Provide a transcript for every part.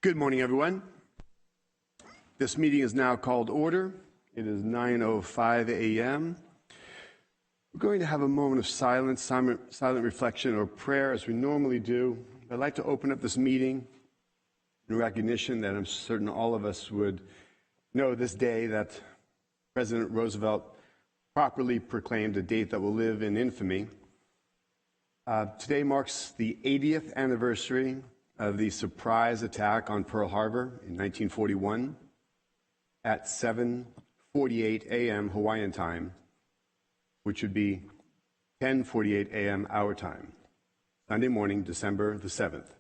Good morning, everyone. This meeting is now called order. It is 9:05 a.m. We're going to have a moment of silence, silent reflection or prayer as we normally do. I'd like to open up this meeting in recognition that I'm certain all of us would know this day that President Roosevelt properly proclaimed a date that will live in infamy. Today marks the 80th anniversary of the surprise attack on Pearl Harbor in 1941 at 7:48 a.m. Hawaiian time, which would be 10:48 a.m. our time, Sunday morning, December the 7th.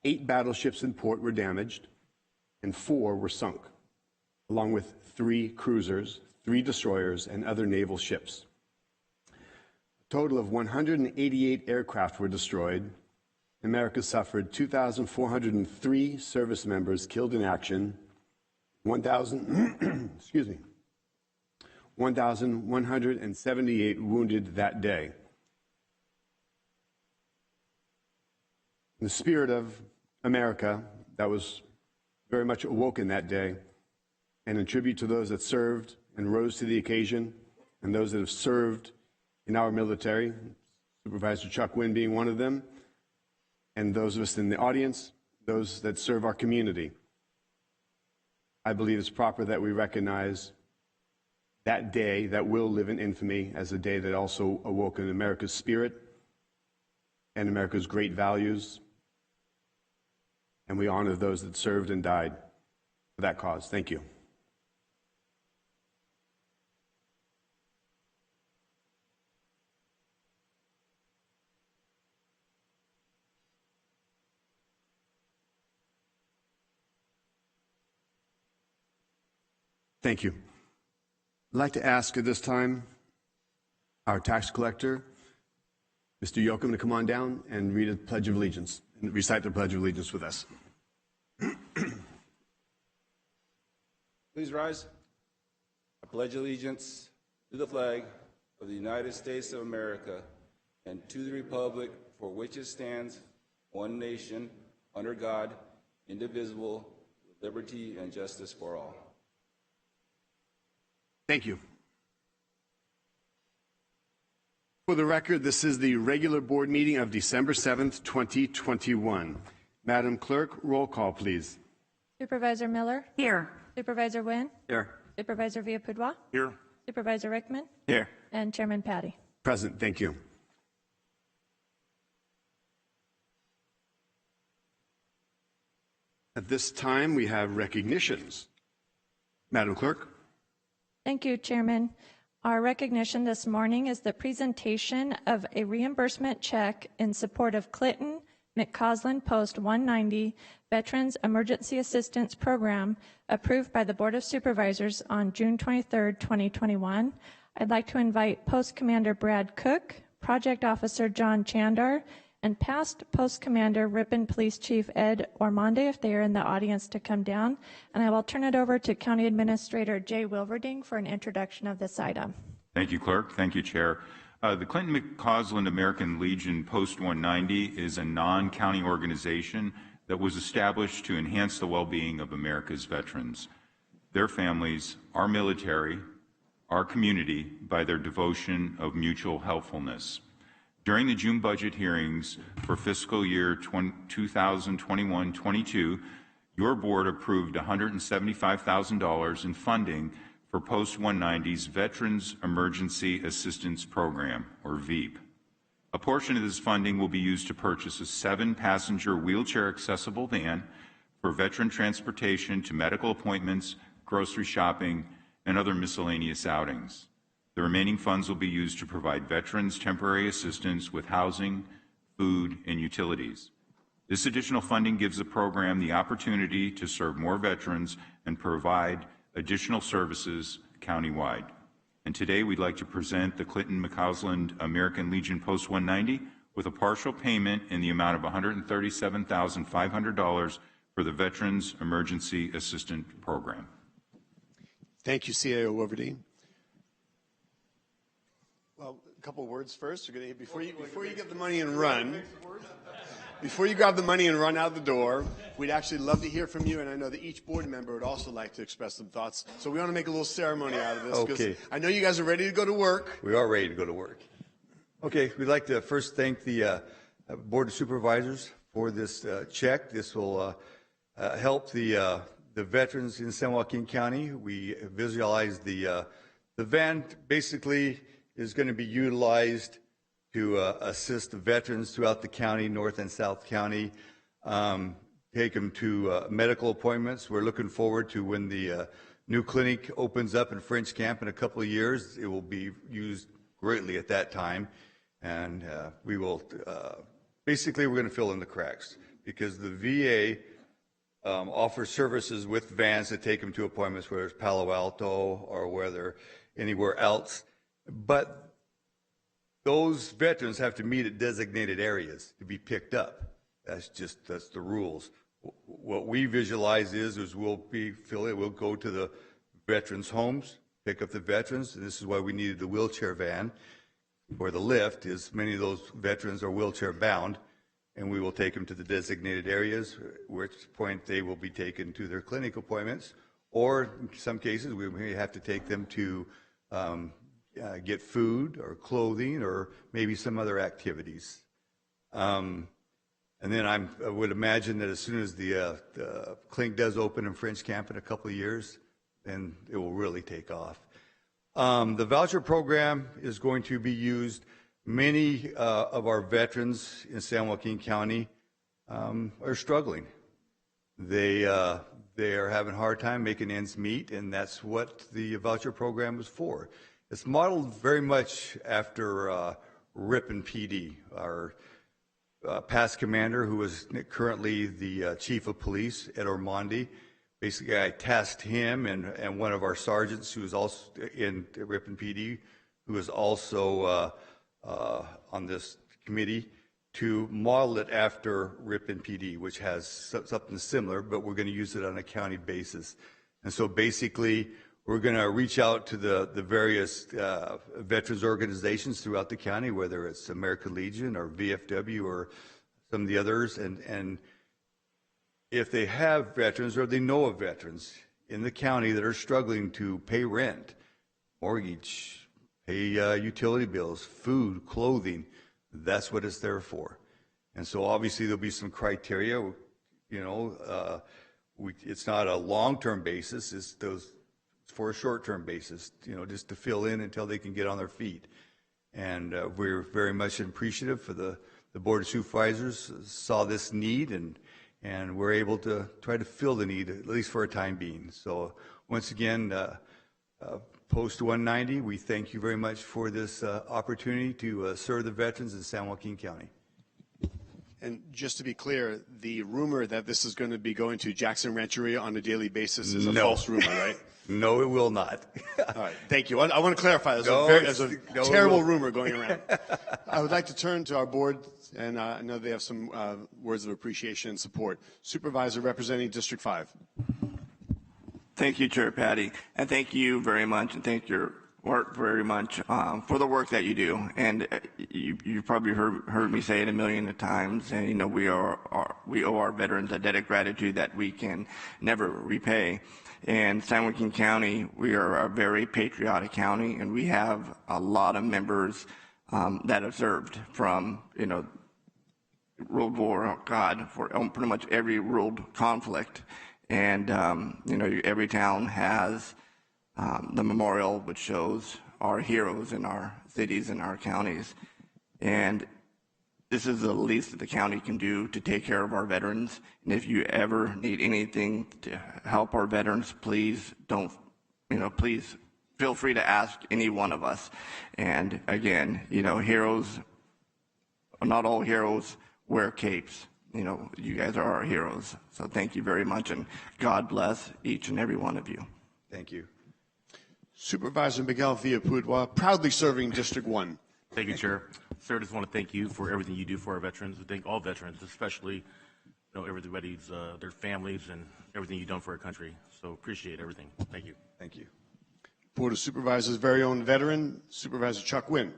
8 battleships in port were damaged and 4 were sunk, along with 3 cruisers, 3 destroyers, and other naval ships. A total of 188 aircraft were destroyed. America suffered 2,403 service members killed in action, 1,178 wounded that day. In the spirit of America that was very much awoken that day, and in tribute to those that served and rose to the occasion, and those that have served in our military, Supervisor Joaquin being one of them, and those of us in the audience, those that serve our community. I believe it's proper that we recognize that day that will live in infamy as a day that also awoke in America's spirit and America's great values, and we honor those that served and died for that cause. Thank you. Thank you. I'd like to ask at this time our tax collector, Mr. Joaquin, to come on down and read a Pledge of Allegiance and recite the Pledge of Allegiance with us. Please rise. I pledge allegiance to the flag of the United States of America and to the republic for which it stands, one nation, under God, indivisible, with liberty and justice for all. Thank you. For the record, this is the regular board meeting of December 7th, 2021. Madam Clerk, roll call, please. Supervisor Miller? Here. Supervisor Nguyen? Here. Supervisor Villapudua? Here. Supervisor Rickman? Here. And Chairman Patty. Present. Thank you. At this time, we have recognitions. Madam Clerk. Thank you, Chairman. Our recognition this morning is the presentation of a reimbursement check in support of Clinton McCausland Post 190 Veterans Emergency Assistance Program approved by the Board of Supervisors on June 23, 2021. I'd like to invite Post Commander Brad Cook, Project Officer John Chandar, and past Post Commander Ripon Police Chief Ed Ormonde, if they are in the audience, to come down. And I will turn it over to County Administrator Jay Wilverding for an introduction of this item. Thank you, Clerk. Thank you, Chair. The Clinton McCausland American Legion Post 190 is a non-county organization that was established to enhance the well-being of America's veterans, their families, our military, our community, by their devotion of mutual helpfulness. During the June budget hearings for fiscal year 2021-22, your board approved $175,000 in funding for Post 190's Veterans Emergency Assistance Program, or VEAP. A portion of this funding will be used to purchase a 7-passenger wheelchair-accessible van for veteran transportation to medical appointments, grocery shopping, and other miscellaneous outings. The remaining funds will be used to provide veterans temporary assistance with housing, food, and utilities. This additional funding gives the program the opportunity to serve more veterans and provide additional services countywide. And today we'd like to present the Clinton McCausland American Legion Post 190 with a partial payment in the amount of $137,500 for the Veterans Emergency Assistance Program. Thank you, CAO Wilverding. Well, a couple of words first. Before you get the money and run, before you grab the money and run out the door, we'd actually love to hear from you, and I know that each board member would also like to express some thoughts. So we want to make a little ceremony out of this. Okay. I know you guys are ready to go to work. We are ready to go to work. Okay, we'd like to first thank the Board of Supervisors for this check. This will help the veterans in San Joaquin County. We visualize the van basically is going to be utilized to assist the veterans throughout the county, North and South County, take them to medical appointments. We're looking forward to when the new clinic opens up in French Camp in a couple of years. It will be used greatly at that time. And we will, basically we're going to fill in the cracks because the VA offers services with vans that take them to appointments, whether it's Palo Alto or whether anywhere else. But those veterans have to meet at designated areas to be picked up. That's the rules. What we visualize is we'll go to the veterans' homes, pick up the veterans. And this is why we needed the wheelchair van. Or the lift is many of those veterans are wheelchair bound, and we will take them to the designated areas, at which point they will be taken to their clinic appointments, or in some cases we may have to take them to get food or clothing or maybe some other activities. And then I would imagine that as soon as the clinic does open in French Camp in a couple of years, then it will really take off. The voucher program is going to be used. Many of our veterans in San Joaquin County are struggling. They are having a hard time making ends meet, and that's what the voucher program is for. It's modeled very much after Ripon PD, our past commander, who is currently the chief of police, Ed Ormonde. Basically, I tasked him and one of our sergeants who is also in Ripon PD, who is also on this committee, to model it after Ripon PD, which has something similar, but we're going to use it on a county basis. And so basically, we're going to reach out to the various veterans organizations throughout the county, whether it's American Legion or VFW or some of the others, and if they have veterans or they know of veterans in the county that are struggling to pay rent, mortgage, pay utility bills, food, clothing, that's what it's there for. And so obviously there'll be some criteria, it's not a long-term basis, it's for a short-term basis, just to fill in until they can get on their feet. And we're very much appreciative for the Board of Supervisors saw this need and we're able to try to fill the need, at least for a time being. So once again, Post 190, we thank you very much for this opportunity to serve the veterans in San Joaquin County. And just to be clear, the rumor that this is going to be going to Jackson Rancheria on a daily basis is a false rumor, right? No, it will not. All right, thank you. I want to clarify. There's a terrible rumor going around. I would like to turn to our board, and I know they have some words of appreciation and support. Supervisor representing District 5. Thank you, Chair Patty, and thank you very much, and thank your work very much for the work that you do. And you probably heard me say it a million times, and we owe our veterans a debt of gratitude that we can never repay. In San Joaquin County, we are a very patriotic county, and we have a lot of members that have served from, World War, for pretty much every world conflict. And, every town has the memorial, which shows our heroes in our cities and our counties. And this is the least that the county can do to take care of our veterans. And if you ever need anything to help our veterans, please please feel free to ask any one of us. And again, heroes, not all heroes wear capes. You guys are our heroes. So thank you very much, and God bless each and every one of you. Thank you. Supervisor Miguel Villapudua, proudly serving District 1. Thank you, Chair. Sir, I just want to thank you for everything you do for our veterans. I thank all veterans, especially everybody's, their families, and everything you've done for our country. So appreciate everything. Thank you. Thank you. Board of Supervisors' very own veteran, Supervisor Chuck Wynn.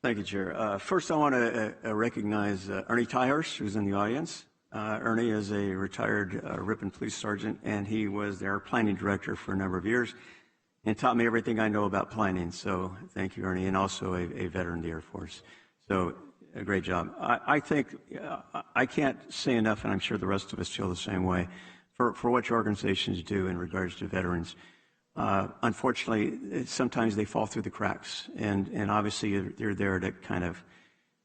Thank you, Chair. First, I want to recognize Ernie Tyhurst, who's in the audience. Ernie is a retired Ripon police sergeant, and he was their planning director for a number of years and taught me everything I know about planning. So thank you, Ernie, and also a veteran of the Air Force. So a great job. I think I can't say enough, and I'm sure the rest of us feel the same way, for what your organizations do in regards to veterans. Unfortunately, sometimes they fall through the cracks, and obviously you're there to kind of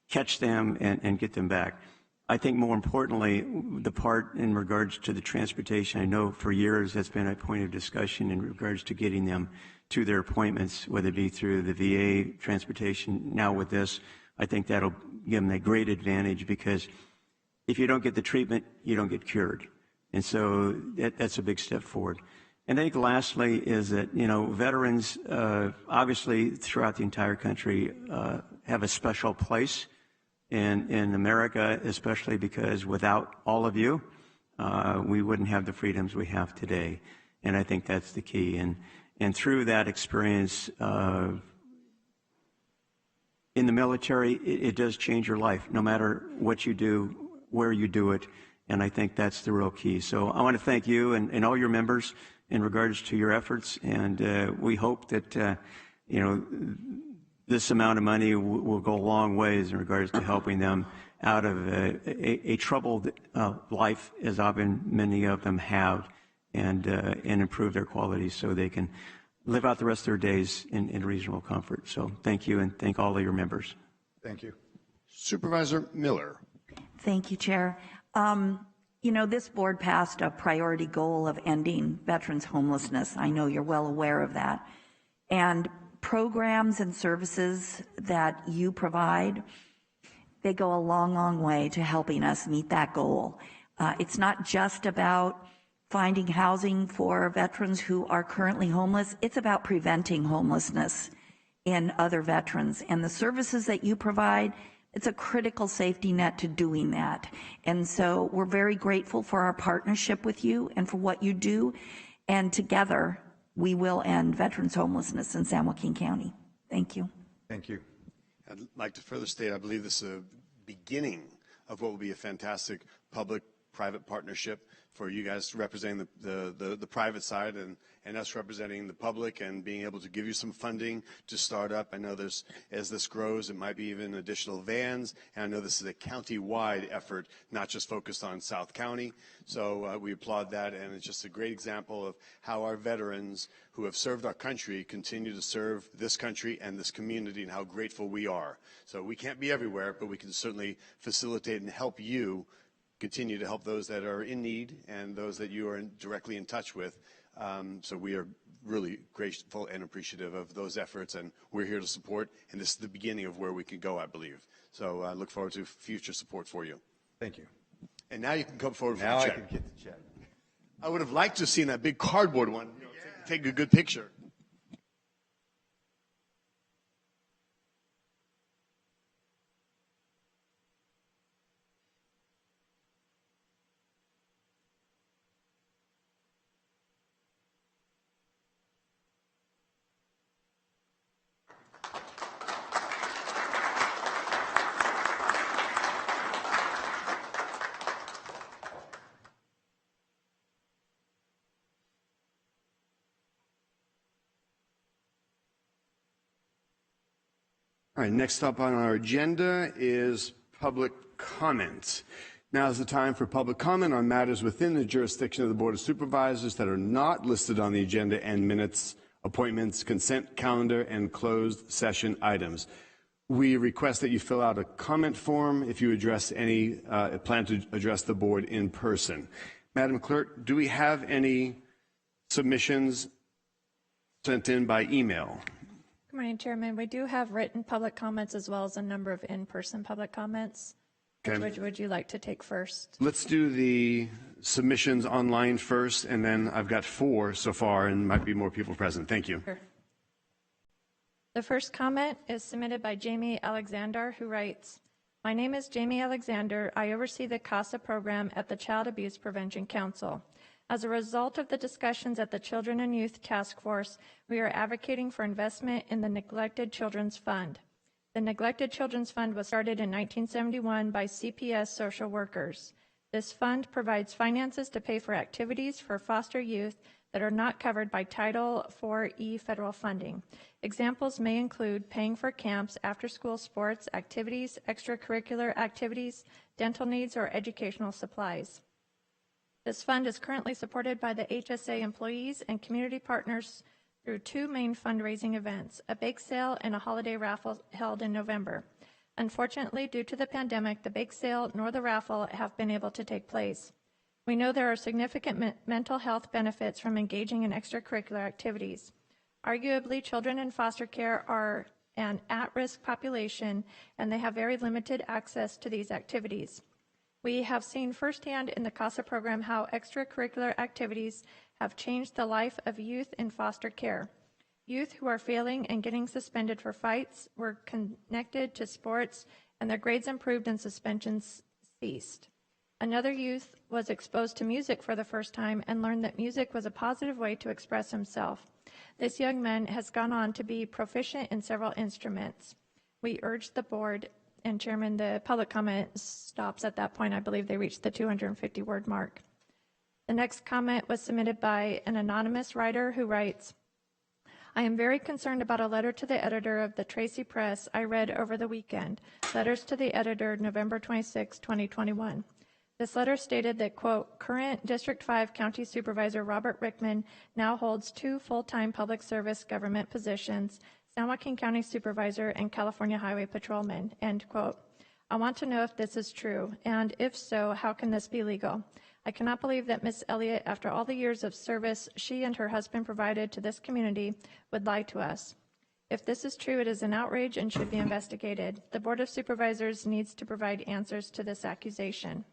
catch them and get them back. I think more importantly, the part in regards to the transportation, I know for years that's been a point of discussion in regards to getting them to their appointments, whether it be through the VA transportation. Now with this, I think that'll give them a great advantage, because if you don't get the treatment, you don't get cured. And so that's a big step forward. And I think lastly is that, veterans obviously throughout the entire country have a special place in America, especially because without all of you, we wouldn't have the freedoms we have today. And I think that's the key. And through that experience in the military, it does change your life, no matter what you do, where you do it. And I think that's the real key. So I want to thank you and all your members in regards to your efforts. And we hope that, this amount of money will go a long ways in regards to helping them out of a troubled life, as many of them have, and improve their quality so they can live out the rest of their days in reasonable comfort. So thank you, and thank all of your members. Thank you. Supervisor Miller. Thank you, Chair. This board passed a priority goal of ending veterans' homelessness. I know you're well aware of that. And programs and services that you provide, they go a long, long way to helping us meet that goal. It's not just about finding housing for veterans who are currently homeless. It's about preventing homelessness in other veterans. And the services that you provide, it's a critical safety net to doing that. And so we're very grateful for our partnership with you and for what you do. And together, we will end veterans' homelessness in San Joaquin County. Thank you. Thank you. I'd like to further state, I believe this is a beginning of what will be a fantastic public-private partnership for you guys representing the private side and us representing the public and being able to give you some funding to start up. I know as this grows, it might be even additional vans, and I know this is a county-wide effort, not just focused on South County. So we applaud that, and it's just a great example of how our veterans who have served our country continue to serve this country and this community, and how grateful we are. So we can't be everywhere, but we can certainly facilitate and help you continue to help those that are in need and those that you are directly in touch with. So we are really grateful and appreciative of those efforts, and we're here to support, and this is the beginning of where we can go, I believe. So I look forward to future support for you. Thank you. And now you can come forward for Now the I check. can get the check. I would have liked to have seen that big cardboard one. Take a good picture. All right, next up on our agenda is public comment. Now is the time for public comment on matters within the jurisdiction of the Board of Supervisors that are not listed on the agenda and minutes, appointments, consent calendar, and closed session items. We request that you fill out a comment form if you address any, plan to address the board in person. Madam Clerk, do we have any submissions sent in by email? Good morning, Chairman. We do have written public comments as well as a number of in-person public comments. Okay. Which would you like to take first? Let's do the submissions online first, and then I've got 4 so far, and might be more people present. Thank you. Sure. The first comment is submitted by Jamie Alexander, who writes, "My name is Jamie Alexander. I oversee the CASA program at the Child Abuse Prevention Council. As a result of the discussions at the Children and Youth Task Force, we are advocating for investment in the Neglected Children's Fund. The Neglected Children's Fund was started in 1971 by CPS social workers. This fund provides finances to pay for activities for foster youth that are not covered by Title IV federal funding. Examples may include paying for camps, after-school sports, activities, extracurricular activities, dental needs, or educational supplies. This fund is currently supported by the HSA employees and community partners through two main fundraising events, a bake sale and a holiday raffle held in November. Unfortunately, due to the pandemic, the bake sale nor the raffle have been able to take place. We know there are significant mental health benefits from engaging in extracurricular activities. Arguably, children in foster care are an at-risk population, and they have very limited access to these activities. We have seen firsthand in the CASA program how extracurricular activities have changed the life of youth in foster care. Youth who are failing and getting suspended for fights were connected to sports, and their grades improved and suspensions ceased. Another youth was exposed to music for the first time and learned that music was a positive way to express himself. This young man has gone on to be proficient in several instruments. We urge the board, and Chairman, the public comment stops at that point. I believe they reached the 250-word mark. The next comment was submitted by an anonymous writer who writes, I am very concerned about a letter to the editor of the Tracy Press I read over the weekend. Letters to the editor, November 26, 2021. This letter stated that, quote, current District 5 County Supervisor Robert Rickman now holds 2 full-time public service government positions, San Joaquin County Supervisor and California Highway Patrolman, end quote. I want to know if this is true, and if so, how can this be legal? I cannot believe that Ms. Elliott, after all the years of service she and her husband provided to this community, would lie to us. If this is true, it is an outrage and should be investigated. The Board of Supervisors needs to provide answers to this accusation.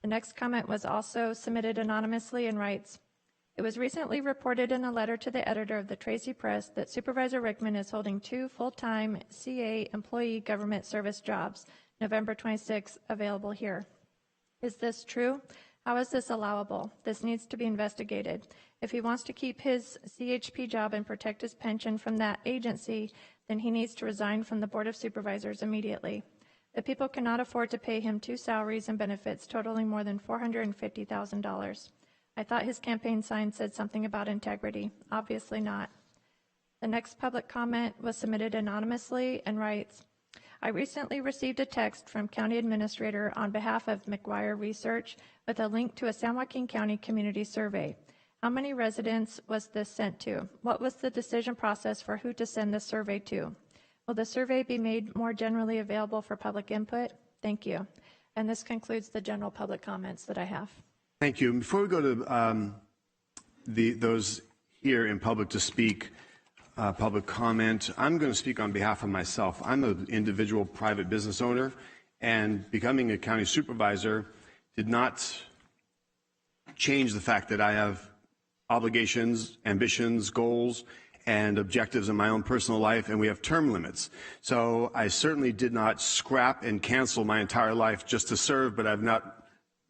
The next comment was also submitted anonymously and writes, it was recently reported in a letter to the editor of the Tracy Press that Supervisor Rickman is holding 2 full-time CA employee government service jobs, November 26, available here. Is this true? How is this allowable? This needs to be investigated. If he wants to keep his CHP job and protect his pension from that agency, then he needs to resign from the Board of Supervisors immediately. The people cannot afford to pay him 2 salaries and benefits totaling more than $450,000. I thought his campaign sign said something about integrity. Obviously not. The next public comment was submitted anonymously and writes, I recently received a text from County Administrator on behalf of McGuire Research with a link to a San Joaquin County community survey. How many residents was this sent to? What was the decision process for who to send this survey to? Will the survey be made more generally available for public input? Thank you. And this concludes the general public comments that I have. Thank you. Before we go to those here in public to speak, public comment, I'm going to speak on behalf of myself. I'm an individual private business owner, and becoming a county supervisor did not change the fact that I have obligations, ambitions, goals, and objectives in my own personal life, and we have term limits. So I certainly did not scrap and cancel my entire life just to serve, but I've not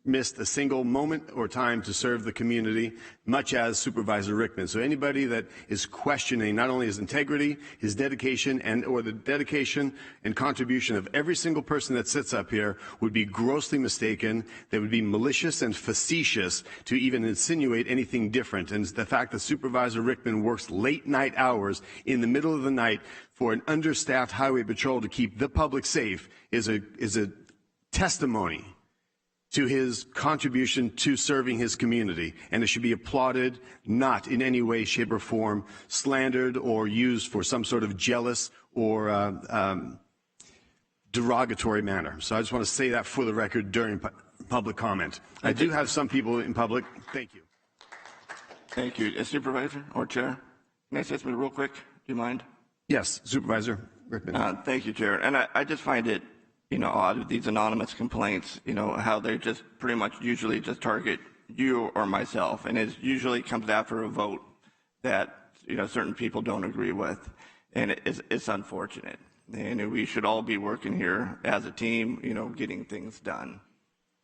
missed a single moment or time to serve the community, much as Supervisor Rickman. So anybody that is questioning not only his integrity, his dedication, or the dedication and contribution of every single person that sits up here would be grossly mistaken. They would be malicious and facetious to even insinuate anything different. And the fact that Supervisor Rickman works late night hours in the middle of the night for an understaffed highway patrol to keep the public safe is a testimony to his contribution to serving his community, and it should be applauded, not in any way, shape, or form slandered or used for some sort of jealous or derogatory manner. So I just want to say that for the record during public comment. I do have some people in public. Thank you. Thank you. Supervisor or Chair, can I say something real quick? Do you mind? Yes, Supervisor Rickman. Thank you, Chair. And I just find it, odd with these anonymous complaints, how they just pretty much usually just target you or myself. And it usually comes after a vote that, certain people don't agree with. And it's unfortunate. And we should all be working here as a team, getting things done.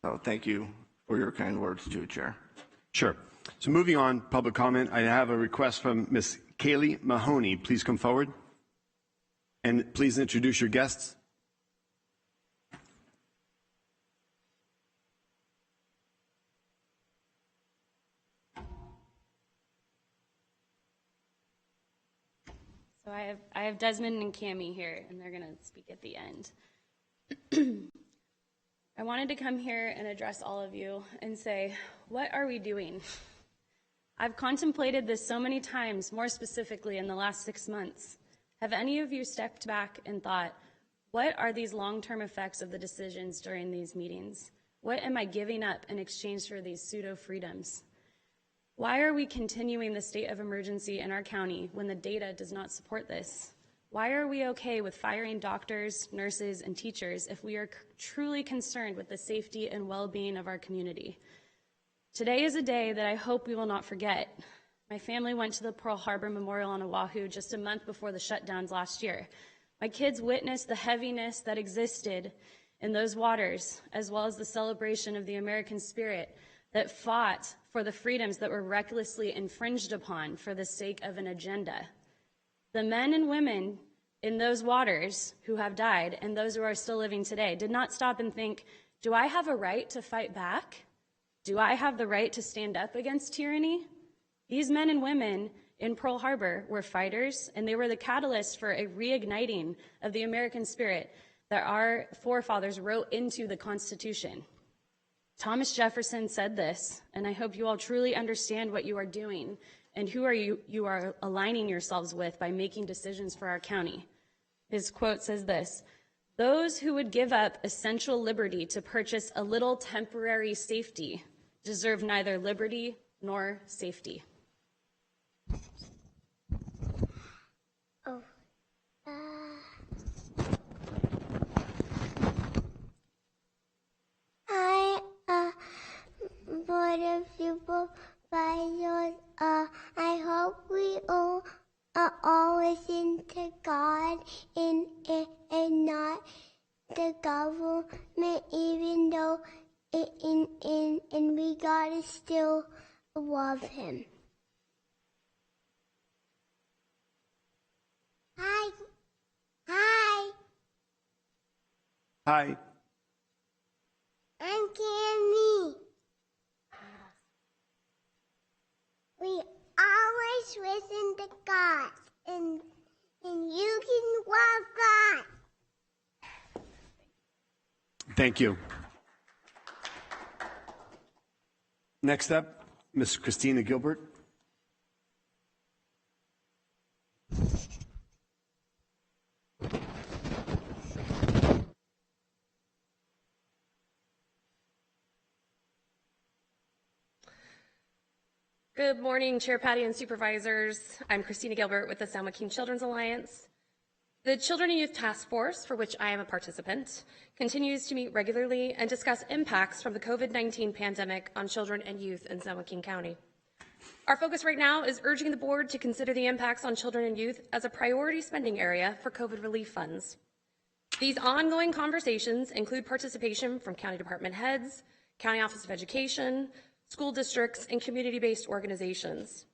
So thank you for your kind words too, Chair. Sure. So moving on, public comment, I have a request from Ms. Kaylee Mahoney. Please come forward. And please introduce your guests. So I have Desmond and Cammie here, and they're going to speak at the end. I wanted to come here and address all of you and say, what are we doing? I've contemplated this so many times, more specifically in the last 6 months. Have any of you stepped back and thought, what are these long-term effects of the decisions during these meetings? What am I giving up in exchange for these pseudo-freedoms? Why are we continuing the state of emergency in our county when the data does not support this? Why are we okay with firing doctors, nurses, and teachers if we are truly concerned with the safety and well-being of our community? Today is a day that I hope we will not forget. My family went to the Pearl Harbor Memorial on Oahu just a month before the shutdowns last year. My kids witnessed the heaviness that existed in those waters, as well as the celebration of the American spirit that fought for the freedoms that were recklessly infringed upon for the sake of an agenda. The men and women in those waters who have died and those who are still living today did not stop and think, do I have a right to fight back? Do I have the right to stand up against tyranny? These men and women in Pearl Harbor were fighters, and they were the catalyst for a reigniting of the American spirit that our forefathers wrote into the Constitution. Thomas Jefferson said this, and I hope you all truly understand what you are doing and who you are aligning yourselves with by making decisions for our county. His quote says this: "Those who would give up essential liberty to purchase a little temporary safety deserve neither liberty nor safety." Hi, Board of Supervisors. I hope we all listen to God and not the government, even though and we gotta still love Him. Hi. Hi. I'm Cammie. We always listen to God, and you can love God. Thank you. Next up, Ms. Christina Gilbert. Good morning, Chair Patty and Supervisors. I'm Christina Gilbert with the San Joaquin Children's Alliance. The Children and Youth Task Force, for which I am a participant, continues to meet regularly and discuss impacts from the COVID-19 pandemic on children and youth in San Joaquin County. Our focus right now is urging the board to consider the impacts on children and youth as a priority spending area for COVID relief funds. These ongoing conversations include participation from county department heads, County Office of Education, school districts, and community-based organizations.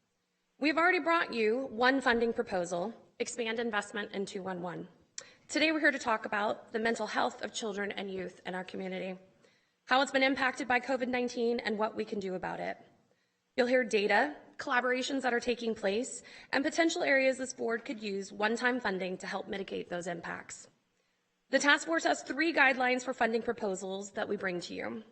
We've already brought you one funding proposal, Expand Investment in 211. Today we're here to talk about the mental health of children and youth in our community, how it's been impacted by COVID-19 and what we can do about it. You'll hear data, collaborations that are taking place, and potential areas this board could use one-time funding to help mitigate those impacts. The task force has 3 guidelines for funding proposals that we bring to you.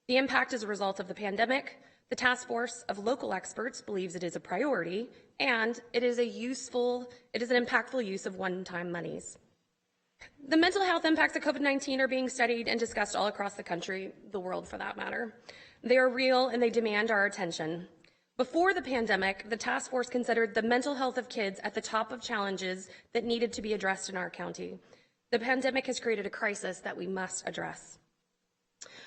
The impact is a result of the pandemic, the task force of local experts believes it is a priority, and it is an impactful use of one-time monies. The mental health impacts of COVID-19 are being studied and discussed all across the country, the world for that matter. They are real and they demand our attention. Before the pandemic, the task force considered the mental health of kids at the top of challenges that needed to be addressed in our county. The pandemic has created a crisis that we must address.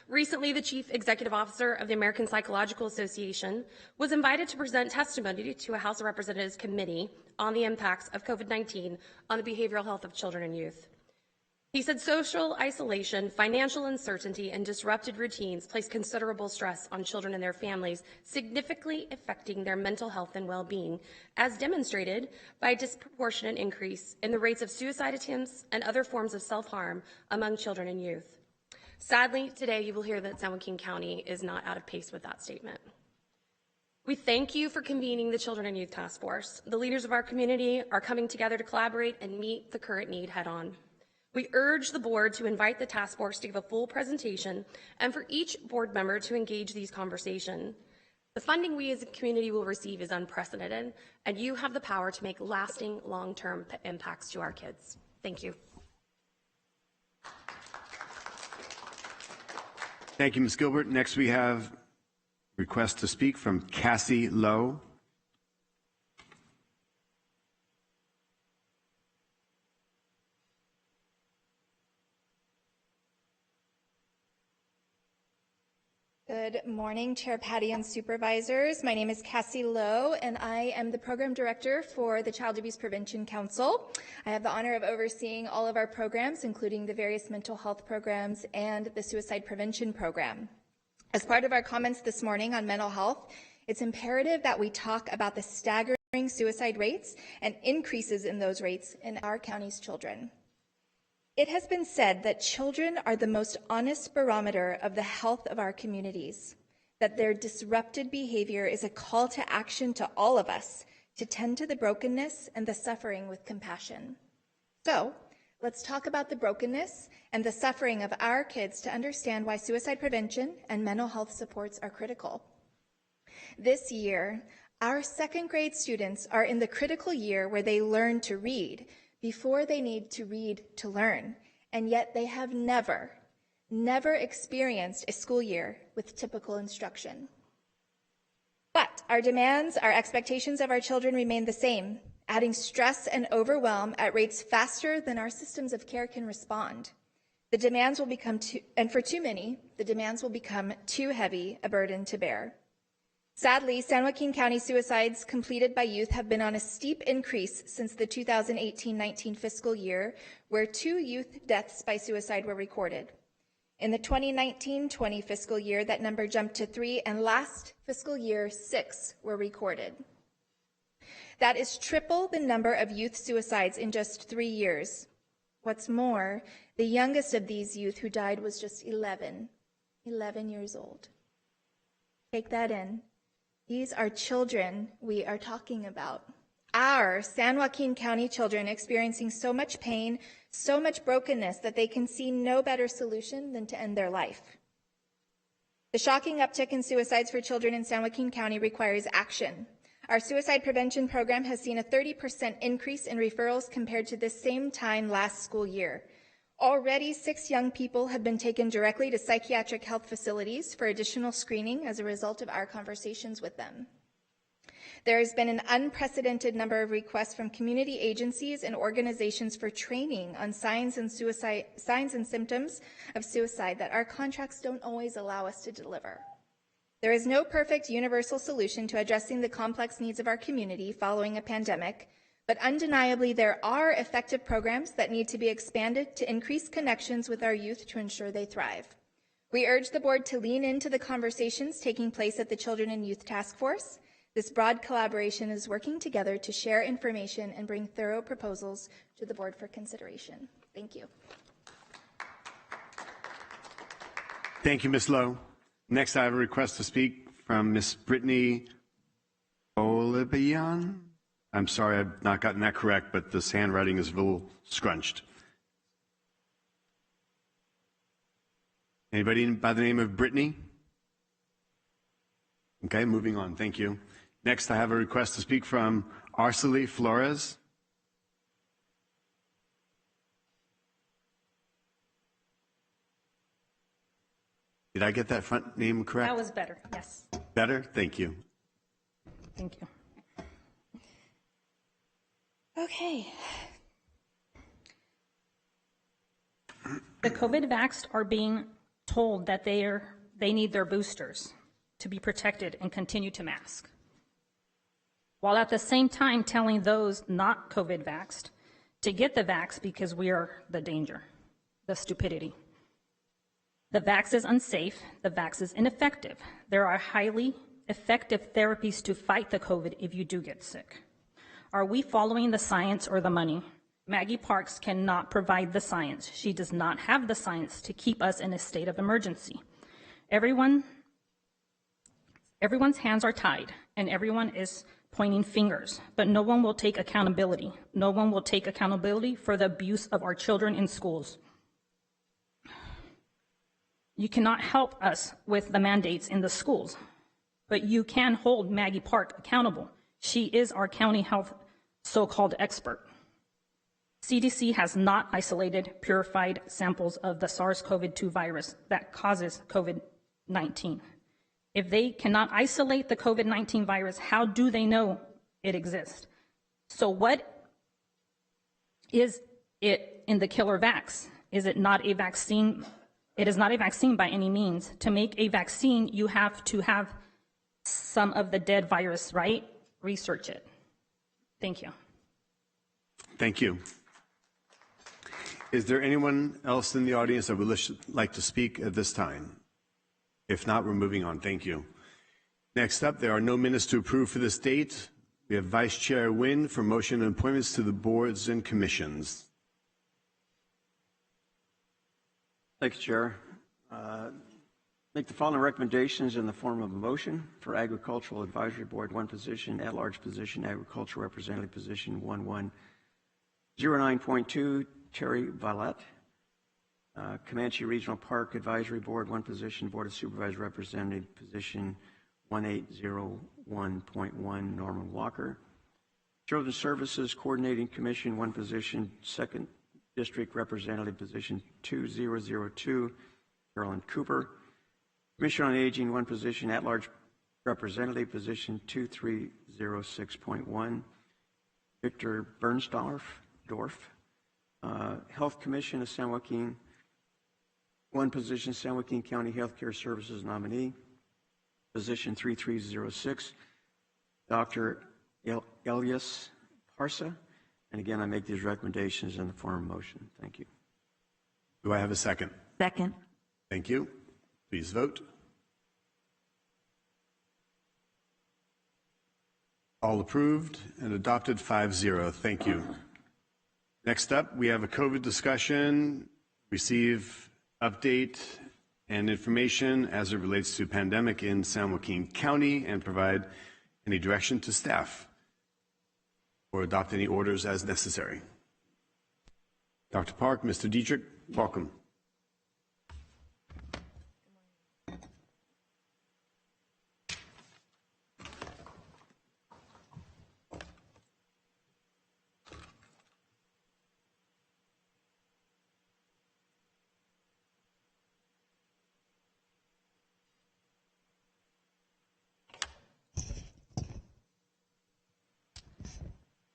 Recently, the Chief Executive Officer of the American Psychological Association was invited to present testimony to a House of Representatives committee on the impacts of COVID-19 on the behavioral health of children and youth. He said social isolation, financial uncertainty, and disrupted routines place considerable stress on children and their families, significantly affecting their mental health and well-being, as demonstrated by a disproportionate increase in the rates of suicide attempts and other forms of self-harm among children and youth. Sadly, today you will hear that San Joaquin County is not out of pace with that statement. We thank you for convening the Children and Youth Task Force. The leaders of our community are coming together to collaborate and meet the current need head on. We urge the board to invite the task force to give a full presentation and for each board member to engage these conversations. The funding we as a community will receive is unprecedented, and you have the power to make lasting, long-term impacts to our kids. Thank you. Thank you, Ms. Gilbert. Next, we have request to speak from Cassie Lowe. Good morning, Chair Patty and Supervisors. My name is Cassie Lowe, and I am the Program Director for the Child Abuse Prevention Council. I have the honor of overseeing all of our programs, including the various mental health programs and the suicide prevention program. As part of our comments this morning on mental health, it's imperative that we talk about the staggering suicide rates and increases in those rates in our county's children. It has been said that children are the most honest barometer of the health of our communities, that their disrupted behavior is a call to action to all of us to tend to the brokenness and the suffering with compassion. So, let's talk about the brokenness and the suffering of our kids to understand why suicide prevention and mental health supports are critical. This year, our second grade students are in the critical year where they learn to read before they need to read to learn, and yet they have never experienced a school year with typical instruction. But our demands, our expectations of our children remain the same, adding stress and overwhelm at rates faster than our systems of care can respond. The demands will become and for too many, the demands will become too heavy a burden to bear. Sadly, San Joaquin County suicides completed by youth have been on a steep increase since the 2018-19 fiscal year, where 2 youth deaths by suicide were recorded. In the 2019-20 fiscal year, that number jumped to 3, and last fiscal year, 6 were recorded. That is triple the number of youth suicides in just 3 years. What's more, the youngest of these youth who died was just 11 years old. Take that in. These are children we are talking about. Our San Joaquin County children experiencing so much pain, so much brokenness that they can see no better solution than to end their life. The shocking uptick in suicides for children in San Joaquin County requires action. Our suicide prevention program has seen a 30% increase in referrals compared to this same time last school year. Already, 6 young people have been taken directly to psychiatric health facilities for additional screening as a result of our conversations with them. There has been an unprecedented number of requests from community agencies and organizations for training on signs and symptoms of suicide that our contracts don't always allow us to deliver. There is no perfect universal solution to addressing the complex needs of our community following a pandemic, but undeniably there are effective programs that need to be expanded to increase connections with our youth to ensure they thrive. We urge the board to lean into the conversations taking place at the Children and Youth Task Force. This broad collaboration is working together to share information and bring thorough proposals to the board for consideration. Thank you. Thank you, Ms. Lowe. Next, I have a request to speak from Ms. Brittany Olibian. I'm sorry, I've not gotten that correct, but this handwriting is a little scrunched. Anybody by the name of Brittany? Okay, moving on. Thank you. Next, I have a request to speak from Arcely Flores. Did I get that front name correct? That was better, yes. Better? Thank you. Thank you. Okay. The COVID vaxxed are being told that they need their boosters to be protected and continue to mask, while at the same time telling those not COVID vaxxed to get the vax because we are the danger, the stupidity. The vax is unsafe, the vax is ineffective. There are highly effective therapies to fight the COVID if you do get sick. Are we following the science or the money? Maggie Parks cannot provide the science. She does not have the science to keep us in a state of emergency. Everyone Everyone's hands are tied, and everyone is pointing fingers, but no one will take accountability. No one will take accountability for the abuse of our children in schools. You cannot help us with the mandates in the schools, but you can hold Maggie Park accountable. She is our county health so-called expert. CDC has not isolated purified samples of the SARS-CoV-2 virus that causes COVID-19. If they cannot isolate the COVID-19 virus, how do they know it exists? So what is it in the killer vax? Is it not a vaccine? It is not a vaccine by any means. To make a vaccine, you have to have some of the dead virus, right? Research it. Thank you. Thank you. Is there anyone else in the audience that would like to speak at this time? If not, we're moving on. Thank you. Next up, there are no minutes to approve for this date. We have Vice Chair Nguyen for motion and appointments to the boards and commissions. Thank you, Chair. Make the following recommendations in the form of a motion: for Agricultural Advisory Board, 1 position, at-large position, Agricultural Representative position 1109.2, Terry Vallette. Comanche Regional Park Advisory Board, 1 position, Board of Supervisors Representative position 1801.1, Norman Walker. Children's Services Coordinating Commission, 1 position, 2nd District Representative position 2002, Carolyn Cooper. Commission on Aging, 1 position, at-large representative position 2306.1, Victor Bernsdorf. Health Commission of San Joaquin, 1 position, San Joaquin County Healthcare Services nominee, position 3306, Dr. Elias Parsa. And again, I make these recommendations in the form of motion. Thank you. Do I have a second? Second. Thank you. Please vote. All approved and adopted 5-0. Thank you. Next up, we have a COVID discussion, receive update and information as it relates to pandemic in San Joaquin County, and provide any direction to staff or adopt any orders as necessary. Dr. Park, Mr. Dietrich, welcome.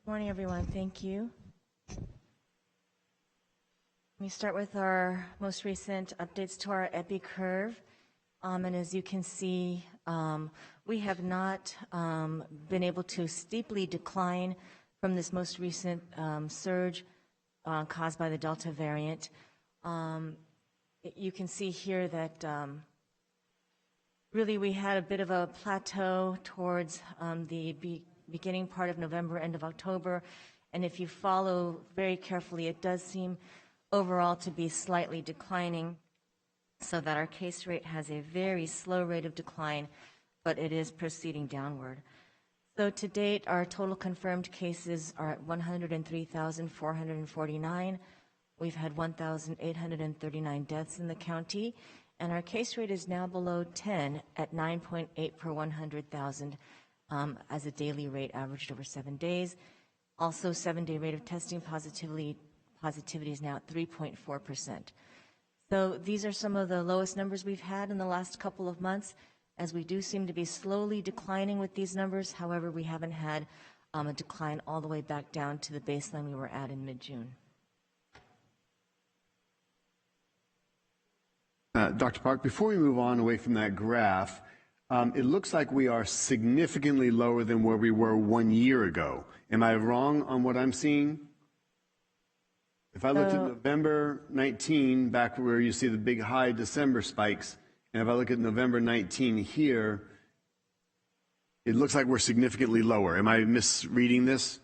Good morning, everyone. Thank you. Let me start with our most recent updates to our EPI curve. And as you can see, we have not been able to steeply decline from this most recent surge caused by the Delta variant. You can see here that really we had a bit of a plateau towards the beginning part of November, end of October, and if you follow very carefully, it does seem overall to be slightly declining, so that our case rate has a very slow rate of decline, but it is proceeding downward. So to date, our total confirmed cases are at 103,449. We've had 1,839 deaths in the county, and our case rate is now below 10 at 9.8 per 100,000. As a daily rate averaged over 7 days. Also, 7-day rate of testing positivity is now at 3.4%. So these are some of the lowest numbers we've had in the last couple of months, as we do seem to be slowly declining with these numbers. However, we haven't had a decline all the way back down to the baseline we were at in mid-June. Dr. Park, before we move on away from that graph, it looks like we are significantly lower than where we were 1 year ago. Am I wrong on what I'm seeing? If I looked at November 19, back where you see the big high December spikes, and if I look at November 19 here, it looks like we're significantly lower. Am I misreading this?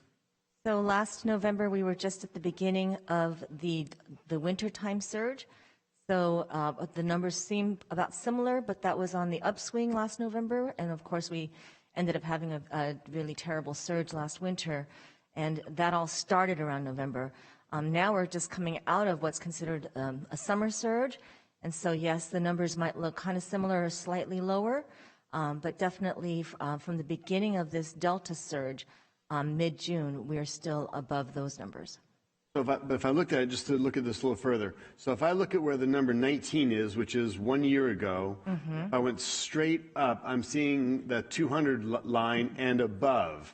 So last November, we were just at the beginning of the wintertime surge. So the numbers seem about similar, but that was on the upswing last November. And of course, we ended up having a really terrible surge last winter. And that all started around November. Now we're just coming out of what's considered a summer surge. And so, yes, the numbers might look kind of similar or slightly lower, but definitely from the beginning of this Delta surge, mid-June, we are still above those numbers. So if I looked at it, just to look at this a little further, so if I look at where the number 19 is, which is 1 year ago, if I went straight up, I'm seeing the 200 line and above.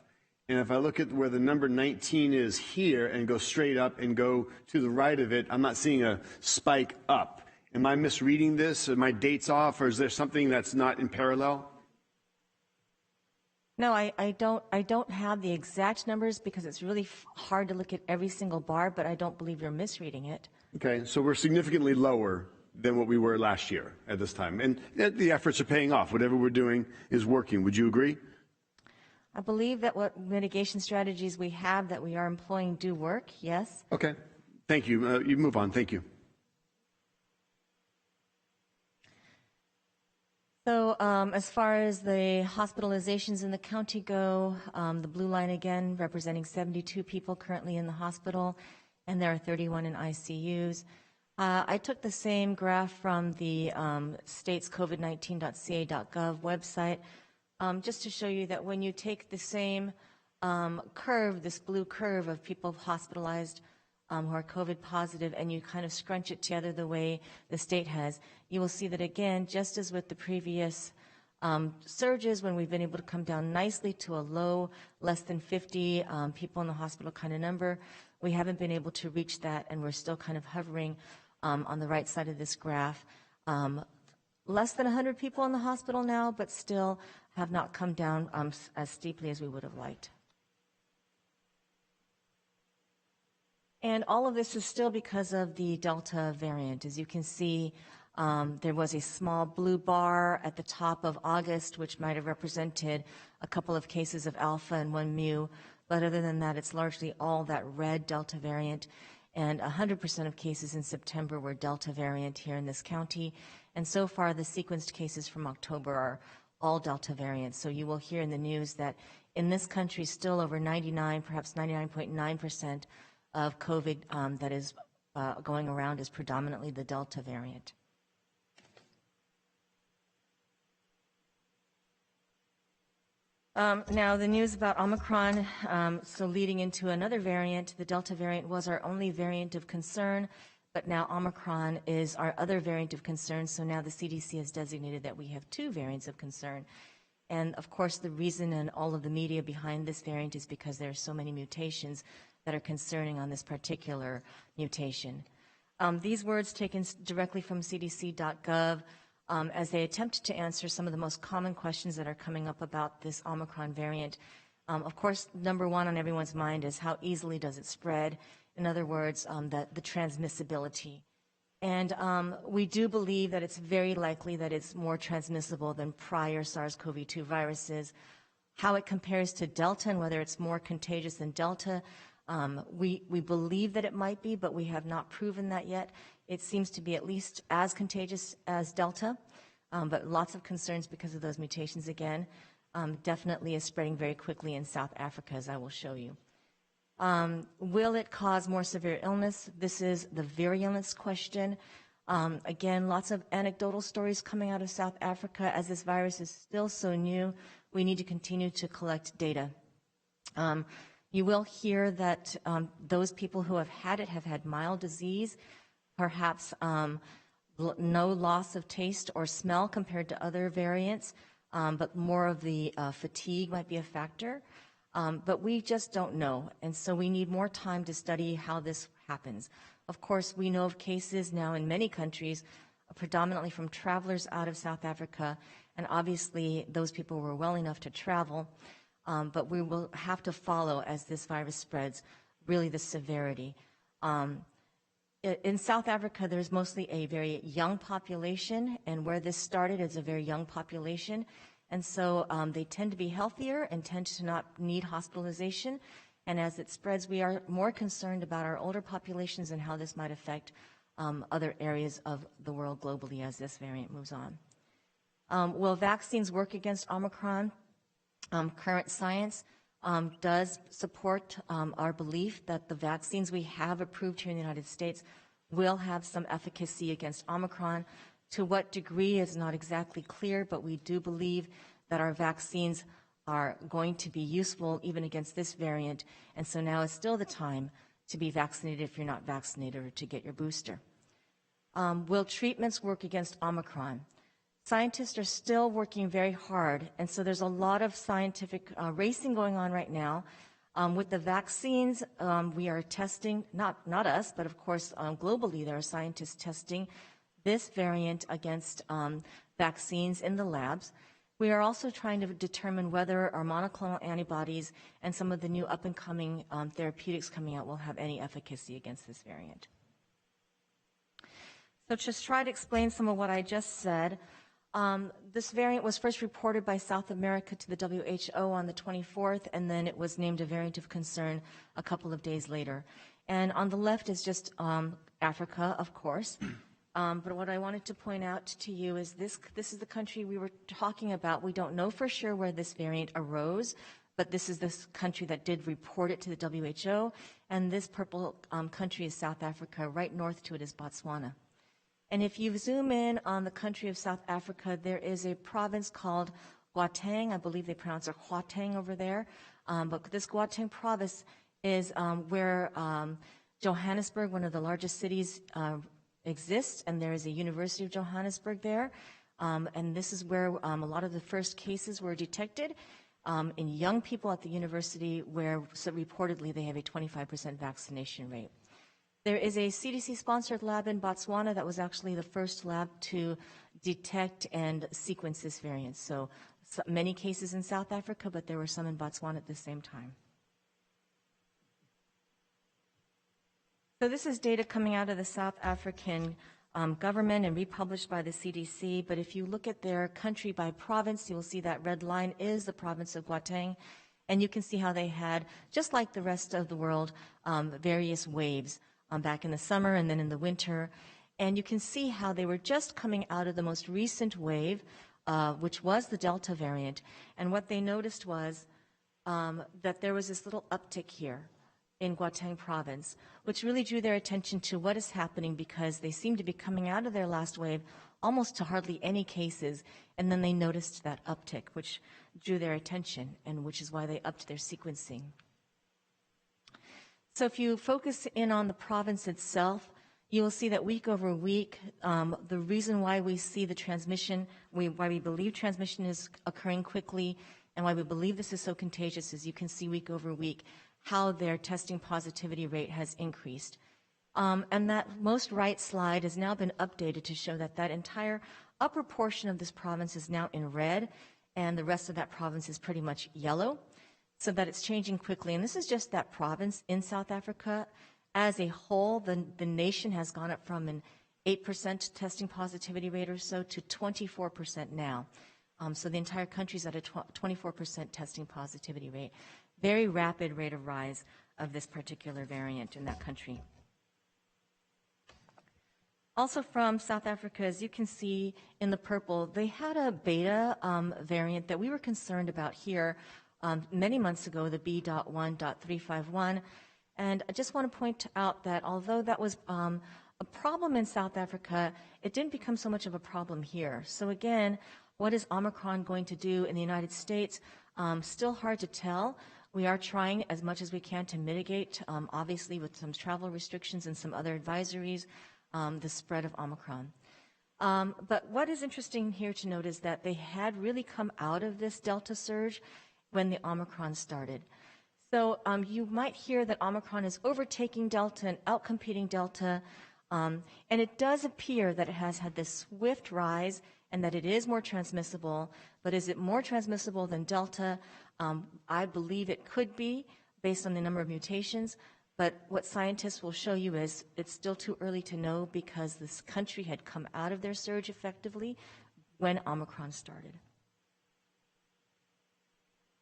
And if I look at where the number 19 is here and go straight up and go to the right of it, I'm not seeing a spike up. Am I misreading this? Are my dates off, or is there something that's not in parallel? No, I don't have the exact numbers because it's really hard to look at every single bar, but I don't believe you're misreading it. Okay, so we're significantly lower than what we were last year at this time. And the efforts are paying off. Whatever we're doing is working. Would you agree? I believe that what mitigation strategies we have that we are employing do work, yes. Okay, thank you. You move on. Thank you. So as far as the hospitalizations in the county go, the blue line again representing 72 people currently in the hospital, and there are 31 in ICUs. I took the same graph from the state's covid19.ca.gov website just to show you that when you take the same curve, this blue curve of people hospitalized who are COVID positive, and you kind of scrunch it together the way the state has, you will see that again, just as with the previous surges, when we've been able to come down nicely to a low, less than 50 people in the hospital kind of number, we haven't been able to reach that, and we're still kind of hovering on the right side of this graph. Less than 100 people in the hospital now, but still have not come down as steeply as we would have liked. And all of this is still because of the Delta variant. As you can see, there was a small blue bar at the top of August, which might have represented a couple of cases of alpha and one mu. But other than that, it's largely all that red Delta variant. And 100% of cases in September were Delta variant here in this county. And so far, the sequenced cases from October are all Delta variants. So you will hear in the news that in this country, still over 99, perhaps 99.9% of COVID that is going around is predominantly the Delta variant. Now, the news about Omicron, so leading into another variant, the Delta variant was our only variant of concern, but now Omicron is our other variant of concern, so now the CDC has designated that we have two variants of concern. And of course, the reason and all of the media behind this variant is because there are so many mutations that are concerning on this particular mutation. These words taken directly from cdc.gov as they attempt to answer some of the most common questions that are coming up about this Omicron variant. Of course, number one on everyone's mind is how easily does it spread? In other words, the transmissibility. And we do believe that it's very likely that it's more transmissible than prior SARS-CoV-2 viruses. How it compares to Delta and whether it's more contagious than Delta, we believe that it might be, but we have not proven that yet. It seems to be at least as contagious as Delta, but lots of concerns because of those mutations again. Definitely is spreading very quickly in South Africa, as I will show you. Will it cause more severe illness? This is the virulence question. Again, lots of anecdotal stories coming out of South Africa. As this virus is still so new, we need to continue to collect data. You will hear that those people who have had it have had mild disease, perhaps no loss of taste or smell compared to other variants, but more of the fatigue might be a factor. But we just don't know, and so we need more time to study how this happens. Of course, we know of cases now in many countries, predominantly from travelers out of South Africa, and obviously those people were well enough to travel. But we will have to follow as this virus spreads, really the severity. In South Africa, there's mostly a very young population, and where this started is a very young population. And so they tend to be healthier and tend to not need hospitalization. And as it spreads, we are more concerned about our older populations and how this might affect other areas of the world globally as this variant moves on. Will vaccines work against Omicron? Current science does support our belief that the vaccines we have approved here in the United States will have some efficacy against Omicron. To what degree is not exactly clear, but we do believe that our vaccines are going to be useful even against this variant. And so now is still the time to be vaccinated if you're not vaccinated or to get your booster. Will treatments work against Omicron? Scientists are still working very hard, and so there's a lot of scientific racing going on right now. With the vaccines, we are testing, not us, but of course globally there are scientists testing this variant against vaccines in the labs. We are also trying to determine whether our monoclonal antibodies and some of the new up-and-coming therapeutics coming out will have any efficacy against this variant. So just try to explain some of what I just said. This variant was first reported by South America to the WHO on the 24th, and then it was named a variant of concern a couple of days later. And on the left is just Africa, of course. But what I wanted to point out to you is this is the country we were talking about. We don't know for sure where this variant arose, but this is this country that did report it to the WHO. And this purple country is South Africa. Right north to it is Botswana. And if you zoom in on the country of South Africa, there is a province called Gauteng. I believe they pronounce it Gauteng over there. But this Gauteng province is where Johannesburg, one of the largest cities, exists, and there is a University of Johannesburg there. And this is where a lot of the first cases were detected in young people at the university, where reportedly they have a 25% vaccination rate. There is a CDC-sponsored lab in Botswana that was actually the first lab to detect and sequence this variant. So many cases in South Africa, but there were some in Botswana at the same time. So this is data coming out of the South African government and republished by the CDC. But if you look at their country by province, you will see that red line is the province of Gauteng. And you can see how they had, just like the rest of the world, various waves back in the summer and then in the winter. And you can see how they were just coming out of the most recent wave, which was the Delta variant. And what they noticed was that there was this little uptick here in Gauteng province, which really drew their attention to what is happening, because they seem to be coming out of their last wave almost to hardly any cases, and then they noticed that uptick, which drew their attention, and which is why they upped their sequencing. So if you focus in on the province itself, you will see that week over week, the reason why we see the transmission, why we believe transmission is occurring quickly, and why we believe this is so contagious, is you can see week over week how their testing positivity rate has increased. And that most right slide has now been updated to show that that entire upper portion of this province is now in red, and the rest of that province is pretty much yellow, so that it's changing quickly. And this is just that province in South Africa. As a whole, the nation has gone up from an 8% testing positivity rate or so to 24% now. So the entire country is at a 24% testing positivity rate. Very rapid rate of rise of this particular variant in that country. Also from South Africa, as you can see in the purple, they had a beta variant that we were concerned about here many months ago, the B.1.351. And I just want to point out that although that was a problem in South Africa, it didn't become so much of a problem here. So again, what is Omicron going to do in the United States? Still hard to tell. We are trying as much as we can to mitigate, obviously with some travel restrictions and some other advisories, the spread of Omicron. But what is interesting here to note is that they had really come out of this Delta surge when the Omicron started. So you might hear that Omicron is overtaking Delta and outcompeting Delta, and it does appear that it has had this swift rise and that it is more transmissible. But is it more transmissible than Delta? I believe it could be, based on the number of mutations. But what scientists will show you is it's still too early to know, because this country had come out of their surge effectively when Omicron started.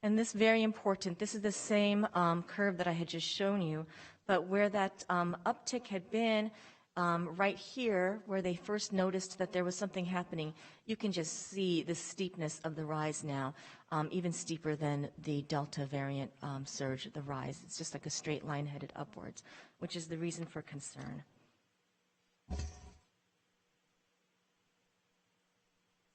And this is very important. This is the same curve that I had just shown you, but where that uptick had been right here, where they first noticed that there was something happening, you can just see the steepness of the rise now, even steeper than the Delta variant surge, the rise. It's just like a straight line headed upwards, which is the reason for concern.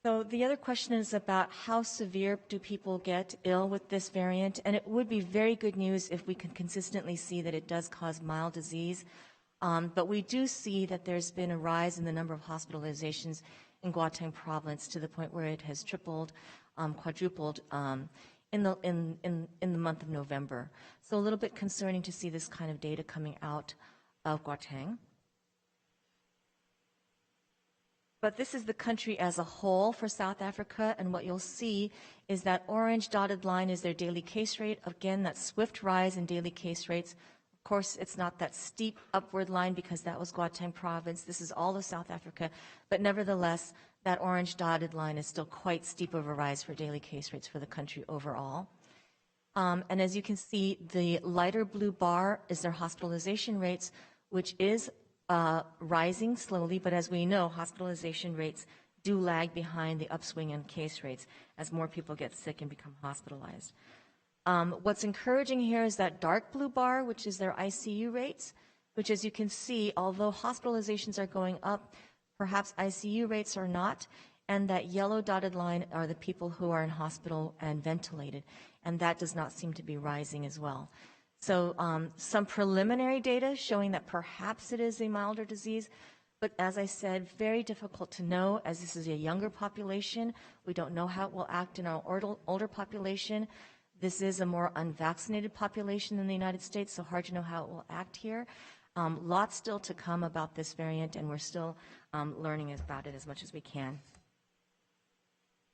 So the other question is about how severe do people get ill with this variant, and it would be very good news if we could consistently see that it does cause mild disease. But we do see that there's been a rise in the number of hospitalizations in Gauteng province to the point where it has tripled, quadrupled in the month of November. So a little bit concerning to see this kind of data coming out of Gauteng. But this is the country as a whole for South Africa, and what you'll see is that orange dotted line is their daily case rate. Again, that swift rise in daily case rates. Of course, it's not that steep upward line because that was Gauteng province. This is all of South Africa. But nevertheless, that orange dotted line is still quite steep of a rise for daily case rates for the country overall. And as you can see, the lighter blue bar is their hospitalization rates, which is rising slowly, but as we know, hospitalization rates do lag behind the upswing in case rates as more people get sick and become hospitalized. What's encouraging here is that dark blue bar, which is their ICU rates, which, as you can see, although hospitalizations are going up, perhaps ICU rates are not, and that yellow dotted line are the people who are in hospital and ventilated, and that does not seem to be rising as well. So some preliminary data showing that perhaps it is a milder disease, but as I said, very difficult to know as this is a younger population. We don't know how it will act in our older population. This is a more unvaccinated population in the United States, so hard to know how it will act here. Lots still to come about this variant, and we're still learning about it as much as we can.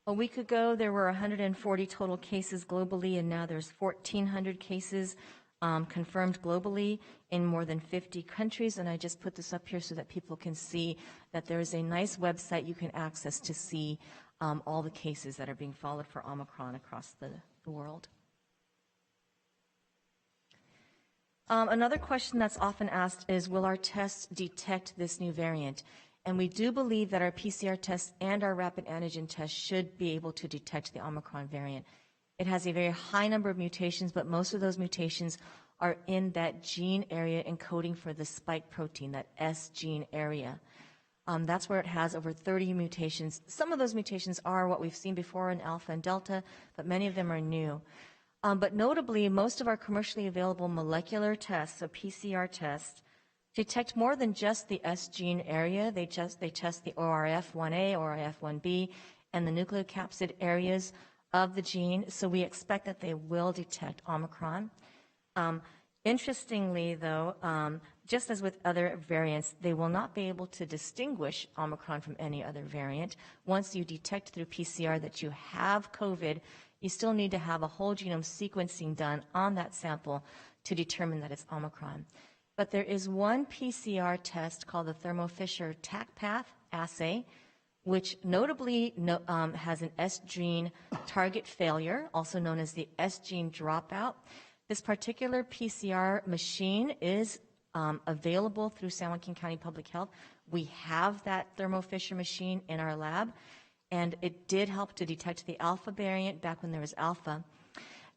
A week ago, there were 140 total cases globally, and now there's 1,400 cases confirmed globally in more than 50 countries, and I just put this up here so that people can see that there is a nice website you can access to see all the cases that are being followed for Omicron across the world. Another question that's often asked is, will our tests detect this new variant? And we do believe that our PCR tests and our rapid antigen tests should be able to detect the Omicron variant. It has a very high number of mutations, but most of those mutations are in that gene area encoding for the spike protein, that S gene area. That's where it has over 30 mutations. Some of those mutations are what we've seen before in alpha and delta, but many of them are new. But notably, most of our commercially available molecular tests, so PCR tests, detect more than just the S gene area. They test the ORF1A, ORF1B, and the nucleocapsid areas of the gene, so we expect that they will detect Omicron. Interestingly, though, just as with other variants, they will not be able to distinguish Omicron from any other variant. Once you detect through PCR that you have COVID, you still need to have a whole genome sequencing done on that sample to determine that it's Omicron. But there is one PCR test called the Thermo Fisher TaqPath assay, which notably has an S gene target failure, also known as the S gene dropout. This particular PCR machine is available through San Joaquin County Public Health. We have that Thermo Fisher machine in our lab, and it did help to detect the alpha variant back when there was alpha.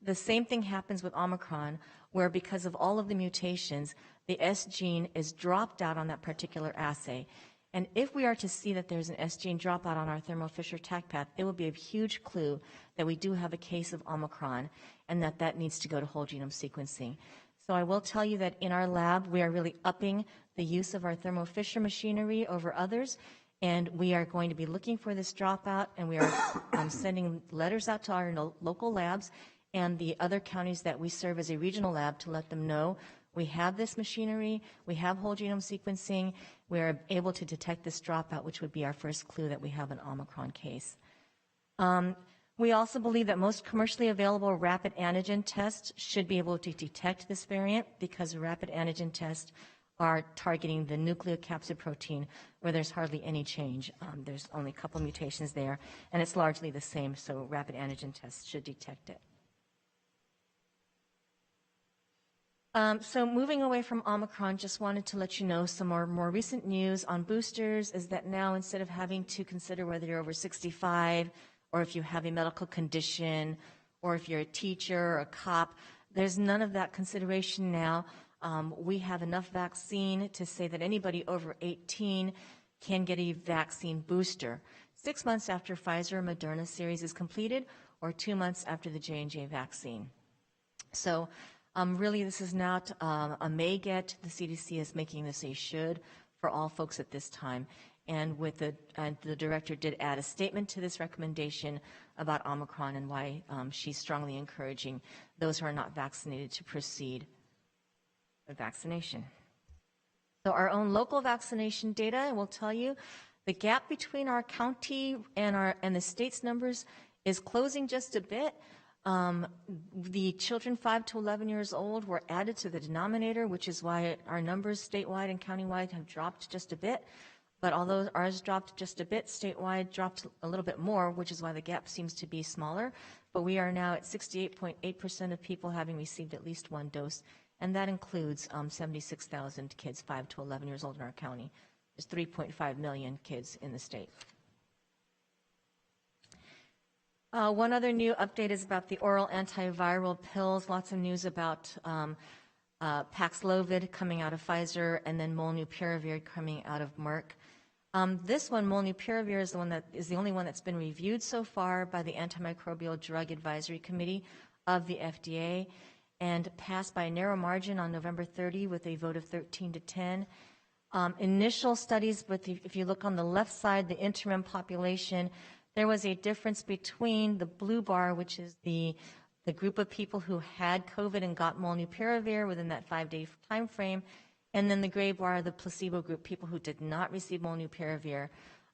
The same thing happens with Omicron, where because of all of the mutations, the S gene is dropped out on that particular assay. And if we are to see that there's an S gene dropout on our Thermo Fisher TaqPath, it will be a huge clue that we do have a case of Omicron and that needs to go to whole genome sequencing. So I will tell you that in our lab, we are really upping the use of our Thermo Fisher machinery over others, and we are going to be looking for this dropout, and we are sending letters out to our local labs and the other counties that we serve as a regional lab to let them know we have this machinery, we have whole genome sequencing, we are able to detect this dropout, which would be our first clue that we have an Omicron case. We also believe that most commercially available rapid antigen tests should be able to detect this variant because rapid antigen tests are targeting the nucleocapsid protein where there's hardly any change. There's only a couple mutations there, and it's largely the same, so rapid antigen tests should detect it. So moving away from Omicron, just wanted to let you know some more recent news on boosters is that now instead of having to consider whether you're over 65 or if you have a medical condition or if you're a teacher or a cop, there's none of that consideration now. We have enough vaccine to say that anybody over 18 can get a vaccine booster 6 months after Pfizer and Moderna series is completed or 2 months after the J&J vaccine. So really, this is not a may get. The CDC is making this a should for all folks at this time. And with the director did add a statement to this recommendation about Omicron and why she's strongly encouraging those who are not vaccinated to proceed with vaccination. So our own local vaccination data will tell you the gap between our county and the state's numbers is closing just a bit. The children 5 to 11 years old were added to the denominator, which is why our numbers statewide and countywide have dropped just a bit. But although ours dropped just a bit, statewide dropped a little bit more, which is why the gap seems to be smaller. But we are now at 68.8% of people having received at least one dose, and that includes 76,000 kids 5 to 11 years old in our county. There's 3.5 million kids in the state. One other new update is about the oral antiviral pills. Lots of news about Paxlovid coming out of Pfizer and then molnupiravir coming out of Merck. This one, molnupiravir, is the only one that's been reviewed so far by the Antimicrobial Drug Advisory Committee of the FDA and passed by a narrow margin on November 30 with a vote of 13 to 10. Initial studies, if you look on the left side, the interim population, there was a difference between the blue bar, which is the group of people who had COVID and got molnupiravir within that 5-day time frame, and then the gray bar, the placebo group, people who did not receive molnupiravir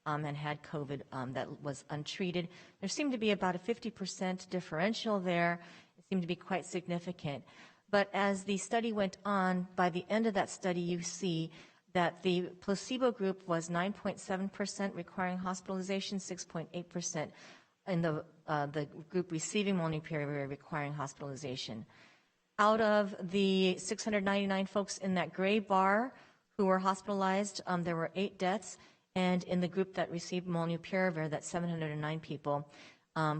and had COVID that was untreated. There seemed to be about a 50% differential there. It seemed to be quite significant. But as the study went on, by the end of that study, you see that the placebo group was 9.7% requiring hospitalization, 6.8% in the group receiving molnupiravir requiring hospitalization. Out of the 699 folks in that gray bar who were hospitalized, there were 8 deaths, and in the group that received molnupiravir, that's 709 people,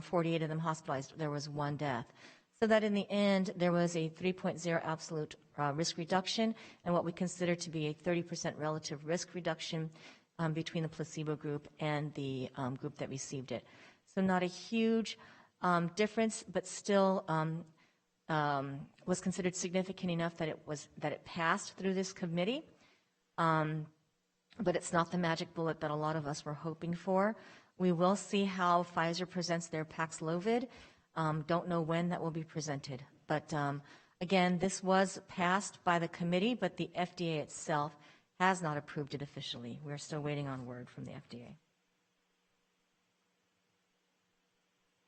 48 of them hospitalized, there was 1 death. So that in the end, there was a 3.0 absolute risk reduction and what we consider to be a 30% relative risk reduction between the placebo group and the group that received it. So not a huge difference, but still was considered significant enough that it passed through this committee. But it's not the magic bullet that a lot of us were hoping for. We will see how Pfizer presents their Paxlovid. Don't know when that will be presented. But again, this was passed by the committee, but the FDA itself has not approved it officially. We're still waiting on word from the FDA.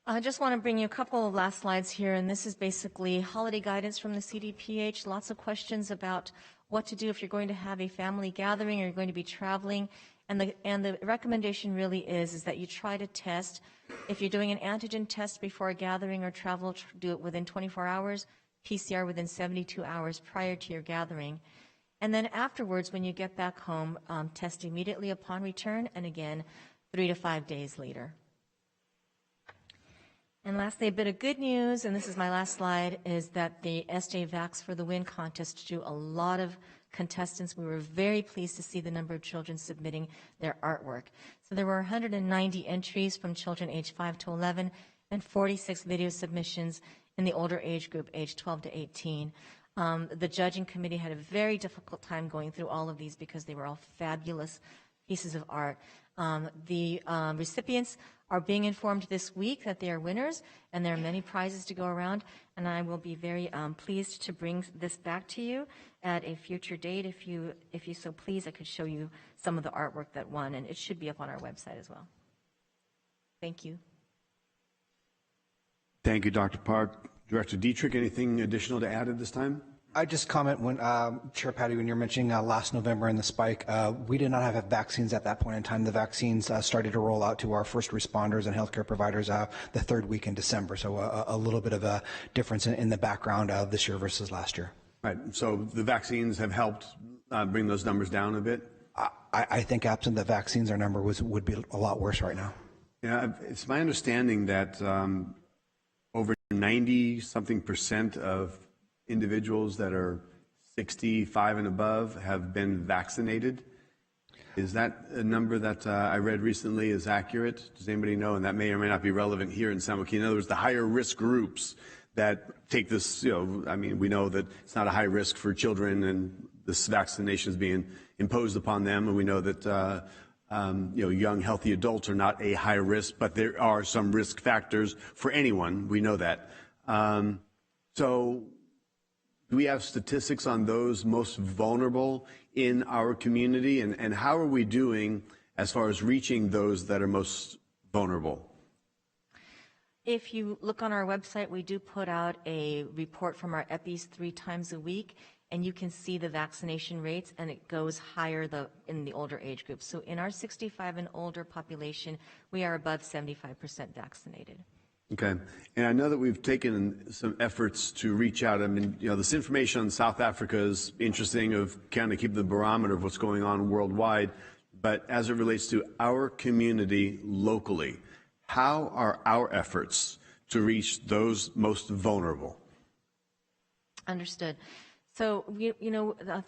I just want to bring you a couple of last slides here, and this is basically holiday guidance from the CDPH. Lots of questions about what to do if you're going to have a family gathering or you're going to be traveling. And the recommendation really is that you try to test. If you're doing an antigen test before a gathering or travel, do it within 24 hours, PCR within 72 hours prior to your gathering. And then afterwards, when you get back home, test immediately upon return, and again, 3 to 5 days later. And lastly, a bit of good news, and this is my last slide, is that the SJ Vax for the Win contest drew a lot of contestants. We were very pleased to see the number of children submitting their artwork. So there were 190 entries from children aged 5 to 11 and 46 video submissions in the older age group, age 12 to 18. The judging committee had a very difficult time going through all of these because they were all fabulous pieces of art. The recipients are being informed this week that they are winners, and there are many prizes to go around, and I will be very pleased to bring this back to you at a future date. If you so please, I could show you some of the artwork that won, and it should be up on our website as well. Thank you. Thank you, Dr. Park. Director Dietrich, anything additional to add at this time? I just comment when, Chair Patty, when you're mentioning last November and the spike, we did not have vaccines at that point in time. The vaccines started to roll out to our first responders and healthcare providers the 3rd week in December. So a little bit of a difference in the background of this year versus last year. Right. So the vaccines have helped bring those numbers down a bit? I think absent the vaccines, our number would be a lot worse right now. Yeah, it's my understanding that over 90-something% of individuals that are 65 and above have been vaccinated. Is that a number that I read recently is accurate? Does anybody know? And that may or may not be relevant here in San Joaquin. In other words, the higher risk groups that take this, I mean, we know that it's not a high risk for children and this vaccination is being imposed upon them. And we know that, young, healthy adults are not a high risk, but there are some risk factors for anyone. We know that. So do we have statistics on those most vulnerable in our community? And how are we doing as far as reaching those that are most vulnerable? If you look on our website, we do put out a report from our EPIs 3 times a week, and you can see the vaccination rates, and it goes higher in the older age groups. So in our 65 and older population, we are above 75% vaccinated. Okay. And I know that we've taken some efforts to reach out. I mean, this information on South Africa is interesting of kind of keep the barometer of what's going on worldwide. But as it relates to our community locally, how are our efforts to reach those most vulnerable? Understood. So,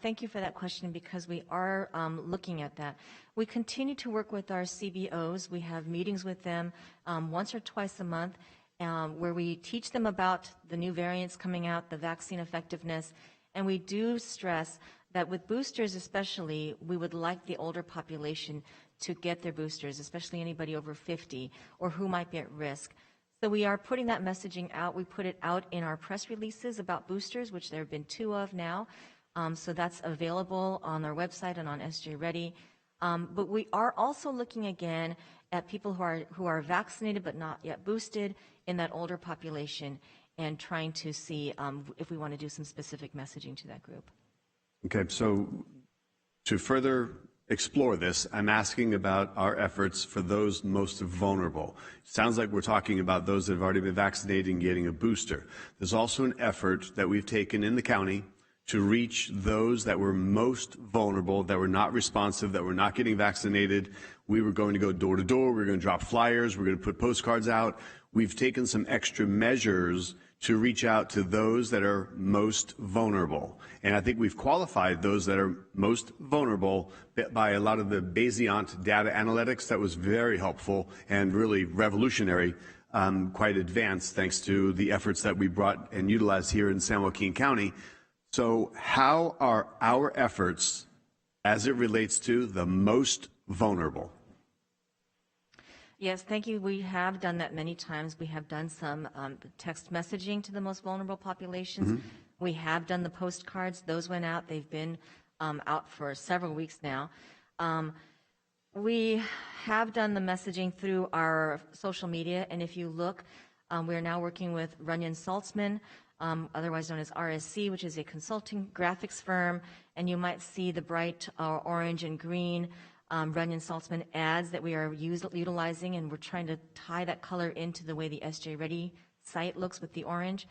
thank you for that question because we are looking at that. We continue to work with our CBOs. We have meetings with them once or twice a month where we teach them about the new variants coming out, the vaccine effectiveness, and we do stress that with boosters especially, we would like the older population to get their boosters, especially anybody over 50 or who might be at risk. So we are putting that messaging out. We put it out in our press releases about boosters, which there have been 2 of now. So that's available on our website and on SJ Ready. But we are also looking again at people who are vaccinated but not yet boosted in that older population and trying to see if we want to do some specific messaging to that group. Okay, so to further explore this, I'm asking about our efforts for those most vulnerable. Sounds like we're talking about those that have already been vaccinated and getting a booster. There's also an effort that we've taken in the county to reach those that were most vulnerable, that were not responsive, that were not getting vaccinated. We were going to go door to door. We were going to drop flyers. We're going to put postcards out. We've taken some extra measures to reach out to those that are most vulnerable. And I think we've qualified those that are most vulnerable by a lot of the Bayesian data analytics. That was very helpful and really revolutionary, quite advanced, thanks to the efforts that we brought and utilized here in San Joaquin County. So how are our efforts as it relates to the most vulnerable? Yes, thank you. We have done that many times. We have done some text messaging to the most vulnerable populations. Mm-hmm. We have done the postcards. Those went out. They've been out for several weeks now. We have done the messaging through our social media, and if you look, we're now working with Runyon Saltzman, otherwise known as RSC, which is a consulting graphics firm, and you might see the bright orange and green Runyon Saltzman ads that we are utilizing, and we're trying to tie that color into the way the SJ Ready site looks with the orange,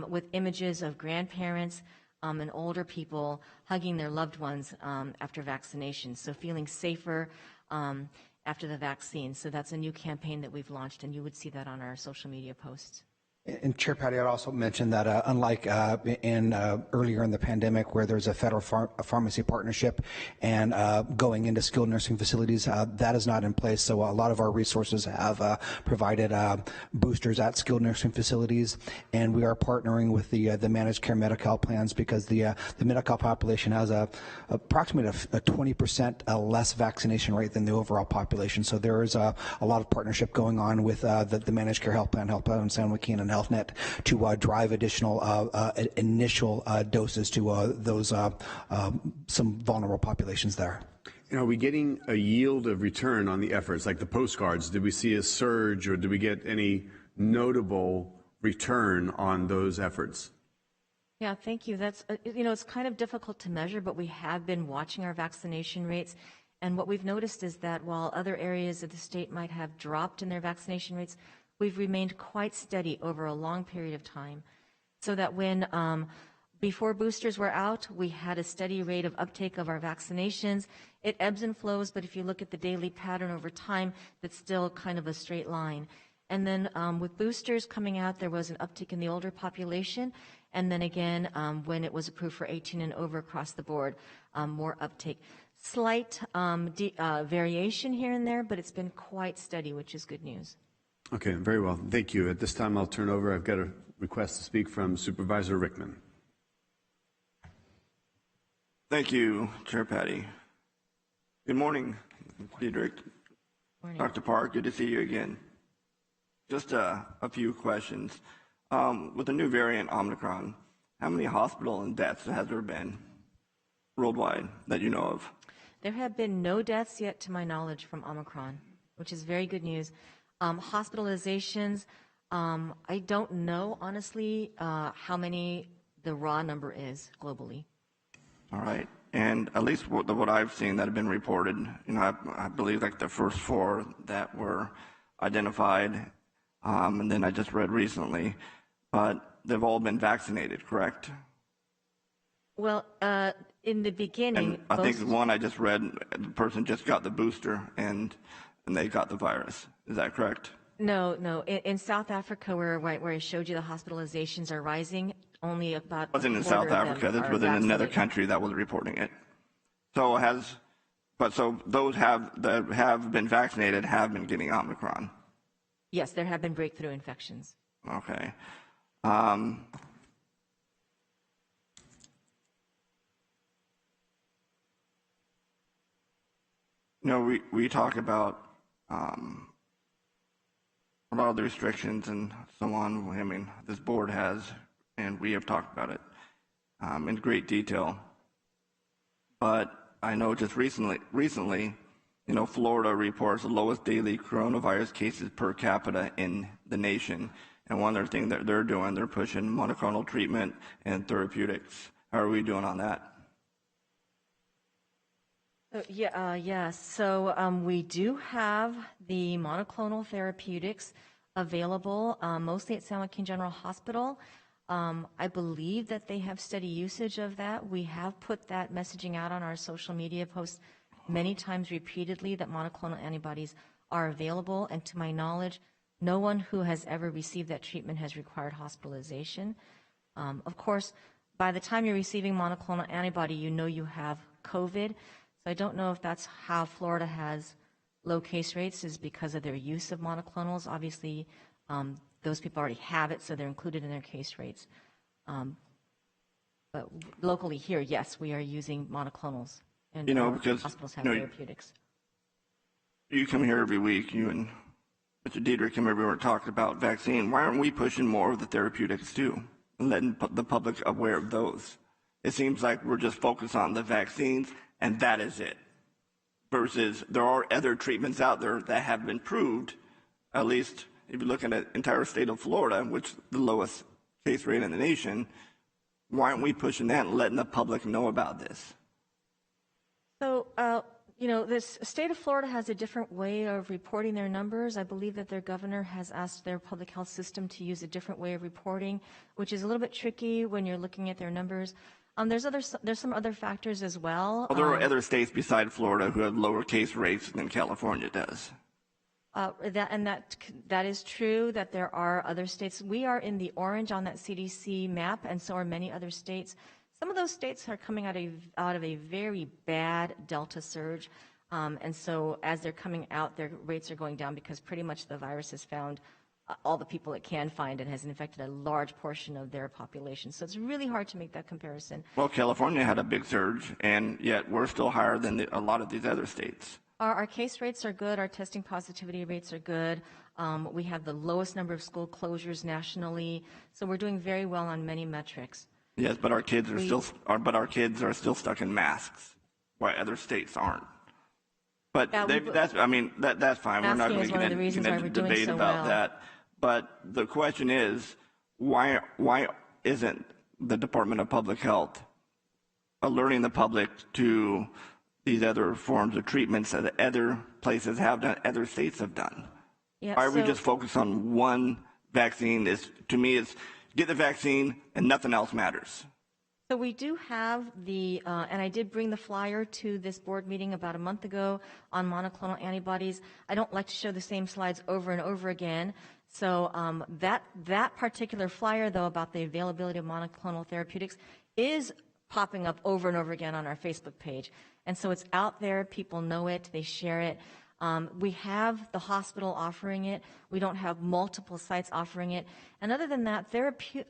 with images of grandparents and older people hugging their loved ones after vaccination, so feeling safer after the vaccine. So that's a new campaign that we've launched, and you would see that on our social media posts. And Chair Patty, I'd also mention that unlike earlier in the pandemic where there's a federal pharmacy partnership and going into skilled nursing facilities, that is not in place. So a lot of our resources have provided boosters at skilled nursing facilities, and we are partnering with the managed care Medi-Cal plans because the Medi-Cal population has approximately a 20% less vaccination rate than the overall population. So there is a lot of partnership going on with the managed care health plan in San Joaquin and HealthNet to drive additional initial doses to those some vulnerable populations there. And are we getting a yield of return on the efforts, like the postcards? Did we see a surge, or did we get any notable return on those efforts? Yeah, thank you. That's it's kind of difficult to measure, but we have been watching our vaccination rates. And what we've noticed is that while other areas of the state might have dropped in their vaccination rates, we've remained quite steady over a long period of time, so that when Before boosters were out, we had a steady rate of uptake of our vaccinations. It ebbs and flows, but if you look at the daily pattern over time, that's still kind of a straight line. And then with boosters coming out, there was an uptick in the older population. And then again, when it was approved for 18 and over across the board, more uptake. Slight variation here and there, but it's been quite steady, which is good news. Okay, very well. Thank you. At this time, I'll turn over. I've got a request to speak from Supervisor Rickman. Thank you, Chair Patty. Good morning, Diedrich. Morning. Dr. Park, good to see you again. Just a few questions. With the new variant, Omicron, how many hospital and deaths has there been worldwide that you know of? There have been no deaths yet, to my knowledge, from Omicron, which is very good news. Hospitalizations, I don't know, honestly, how many the raw number is globally. All right. And at least what I've seen that have been reported, I believe like the first 4 that were identified, and then I just read recently, but they've all been vaccinated, correct? Well, in the beginning, and I think one I just read, the person just got the booster and they got the virus. Is that correct? No. In South Africa, where I showed you the hospitalizations are rising, only about. It wasn't in South Africa. This was in another country that was reporting it. So those that have been vaccinated have been getting Omicron. Yes, there have been breakthrough infections. Okay. We talk about a lot of the restrictions and so on. I mean, this board has, and we have talked about it in great detail. But I know just recently, Florida reports the lowest daily coronavirus cases per capita in the nation. And one other thing that they're doing, they're pushing monoclonal treatment and therapeutics. How are we doing on that? Yes. So we do have the monoclonal therapeutics available, mostly at San Joaquin General Hospital. I believe that they have steady usage of that. We have put that messaging out on our social media posts many times repeatedly that monoclonal antibodies are available. And to my knowledge, no one who has ever received that treatment has required hospitalization. Of course, by the time you're receiving monoclonal antibody, you know you have COVID. So I don't know if that's how Florida has low case rates, is because of their use of monoclonals. Obviously, those people already have it, so they're included in their case rates. But locally here, yes, we are using monoclonals, and because hospitals have therapeutics. You come here every week, you and Mr. Diedrich come everywhere and talk about vaccine. Why aren't we pushing more of the therapeutics too, and letting the public aware of those? It seems like we're just focused on the vaccines, and that is it. Versus there are other treatments out there that have been proved, at least if you look at the entire state of Florida, which is the lowest case rate in the nation. Why aren't we pushing that and letting the public know about this? So, this state of Florida has a different way of reporting their numbers. I believe that their governor has asked their public health system to use a different way of reporting, which is a little bit tricky when you're looking at their numbers. There's some other factors as well. Well, there are other states beside Florida who have lower case rates than California does. That is true, that there are other states. We are in the orange on that CDC map, and so are many other states. Some of those states are coming out of a very bad Delta surge, and so as they're coming out, their rates are going down because pretty much the virus has found all the people it can find and has infected a large portion of their population. So it's really hard to make that comparison. Well, California had a big surge, and yet we're still higher than a lot of these other states. Our case rates are good. Our testing positivity rates are good. We have the lowest number of school closures nationally. So we're doing very well on many metrics. Yes, but our kids are still stuck in masks, while other states aren't. But that's fine. We're not going to get into debate about that. But the question is, why isn't the Department of Public Health alerting the public to these other forms of treatments that other places have done, other states have done? Yeah, why are we just focused on one vaccine? To me, it's get the vaccine and nothing else matters. So we do have the, and I did bring the flyer to this board meeting about a month ago on monoclonal antibodies. I don't like to show the same slides over and over again. So that particular flyer, though, about the availability of monoclonal therapeutics is popping up over and over again on our Facebook page. And so it's out there. People know it. They share it. We have the hospital offering it. We don't have multiple sites offering it. And other than that,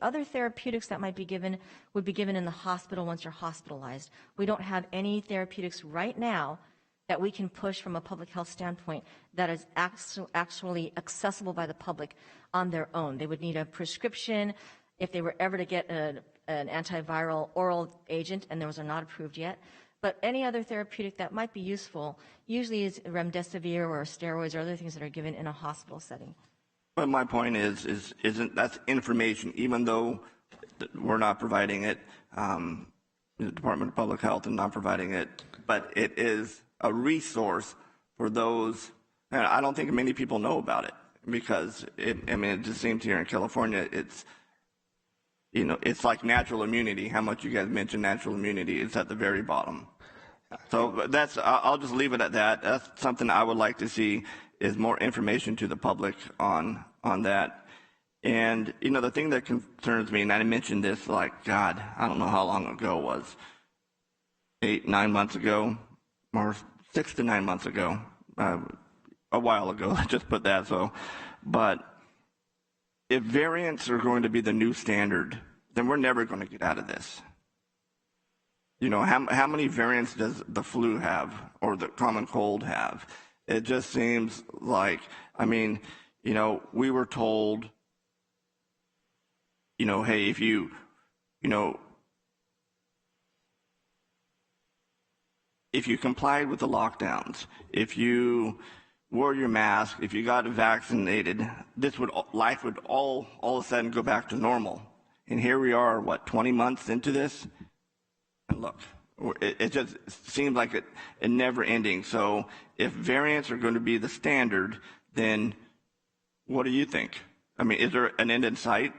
other therapeutics that might be given would be given in the hospital once you're hospitalized. We don't have any therapeutics right now that we can push from a public health standpoint that is actually accessible by the public on their own. They would need a prescription if they were ever to get an antiviral oral agent, and those are not approved yet. But any other therapeutic that might be useful usually is remdesivir or steroids or other things that are given in a hospital setting. But my point isn't that's information, even though we're not providing it, the Department of Public Health is not providing it, but it is a resource for those, and I don't think many people know about it because it just seems here in California, it's like natural immunity. How much you guys mentioned natural immunity is at the very bottom. So I'll just leave it at that. That's something I would like to see is more information to the public on that. And, the thing that concerns me, and I mentioned this I don't know how long ago it was, 8-9 months ago, or 6 to 9 months ago, a while ago, let's just put that so. But if variants are going to be the new standard, then we're never going to get out of this. How many variants does the flu have or the common cold have? It just seems like, we were told, hey, if you complied with the lockdowns, if you wore your mask, if you got vaccinated, life would all of a sudden go back to normal. And here we are, 20 months into this? And look, it just seems like it never ending. So if variants are going to be the standard, then what do you think? Is there an end in sight?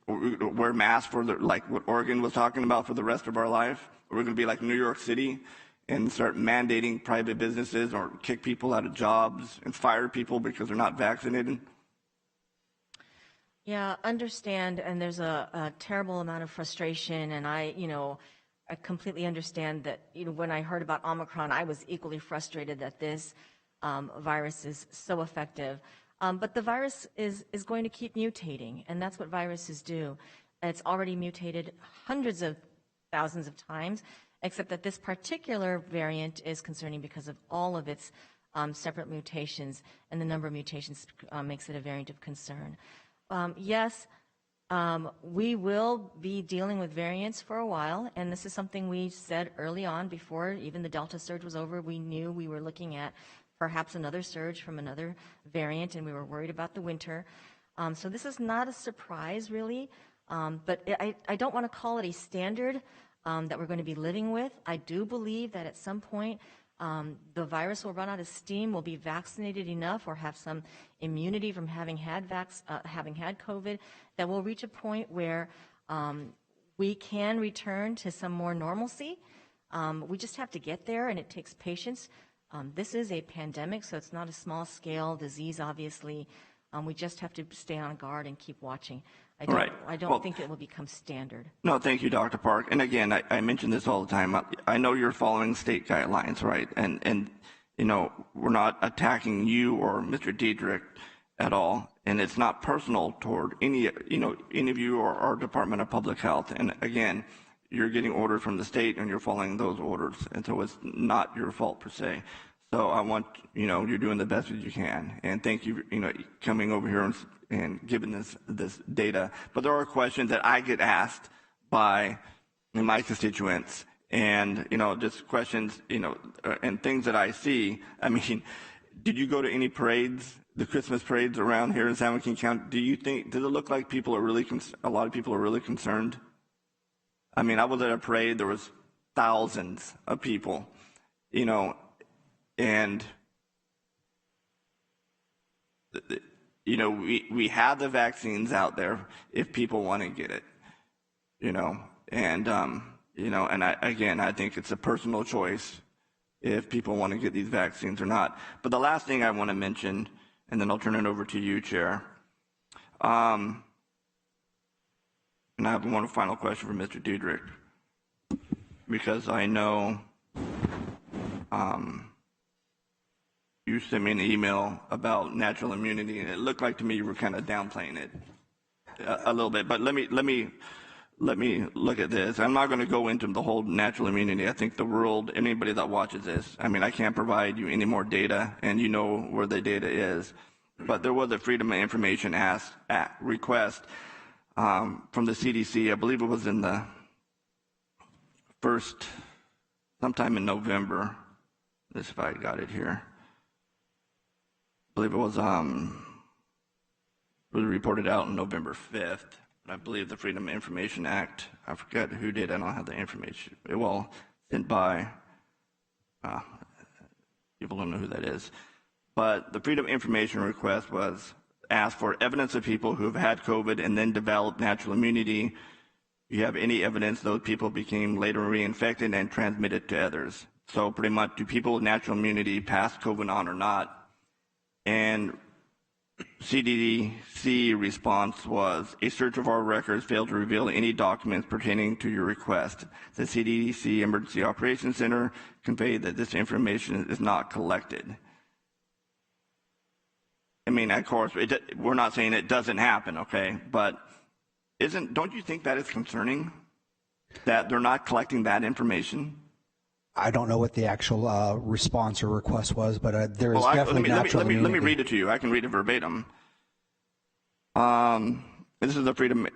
Wear masks for like what Oregon was talking about for the rest of our life? Are we going to be like New York City and start mandating private businesses or kick people out of jobs and fire people because they're not vaccinated? Yeah, understand, and there's a terrible amount of frustration, and I completely understand that, when I heard about Omicron, I was equally frustrated that this virus is so effective. But the virus is going to keep mutating, and that's what viruses do. It's already mutated hundreds of thousands of times, except that this particular variant is concerning because of all of its separate mutations, and the number of mutations makes it a variant of concern. Yes, we will be dealing with variants for a while, and this is something we said early on before even the Delta surge was over. We knew we were looking at perhaps another surge from another variant, and we were worried about the winter. So this is not a surprise, really, but I don't want to call it a standard that we're going to be living with. I do believe that at some point the virus will run out of steam, will be vaccinated enough, or have some immunity from having had COVID, that we'll reach a point where we can return to some more normalcy. We just have to get there, and it takes patience. This is a pandemic, so it's not a small-scale disease, obviously. We just have to stay on guard and keep watching. I don't think it will become standard. No, thank you, Dr. Park. And again, I mention this all the time. I know you're following state guidelines, right? And we're not attacking you or Mr. Diedrich at all. And it's not personal toward any of you or our Department of Public Health. And again, you're getting orders from the state and you're following those orders. And so it's not your fault per se. So I want, you're doing the best that you can. And thank you, coming over here and giving this data. But there are questions that I get asked by my constituents and, just questions, and things that I see. Did you go to any parades, the Christmas parades around here in San Joaquin County? Does it look like people are really, a lot of people are really concerned? I was at a parade, there was thousands of people, and we have the vaccines out there if people want to get it. and I think it's a personal choice if people want to get these vaccines or not. But the last thing I want to mention, and then I'll turn it over to you, Chair. And I have one final question for Mr. Diedrich, because I know you sent me an email about natural immunity, and it looked like to me you were kind of downplaying it a little bit. But let me look at this. I'm not going to go into the whole natural immunity. I think the world, anybody that watches this, I can't provide you any more data, and you know where the data is. But there was a Freedom of Information request from the CDC. I believe it was in the sometime in November. This, if I got it here. I believe it was reported out on November 5th. I believe the Freedom of Information Act, I forget who did, I don't have the information. It was sent by, people don't know who that is. But the Freedom of Information request was asked for evidence of people who have had COVID and then developed natural immunity. Do you have any evidence those people became later reinfected and transmitted to others? So pretty much, do people with natural immunity pass COVID on or not? And CDC response was, a search of our records failed to reveal any documents pertaining to your request. The CDC Emergency Operations Center conveyed that this information is not collected. Of course, we're not saying it doesn't happen, okay? But don't you think that is concerning, that they're not collecting that information? I don't know what the actual response or request was, but there is definitely natural immunity. Let me read it to you. I can read it verbatim. This is the freedom.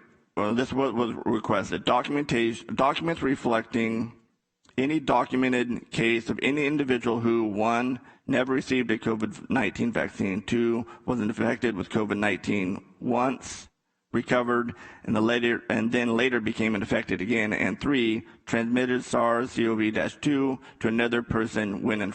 This was requested. Documents reflecting any documented case of any individual who, 1, never received a COVID-19 vaccine, 2, was infected with COVID-19 once, recovered, and then later became infected again, and 3, transmitted SARS-CoV-2 to another person when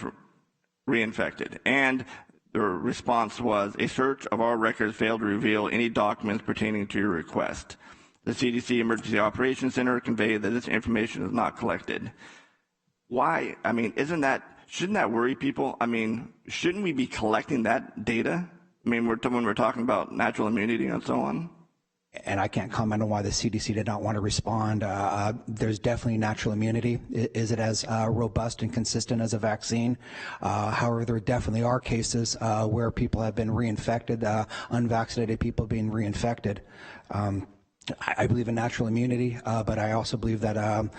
reinfected. And the response was, a search of our records failed to reveal any documents pertaining to your request. The CDC Emergency Operations Center conveyed that this information is not collected. Why? Shouldn't that worry people? Shouldn't we be collecting that data? When we're talking about natural immunity and so on. And I can't comment on why the CDC did not want to respond. There's definitely natural immunity. Is it as robust and consistent as a vaccine? However, there definitely are cases where people have been reinfected, unvaccinated people being reinfected. I believe in natural immunity, but I also believe that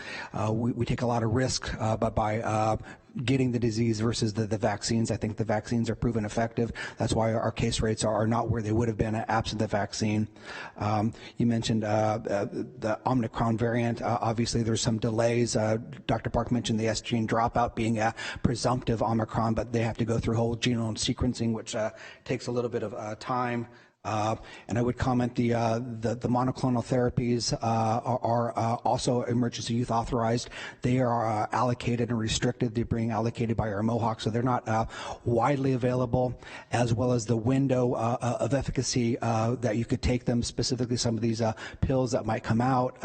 we take a lot of risk by getting the disease versus the vaccines. I think the vaccines are proven effective. That's why our case rates are not where they would have been absent the vaccine. You mentioned the Omicron variant. Obviously, there's some delays. Dr. Park mentioned the S gene dropout being a presumptive Omicron, but they have to go through whole genome sequencing, which takes a little bit of time. And I would comment the monoclonal therapies are also emergency use authorized. They are allocated and restricted. They're being allocated by our Mohawk, so they're not widely available, as well as the window of efficacy that you could take them, specifically some of these pills that might come out,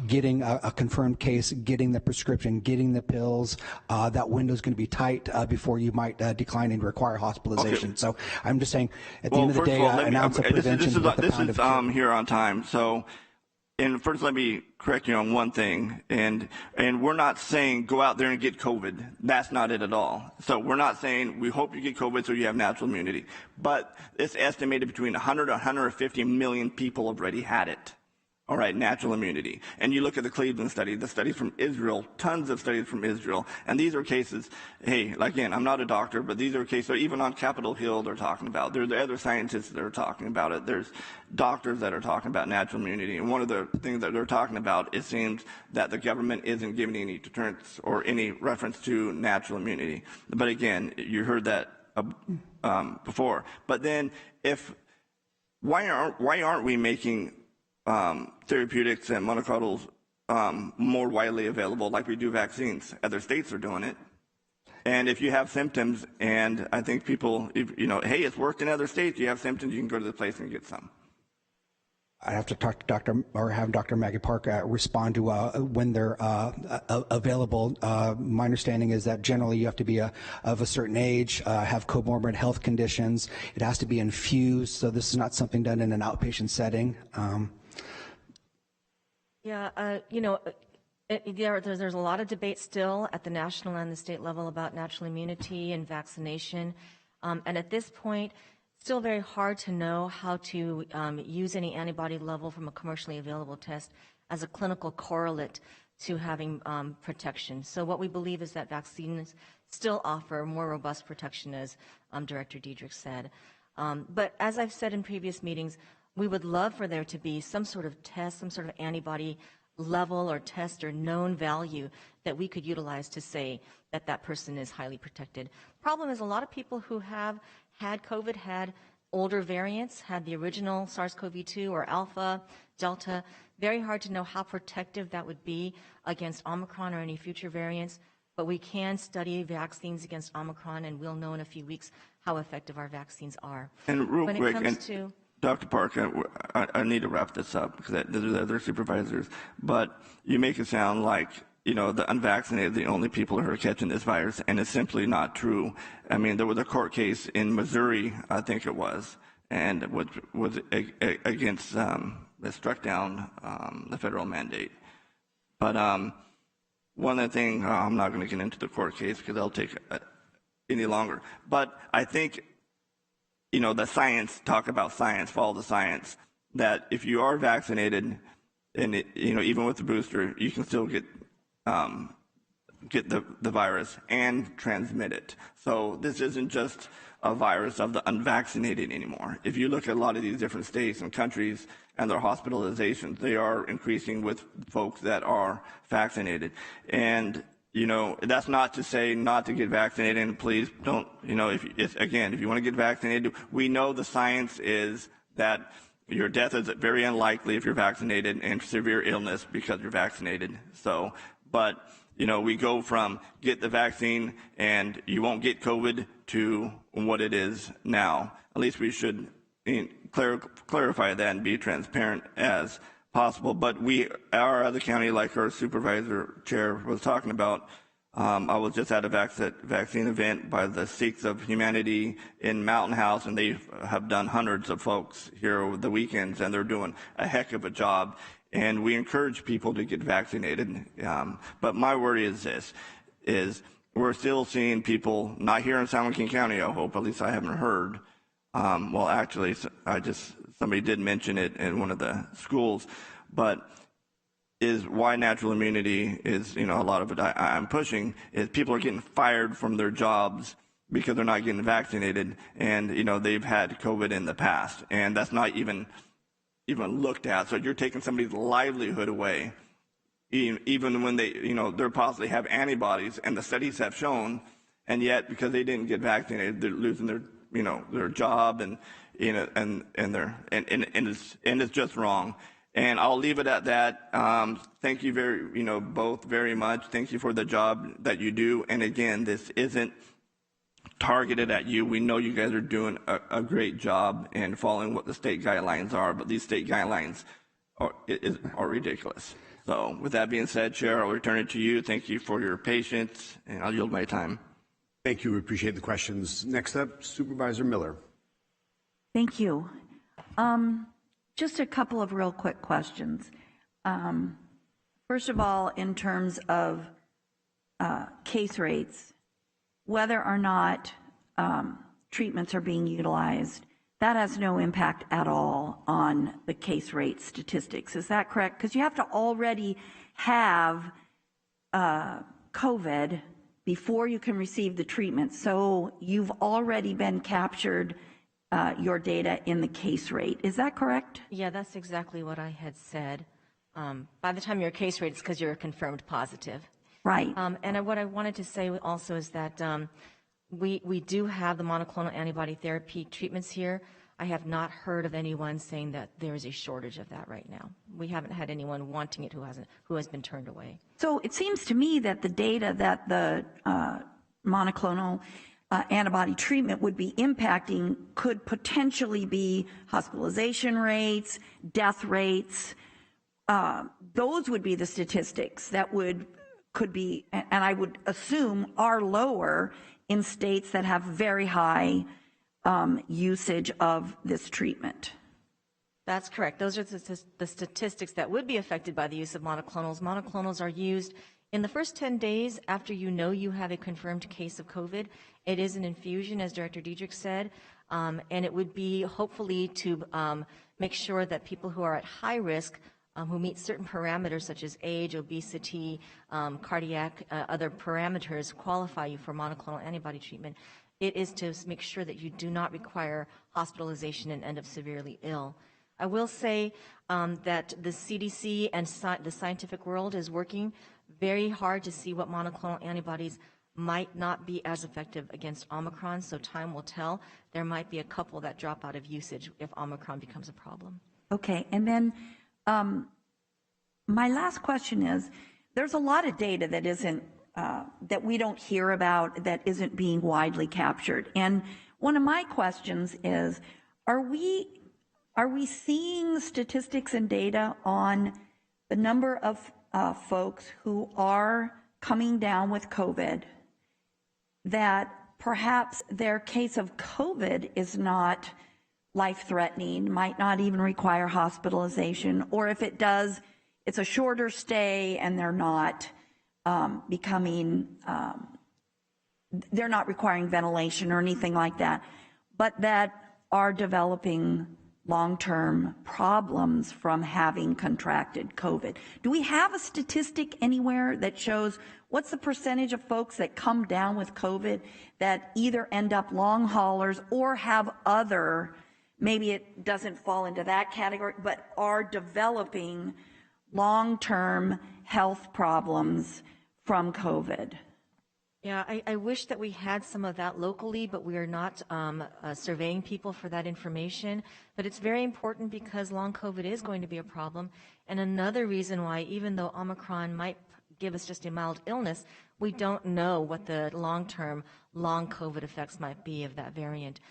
getting a confirmed case, getting the prescription, getting the pills, that window is going to be tight before you might decline and require hospitalization. Okay. So I'm just saying, at the end of the day, an ounce of prevention is worth a pound of cure. Here on time. So, and first, let me correct you on one thing. And we're not saying go out there and get COVID. That's not it at all. So we're not saying we hope you get COVID so you have natural immunity. But it's estimated between 100 and 150 million people have already had it. All right, natural immunity. And you look at the Cleveland study, the studies from Israel, tons of studies from Israel. And these are cases, hey, again, I'm not a doctor, but these are cases, even on Capitol Hill they're talking about. There's other scientists that are talking about it. There's doctors that are talking about natural immunity. And one of the things that they're talking about, it seems that the government isn't giving any deterrence or any reference to natural immunity. But again, you heard that before. But then why aren't we making therapeutics and monoclonals more widely available like we do vaccines? Other states are doing it. And if you have symptoms, and I think people, hey, it's worked in other states, you have symptoms, you can go to the place and get some. I have to talk to have Dr. Maggie Park respond to when they're available. My understanding is that generally you have to be of a certain age, have comorbid health conditions. It has to be infused, so this is not something done in an outpatient setting. There's a lot of debate still at the national and the state level about natural immunity and vaccination. And at this point, still very hard to know how to use any antibody level from a commercially available test as a clinical correlate to having protection. So what we believe is that vaccines still offer more robust protection, as Director Diedrich said. But as I've said in previous meetings, we would love for there to be some sort of test, some sort of antibody level or test or known value that we could utilize to say that that person is highly protected. Problem is, a lot of people who have had COVID had older variants, had the original SARS-CoV-2 or Alpha, Delta. Very hard to know how protective that would be against Omicron or any future variants, but we can study vaccines against Omicron, and we'll know in a few weeks how effective our vaccines are. And real when quick, it comes to Dr. Parker, I need to wrap this up because there's other supervisors, but you make it sound like, you know, the unvaccinated are the only people who are catching this virus, and it's simply not true. I mean, there was a court case in Missouri, I think it was, and it was against, that struck down the federal mandate. But one of the things, I'm not going to get into the court case because that'll take any longer, but I think, you know, the science, talk about science, follow the science, that if you are vaccinated, and it, you know, even with the booster, you can still get the virus and transmit it. So this isn't just a virus of the unvaccinated anymore. If you look at a lot of these different states and countries and their hospitalizations, they are increasing with folks that are vaccinated. And you know, that's not to say not to get vaccinated, and please don't, you know, if you want to get vaccinated, we know the science is that your death is very unlikely if you're vaccinated and severe illness because you're vaccinated. So, but, you know, we go from get the vaccine and you won't get COVID to what it is now. At least we should clarify that and be transparent as possible. But our other county, like our supervisor chair was talking about, I was just at a vaccine event by the Sikhs of Humanity in Mountain House, and they have done hundreds of folks here over the weekends, and they're doing a heck of a job. And we encourage people to get vaccinated. But my worry is this, is we're still seeing people, not here in San Joaquin County, I hope, at least I haven't heard. Well, actually, somebody did mention it in one of the schools, but is why natural immunity is, you know, a lot of it I'm pushing is people are getting fired from their jobs because they're not getting vaccinated, and, you know, they've had COVID in the past, and that's not even looked at. So you're taking somebody's livelihood away, even when they, you know, they're possibly have antibodies, and the studies have shown, and yet because they didn't get vaccinated, they're losing their, you know, their job, and you know, and it's just wrong. And I'll leave it at that. Thank you both very much. Thank you for the job that you do. And again, this isn't targeted at you. We know you guys are doing a great job and following what the state guidelines are, but these state guidelines are ridiculous. So with that being said, Chair, I'll return it to you. Thank you for your patience, and I'll yield my time. Thank you. We appreciate the questions. Next up, Supervisor Miller. Thank you. Just a couple of real quick questions. First of all, in terms of case rates, whether or not treatments are being utilized, that has no impact at all on the case rate statistics. Is that correct? Because you have to already have COVID before you can receive the treatment. So you've already been captured your data in the case rate. Is that correct? Yeah, that's exactly what I had said. By the time your case rate is because you're confirmed positive. Right. And what I wanted to say also is that we do have the monoclonal antibody therapy treatments here. I have not heard of anyone saying that there is a shortage of that right now. We haven't had anyone wanting it who has been turned away. So it seems to me that the data that the monoclonal antibody treatment would be impacting could potentially be hospitalization rates, death rates. Those would be the statistics that could be, and I would assume are lower in states that have very high usage of this treatment. That's correct. Those are the statistics that would be affected by the use of monoclonals. Monoclonals are used in the first 10 days after you know you have a confirmed case of COVID. It is an infusion, as Director Diedrich said, and it would be hopefully to make sure that people who are at high risk, who meet certain parameters such as age, obesity, cardiac, other parameters qualify you for monoclonal antibody treatment. It is to make sure that you do not require hospitalization and end up severely ill. I will say that the CDC and the scientific world is working very hard to see what monoclonal antibodies might not be as effective against Omicron, so time will tell. There might be a couple that drop out of usage if Omicron becomes a problem. Okay, and then my last question is, there's a lot of data that isn't, that we don't hear about, that isn't being widely captured. And one of my questions is, are we seeing statistics and data on the number of folks who are coming down with COVID, that perhaps their case of COVID is not life-threatening, might not even require hospitalization, or if it does, it's a shorter stay and they're not they're not requiring ventilation or anything like that, but that are developing long-term problems from having contracted COVID. Do we have a statistic anywhere that shows what's the percentage of folks that come down with COVID that either end up long haulers or have other, maybe it doesn't fall into that category, but are developing long-term health problems from COVID? Yeah, I wish that we had some of that locally, but we are not surveying people for that information. But it's very important because long COVID is going to be a problem. And another reason why, even though Omicron might give us just a mild illness, we don't know what the long-term long COVID effects might be of that variant.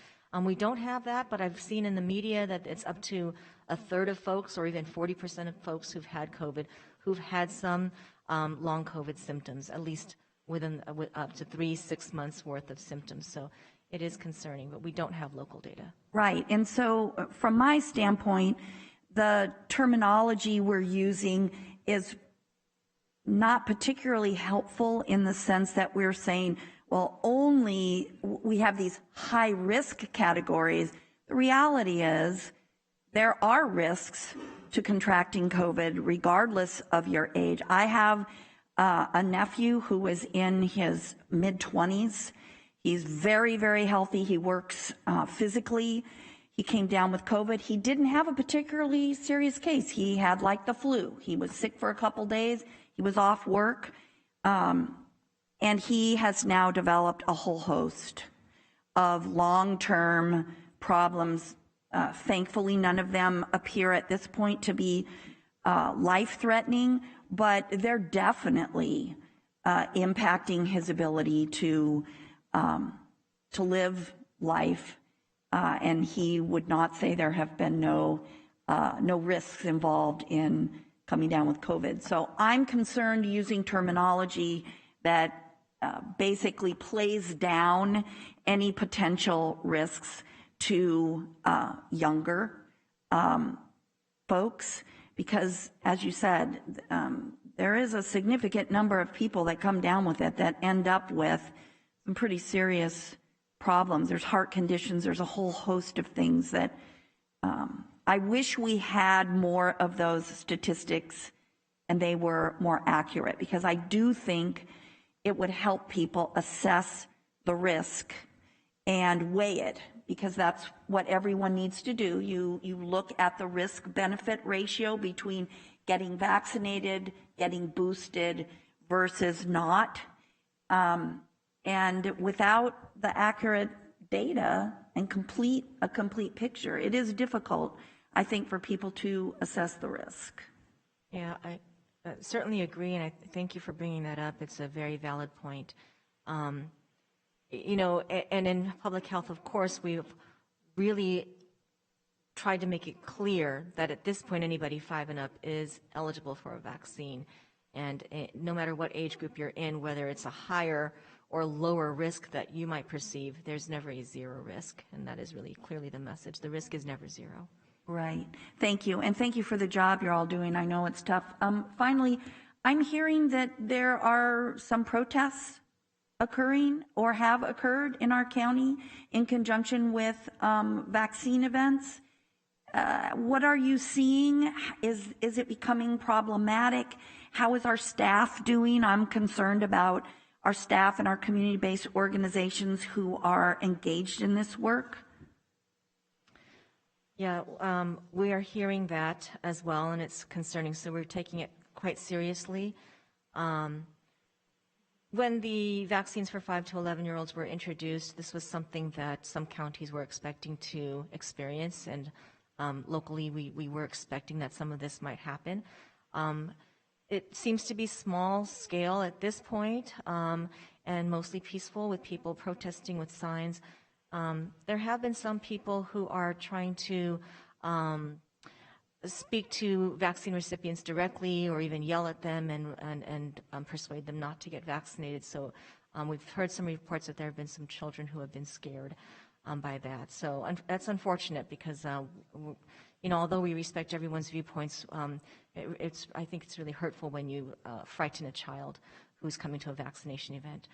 We don't have that, but I've seen in the media that it's up to a third of folks or even 40% of folks who've had COVID who've had some long COVID symptoms, at least within up to 3-6 months worth of symptoms. So it is concerning, but we don't have local data. Right. And so from my standpoint, the terminology we're using is not particularly helpful in the sense that we're saying, well, only we have these high risk categories. The reality is there are risks to contracting COVID regardless of your age. I have a nephew who was in his mid-20s. He's very, very healthy. He works physically. He came down with COVID. He didn't have a particularly serious case. He had like the flu. He was sick for a couple days. He was off work. And he has now developed a whole host of long-term problems. Thankfully, none of them appear at this point to be life-threatening, but they're definitely impacting his ability to live life. And he would not say there have been no risks involved in coming down with COVID. So I'm concerned using terminology that basically plays down any potential risks to younger folks, because as you said, there is a significant number of people that come down with it that end up with some pretty serious problems. There's heart conditions, there's a whole host of things that I wish we had more of those statistics and they were more accurate, because I do think it would help people assess the risk and weigh it, because that's what everyone needs to do. You look at the risk-benefit ratio between getting vaccinated, getting boosted versus not. And without the accurate data and a complete picture, it is difficult, I think, for people to assess the risk. Yeah, I certainly agree, and I thank you for bringing that up. It's a very valid point. And in public health, of course, we've really tried to make it clear that at this point, anybody 5 and up is eligible for a vaccine. And no matter what age group you're in, whether it's a higher or lower risk that you might perceive, there's never a zero risk. And that is really clearly the message. The risk is never zero. Right. Thank you. And thank you for the job you're all doing. I know it's tough. Finally, I'm hearing that there are some protests occurring or have occurred in our county in conjunction with vaccine events. What are you seeing? Is it becoming problematic? How is our staff doing? I'm concerned about our staff and our community-based organizations who are engaged in this work. Yeah, we are hearing that as well, and it's concerning, so we're taking it quite seriously. When the vaccines for 5 to 11-year-olds were introduced, this was something that some counties were expecting to experience, and locally we were expecting that some of this might happen. It seems to be small scale at this point, and mostly peaceful, with people protesting with signs. There have been some people who are trying to speak to vaccine recipients directly, or even yell at them and persuade them not to get vaccinated. So we've heard some reports that there have been some children who have been scared by that. So that's unfortunate, because although we respect everyone's viewpoints, I think it's really hurtful when you frighten a child who's coming to a vaccination event.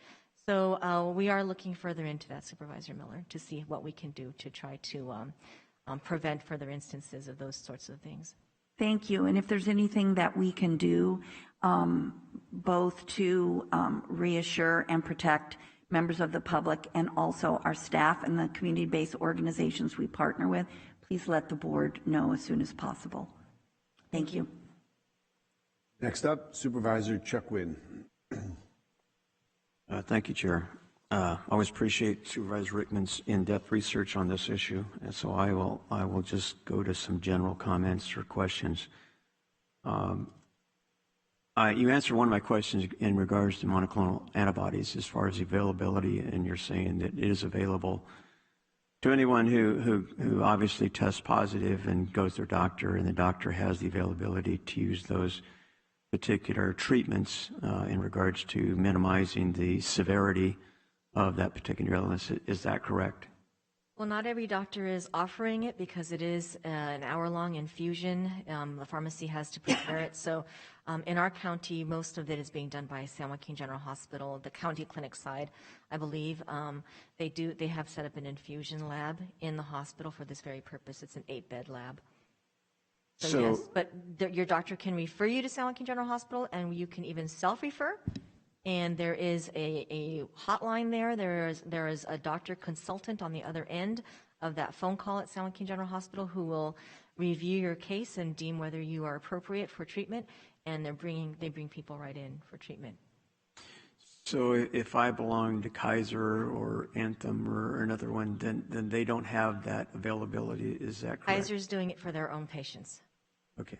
So we are looking further into that, Supervisor Miller, to see what we can do to try to prevent further instances of those sorts of things. Thank you. And if there's anything that we can do, both to reassure and protect members of the public and also our staff and the community-based organizations we partner with, please let the board know as soon as possible. Thank you. Next up, Supervisor Joaquin. Thank you, Chair. I always appreciate Supervisor Rickman's in-depth research on this issue, and so I will just go to some general comments or questions. You answered one of my questions in regards to monoclonal antibodies as far as availability, and you're saying that it is available to anyone who obviously tests positive and goes to their doctor, and the doctor has the availability to use those particular treatments in regards to minimizing the severity of that particular illness. Is that correct? Well, not every doctor is offering it, because it is an hour-long infusion. The pharmacy has to prepare it. So in our county, most of it is being done by San Joaquin General Hospital, the county clinic side, I believe. They have set up an infusion lab in the hospital for this very purpose. It's an 8-bed lab. So yes, but your doctor can refer you to San Joaquin General Hospital, and you can even self-refer. And there is a hotline there. There is a doctor consultant on the other end of that phone call at San Joaquin General Hospital who will review your case and deem whether you are appropriate for treatment. And they bring people right in for treatment. So if I belong to Kaiser or Anthem or another one, then they don't have that availability. Is that correct? Kaiser's doing it for their own patients. Okay.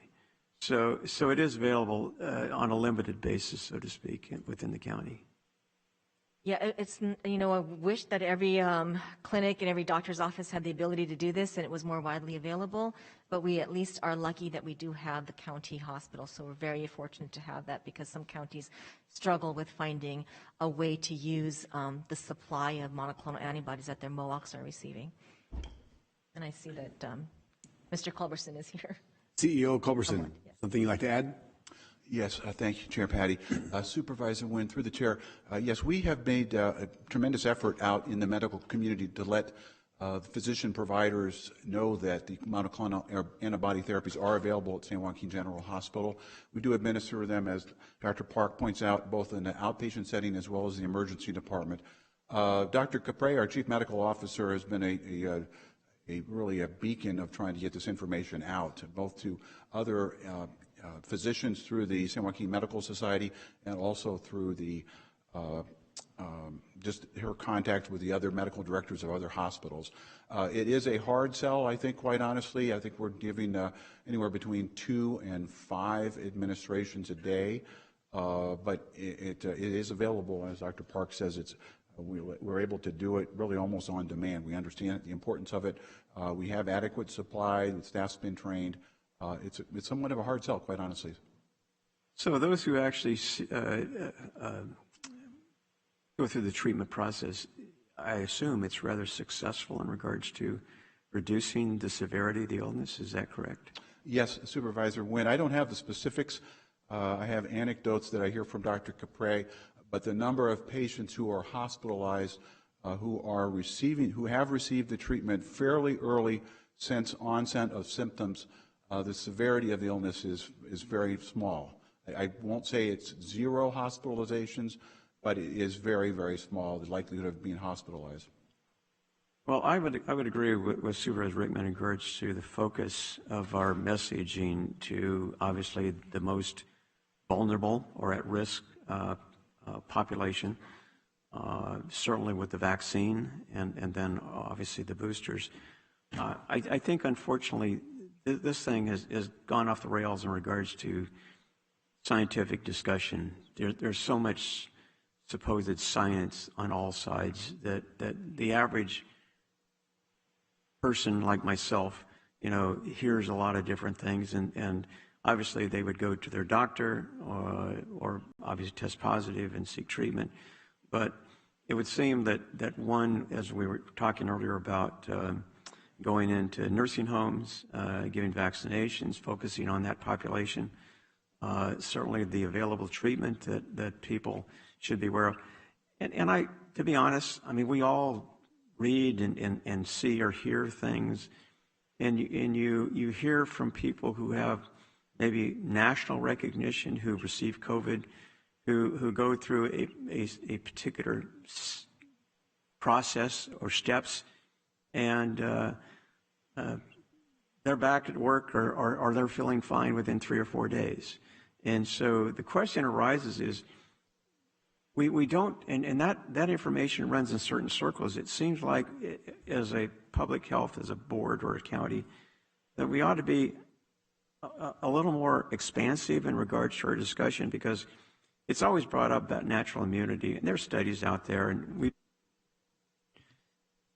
So it is available on a limited basis, so to speak, within the county. Yeah, it's, I wish that every clinic and every doctor's office had the ability to do this and it was more widely available, but we at least are lucky that we do have the county hospital, so we're very fortunate to have that, because some counties struggle with finding a way to use the supply of monoclonal antibodies that their MOACs are receiving. And I see that Mr. Culberson is here. CEO Culberson, something you'd like to add? Yes, thank you, Chair Patty. Supervisor Nguyen, through the chair, yes, we have made a tremendous effort out in the medical community to let the physician providers know that the monoclonal antibody therapies are available at San Joaquin General Hospital. We do administer them, as Dr. Park points out, both in the outpatient setting as well as the emergency department. Dr. Capre, our Chief Medical Officer, has been really a beacon of trying to get this information out, both to other physicians through the San Joaquin Medical Society and also through the just her contact with the other medical directors of other hospitals. It is a hard sell, I think, quite honestly. I think we're giving anywhere between 2 and 5 administrations a day, but it is available. As Dr. Park says, it's we're able to do it really almost on demand. We understand the importance of it. We have adequate supply. The staff's been trained. It's somewhat of a hard sell, quite honestly. So those who actually go through the treatment process, I assume it's rather successful in regards to reducing the severity of the illness. Is that correct? Yes, Supervisor Wynn. I don't have the specifics. I have anecdotes that I hear from Dr. Capre, but the number of patients who are hospitalized, who have received the treatment fairly early since onset of symptoms, the severity of the illness is very small. I won't say it's zero hospitalizations, but it is very, very small, the likelihood of being hospitalized. Well, I would agree with Supervisor Rickman in regards to the focus of our messaging to obviously the most vulnerable or at risk population, certainly with the vaccine and then obviously the boosters. I think unfortunately this thing has gone off the rails in regards to scientific discussion. There's so much supposed science on all sides that the average person like myself, hears a lot of different things, and obviously they would go to their doctor or obviously test positive and seek treatment. But it would seem that one, as we were talking earlier about going into nursing homes, giving vaccinations, focusing on that population, certainly the available treatment that people should be aware of. And I, to be honest, we all read and see or hear things, and you hear from people who have maybe national recognition, who receive COVID, who go through a particular process or steps, and they're back at work or they're feeling fine within 3 or 4 days. And so the question arises is, we don't, and that information runs in certain circles. It seems like as a public health, as a board or a county, that we ought to be a little more expansive in regards to our discussion, because it's always brought up about natural immunity, and there's studies out there, and we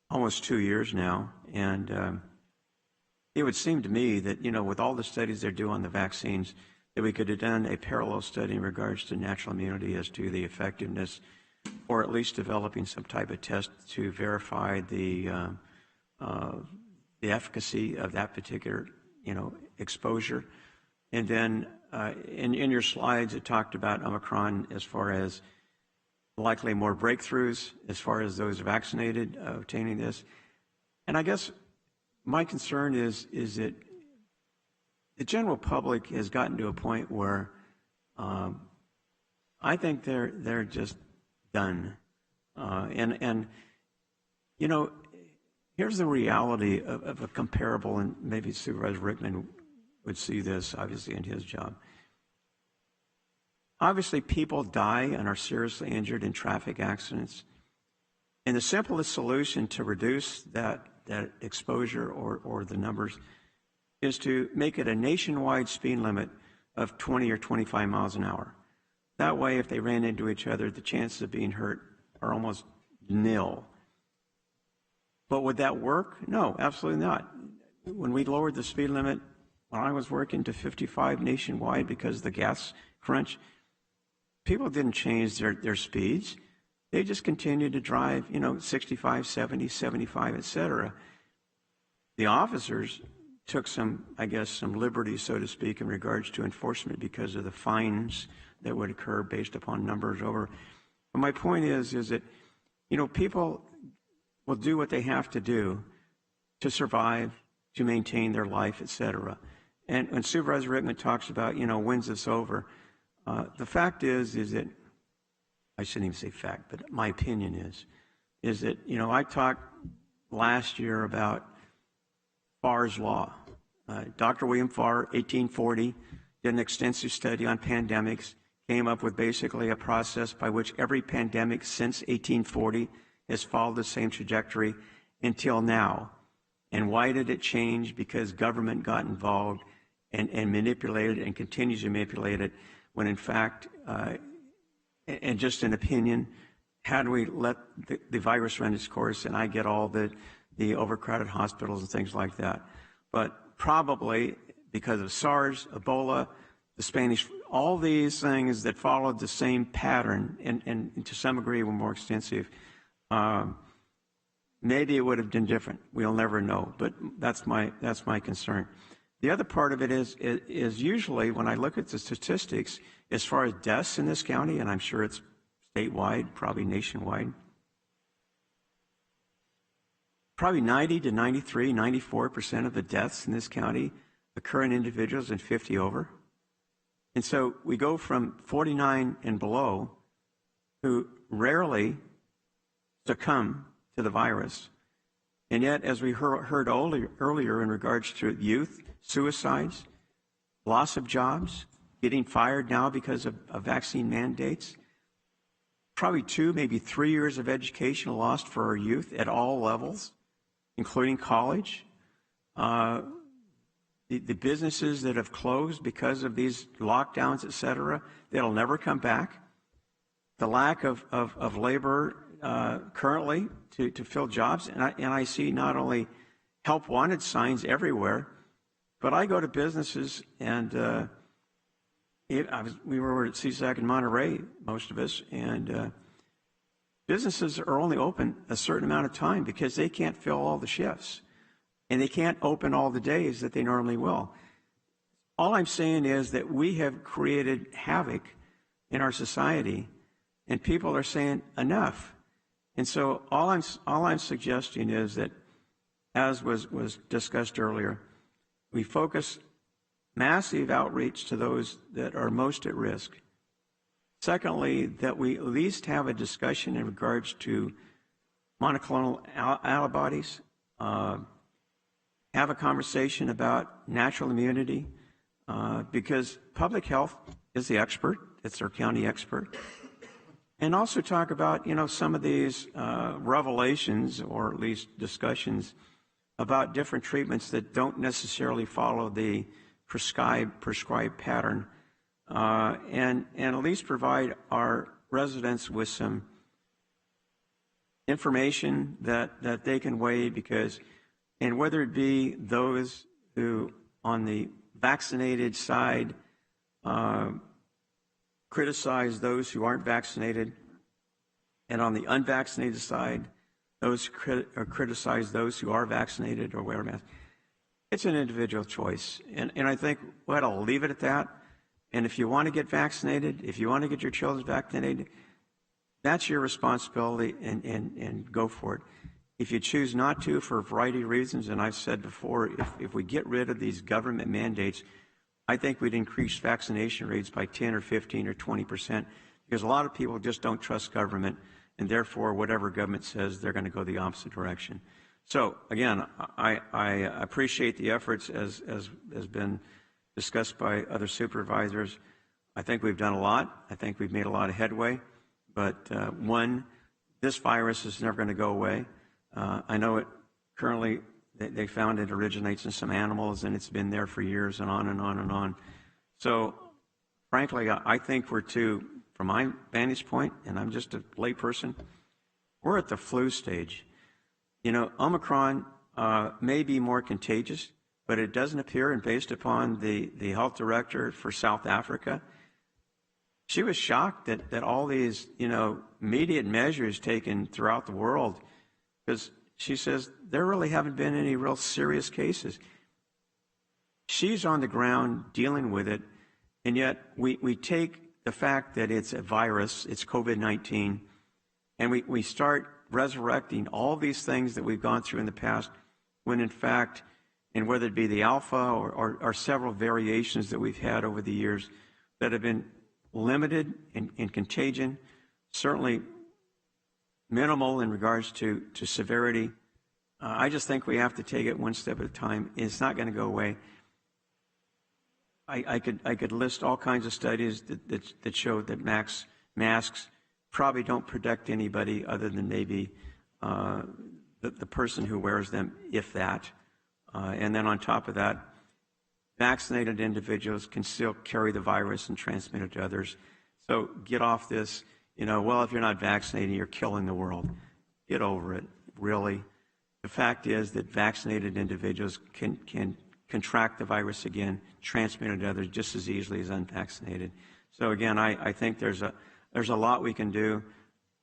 almost 2 years now, and it would seem to me that, with all the studies they're doing on the vaccines, that we could have done a parallel study in regards to natural immunity as to the effectiveness, or at least developing some type of test to verify the efficacy of that particular, exposure. And then in your slides, it talked about Omicron as far as likely more breakthroughs as far as those vaccinated obtaining this. And I guess my concern is that the general public has gotten to a point where I think they're just done. And here's the reality of a comparable, and maybe Supervisor Rickman would see this obviously in his job. Obviously, people die and are seriously injured in traffic accidents. And the simplest solution to reduce that exposure or the numbers is to make it a nationwide speed limit of 20 or 25 miles an hour. That way, if they ran into each other, the chances of being hurt are almost nil. But would that work? No, absolutely not. When we lowered the speed limit, when I was working to 55 nationwide because of the gas crunch, people didn't change their speeds. They just continued to drive, 65, 70, 75, et cetera. The officers took some liberties, so to speak, in regards to enforcement because of the fines that would occur based upon numbers over. But my point is that, people will do what they have to do to survive, to maintain their life, et cetera. And when Supervisor Rickman talks about, when's this over, the fact is that, I shouldn't even say fact, but my opinion is that, I talked last year about Farr's Law. Dr. William Farr, 1840, did an extensive study on pandemics, came up with basically a process by which every pandemic since 1840 has followed the same trajectory until now. And why did it change? Because government got involved and manipulated and continues to manipulate it, when in fact, and just an opinion, had we let the virus run its course, and I get all the overcrowded hospitals and things like that. But probably because of SARS, Ebola, the Spanish, all these things that followed the same pattern and to some degree were more extensive, maybe it would have been different. We'll never know, but that's my concern. The other part of it is usually when I look at the statistics as far as deaths in this county, and I'm sure it's statewide, probably nationwide, probably 90 to 93, 94% of the deaths in this county occur in individuals in 50 over. And so we go from 49 and below who rarely succumb to the virus. And yet, as we heard earlier in regards to youth, suicides, loss of jobs, getting fired now because of vaccine mandates, probably 2, maybe 3 years of education lost for our youth at all levels, including college. The businesses that have closed because of these lockdowns, et cetera, that'll never come back. The lack of labor currently to fill jobs. And I see not only help wanted signs everywhere, but I go to businesses and we were at CSAC in Monterey, most of us, and businesses are only open a certain amount of time because they can't fill all the shifts. And they can't open all the days that they normally will. All I'm saying is that we have created havoc in our society, and people are saying enough. And so all I'm suggesting is that, as was discussed earlier, we focus massive outreach to those that are most at risk. Secondly, that we at least have a discussion in regards to monoclonal antibodies, have a conversation about natural immunity, because public health is the expert, it's our county expert, and also talk about, some of these revelations or at least discussions about different treatments that don't necessarily follow the prescribed pattern, and at least provide our residents with some information that they can weigh, because and whether it be those who, on the vaccinated side, criticize those who aren't vaccinated, and on the unvaccinated side, those who criticize those who are vaccinated or wear masks. It's an individual choice. And I think I'll leave it at that. And if you want to get vaccinated, if you want to get your children vaccinated, that's your responsibility, and go for it. If you choose not to for a variety of reasons, and I've said before, if we get rid of these government mandates, I think we'd increase vaccination rates by 10 or 15 or 20%, because a lot of people just don't trust government, and therefore whatever government says, they're going to go the opposite direction. So again, I appreciate the efforts as has been discussed by other supervisors. I think we've done a lot. I think we've made a lot of headway. But one, this virus is never going to go away. I know it currently, they found it originates in some animals, and it's been there for years and on and on and on. So frankly, I think from my vantage point, and I'm just a lay person, we're at the flu stage. Omicron may be more contagious, but it doesn't appear, and based upon the health director for South Africa, she was shocked that all these, immediate measures taken throughout the world, because she says there really haven't been any real serious cases. She's on the ground dealing with it, and yet we take the fact that it's a virus, it's COVID-19, and we start resurrecting all these things that we've gone through in the past, when in fact, and whether it be the alpha or several variations that we've had over the years that have been limited in contagion, certainly minimal in regards to severity. I just think we have to take it one step at a time. It's not going to go away. I could list all kinds of studies that show that masks probably don't protect anybody other than maybe the person who wears them, if that. And then on top of that, vaccinated individuals can still carry the virus and transmit it to others. So get off this. well, if you're not vaccinated, you're killing the world. Get over it, really. The fact is that vaccinated individuals can contract the virus again, transmit it to others just as easily as unvaccinated. So again, I think there's a lot we can do.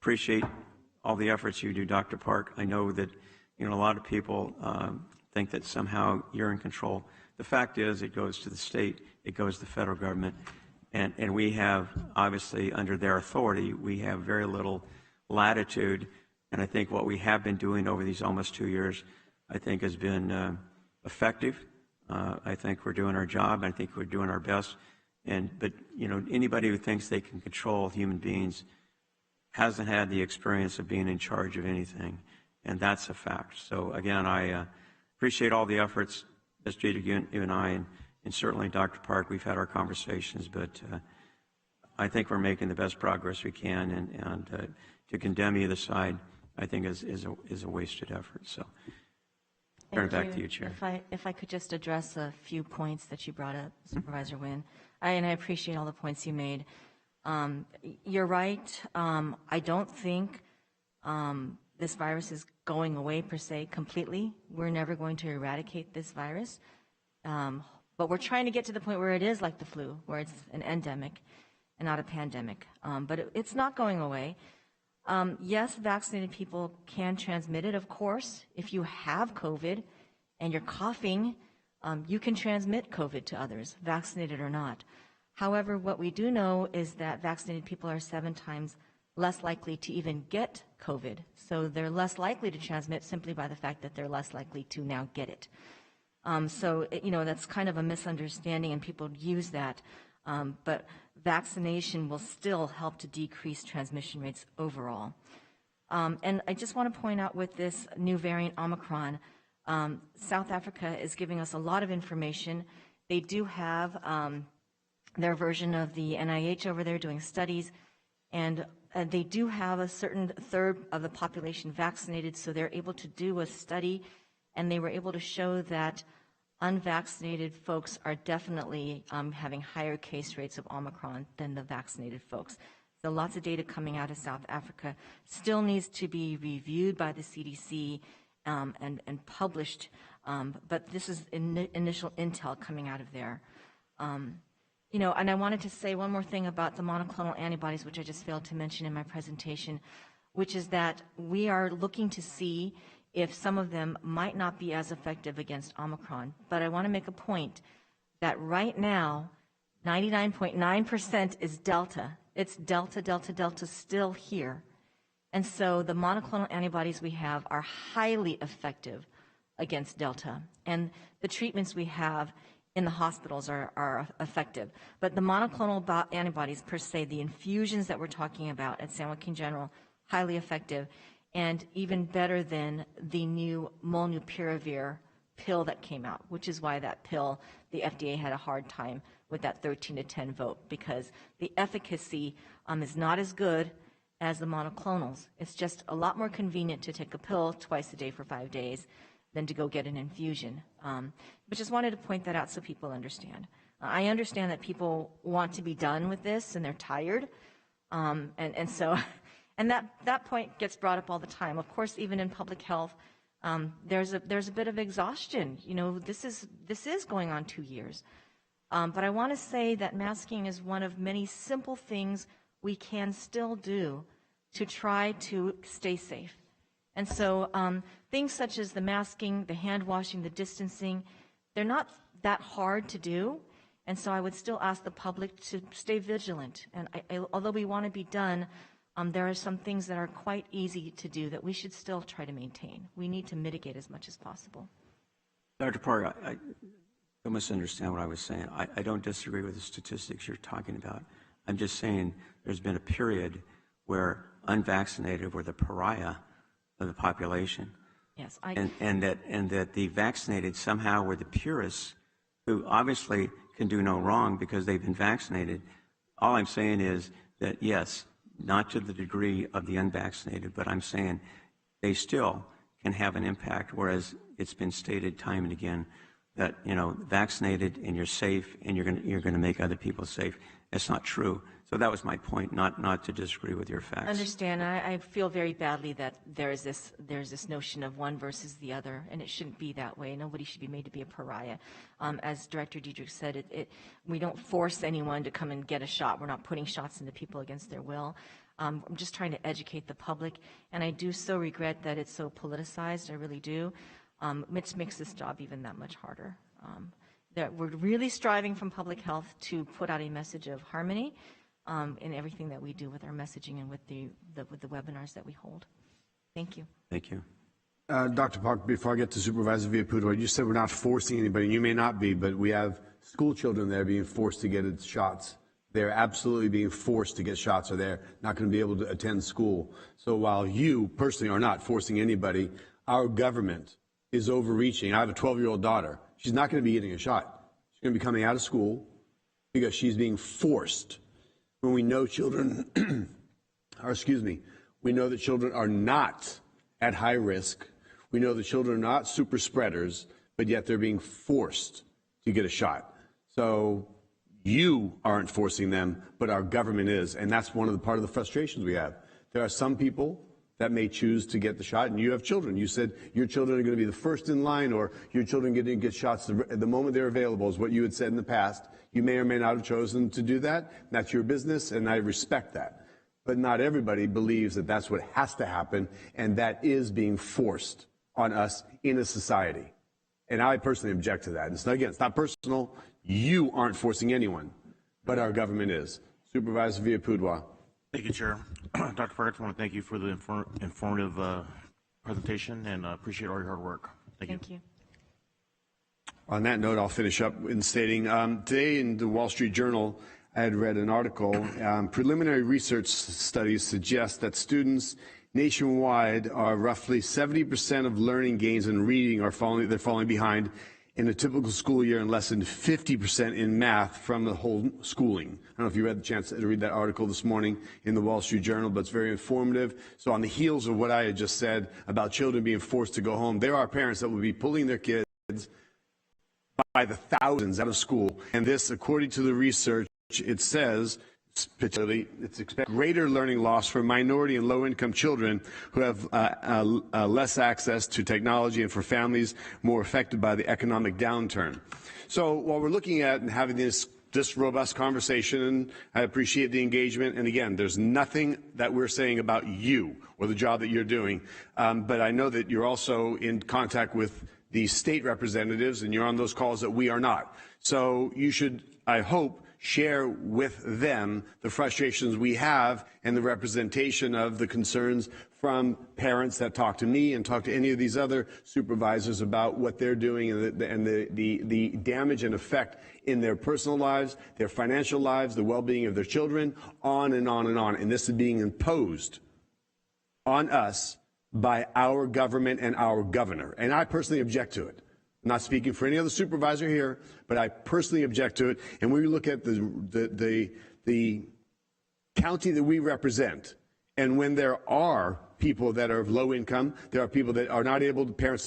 Appreciate all the efforts you do, Dr. Park. I know that a lot of people think that somehow you're in control. The fact is, it goes to the state, it goes to the federal government, and we have, obviously, under their authority, we have very little latitude. And I think what we have been doing over these almost 2 years, I think, has been effective. I think we're doing our job. I think we're doing our best. But anybody who thinks they can control human beings hasn't had the experience of being in charge of anything, and that's a fact. So again, I appreciate all the efforts, Ms. Jeter, you and I, and certainly Dr. Park. We've had our conversations, but I think we're making the best progress we can, and to condemn either side, I think is a wasted effort. So turn it back to you, Chair. If I could just address a few points that you brought up, Supervisor Wynn, and I appreciate all the points you made. You're right. I don't think this virus is going away per se completely. We're never going to eradicate this virus, but we're trying to get to the point where it is like the flu, where it's an endemic and not a pandemic. But it's not going away. Yes, vaccinated people can transmit it, of course. If you have COVID and you're coughing, you can transmit COVID to others, vaccinated or not. However, what we do know is that vaccinated people are 7 times less likely to even get COVID. So they're less likely to transmit simply by the fact that they're less likely to now get it. That's kind of a misunderstanding, and people use that. But vaccination will still help to decrease transmission rates overall. And I just want to point out with this new variant Omicron, South Africa is giving us a lot of information. They do have their version of the NIH over there doing studies, and they do have a certain third of the population vaccinated, so they're able to do a study, and they were able to show that unvaccinated folks are definitely having higher case rates of Omicron than the vaccinated folks. So lots of data coming out of South Africa still needs to be reviewed by the CDC and published, but this is initial intel coming out of there. And I wanted to say one more thing about the monoclonal antibodies, which I just failed to mention in my presentation, which is that we are looking to see if some of them might not be as effective against Omicron. But I want to make a point that right now, 99.9% is Delta. It's Delta, Delta, Delta still here. And so the monoclonal antibodies we have are highly effective against Delta. And the treatments we have in the hospitals are effective. But the monoclonal antibodies per se, the infusions that we're talking about at San Joaquin General, highly effective, and even better than the new molnupiravir pill that came out, which is why that pill, the FDA had a hard time with that 13-10 vote, because the efficacy is not as good as the monoclonals. It's just a lot more convenient to take a pill twice a day for 5 days than to go get an infusion. But just wanted to point that out so people understand. I understand that people want to be done with this and they're tired. And that point gets brought up all the time. Of course, even in public health, there's a bit of exhaustion. This is going on 2 years. But I want to say that masking is one of many simple things we can still do to try to stay safe. And so things such as the masking, the hand washing, the distancing, they're not that hard to do. And so I would still ask the public to stay vigilant. And although we want to be done, there are some things that are quite easy to do that we should still try to maintain. We need to mitigate as much as possible. Dr. Park, I don't misunderstand what I was saying. I don't disagree with the statistics you're talking about. I'm just saying there's been a period where unvaccinated were the pariah of the population. Yes, and that the vaccinated somehow were the purists who obviously can do no wrong because they've been vaccinated. All I'm saying is that, yes, not to the degree of the unvaccinated, but I'm saying they still can have an impact, whereas it's been stated time and again that, you know, vaccinated and you're safe and you're going to make other people safe. That's not true. So that was my point, not to disagree with your facts. Understand. I feel very badly that there's this notion of one versus the other, and it shouldn't be that way. Nobody should be made to be a pariah. As Director Diedrich said, we don't force anyone to come and get a shot. We're not putting shots into people against their will. I'm just trying to educate the public, and I do so regret that it's so politicized. I really do. Which makes this job even that much harder. That we're really striving from public health to put out a message of harmony in everything that we do with our messaging and with the webinars that we hold. Thank you. Thank you. Dr. Park, before I get to Supervisor Villaputo, you said we're not forcing anybody. You may not be, but we have school children there being forced to get shots. They're absolutely being forced to get shots, or they're not going to be able to attend school. So while you personally are not forcing anybody, our government is overreaching. I have a 12-year-old daughter. She's not going to be getting a shot. She's going to be coming out of school because she's being forced. When we know children, we know that children are not at high risk. We know that children are not super spreaders, but yet they're being forced to get a shot. So you aren't forcing them, but our government is, and that's one of the part of the frustrations we have. There are some people that may choose to get the shot, and you have children. You said your children are going to be the first in line, or your children are going to get shots the moment they're available, is what you had said in the past. You may or may not have chosen to do that. That's your business, and I respect that. But not everybody believes that that's what has to happen, and that is being forced on us in a society. And I personally object to that. It's not personal. You aren't forcing anyone, but our government is. Supervisor Villaputo. Thank you, Chair. Dr. Parks, I want to thank you for the informative presentation, and appreciate all your hard work. Thank you. On that note, I'll finish up in stating, today in the Wall Street Journal, I had read an article. Preliminary research studies suggest that students nationwide are roughly 70% of learning gains in reading they're falling behind in a typical school year, and less than 50% in math from the whole schooling. I don't know if you had the chance to read that article this morning in the Wall Street Journal, but it's very informative. So on the heels of what I had just said about children being forced to go home, there are parents that will be pulling their kids by the thousands out of school. And this, according to the research, it says, it's expected greater learning loss for minority and low-income children who have less access to technology, and for families more affected by the economic downturn. So while we're looking at and having this robust conversation, I appreciate the engagement. And again, there's nothing that we're saying about you or the job that you're doing. But I know that you're also in contact with the state representatives, and you're on those calls that we are not. So you should, I hope, share with them the frustrations we have and the representation of the concerns from parents that talk to me and talk to any of these other supervisors about what they're doing and the damage and effect in their personal lives, their financial lives, the well-being of their children, on and on and on. And this is being imposed on us by our government and our governor. And I personally object to it. I'm not speaking for any other supervisor here, but I personally object to it. And when we look at the county that we represent, and when there are people that are of low income, there are people that are not able to, parents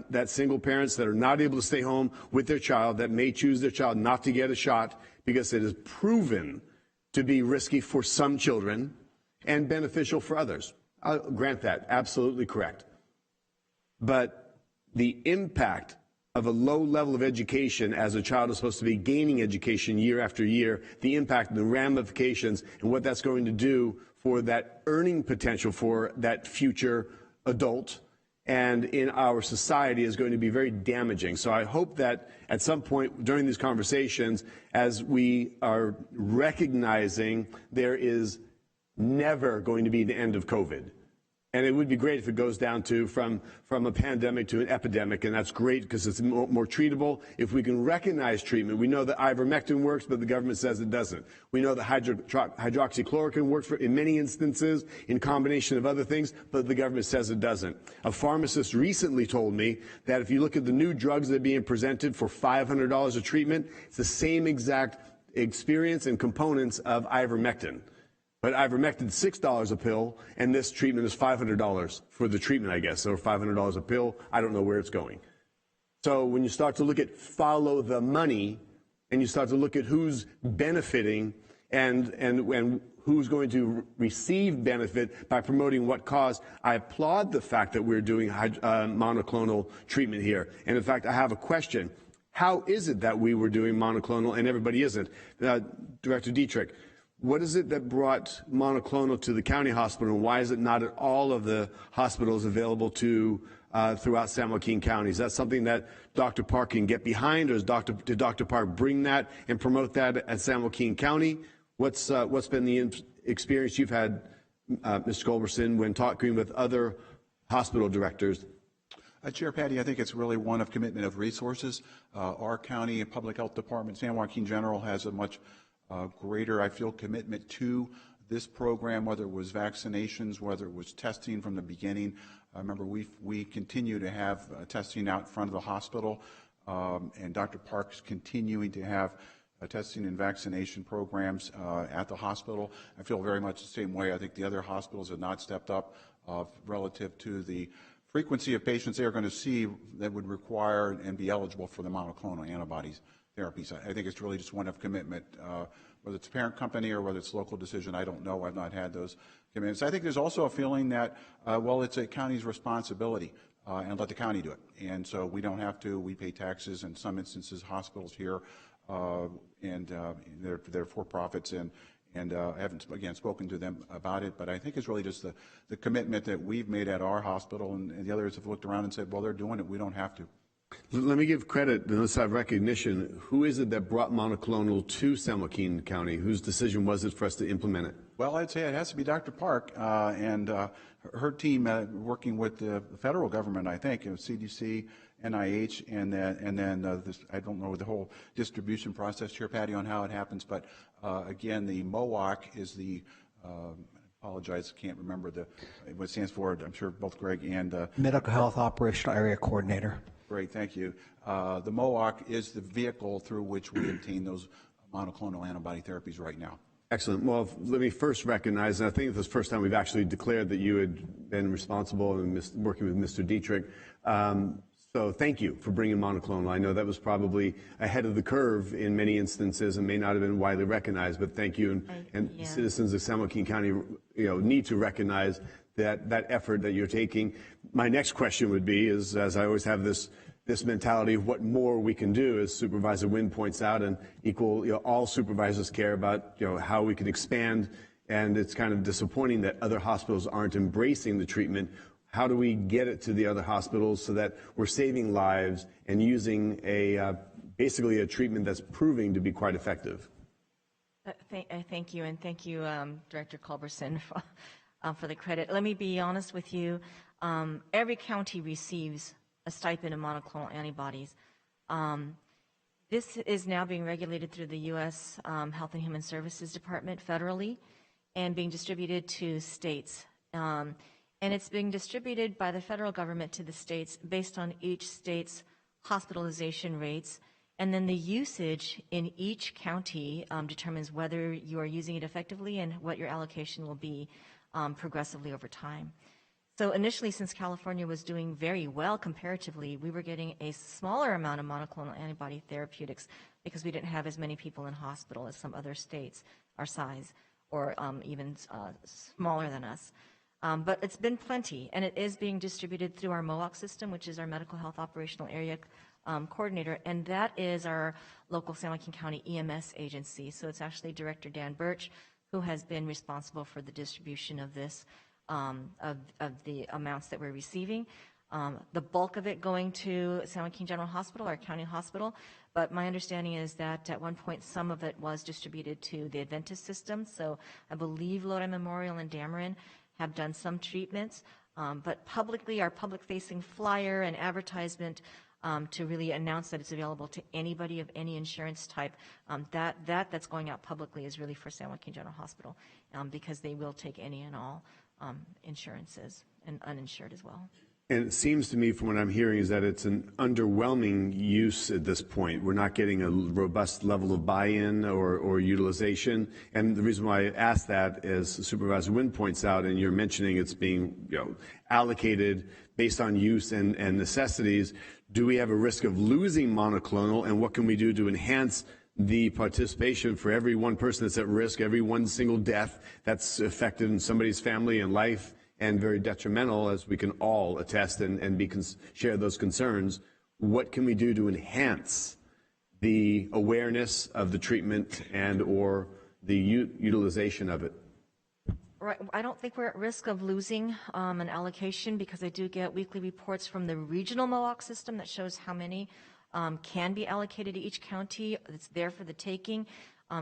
that single parents that are not able to stay home with their child, that may choose their child not to get a shot because it is proven to be risky for some children and beneficial for others. I'll grant that, absolutely correct. But the impact of a low level of education, as a child is supposed to be gaining education year after year, the impact and the ramifications and what that's going to do for that earning potential for that future adult and in our society is going to be very damaging. So I hope that at some point during these conversations, as we are recognizing there is never going to be the end of COVID. And it would be great if it goes down to from a pandemic to an epidemic, and that's great because it's more treatable. If we can recognize treatment, we know that ivermectin works, but the government says it doesn't. We know that hydroxychloroquine works in many instances in combination of other things, but the government says it doesn't. A pharmacist recently told me that if you look at the new drugs that are being presented for $500 of treatment, it's the same exact experience and components of ivermectin. But ivermectin is $6 a pill, and this treatment is $500 for the treatment, I guess, or $500 a pill. I don't know where it's going. So when you start to look at follow the money, and you start to look at who's benefiting and who's going to receive benefit by promoting what cause, I applaud the fact that we're doing monoclonal treatment here. And in fact, I have a question. How is it that we were doing monoclonal and everybody isn't? Director Dietrich, what is it that brought monoclonal to the county hospital, and why is it not at all of the hospitals available to throughout San Joaquin County? Is that something that Dr. Park can get behind, or did Dr. Park bring that and promote that at San Joaquin County? What's been the experience you've had, Mr. Culberson, when talking with other hospital directors? Chair Patty, I think it's really one of commitment of resources. Our county and public health department, San Joaquin General, has a much greater, I feel, commitment to this program, whether it was vaccinations, whether it was testing from the beginning. Remember, we continue to have testing out in front of the hospital, and Dr. Park's continuing to have testing and vaccination programs at the hospital. I feel very much the same way. I think the other hospitals have not stepped up relative to the frequency of patients they are going to see that would require and be eligible for the monoclonal antibodies therapies. I think it's really just one of commitment, whether it's a parent company or whether it's local decision. I don't know. I've not had those commitments. I think there's also a feeling that, well, it's a county's responsibility and let the county do it. And so we don't have to. We pay taxes. In some instances, hospitals here, and they're for-profits, and I haven't, again, spoken to them about it, but I think it's really just the commitment that we've made at our hospital, and the others have looked around and said, well, they're doing it. We don't have to. Let me give credit, and let's have recognition. Who is it that brought monoclonal to San Joaquin County? Whose decision was it for us to implement it? Well, I'd say it has to be Dr. Park and her team working with the federal government, I think, CDC, NIH, and then this, I don't know the whole distribution process, Chair Patty, on how it happens, but again, the MOAC is the apologize, can't remember what it stands for. I'm sure both Greg and Medical Health Operational Area Coordinator. Great, thank you. The MOAC is the vehicle through which we obtain those monoclonal antibody therapies right now. Excellent. Well, let me first recognize, and I think this is the first time we've actually declared that you had been responsible and working with Mr. Dietrich. So thank you for bringing monoclonal. I know that was probably ahead of the curve in many instances and may not have been widely recognized, but thank you. And citizens of San Joaquin County, need to recognize that effort that you're taking. My next question would be, is, as I always have this mentality of what more we can do, as Supervisor Wynn points out, and all supervisors care about how we can expand, and it's kind of disappointing that other hospitals aren't embracing the treatment. How do we get it to the other hospitals so that we're saving lives and using basically a treatment that's proving to be quite effective? Thank you, and thank you, Director Culberson, for the credit. Let me be honest with you. Every county receives a stipend of monoclonal antibodies. This is now being regulated through the U.S. Health and Human Services Department federally and being distributed to states. And it's being distributed by the federal government to the states based on each state's hospitalization rates. And then the usage in each county determines whether you are using it effectively and what your allocation will be progressively over time. So initially, since California was doing very well comparatively, we were getting a smaller amount of monoclonal antibody therapeutics because we didn't have as many people in hospital as some other states our size, or even smaller than us. But it's been plenty, and it is being distributed through our MOAC system, which is our Medical Health Operational Area Coordinator, and that is our local San Joaquin County EMS agency. So it's actually Director Dan Birch who has been responsible for the distribution of this, of the amounts that we're receiving. The bulk of it going to San Joaquin General Hospital, our county hospital, but my understanding is that at one point some of it was distributed to the Adventist system. So I believe Lodi Memorial and Dameron have done some treatments, but publicly, our public-facing flyer and advertisement to really announce that it's available to anybody of any insurance type, that's going out publicly is really for San Joaquin General Hospital, because they will take any and all insurances, and uninsured as well. And it seems to me, from what I'm hearing, is that it's an underwhelming use at this point. We're not getting a robust level of buy-in or utilization. And the reason why I ask that, as Supervisor Wynn points out, and you're mentioning it's being allocated based on use and necessities, Do we have a risk of losing monoclonal, and what can we do to enhance the participation for every one person that's at risk, every one single death that's affected in somebody's family and life, and very detrimental, as we can all attest and share those concerns? What can we do to enhance the awareness of the treatment and or the utilization of it? Right. I don't think we're at risk of losing an allocation, because I do get weekly reports from the regional MOOC system that shows how many can be allocated to each county. It's there for the taking.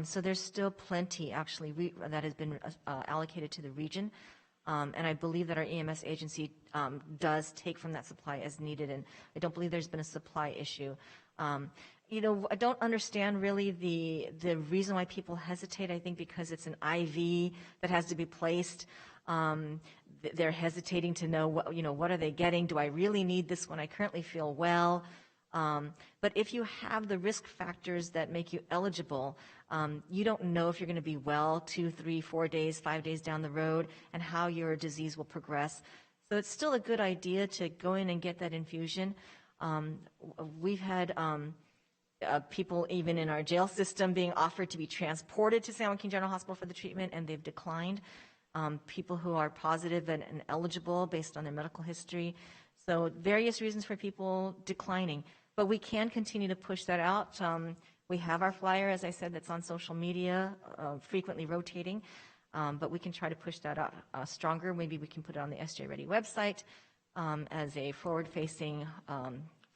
So there's still plenty, actually, that has been allocated to the region. And I believe that our EMS agency does take from that supply as needed, and I don't believe there's been a supply issue. You know, I don't understand really the reason why people hesitate. I think because it's an IV that has to be placed. They're hesitating to know what are they getting? Do I really need this when I currently feel well? But if you have the risk factors that make you eligible, you don't know if you're going to be well 2, 3, 4 days, 5 days down the road, and how your disease will progress. So it's still a good idea to go in and get that infusion. We've had people even in our jail system being offered to be transported to San Joaquin General Hospital for the treatment, and they've declined. People who are positive and eligible based on their medical history. So various reasons for people declining. But we can continue to push that out. We have our flyer, as I said, that's on social media, frequently rotating. But we can try to push that out stronger. Maybe we can put it on the SJ Ready website as a forward-facing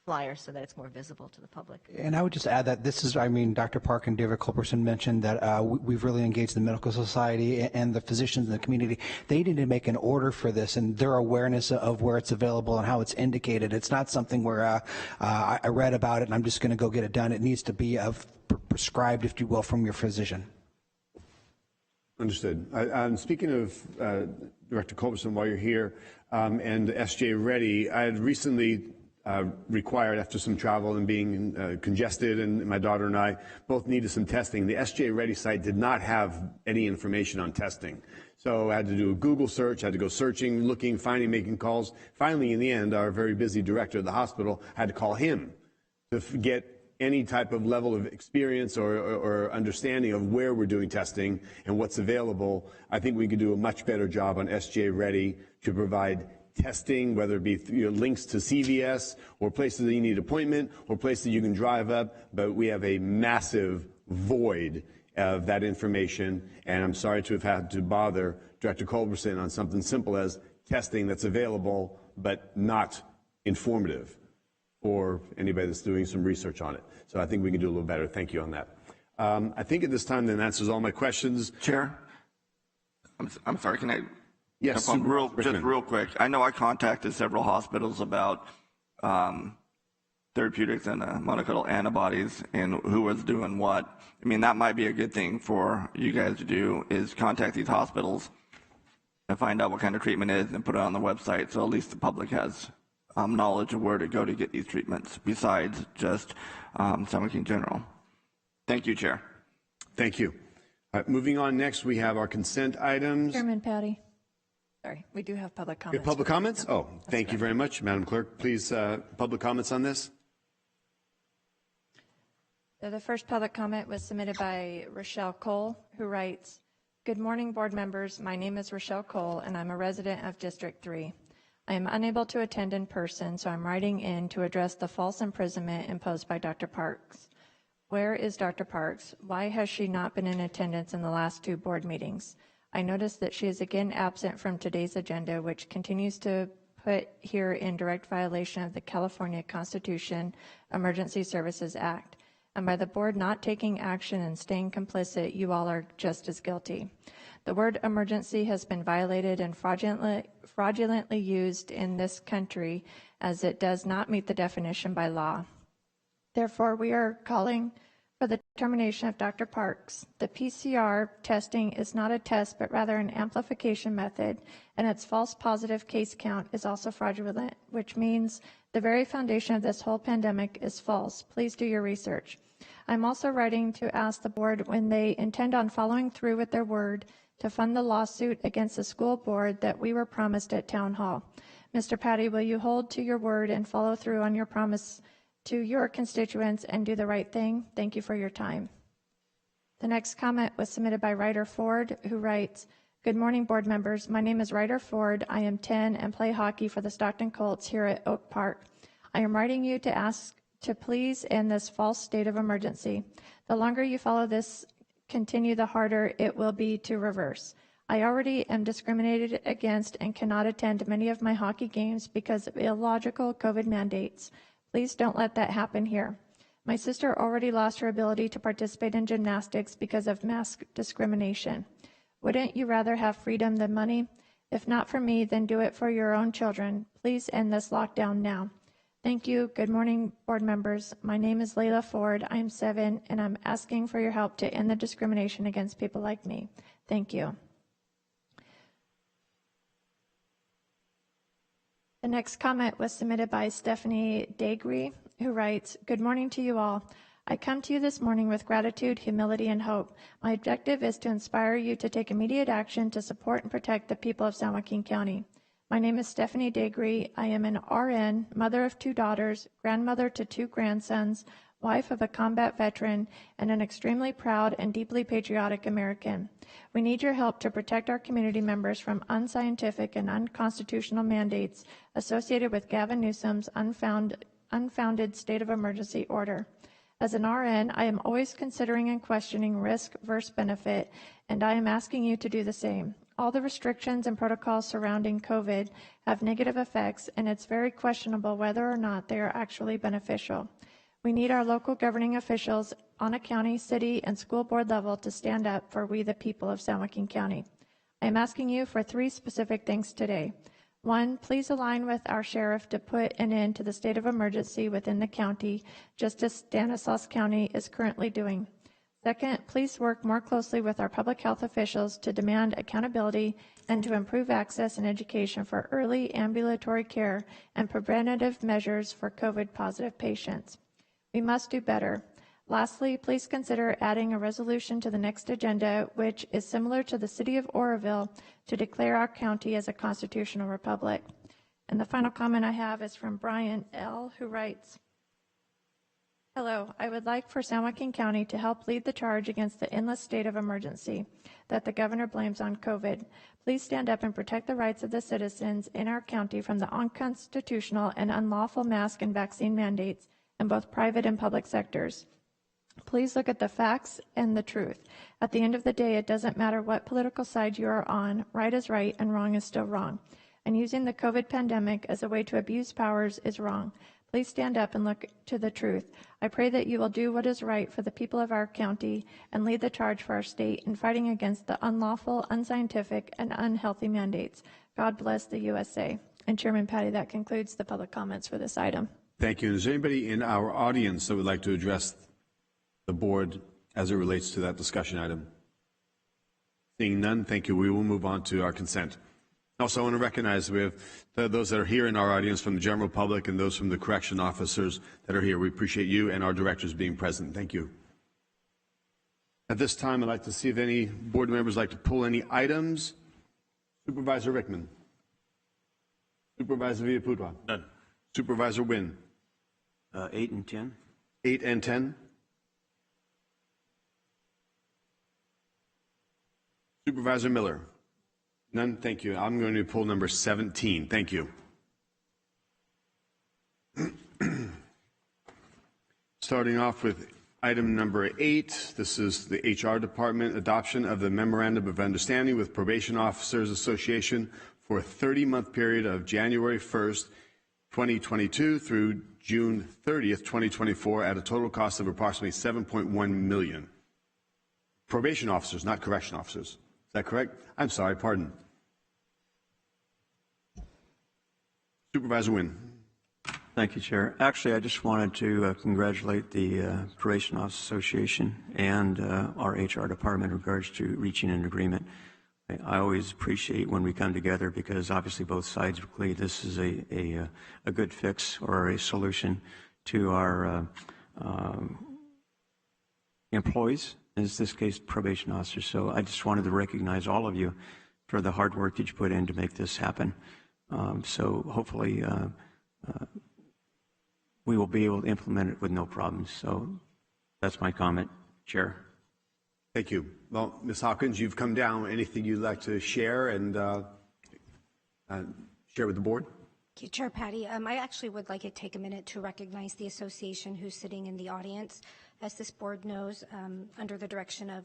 flyer so that it's more visible to the public. And I would just add that this is, I mean, Dr. Park and David Culberson mentioned that we've really engaged the medical society and the physicians in the community. They need to make an order for this, and their awareness of where it's available and how it's indicated. It's not something where I read about it and I'm just going to go get it done. It needs to be prescribed, if you will, from your physician. Understood. Speaking of Director Culberson, while you're here, and SJ Ready, I had recently required, after some travel and being congested, and my daughter and I both needed some testing. The SJ Ready site did not have any information on testing. So I had to do a Google search, I had to go searching, looking, finding, making calls. Finally, in the end, our very busy director of the hospital had to call him to get any type of level of experience or understanding of where we're doing testing and what's available. I think we could do a much better job on SJ Ready to provide testing, whether it be links to CVS or places that you need appointment or places you can drive up, but we have a massive void of that information, and I'm sorry to have had to bother Director Culberson on something simple as testing that's available but not informative for anybody that's doing some research on it. So I think we can do a little better. Thank you on that. I think at this time that answers all my questions. Chair, I'm sorry, can I? Yes, just real quick. I know I contacted several hospitals about therapeutics and monoclonal antibodies and who was doing what. I mean, that might be a good thing for you guys to do, is contact these hospitals and find out what kind of treatment is and put it on the website, so at least the public has knowledge of where to go to get these treatments besides just San Joaquin General. Thank you, Chair. Thank you. Moving on, next we have our consent items. Chairman Patty. Sorry, we do have public comments. You have public comments? Oh, thank you very much. Madam Clerk, please, public comments on this. So the first public comment was submitted by Rochelle Cole, who writes, "Good morning, board members. My name is Rochelle Cole, and I'm a resident of District 3. I am unable to attend in person, so I'm writing in to address the false imprisonment imposed by Dr. Parks. Where is Dr. Parks? Why has she not been in attendance in the last 2 board meetings? I noticed that she is again absent from today's agenda, which continues to put here in direct violation of the California Constitution Emergency Services Act. And by the board not taking action and staying complicit, you all are just as guilty. The word emergency has been violated and fraudulently used in this country, as it does not meet the definition by law. Therefore, we are calling for the termination of Dr. Parks. The PCR testing is not a test, but rather an amplification method, and its false positive case count is also fraudulent, which means the very foundation of this whole pandemic is false. Please do your research. I'm also writing to ask the board when they intend on following through with their word to fund the lawsuit against the school board that we were promised at Town Hall. Mr. Patty, will you hold to your word and follow through on your promise to your constituents and do the right thing? Thank you for your time. The next comment was submitted by Ryder Ford, who writes, "Good morning, board members. My name is Ryder Ford. I am 10 and play hockey for the Stockton Colts here at Oak Park. I am writing you to ask to please end this false state of emergency. The longer you follow this, continue, the harder it will be to reverse. I already am discriminated against and cannot attend many of my hockey games because of illogical COVID mandates. Please don't let that happen here. My sister already lost her ability to participate in gymnastics because of mask discrimination. Wouldn't you rather have freedom than money? If not for me, then do it for your own children. Please end this lockdown now. Thank you. Good morning, board members. My name is Layla Ford. I am 7, and I'm asking for your help to end the discrimination against people like me. Thank you." The next comment was submitted by Stephanie Dagry, who writes, "Good morning to you all. I come to you this morning with gratitude, humility, and hope. My objective is to inspire you to take immediate action to support and protect the people of San Joaquin County. My name is Stephanie Dagry. I am an RN, mother of 2 daughters, grandmother to 2 grandsons, wife of a combat veteran, and an extremely proud and deeply patriotic American. We need your help to protect our community members from unscientific and unconstitutional mandates associated with Gavin Newsom's unfounded state of emergency order. As an RN, I am always considering and questioning risk versus benefit, and I am asking you to do the same. All the restrictions and protocols surrounding COVID have negative effects, and it's very questionable whether or not they are actually beneficial. We need our local governing officials on a county, city, and school board level to stand up for we the people of San Joaquin County. I am asking you for 3 specific things today. 1, please align with our sheriff to put an end to the state of emergency within the county, just as Stanislaus County is currently doing. 2nd, please work more closely with our public health officials to demand accountability and to improve access and education for early ambulatory care and preventative measures for COVID-positive patients. We must do better. Lastly, please consider adding a resolution to the next agenda, which is similar to the city of Oroville, to declare our county as a constitutional republic. And the final comment I have is from Brian L., who writes, "Hello, I would like for San Joaquin County to help lead the charge against the endless state of emergency that the governor blames on COVID. Please stand up and protect the rights of the citizens in our county from the unconstitutional and unlawful mask and vaccine mandates in both private and public sectors. Please look at the facts and the truth. At the end of the day, it doesn't matter what political side you are on. Right is right and wrong is still wrong. And using the COVID pandemic as a way to abuse powers is wrong. Please stand up and look to the truth. I pray that you will do what is right for the people of our county and lead the charge for our state in fighting against the unlawful, unscientific, and unhealthy mandates. God bless the USA." And Chairman Patty, that concludes the public comments for this item. Thank you. Is there anybody in our audience that would like to address the board as it relates to that discussion item? Seeing none, thank you. We will move on to our consent. Also, I want to recognize we have those that are here in our audience from the general public and those from the correction officers that are here. We appreciate you and our directors being present. Thank you. At this time, I'd like to see if any board members like to pull any items. Supervisor Rickman. Supervisor Villapudua. None. Supervisor Wynn. 8 and 10. 8 and 10. Supervisor Miller. None. Thank you. I'm going to pull number 17. Thank you. Starting off with item number 8. This is the HR Department adoption of the Memorandum of Understanding with Probation Officers Association for a 30-month period of January 1st, 2022 through June 30th, 2024 at a total cost of approximately $7.1 million. Probation officers, not correction officers. Is that correct? I'm sorry, pardon. Supervisor Wynn. Thank you, Chair. Actually, I just wanted to congratulate the Probation Officers Association and our HR department in regards to reaching an agreement. I always appreciate when we come together because obviously both sides agree this is a good fix or a solution to our employees, in this case probation officers. So I just wanted to recognize all of you for the hard work that you put in to make this happen. So hopefully we will be able to implement it with no problems. So that's my comment, Chair. Thank you. Well, Ms. Hawkins, you've come down. Anything you'd like to share and share with the board? Thank you, Chair Patty. I actually would like to take a minute to recognize the association who's sitting in the audience. As this board knows, under the direction of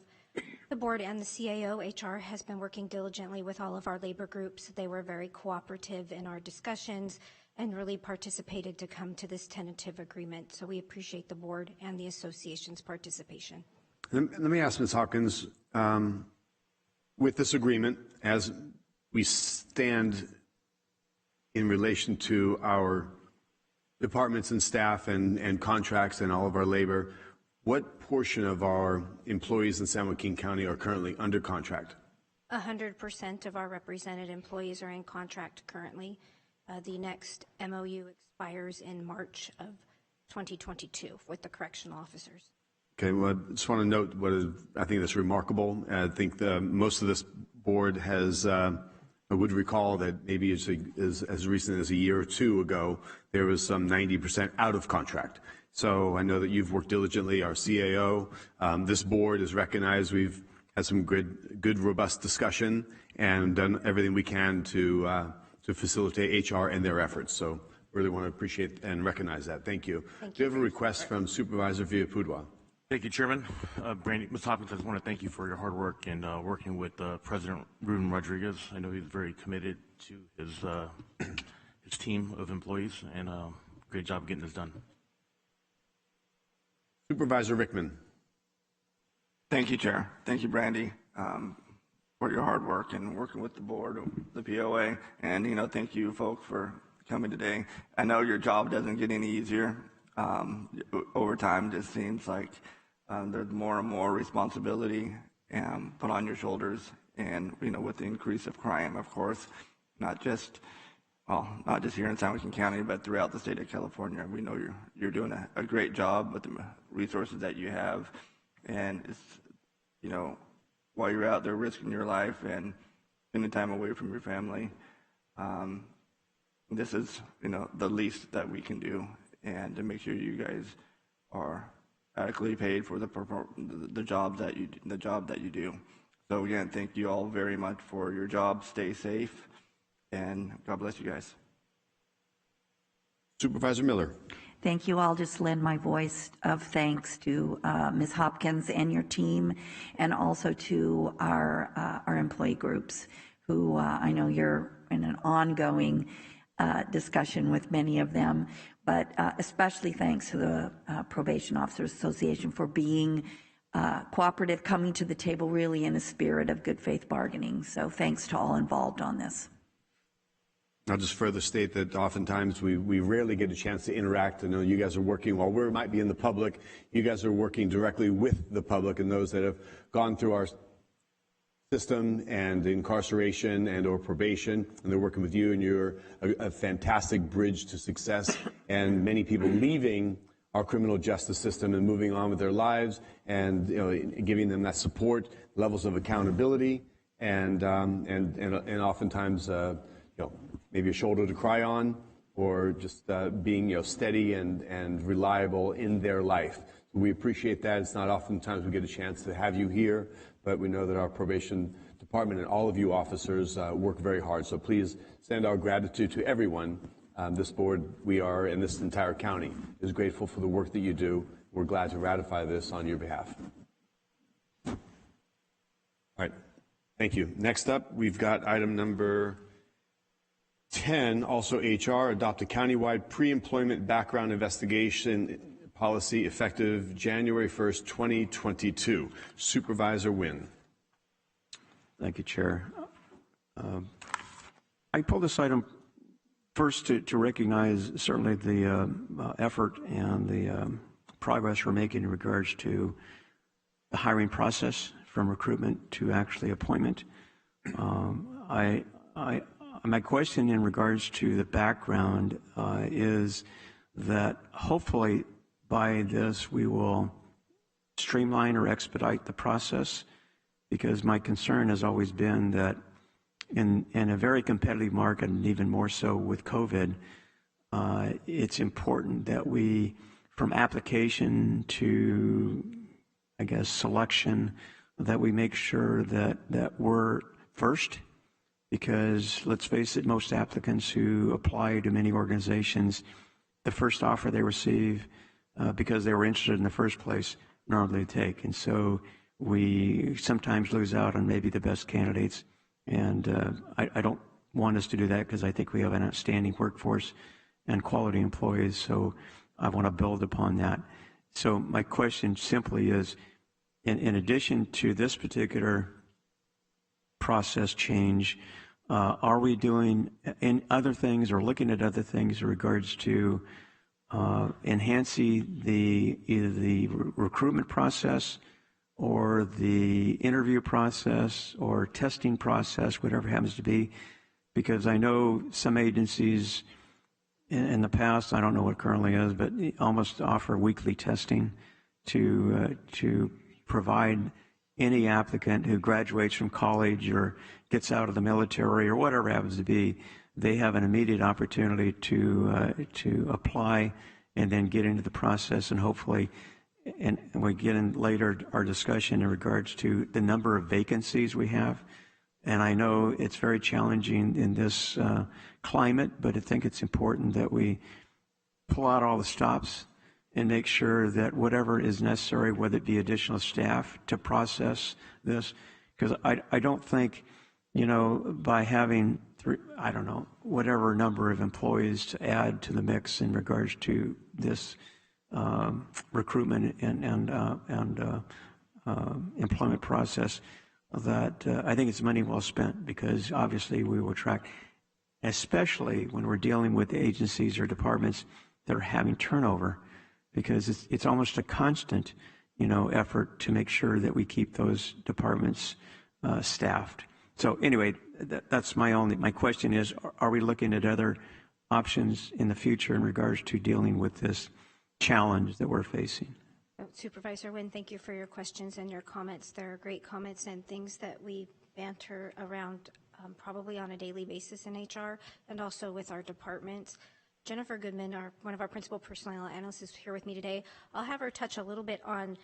the board and the CAO, HR has been working diligently with all of our labor groups. They were very cooperative in our discussions and really participated to come to this tentative agreement. So we appreciate the board and the association's participation. Let me ask Ms. Hawkins, with this agreement, as we stand in relation to our departments and staff and contracts and all of our labor, what portion of our employees in San Joaquin County are currently under contract? 100% of our represented employees are in contract currently. The next MOU expires in March of 2022 with the correctional officers. Okay, well, I just want to note I think that's remarkable. I think most of this board I would recall that maybe as recent as a year or two ago, there was some 90% out of contract. So I know that you've worked diligently, our CAO. This board has recognized we've had some good robust discussion and done everything we can to facilitate HR and their efforts. So really want to appreciate and recognize that. Thank you. Do you have a request from Supervisor Villapudua? Thank you, Chairman. Brandy, Ms. Hopkins, I just want to thank you for your hard work in working with President Ruben Rodriguez. I know he's very committed to his team of employees, and great job getting this done. Supervisor Rickman. Thank you, Chair. Thank you, Brandy, for your hard work and working with the board, the POA, and thank you, folks, for coming today. I know your job doesn't get any easier. Over time, it just seems like there's more and more responsibility put on your shoulders, and with the increase of crime, of course, not just here in San Joaquin County, but throughout the state of California. We know you're doing a great job with the resources that you have, and it's while you're out there risking your life and spending time away from your family, this is the least that we can do, and to make sure you guys are adequately paid for the job that you do. So again, thank you all very much for your job. Stay safe, and God bless you guys. Supervisor Miller. Thank you. I'll just lend my voice of thanks to Ms. Hopkins and your team, and also to our employee groups, who I know you're in an ongoing discussion with many of them, but especially thanks to the Probation Officers Association for being cooperative, coming to the table really in a spirit of good faith bargaining. So thanks to all involved on this. I'll just further state that oftentimes we rarely get a chance to interact. I know you guys are working, while we might be in the public, you guys are working directly with the public and those that have gone through our system and incarceration and or probation, and they're working with you, and you're a fantastic bridge to success, and many people leaving our criminal justice system and moving on with their lives, and giving them that support, levels of accountability, and oftentimes maybe a shoulder to cry on, or just being steady and reliable in their life. We appreciate that. It's not oftentimes we get a chance to have you here, but we know that our probation department and all of you officers work very hard. So please send our gratitude to everyone. This board, and this entire county is grateful for the work that you do. We're glad to ratify this on your behalf. All right. Thank you. Next up, we've got item number 10, also HR, adopt a countywide pre-employment background investigation policy effective January 1st, 2022. Supervisor Wynn. Thank you, Chair. I pulled this item first to recognize certainly the effort and the progress we're making in regards to the hiring process from recruitment to actually appointment. My question in regards to the background is that hopefully by this we will streamline or expedite the process, because my concern has always been that in a very competitive market, and even more so with COVID, it's important that we, from application to, I guess, selection, that we make sure that we're first, because let's face it, most applicants who apply to many organizations, the first offer they receive, because they were interested in the first place, normally take. And so we sometimes lose out on maybe the best candidates. And I don't want us to do that, because I think we have an outstanding workforce and quality employees. So I want to build upon that. So my question simply is, in addition to this particular process change, are we doing in other things or looking at other things in regards to enhancing either the recruitment process or the interview process or testing process, whatever it happens to be? Because I know some agencies in the past, I don't know what currently is, but almost offer weekly testing to provide any applicant who graduates from college or gets out of the military or whatever it happens to be. They have an immediate opportunity to apply and then get into the process, and hopefully, and we get in later our discussion in regards to the number of vacancies we have. And I know it's very challenging in this climate, but I think it's important that we pull out all the stops and make sure that whatever is necessary, whether it be additional staff to process this, because I don't think, by having whatever number of employees to add to the mix in regards to this recruitment and employment process, that I think it's money well spent, because obviously we will attract, especially when we're dealing with agencies or departments that are having turnover, because it's almost a constant, effort to make sure that we keep those departments staffed. So anyway, that's my question is, are we looking at other options in the future in regards to dealing with this challenge that we're facing? Supervisor Wynn, thank you for your questions and your comments. They're great comments and things that we banter around probably on a daily basis in HR and also with our departments. Jennifer Goodman, one of our principal personnel analysts, is here with me today. I'll have her touch a little bit on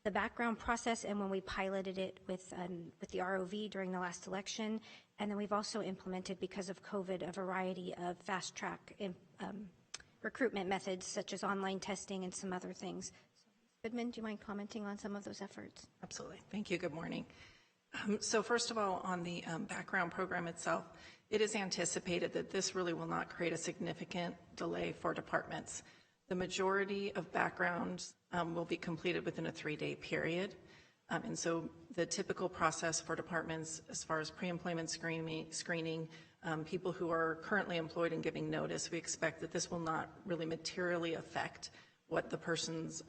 the background process and when we piloted it with the ROV during the last election. And then we've also implemented, because of COVID, a variety of fast-track recruitment methods, such as online testing and some other things. Goodman, do you mind commenting on some of those efforts? Absolutely. Thank you. Good morning. So first of all, on the background program itself, it is anticipated that this really will not create a significant delay for departments. The majority of backgrounds will be completed within a 3-day period. And so the typical process for departments, as far as pre-employment screening, people who are currently employed and giving notice, we expect that this will not really materially affect what the person's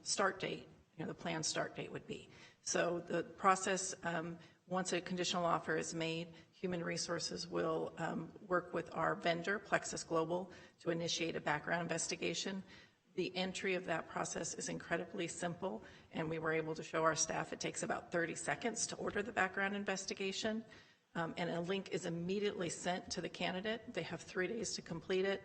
start date, the planned start date would be. So the process, once a conditional offer is made, Human Resources will work with our vendor, Plexus Global, to initiate a background investigation. The entry of that process is incredibly simple, and we were able to show our staff it takes about 30 seconds to order the background investigation, and a link is immediately sent to the candidate. They have 3 days to complete it.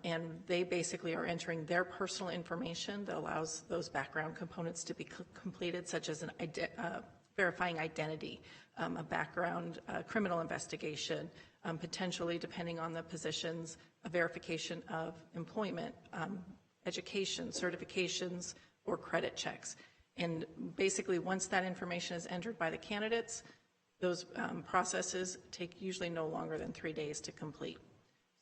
And they basically are entering their personal information that allows those background components to be completed, such as verifying identity, a background criminal investigation, potentially, depending on the positions, a verification of employment, education, certifications, or credit checks. And basically, once that information is entered by the candidates, those processes take usually no longer than 3 days to complete.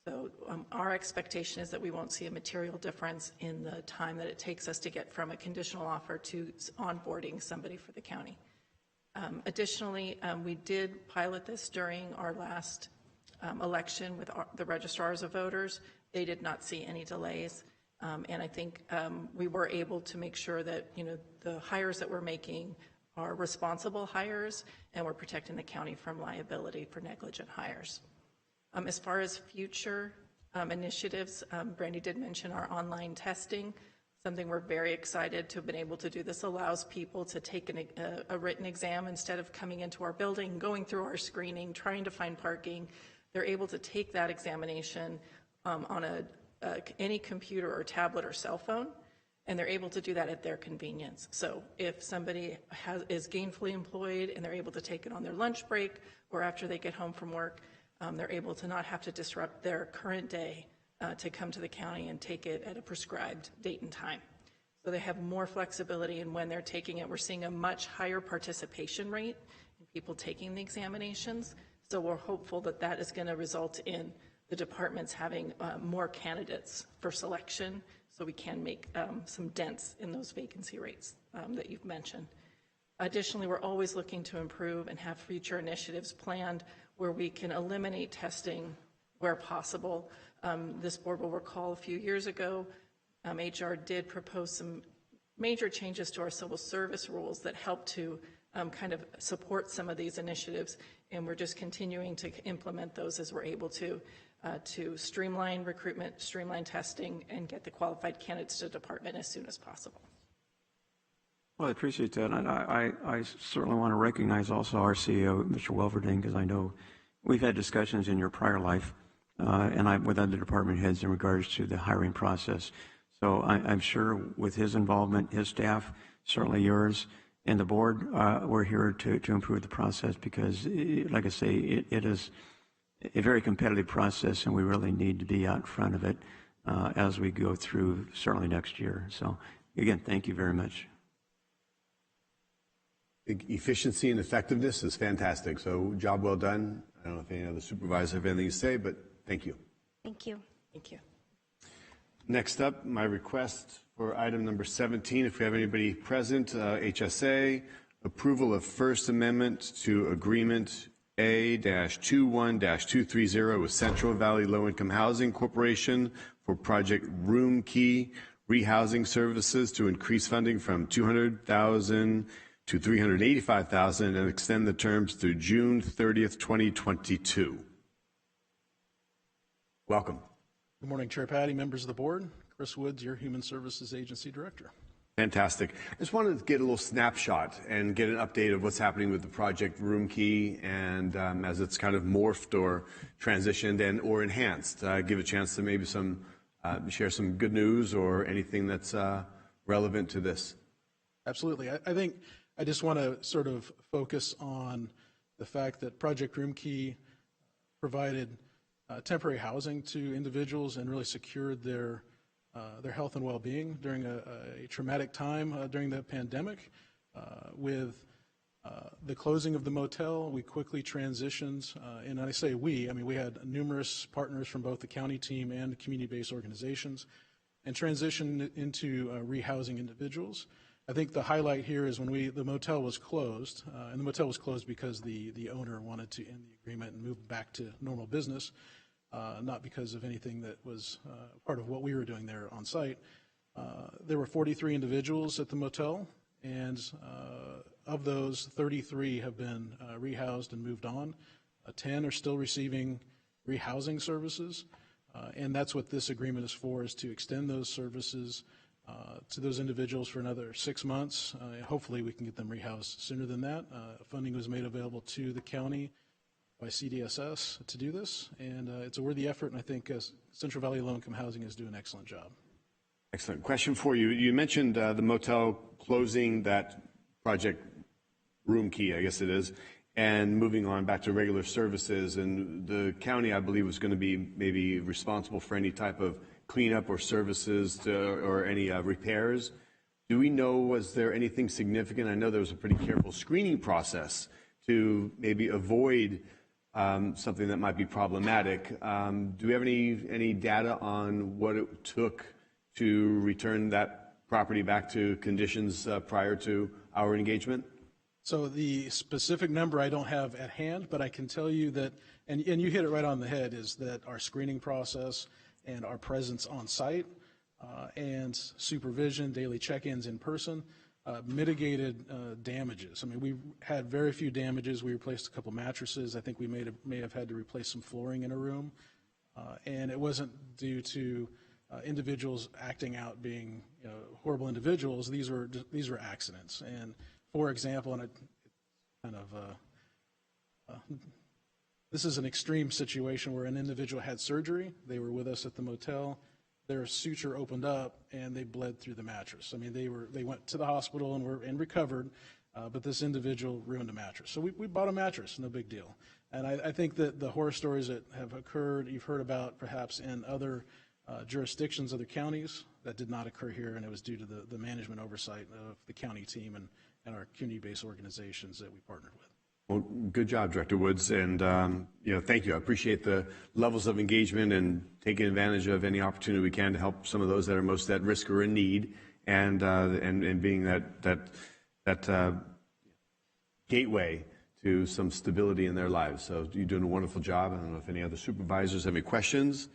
So our expectation is that we won't see a material difference in the time that it takes us to get from a conditional offer to onboarding somebody for the county. Additionally, we did pilot this during our last election with the registrars of voters. They did not see any delays. And I think we were able to make sure that, the hires that we're making are responsible hires, and we're protecting the county from liability for negligent hires. As far as future initiatives, Brandy did mention our online testing. something we're very excited to have been able to do. This allows people to take a written exam instead of coming into our building, going through our screening, trying to find parking. They're able to take that examination on any computer or tablet or cell phone, and they're able to do that at their convenience. So if somebody is gainfully employed and they're able to take it on their lunch break or after they get home from work, they're able to not have to disrupt their current day to come to the county and take it at a prescribed date and time. So they have more flexibility in when they're taking it. We're seeing a much higher participation rate in people taking the examinations. So we're hopeful that that is going to result in the departments having more candidates for selection, so we can make some dents in those vacancy rates that you've mentioned. Additionally, we're always looking to improve and have future initiatives planned where we can eliminate testing where possible. This board will recall a few years ago, HR did propose some major changes to our civil service rules that help to kind of support some of these initiatives, and we're just continuing to implement those as we're able to streamline recruitment, streamline testing, and get the qualified candidates to the department as soon as possible. Well, I appreciate that. And I certainly want to recognize also our CEO, Mr. Welverding, because I know we've had discussions in your prior life and with other department heads in regards to the hiring process. So I'm sure with his involvement, his staff, certainly yours, and the board, we're here to improve the process because, like I say, it is a very competitive process, and we really need to be out in front of it as we go through certainly next year. So, again, thank you very much. Efficiency and effectiveness is fantastic. So, job well done. I don't know if any other supervisors have anything to say, but thank you. Thank you. Thank you. Next up, my request for item number 17, if we have anybody present, HSA, approval of First Amendment to Agreement A-21-230 with Central Valley Low-Income Housing Corporation for Project Room Key Rehousing Services to increase funding from $200,000 to $385,000 and extend the terms through June 30th, 2022. Welcome. Good morning, Chair Patty, members of the board. Chris Woods, your Human Services Agency Director. Fantastic. I just wanted to get a little snapshot and get an update of what's happening with the Project Room Key and as it's kind of morphed or transitioned and or enhanced. Give a chance to maybe share some good news or anything that's relevant to this. Absolutely. I think I just want to sort of focus on the fact that Project Room Key provided temporary housing to individuals and really secured their health and well-being during a traumatic time during the pandemic. With the closing of the motel, we quickly transitioned, and I say we had numerous partners from both the county team and community-based organizations, and transitioned into rehousing individuals. I think the highlight here is when the motel was closed, and the motel was closed because the owner wanted to end the agreement and move back to normal business, not because of anything that was part of what we were doing there on site. There were 43 individuals at the motel, and of those, 33 have been rehoused and moved on. 10 are still receiving rehousing services, and that's what this agreement is for, is to extend those services to those individuals for another 6 months. Hopefully we can get them rehoused sooner than that. Funding was made available to the county by CDSS to do this, and it's a worthy effort, and I think Central Valley Low-Income Housing is doing an excellent job. Excellent. Question for you. You mentioned the motel closing that Project Room Key, I guess it is, and moving on back to regular services, and the county, I believe, was going to be maybe responsible for any type of cleanup or services or any repairs. Do we know, was there anything significant? I know there was a pretty careful screening process to maybe avoid something that might be problematic. Do we have any data on what it took to return that property back to conditions prior to our engagement? So the specific number I don't have at hand, but I can tell you that, and you hit it right on the head, is that our screening process and our presence on site and supervision, daily check-ins in person, mitigated damages. I mean, we had very few damages. We replaced a couple mattresses. I think we may have had to replace some flooring in a room. And it wasn't due to individuals acting out being horrible individuals. These were accidents. And for example, and it kind of this is an extreme situation where an individual had surgery. They were with us at the motel. Their suture opened up and they bled through the mattress. I mean, they went to the hospital and recovered, but this individual ruined a mattress. So we bought a mattress, no big deal. And I think that the horror stories that have occurred, you've heard about perhaps in other jurisdictions, other counties, that did not occur here, and it was due to the management oversight of the county team and our community-based organizations that we partnered with. Well, good job, Director Woods, and thank you. I appreciate the levels of engagement and taking advantage of any opportunity we can to help some of those that are most at risk or in need, and being that gateway to some stability in their lives. So you're doing a wonderful job. I don't know if any other supervisors have any questions.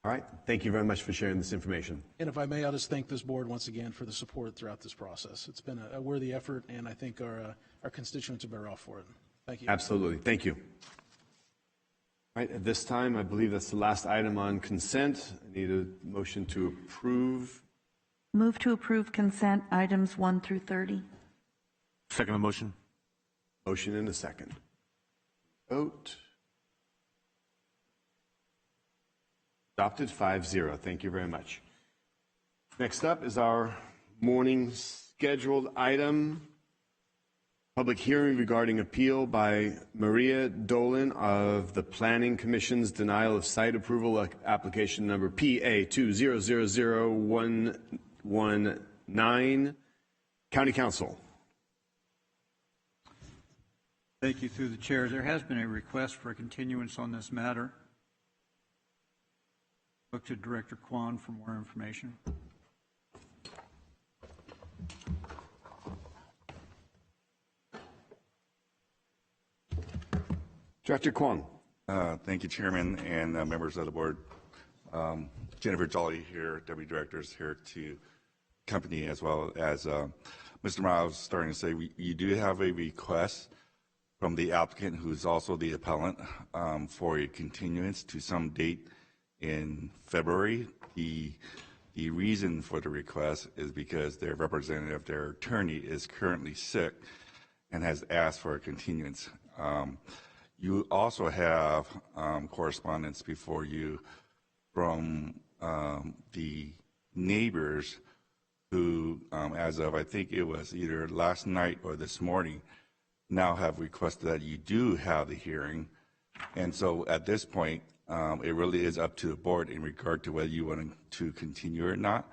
All right. Thank you very much for sharing this information. And if I may, I'll just thank this board once again for the support throughout this process. It's been a worthy effort, and I think our constituents are better off for it. Thank you. Absolutely. Thank you. All right. At this time, I believe that's the last item on consent. I need a motion to approve. Move to approve consent items 1 through 30. Second motion. Motion and a second. Vote. Adopted 5-0. Thank you very much. Next up is our morning scheduled item, public hearing regarding appeal by Maria Dolan of the Planning Commission's denial of site approval application number PA 2000119. County Council. Thank you. Through the chair, there has been a request for a continuance on this matter. Look to Director Kwan for more information. Director Kwan. Thank you, Chairman, and members of the board. Jennifer Jolly here, Deputy Director, is here to accompany, as well as Mr. Miles starting to say, you do have a request from the applicant, who is also the appellant, for a continuance to some date in February. The reason for the request is because their representative, their attorney, is currently sick and has asked for a continuance. You also have correspondence before you from the neighbors who, as of I think it was either last night or this morning, now have requested that you do have the hearing. And so at this point, it really is up to the board in regard to whether you want to continue or not.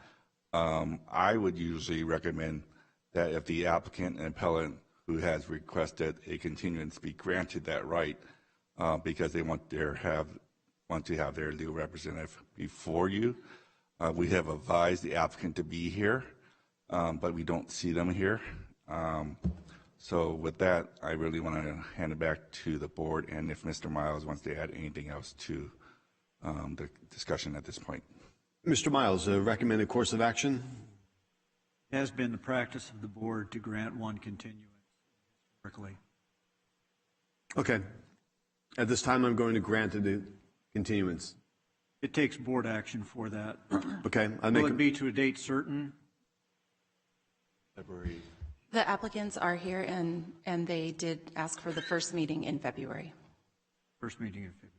I would usually recommend that if the applicant and appellant who has requested a continuance be granted that right, because they want to have their legal representative before you. We have advised the applicant to be here, but we don't see them here. So with that, I really want to hand it back to the board, and if Mr. Miles wants to add anything else to the discussion at this point. Mr. Miles, a recommended course of action? It has been the practice of the board to grant one continuance historically. Okay. At this time, I'm going to grant the continuance. It takes board action for that. Okay. Will it be to a date certain? February. The applicants are here, and they did ask for the first meeting in February. First meeting in February.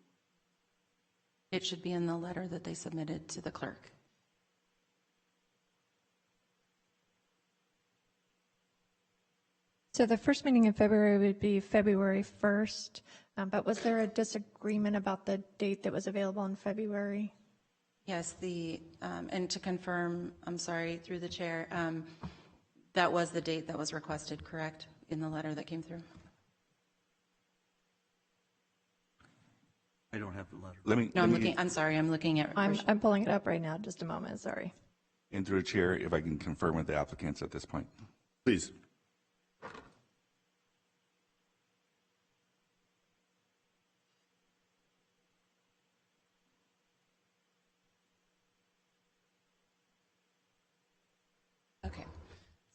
It should be in the letter that they submitted to the clerk. So the first meeting in February would be February 1st, but was there a disagreement about the date that was available in February? Yes, and to confirm, I'm sorry, through the chair, that was the date that was requested, correct, in the letter that came through? I don't have the letter. I'm sorry, I'm looking at. I'm pulling it up right now. Just a moment, sorry. And through the chair, if I can confirm with the applicants at this point. Please. Okay.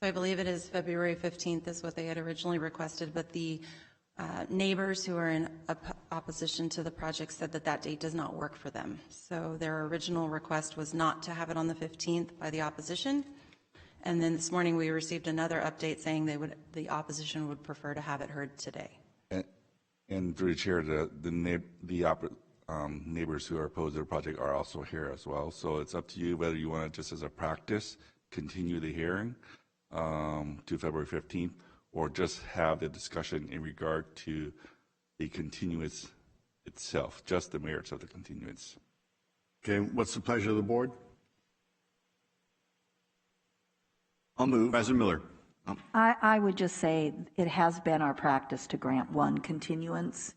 So I believe it is February 15th is what they had originally requested, but the neighbors who are in opposition to the project said that that date does not work for them. So their original request was not to have it on the 15th by the opposition. And then this morning we received another update saying the opposition would prefer to have it heard today. And through the chair, neighbors who are opposed to the project are also here as well. So it's up to you whether you want to, just as a practice, continue the hearing to February 15th, or just have the discussion in regard to the continuance itself, just the merits of the continuance. Okay, what's the pleasure of the board? I'll move. President Miller. I would just say it has been our practice to grant one continuance,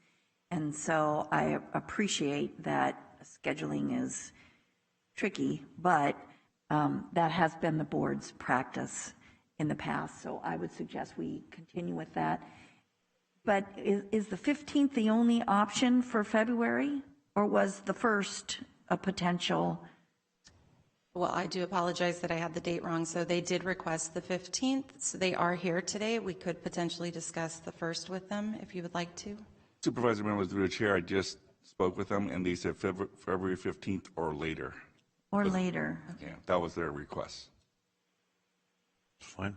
and so I appreciate that scheduling is tricky, but that has been the board's practice in the past, so I would suggest we continue with that. But is the 15th the only option for February, or was the first a potential? Well, I do apologize that I had the date wrong. So they did request the 15th. So they are here today. We could potentially discuss the first with them if you would like to. Supervisor members, through the chair, I just spoke with them and they said February 15th or later. Or later. Yeah, that was their request. Fine.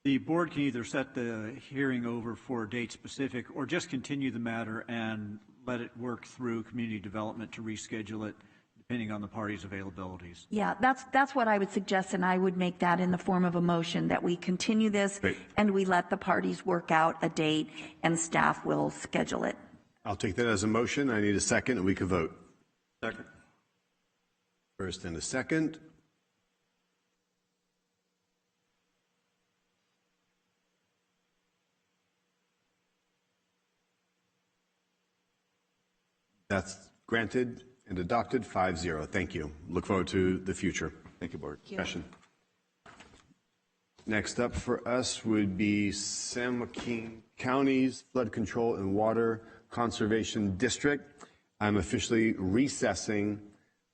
The board can either set the hearing over for a date specific or just continue the matter and let it work through community development to reschedule it depending on the parties' availabilities. Yeah, that's what I would suggest, and I would make that in the form of a motion that we continue this Great. and we let the parties work out a date and staff will schedule it. I'll take that as a motion. I need a second and we can vote. Second. First and a second. That's granted and adopted 5-0. Thank you. Look forward to the future. Thank you, board. Discussion. Next up for us would be San Joaquin County's Flood Control and Water Conservation District. I'm officially recessing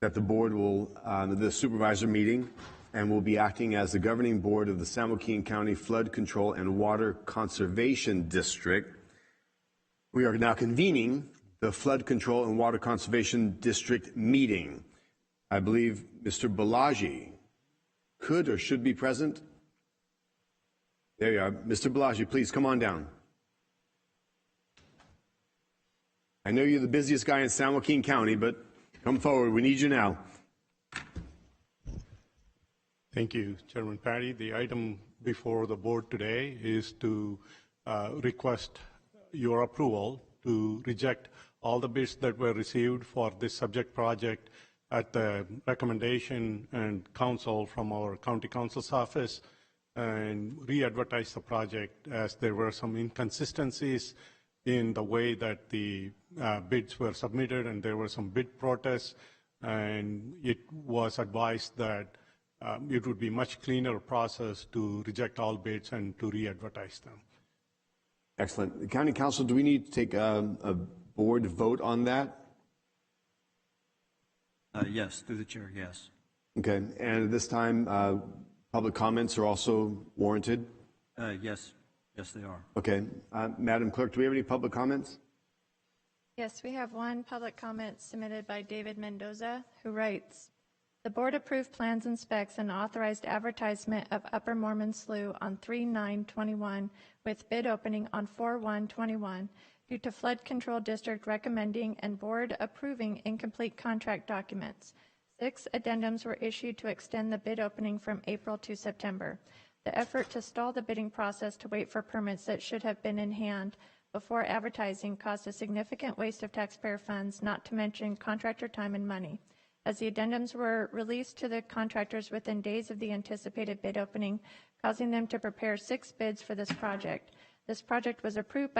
that the board will, the supervisor meeting, and will be acting as the governing board of the San Joaquin County Flood Control and Water Conservation District. We are now convening the Flood Control and Water Conservation District meeting. I believe Mr. Balaji could or should be present. There you are. Mr. Balaji, please come on down. I know you're the busiest guy in San Joaquin County, but come forward. We need you now. Thank you, Chairman Patty. The item before the board today is to request your approval to reject all the bids that were received for this subject project at the recommendation and counsel from our county counsel's office, and re-advertise the project as there were some inconsistencies in the way that the bids were submitted, and there were some bid protests, and it was advised that it would be much cleaner process to reject all bids and to re-advertise them. Excellent. The County Council, do we need to take a board vote on that? Yes, through the chair, yes. Okay, and at this time, public comments are also warranted? Yes, yes they are. Okay, Madam Clerk, do we have any public comments? Yes, we have one public comment submitted by David Mendoza, who writes, "The board approved plans and specs and authorized advertisement of Upper Mormon Slough on 3/9/21 with bid opening on 4/1/21 due to Flood Control District recommending and board approving incomplete contract documents. 6 addendums were issued to extend the bid opening from April to September. The effort to stall the bidding process to wait for permits that should have been in hand before advertising caused a significant waste of taxpayer funds, not to mention contractor time and money. As the addendums were released to the contractors within days of the anticipated bid opening, causing them to prepare 6 bids for this project. This project was approved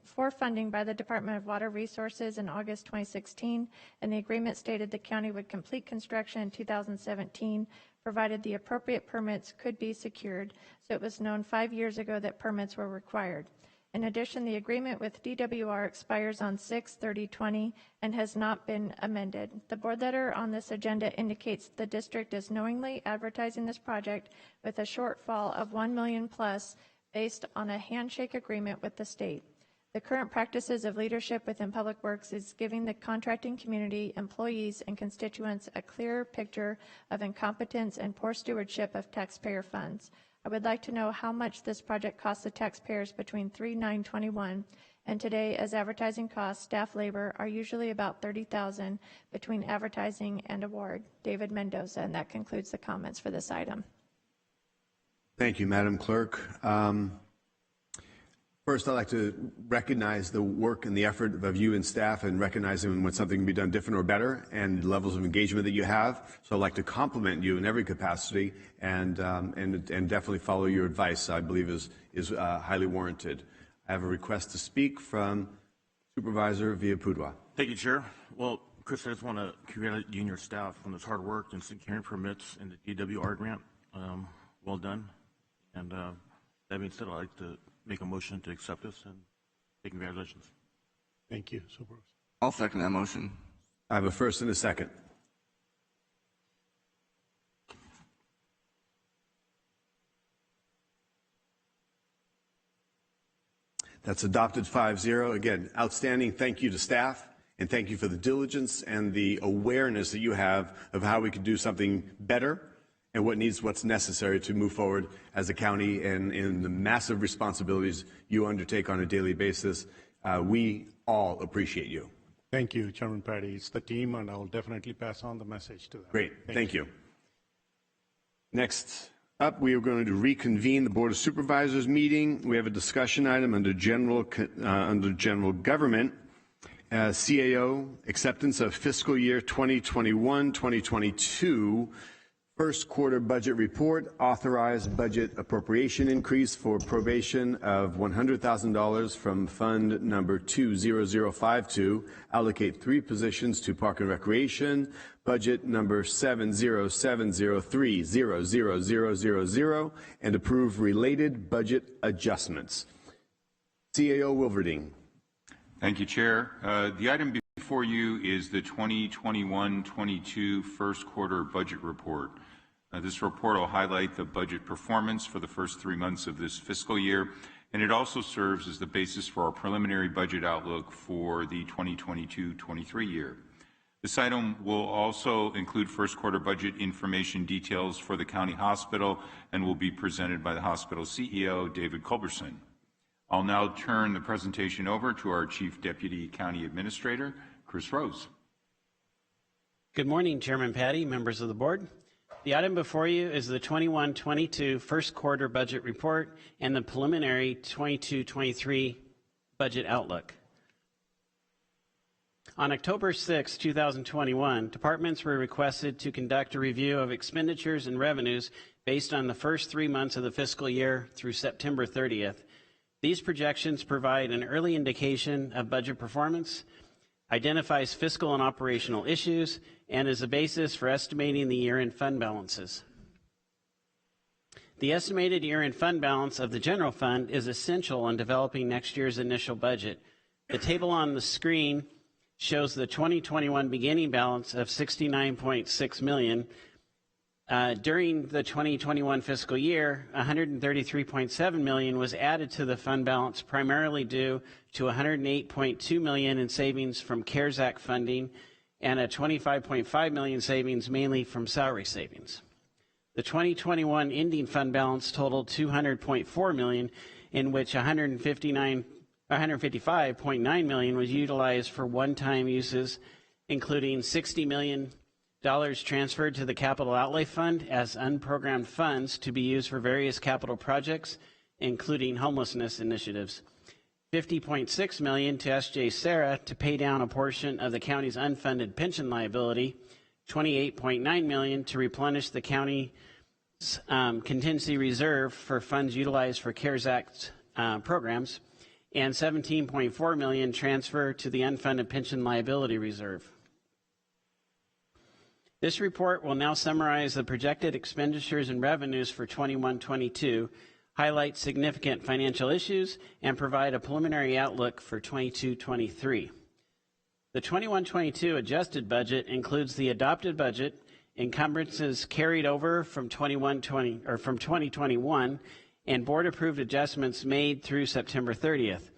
for funding by the Department of Water Resources in August 2016, and the agreement stated the county would complete construction in 2017, provided the appropriate permits could be secured, so it was known 5 years ago that permits were required. In addition, the agreement with DWR expires on 6/30/20 and has not been amended. The board letter on this agenda indicates the district is knowingly advertising this project with a shortfall of $1 million plus based on a handshake agreement with the state. The current practices of leadership within Public Works is giving the contracting community, employees, and constituents a clear picture of incompetence and poor stewardship of taxpayer funds. I would like to know how much this project costs the taxpayers between 3/9/21 and today, as advertising costs, staff labor are usually about $30,000 between advertising and award. David Mendoza, and that concludes the comments for this item. Thank you, Madam Clerk. First, I'd like to recognize the work and the effort of you and staff and recognizing when something can be done different or better and the levels of engagement that you have. So I'd like to compliment you in every capacity and definitely follow your advice, I believe is highly warranted. I have a request to speak from Supervisor Villapudua. Thank you, Chair. Well, Chris, I just want to congratulate you and your staff on this hard work in securing permits in the DWR grant. Well done. And that being said, I'd like to make a motion to accept this and say congratulations. Thank you, Supervisor. I'll second that motion. I have a first and a second. That's adopted 5-0. Again, outstanding. Thank you to staff, and thank you for the diligence and the awareness that you have of how we can do something better and what's necessary to move forward as a county and in the massive responsibilities you undertake on a daily basis. We all appreciate you. Thank you, Chairman Patty. It's the team, and I'll definitely pass on the message to them. Great. Thank you. Next up, we are going to reconvene the Board of Supervisors meeting. We have a discussion item under general government, CAO, acceptance of fiscal year 2021-2022 first quarter budget report, authorized budget appropriation increase for probation of $100,000 from fund number 20052, allocate 3 positions to Park and Recreation, budget number 707030000, and approve related budget adjustments. CAO Wilverding. Thank you, Chair. The item before you is the 2021-22 first quarter budget report. This report will highlight the budget performance for the first 3 months of this fiscal year, and it also serves as the basis for our preliminary budget outlook for the 2022-23 year. This item will also include first quarter budget information details for the county hospital and will be presented by the hospital CEO, David Culberson. I'll now turn the presentation over to our Chief Deputy County Administrator, Chris Rose. Good morning, Chairman Patty, members of the board. The item before you is the 21-22 first quarter budget report and the preliminary 22-23 budget outlook. On October 6, 2021, departments were requested to conduct a review of expenditures and revenues based on the first 3 months of the fiscal year through September 30th. These projections provide an early indication of budget performance, identifies fiscal and operational issues, and is a basis for estimating the year-end fund balances. The estimated year-end fund balance of the general fund is essential in developing next year's initial budget. The table on the screen shows the 2021 beginning balance of $69.6 million. During the 2021 fiscal year, $133.7 million was added to the fund balance, primarily due to $108.2 million in savings from CARES Act funding and a $25.5 million savings mainly from salary savings. The 2021 ending fund balance totaled $200.4 million, in which $155.9 million was utilized for one-time uses, including $60 million transferred to the Capital Outlay Fund as unprogrammed funds to be used for various capital projects, including homelessness initiatives. $50.6 million to S.J. Sarah to pay down a portion of the county's unfunded pension liability, $28.9 million to replenish the county's contingency reserve for funds utilized for CARES Act programs, and $17.4 million transfer to the unfunded pension liability reserve. This report will now summarize the projected expenditures and revenues for 21-22, highlight significant financial issues, and provide a preliminary outlook for 22-23. The 21-22 adjusted budget includes the adopted budget, encumbrances carried over from 2021, and board-approved adjustments made through September 30th.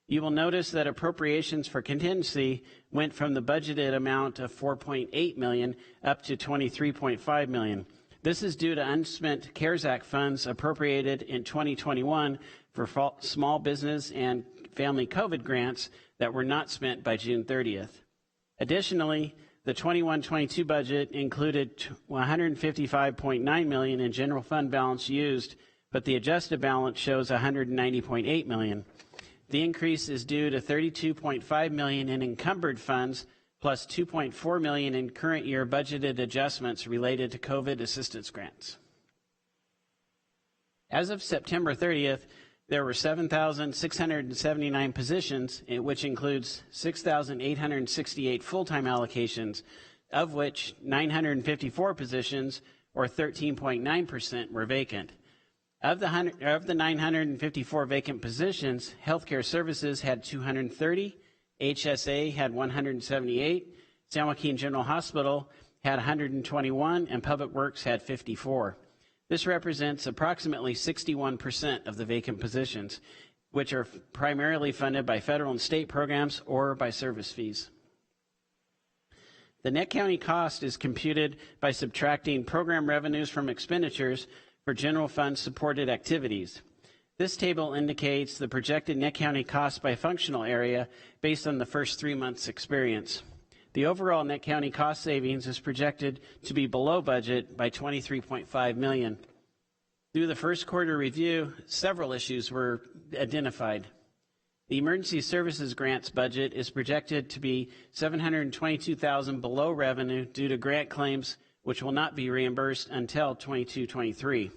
You will notice that appropriations for contingency went from the budgeted amount of $4.8 million up to $23.5 million. This is due to unspent CARES Act funds appropriated in 2021 for small business and family COVID grants that were not spent by June 30th. Additionally, the 21-22 budget included $155.9 million in general fund balance used, but the adjusted balance shows $190.8 million. The increase is due to $32.5 million in encumbered funds plus $2.4 million in current year budgeted adjustments related to COVID assistance grants. As of September 30th, there were 7,679 positions, which includes 6,868 full-time allocations, of which 954 positions, or 13.9%, were vacant. Of the 954 vacant positions, Healthcare Services had 230, HSA had 178, San Joaquin General Hospital had 121, and Public Works had 54. This represents approximately 61% of the vacant positions, which are primarily funded by federal and state programs or by service fees. The net county cost is computed by subtracting program revenues from expenditures for general fund supported activities. This table indicates the projected net county cost by functional area based on the first 3 months' experience. The overall net county cost savings is projected to be below budget by $23.5 million. Through the first quarter review, several issues were identified. The Emergency Services Grants budget is projected to be $722,000 below revenue due to grant claims which will not be reimbursed until 22-23.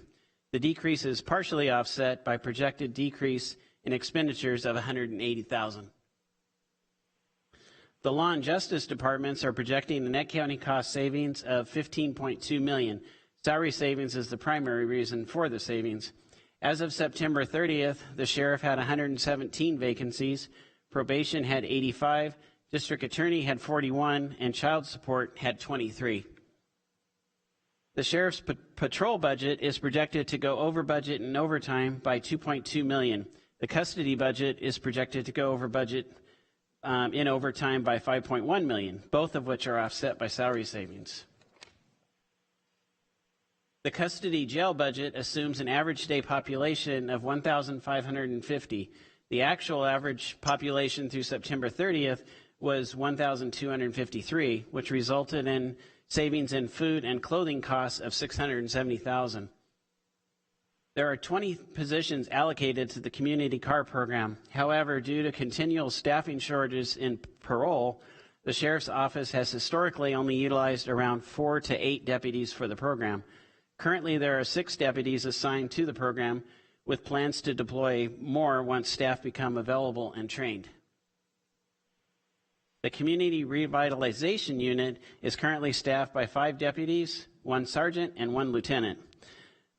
The decrease is partially offset by projected decrease in expenditures of $180,000. The Law and Justice Departments are projecting a net county cost savings of $15.2 million. Salary savings is the primary reason for the savings. As of September 30th, the sheriff had 117 vacancies, probation had 85, district attorney had 41, and child support had 23. The sheriff's patrol budget is projected to go over budget in overtime by $2.2 million. The custody budget is projected to go over budget in overtime by $5.1 million, both of which are offset by salary savings. The custody jail budget assumes an average day population of 1,550. The actual average population through September 30th was 1,253, which resulted in savings in food and clothing costs of $670,000. There are 20 positions allocated to the community car program. However, due to continual staffing shortages in parole, the sheriff's office has historically only utilized around 4 to 8 deputies for the program. Currently, there are 6 deputies assigned to the program, with plans to deploy more once staff become available and trained. The Community Revitalization Unit is currently staffed by 5 deputies, 1 sergeant, and 1 lieutenant.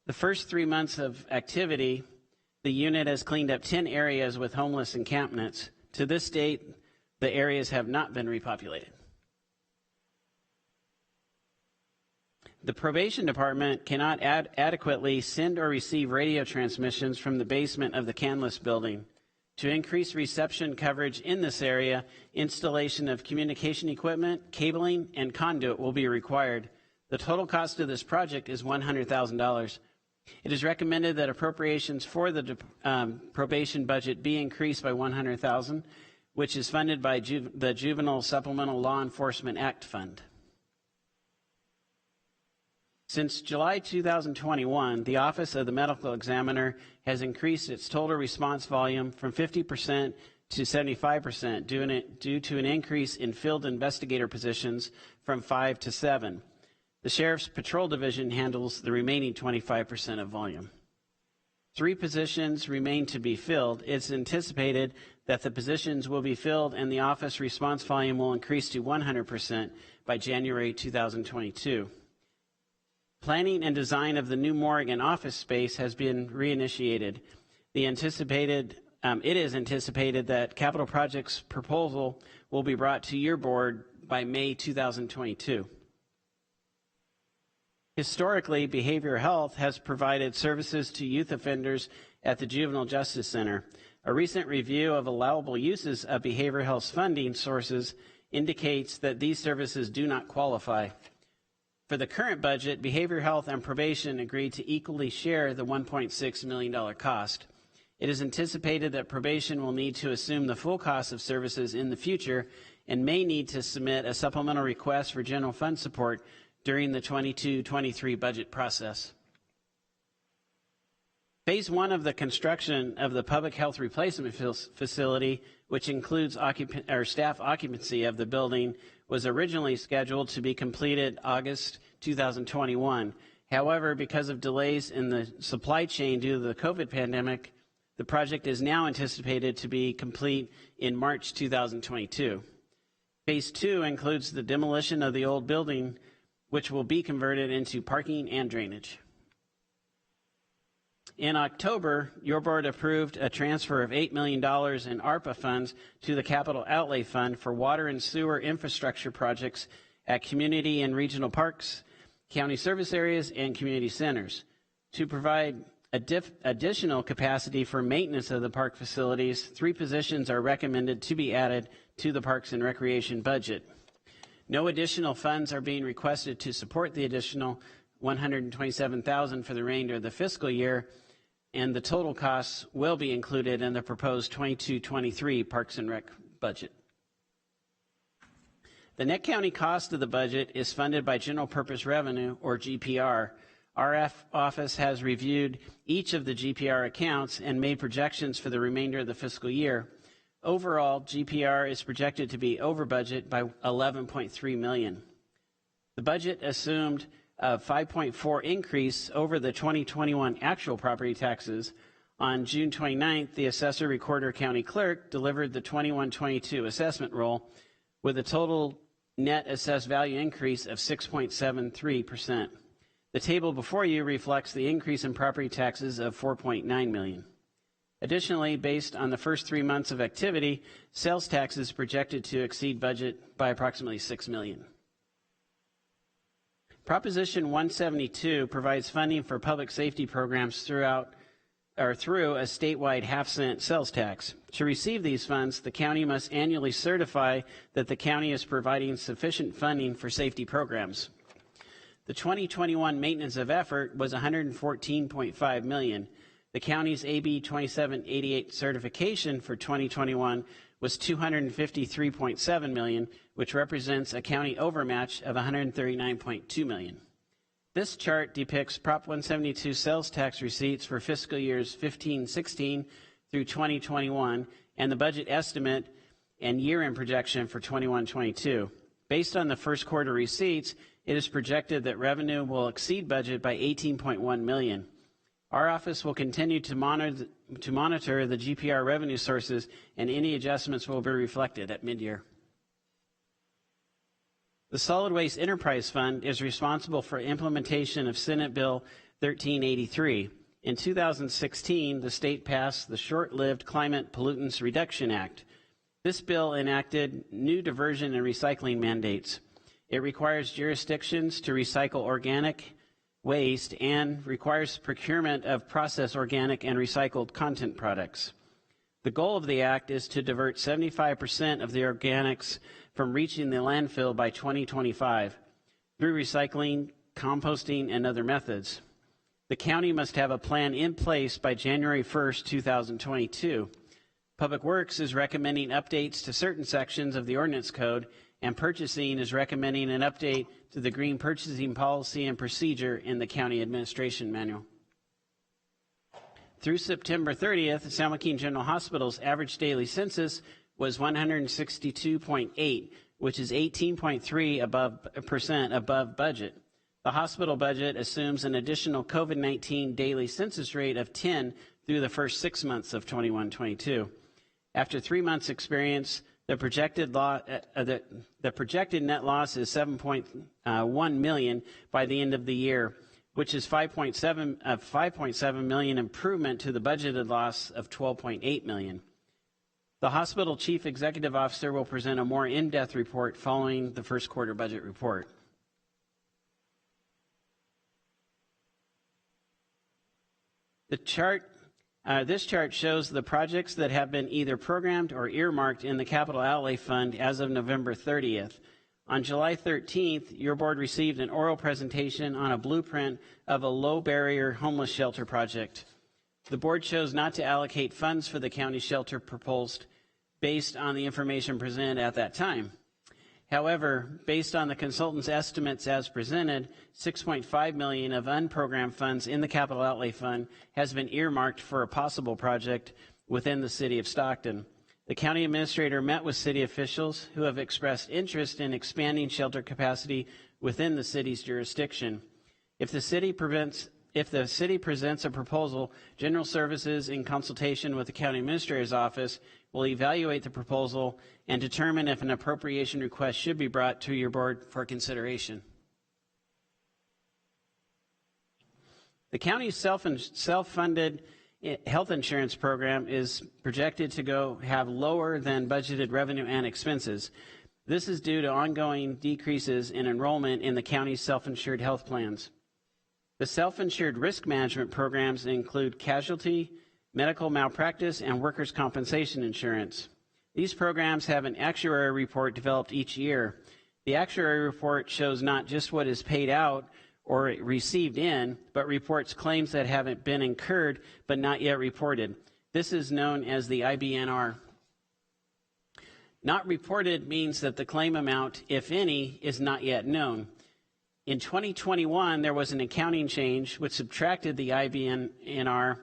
The first 3 months of activity, the unit has cleaned up 10 areas with homeless encampments. To this date, the areas have not been repopulated. The probation department cannot adequately send or receive radio transmissions from the basement of the Canlis building. To increase reception coverage in this area, installation of communication equipment, cabling, and conduit will be required. The total cost of this project is $100,000. It is recommended that appropriations for the probation budget be increased by $100,000, which is funded by the Juvenile Supplemental Law Enforcement Act Fund. Since July 2021, the Office of the Medical Examiner has increased its total response volume from 50% to 75% due to an increase in field investigator positions from 5 to 7. The Sheriff's Patrol Division handles the remaining 25% of volume. 3 positions remain to be filled. It's anticipated that the positions will be filled and the office response volume will increase to 100% by January 2022. Planning and design of the new morgue and office space has been reinitiated. It is anticipated that capital projects proposal will be brought to your board by May 2022. Historically, behavioral health has provided services to youth offenders at the Juvenile Justice Center. A recent review of allowable uses of behavioral health funding sources indicates that these services do not qualify. For the current budget, behavioral health and probation agreed to equally share the $1.6 million cost. It is anticipated that probation will need to assume the full cost of services in the future and may need to submit a supplemental request for general fund support during the 22-23 budget process. Phase 1 of the construction of the public health replacement facility, which includes staff occupancy of the building, was originally scheduled to be completed August 2021. However, because of delays in the supply chain due to the COVID pandemic, the project is now anticipated to be complete in March 2022. Phase 2 includes the demolition of the old building, which will be converted into parking and drainage. In October, your board approved a transfer of $8 million in ARPA funds to the Capital Outlay Fund for water and sewer infrastructure projects at community and regional parks, county service areas, and community centers. To provide additional capacity for maintenance of the park facilities, 3 positions are recommended to be added to the Parks and Recreation budget. No additional funds are being requested to support the additional $127,000 for the remainder of the fiscal year, and the total costs will be included in the proposed 22-23 Parks and Rec budget. The net county cost of the budget is funded by general purpose revenue, or GPR. Our office has reviewed each of the GPR accounts and made projections for the remainder of the fiscal year. Overall, GPR is projected to be over budget by $11.3 million. The budget assumed a 5.4 increase over the 2021 actual property taxes. On June 29th, the assessor recorder county clerk delivered the 21-22 assessment roll with a total net assessed value increase of 6.73%. The table before you reflects the increase in property taxes of $4.9 million. Additionally, based on the first 3 months of activity, sales tax is projected to exceed budget by approximately $6 million. Proposition 172 provides funding for public safety programs through a statewide half-cent sales tax. To receive these funds, the county must annually certify that the county is providing sufficient funding for safety programs. The 2021 maintenance of effort was $114.5 million. The county's AB 2788 certification for 2021 was $253.7 million, which represents a county overmatch of $139.2 million. This chart depicts Prop 172 sales tax receipts for fiscal years 15-16 through 2021 and the budget estimate and year-end projection for 21-22. Based on the first quarter receipts, it is projected that revenue will exceed budget by $18.1 million. Our office will continue to monitor the GPR revenue sources, and any adjustments will be reflected at mid-year. The Solid Waste Enterprise Fund is responsible for implementation of Senate Bill 1383. In 2016, the state passed the short-lived Climate Pollutants Reduction Act. This bill enacted new diversion and recycling mandates. It requires jurisdictions to recycle organic waste and requires procurement of processed organic and recycled content products. The goal of the act is to divert 75% of the organics from reaching the landfill by 2025 through recycling, composting, and other methods. The county must have a plan in place by January 1st, 2022. Public Works is recommending updates to certain sections of the ordinance code, and Purchasing is recommending an update to the Green Purchasing Policy and Procedure in the County Administration Manual. Through September 30th, San Joaquin General Hospital's average daily census was 162.8, which is 18.3% above budget. The hospital budget assumes an additional COVID-19 daily census rate of 10 through the first 6 months of 21-22. After 3 months' experience, the projected net loss is $7.1 million by the end of the year, which is $5.7 million improvement to the budgeted loss of $12.8 million. The hospital chief executive officer will present a more in-depth report following the first quarter budget report. This chart shows the projects that have been either programmed or earmarked in the Capital Outlay Fund as of November 30th. On July 13th, your board received an oral presentation on a blueprint of a low-barrier homeless shelter project. The board chose not to allocate funds for the county shelter proposed based on the information presented at that time. However, based on the consultant's estimates as presented, $6.5 million of unprogrammed funds in the Capital Outlay Fund has been earmarked for a possible project within the city of Stockton. The county administrator met with city officials who have expressed interest in expanding shelter capacity within the city's jurisdiction. If the city presents a proposal, General Services, in consultation with the county administrator's office, will evaluate the proposal and determine if an appropriation request should be brought to your board for consideration. The county's self-funded health insurance program is projected to have lower than budgeted revenue and expenses. This is due to ongoing decreases in enrollment in the county's self-insured health plans. The self-insured risk management programs include casualty, medical malpractice, and workers' compensation insurance. These programs have an actuary report developed each year. The actuary report shows not just what is paid out or received in, but reports claims that haven't been incurred but not yet reported. This is known as the IBNR. Not reported means that the claim amount, if any, is not yet known. In 2021, there was an accounting change which subtracted the IBNR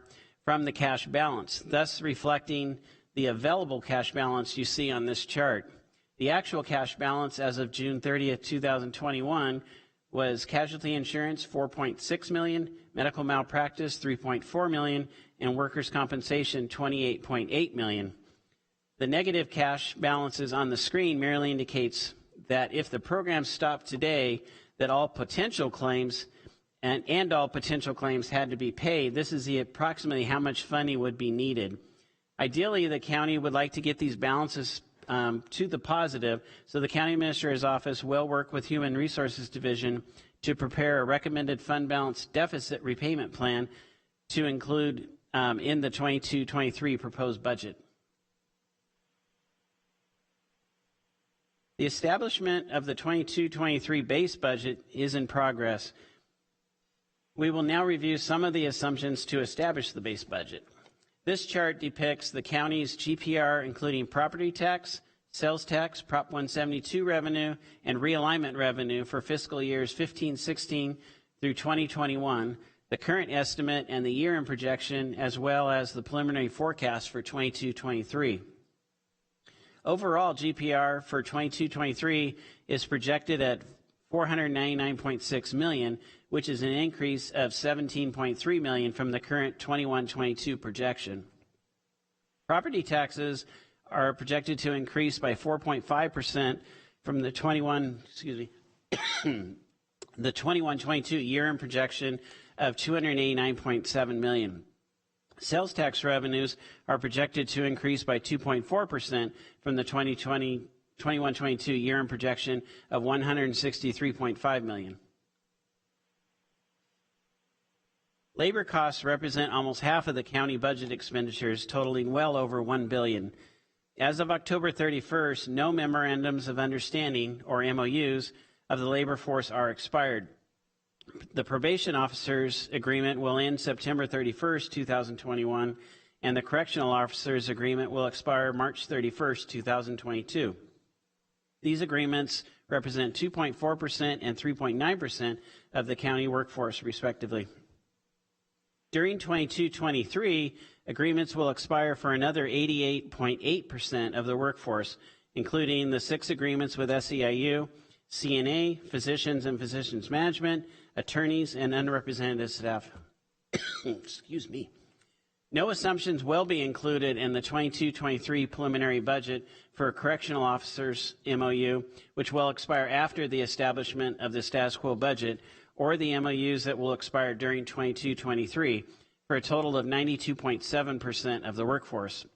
from the cash balance, thus reflecting the available cash balance you see on this chart. The actual cash balance as of June 30th, 2021 was casualty insurance $4.6 million, medical malpractice $3.4 million, and workers' compensation $28.8 million. The negative cash balances on the screen merely indicates that if the program stopped today, that all potential claims and all potential claims had to be paid. This is approximately how much funding would be needed. Ideally, the county would like to get these balances to the positive, so the county administrator's office will work with Human Resources Division to prepare a recommended fund balance deficit repayment plan to include in the 22-23 proposed budget. The establishment of the 22-23 base budget is in progress. We will now review some of the assumptions to establish the base budget. This chart depicts the county's GPR, including property tax, sales tax, Prop 172 revenue, and realignment revenue for fiscal years 15-16 through 2021, the current estimate and the year-end projection, as well as the preliminary forecast for 22-23. Overall, GPR for 22-23 is projected at $499.6 million, which is an increase of $17.3 million from the current 21-22 projection. Property taxes are projected to increase by 4.5% from the 21-22 year-end projection of $289.7 million. Sales tax revenues are projected to increase by 2.4% from the 21-22 year-end projection of $163.5 million. Labor costs represent almost half of the county budget expenditures, totaling well over $1 billion. As of October 31st, no memorandums of understanding, or MOUs, of the labor force are expired. The probation officers agreement will end September 31st, 2021, and the correctional officers agreement will expire March 31st, 2022. These agreements represent 2.4% and 3.9% of the county workforce, respectively. During 22-23, agreements will expire for another 88.8% of the workforce, including the 6 agreements with SEIU, CNA, physicians and physicians management, attorneys, and unrepresented staff. Excuse me. No assumptions will be included in the 22-23 preliminary budget for correctional officers MOU, which will expire after the establishment of the status quo budget, or the MOUs that will expire during 22-23, for a total of 92.7% of the workforce.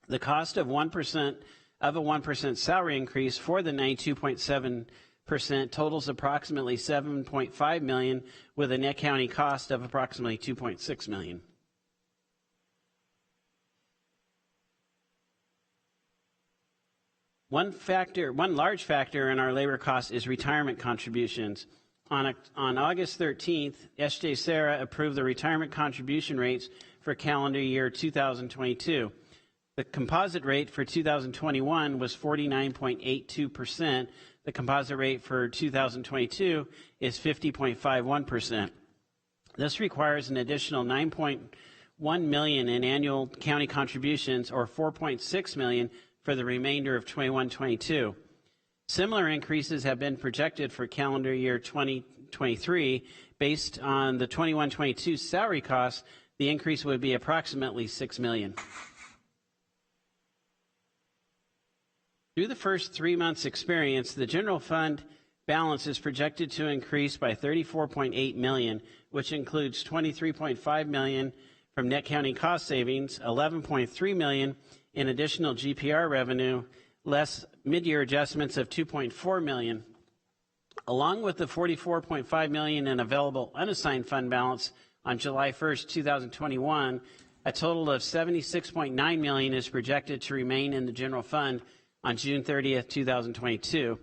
The cost of 1% salary increase for the 92.7% totals approximately $7.5 million, with a net county cost of approximately $2.6 million. One large factor in our labor costs is retirement contributions. On August 13th, SJ Sarah approved the retirement contribution rates for calendar year 2022. The composite rate for 2021 was 49.82%. The composite rate for 2022 is 50.51%. This requires an additional $9.1 million in annual county contributions, or $4.6 million for the remainder of 21-22. Similar increases have been projected for calendar year 2023. Based on the 21-22 salary costs, the increase would be approximately $6 million. Through the first 3 months' experience, the general fund balance is projected to increase by $34.8 million, which includes $23.5 million from net county cost savings, $11.3 million in additional GPR revenue, less mid-year adjustments of $2.4 million. Along with the $44.5 million in available unassigned fund balance on July 1st, 2021, a total of $76.9 million is projected to remain in the general fund on June 30th, 2022.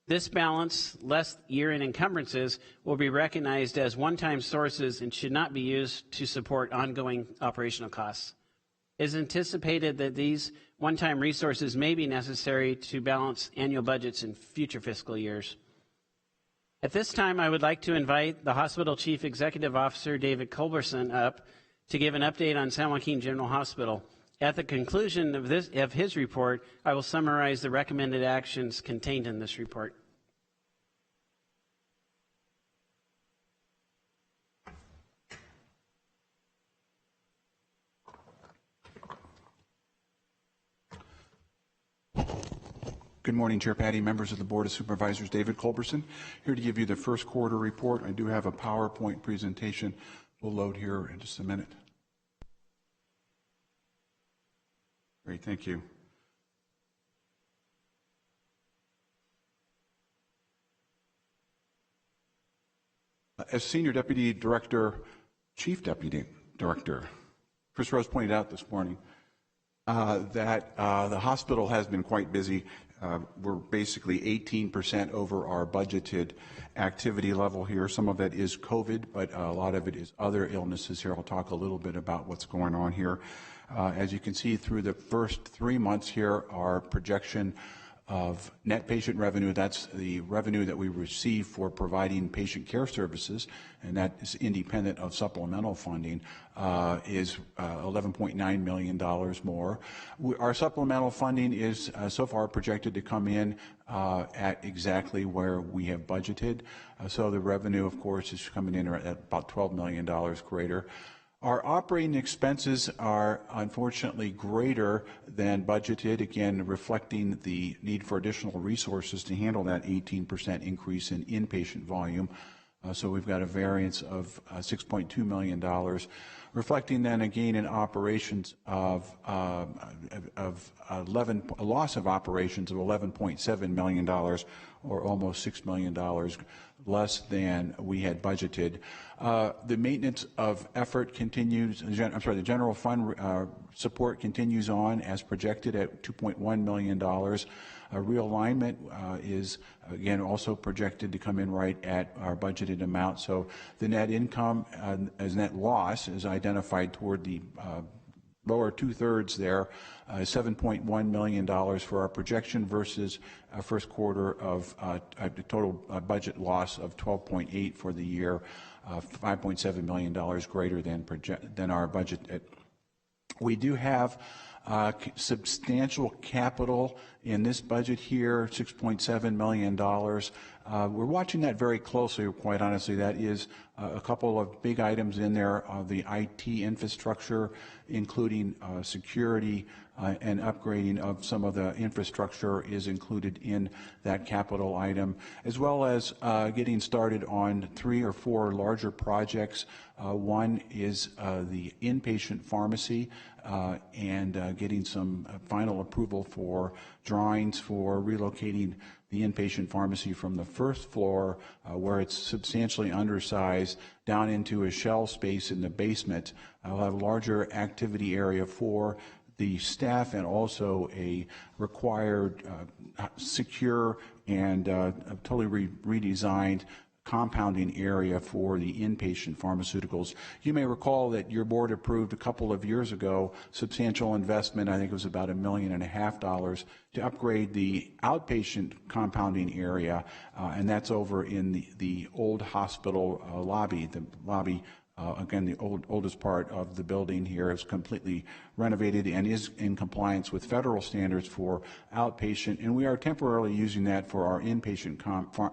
This balance, less year-end encumbrances, will be recognized as one-time sources and should not be used to support ongoing operational costs. It is anticipated that these one-time resources may be necessary to balance annual budgets in future fiscal years. At this time, I would like to invite the Hospital Chief Executive Officer, David Culberson, up to give an update on San Joaquin General Hospital. At the conclusion of his report, I will summarize the recommended actions contained in this report. Good morning, Chair Patty, members of the Board of Supervisors. David Culberson, here to give you the first quarter report. I do have a PowerPoint presentation. We'll load here in just a minute. Great, thank you. As Senior Deputy Director, Chief Deputy Director, Chris Rose pointed out this morning that the hospital has been quite busy. We're basically 18% over our budgeted activity level here. Some of that is COVID, but a lot of it is other illnesses here. I'll talk a little bit about what's going on here. As you can see, through the first 3 months here, our projection of net patient revenue, that's the revenue that we receive for providing patient care services, and that is independent of supplemental funding, is $11.9 million more. Our supplemental funding is so far projected to come in at exactly where we have budgeted. So the revenue, of course, is coming in at about $12 million greater. Our operating expenses are unfortunately greater than budgeted, again, reflecting the need for additional resources to handle that 18% increase in inpatient volume. So we've got a variance of $6.2 million, reflecting then a gain in operations of a loss of operations of $11.7 million, or almost $6 million less than we had budgeted. The maintenance of effort continues, the general fund support continues on as projected at $2.1 million. Realignment is, again, also projected to come in right at our budgeted amount. So the net income as net loss is identified toward the lower two-thirds there, $7.1 million for our projection versus a first quarter of a total budget loss of 12.8 for the year, $5.7 million greater than our budget. We do have substantial capital in this budget here, $6.7 million. We're watching that very closely, quite honestly. That is a couple of big items in there. The IT infrastructure, including security and upgrading of some of the infrastructure, is included in that capital item, as well as getting started on 3 or 4 larger projects. One is the inpatient pharmacy and getting some final approval for drawings for relocating the inpatient pharmacy from the first floor, where it's substantially undersized, down into a shell space in the basement. I'll have a larger activity area for the staff and also a required secure and totally redesigned compounding area for the inpatient pharmaceuticals. You may recall that your board approved a couple of years ago substantial investment, I think it was about $1.5 million, to upgrade the outpatient compounding area, and that's over in the old hospital lobby. The lobby, again, the oldest part of the building here is completely renovated and is in compliance with federal standards for outpatient, and we are temporarily using that for our inpatient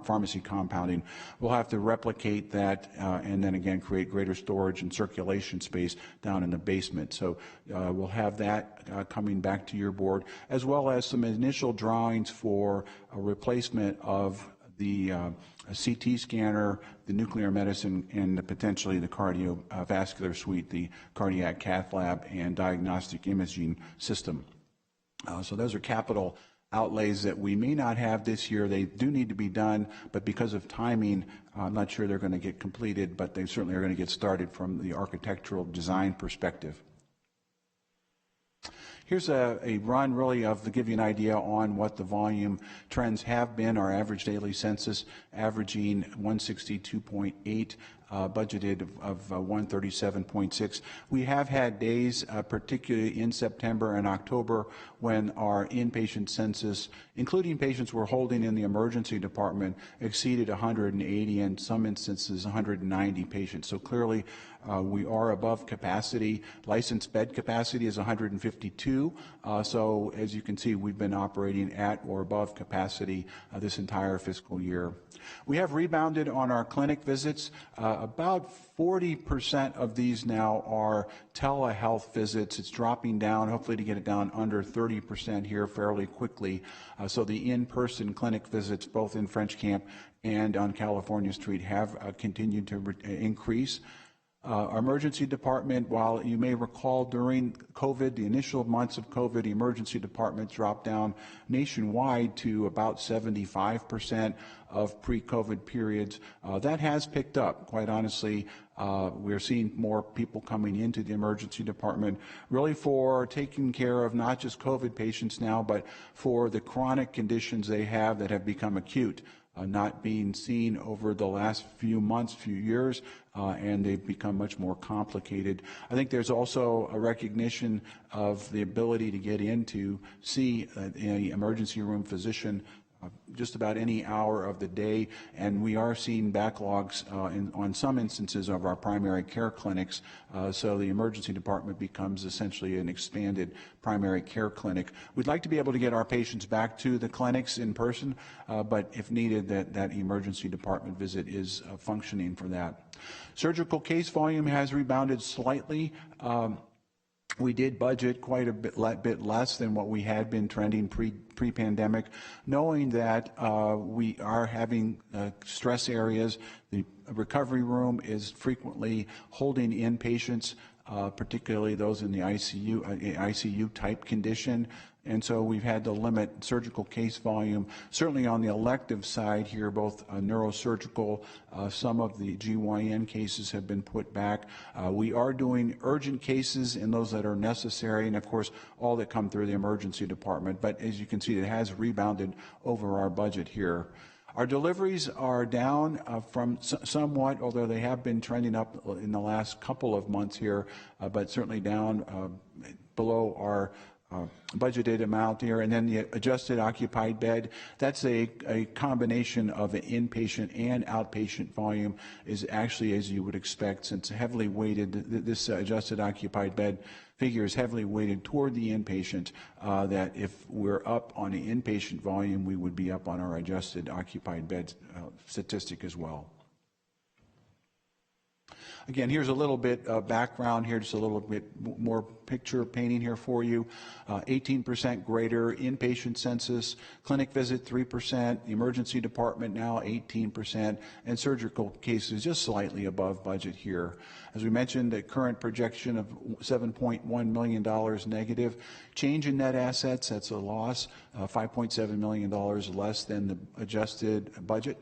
pharmacy compounding. We'll have to replicate that and then again create greater storage and circulation space down in the basement. So we'll have that coming back to your board, as well as some initial drawings for a replacement of the CT scanner, the nuclear medicine, and potentially the cardiovascular suite, the cardiac cath lab, and diagnostic imaging system. So those are capital outlays that we may not have this year. They do need to be done, but because of timing, I'm not sure they're going to get completed, but they certainly are going to get started from the architectural design perspective. Here's a run really to give you an idea on what the volume trends have been. Our average daily census averaging 162.8, budgeted of 137.6. We have had days, particularly in September and October, when our inpatient census, including patients we're holding in the emergency department, exceeded 180, and some instances 190 patients. So clearly we are above capacity. Licensed bed capacity is 152. So as you can see, we've been operating at or above capacity this entire fiscal year. We have rebounded on our clinic visits. About 40% of these now are telehealth visits. It's dropping down, hopefully to get it down under 30% here fairly quickly. So the in-person clinic visits, both in French Camp and on California Street, have continued to increase. Our emergency department, while you may recall during COVID, the initial months of COVID, the emergency department dropped down nationwide to about 75% of pre-COVID periods. That has picked up, quite honestly. We're seeing more people coming into the emergency department really for taking care of not just COVID patients now, but for the chronic conditions they have that have become acute. Not being seen over the last few months, few years, and they've become much more complicated. I think there's also a recognition of the ability to get in to see an emergency room physician just about any hour of the day, and we are seeing backlogs on some instances of our primary care clinics, so the emergency department becomes essentially an expanded primary care clinic. We'd like to be able to get our patients back to the clinics in person, but if needed, that emergency department visit is functioning for that. Surgical case volume has rebounded slightly. We did budget quite a bit less than what we had been trending pre-pandemic, knowing that we are having stress areas. The recovery room is frequently holding in patients, particularly those in the ICU type condition. And so we've had to limit surgical case volume. Certainly on the elective side here, both neurosurgical, some of the GYN cases have been put back. We are doing urgent cases and those that are necessary, and of course, all that come through the emergency department. But as you can see, it has rebounded over our budget here. Our deliveries are down from somewhat, although they have been trending up in the last couple of months here, but certainly down below our budgeted amount here. And then the adjusted occupied bed, that's a combination of an inpatient and outpatient volume, is actually, as you would expect, since heavily weighted, this adjusted occupied bed figure is heavily weighted toward the inpatient, that if we're up on the inpatient volume, we would be up on our adjusted occupied bed statistic as well. Again, here's a little bit of background here, just a little bit more picture painting here for you. 18% greater inpatient census, clinic visit 3%, emergency department now 18%, and surgical cases just slightly above budget here. As we mentioned, the current projection of $7.1 million negative. Change in net assets, that's a loss, $5.7 million less than the adjusted budget.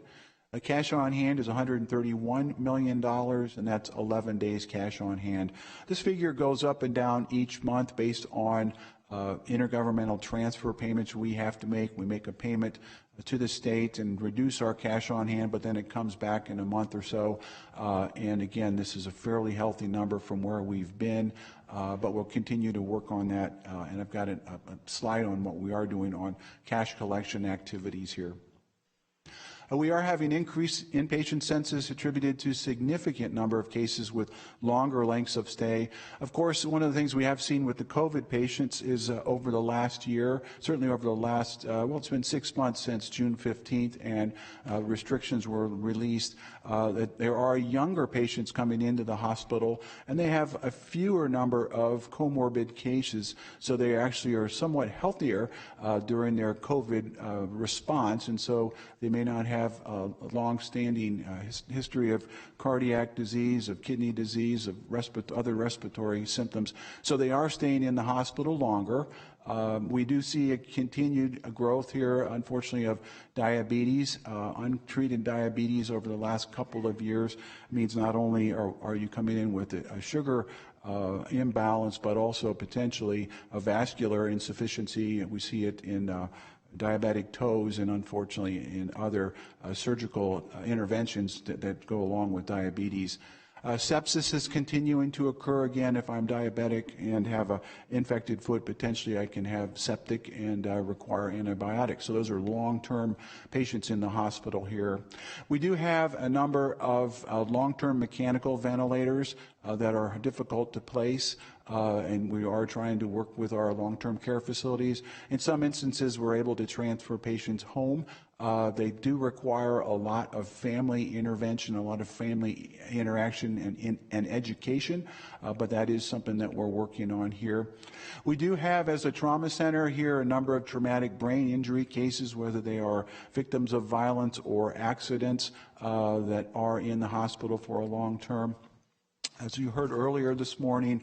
Cash on hand is $131 million, and that's 11 days cash on hand. This figure goes up and down each month based on intergovernmental transfer payments we have to make. We make a payment to the state and reduce our cash on hand, but then it comes back in a month or so. And again, this is a fairly healthy number from where we've been, but we'll continue to work on that. And I've got a slide on what we are doing on cash collection activities here. We are having increased inpatient census attributed to significant number of cases with longer lengths of stay. Of course, one of the things we have seen with the COVID patients is over the last year, certainly over the last, well, it's been 6 months since June 15th and restrictions were released, that there are younger patients coming into the hospital and they have a fewer number of comorbid cases, so they actually are somewhat healthier during their COVID response, and so they may not have a long-standing history of cardiac disease, of kidney disease, of other respiratory symptoms. So they are staying in the hospital longer. We do see a continued growth here, unfortunately, of diabetes. Untreated diabetes over the last couple of years means not only are you coming in with a sugar imbalance, but also potentially a vascular insufficiency. We see it in diabetic toes and unfortunately in other surgical interventions that go along with diabetes. Sepsis is continuing to occur again. If I'm diabetic and have an infected foot, potentially I can have septic and require antibiotics. So those are long-term patients in the hospital here. We do have a number of long-term mechanical ventilators that are difficult to place, and we are trying to work with our long-term care facilities. In some instances, we're able to transfer patients home. They do require a lot of family intervention, a lot of family interaction and education, but that is something that we're working on here. We do have, as a trauma center here, a number of traumatic brain injury cases, whether they are victims of violence or accidents that are in the hospital for a long term. As you heard earlier this morning,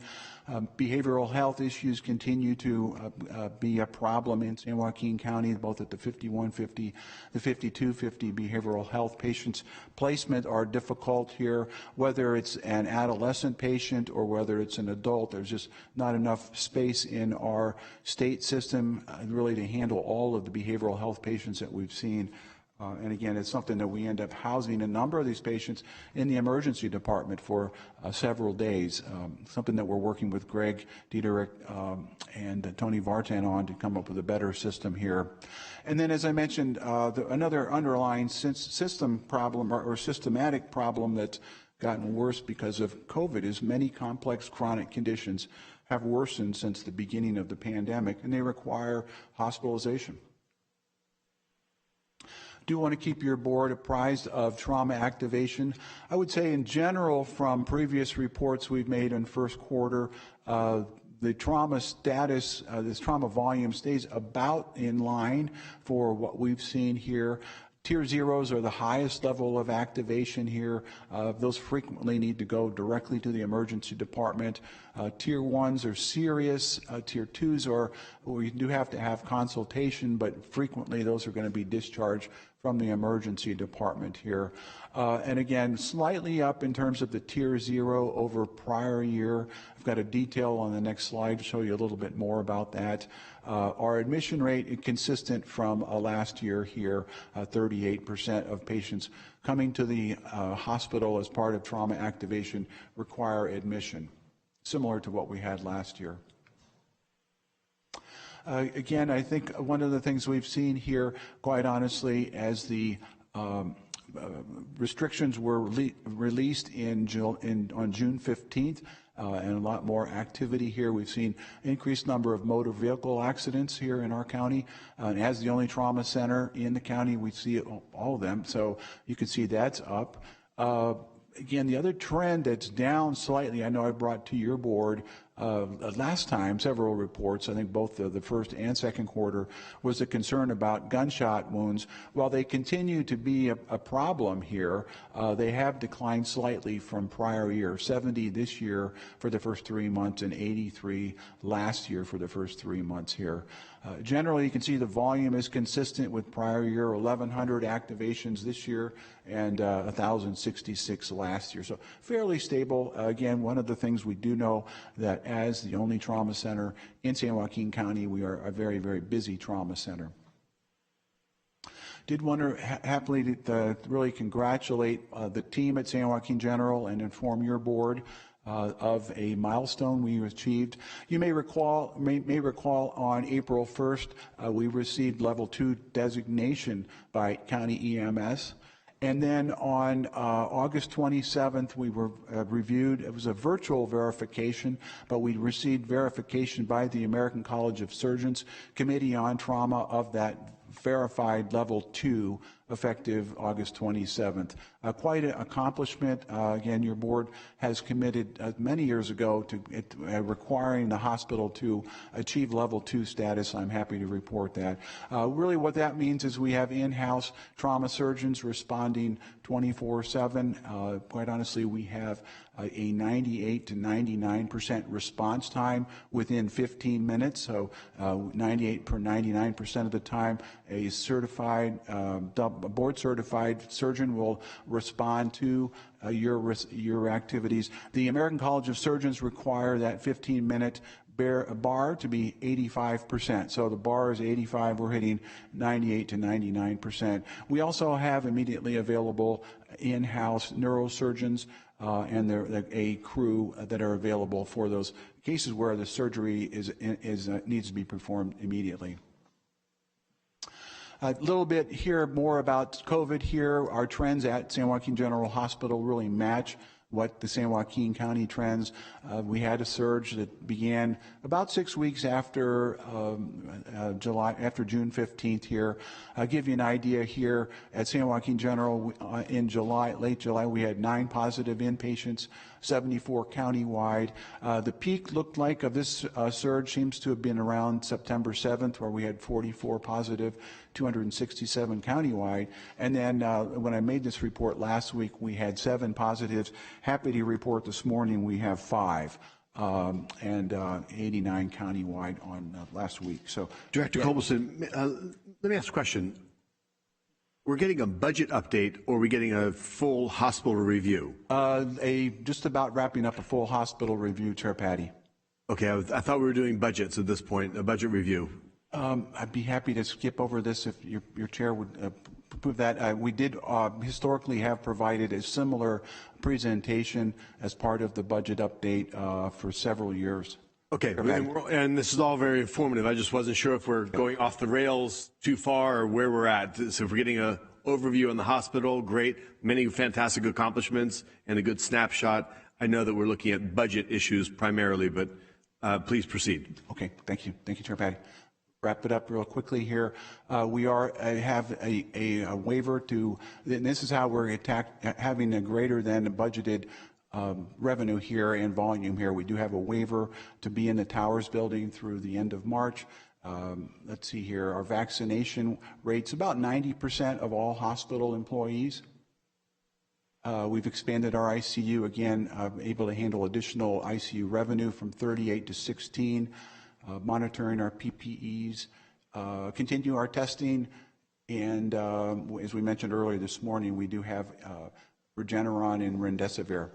behavioral health issues continue to be a problem in San Joaquin County, both at the 5150, the 5250 behavioral health patients placement are difficult here. Whether it's an adolescent patient or whether it's an adult, there's just not enough space in our state system really to handle all of the behavioral health patients that we've seen. And again, it's something that we end up housing a number of these patients in the emergency department for several days, something that we're working with Greg Dieterich and Tony Vartan on to come up with a better system here. And then, as I mentioned, another underlying system problem or systematic problem that's gotten worse because of COVID is many complex chronic conditions have worsened since the beginning of the pandemic, and they require hospitalization. Do want to keep your board apprised of trauma activation. I would say in general, from previous reports we've made in first quarter, the trauma status, this trauma volume stays about in line for what we've seen here. Tier zeros are the highest level of activation here. Those frequently need to go directly to the emergency department. Tier ones are serious. Tier twos are, we do have to have consultation, but frequently those are going to be discharged from the emergency department here. And again, slightly up in terms of the tier 0 over prior year. I've got a detail on the next slide to show you a little bit more about that. Our admission rate is consistent from last year here. 38% of patients coming to the hospital as part of trauma activation require admission, similar to what we had last year. Again, I think one of the things we've seen here, quite honestly, as the restrictions were released on June 15th, and a lot more activity here. We've seen increased number of motor vehicle accidents here in our county. And as the only trauma center in the county, we see all of them. So you can see that's up. Again, the other trend that's down slightly, I know I brought to your board last time several reports, I think both the first and second quarter, was a concern about gunshot wounds. While they continue to be a problem here, they have declined slightly from prior year, 70 this year for the first 3 months and 83 last year for the first 3 months here. Generally, you can see the volume is consistent with prior year, 1,100 activations this year and 1,066 last year. So fairly stable. Again, one of the things we do know that as the only trauma center in San Joaquin County, we are a very, very busy trauma center. Did want to happily really congratulate the team at San Joaquin General and inform your board of a milestone we achieved. You may recall on April 1st, we received level 2 designation by county EMS. And then on August 27th, we were reviewed. It was a virtual verification, but we received verification by the American College of Surgeons Committee on Trauma of that verified level 2 effective August 27th. Quite an accomplishment. Again, your board has committed many years ago to requiring the hospital to achieve level 2 status. I'm happy to report that. Really what that means is we have in-house trauma surgeons responding 24/7. Quite honestly, we have a 98 to 99% response time within 15 minutes. So 98 per 99% of the time, a certified, board-certified surgeon will respond to your activities. The American College of Surgeons require that 15-minute bar to be 85%. So the bar is 85, we're hitting 98 to 99%. We also have immediately available in-house neurosurgeons and a crew that are available for those cases where the surgery needs to be performed immediately. A little bit here more about COVID here. Our trends at San Joaquin General Hospital really match what the San Joaquin County trends. We had a surge that began about 6 weeks after June 15th here. I'll give you an idea here at San Joaquin General in late July, we had 9 positive inpatients, 74 countywide. The peak looked like of this surge seems to have been around September 7th, where we had 44 positive, 267 countywide. And then when I made this report last week, we had 7 positives. Happy to report this morning we have 5 and 89 countywide on last week. So, Director Culberson, let me ask a question. We're getting a budget update, or are we getting a full hospital review? Just about wrapping up a full hospital review, Chair Patty. Okay, I thought we were doing budgets at this point, a budget review. I'd be happy to skip over this if your chair would approve that. We did historically have provided a similar presentation as part of the budget update for several years. Okay, and this is all very informative. I just wasn't sure if we're going off the rails too far or where we're at. So if we're getting an overview on the hospital, great, many fantastic accomplishments and a good snapshot. I know that we're looking at budget issues primarily, but please proceed. Okay, thank you. Thank you, Chair Patty. Wrap it up real quickly here. We have a waiver to, and this is how we're having a greater than budgeted revenue here and volume here. We do have a waiver to be in the Towers building through the end of March. Let's see here. Our vaccination rate's about 90% of all hospital employees. We've expanded our ICU, again, able to handle additional ICU revenue from 38 to 16. Monitoring our PPEs, continue our testing, and as we mentioned earlier this morning, we do have Regeneron and Remdesivir.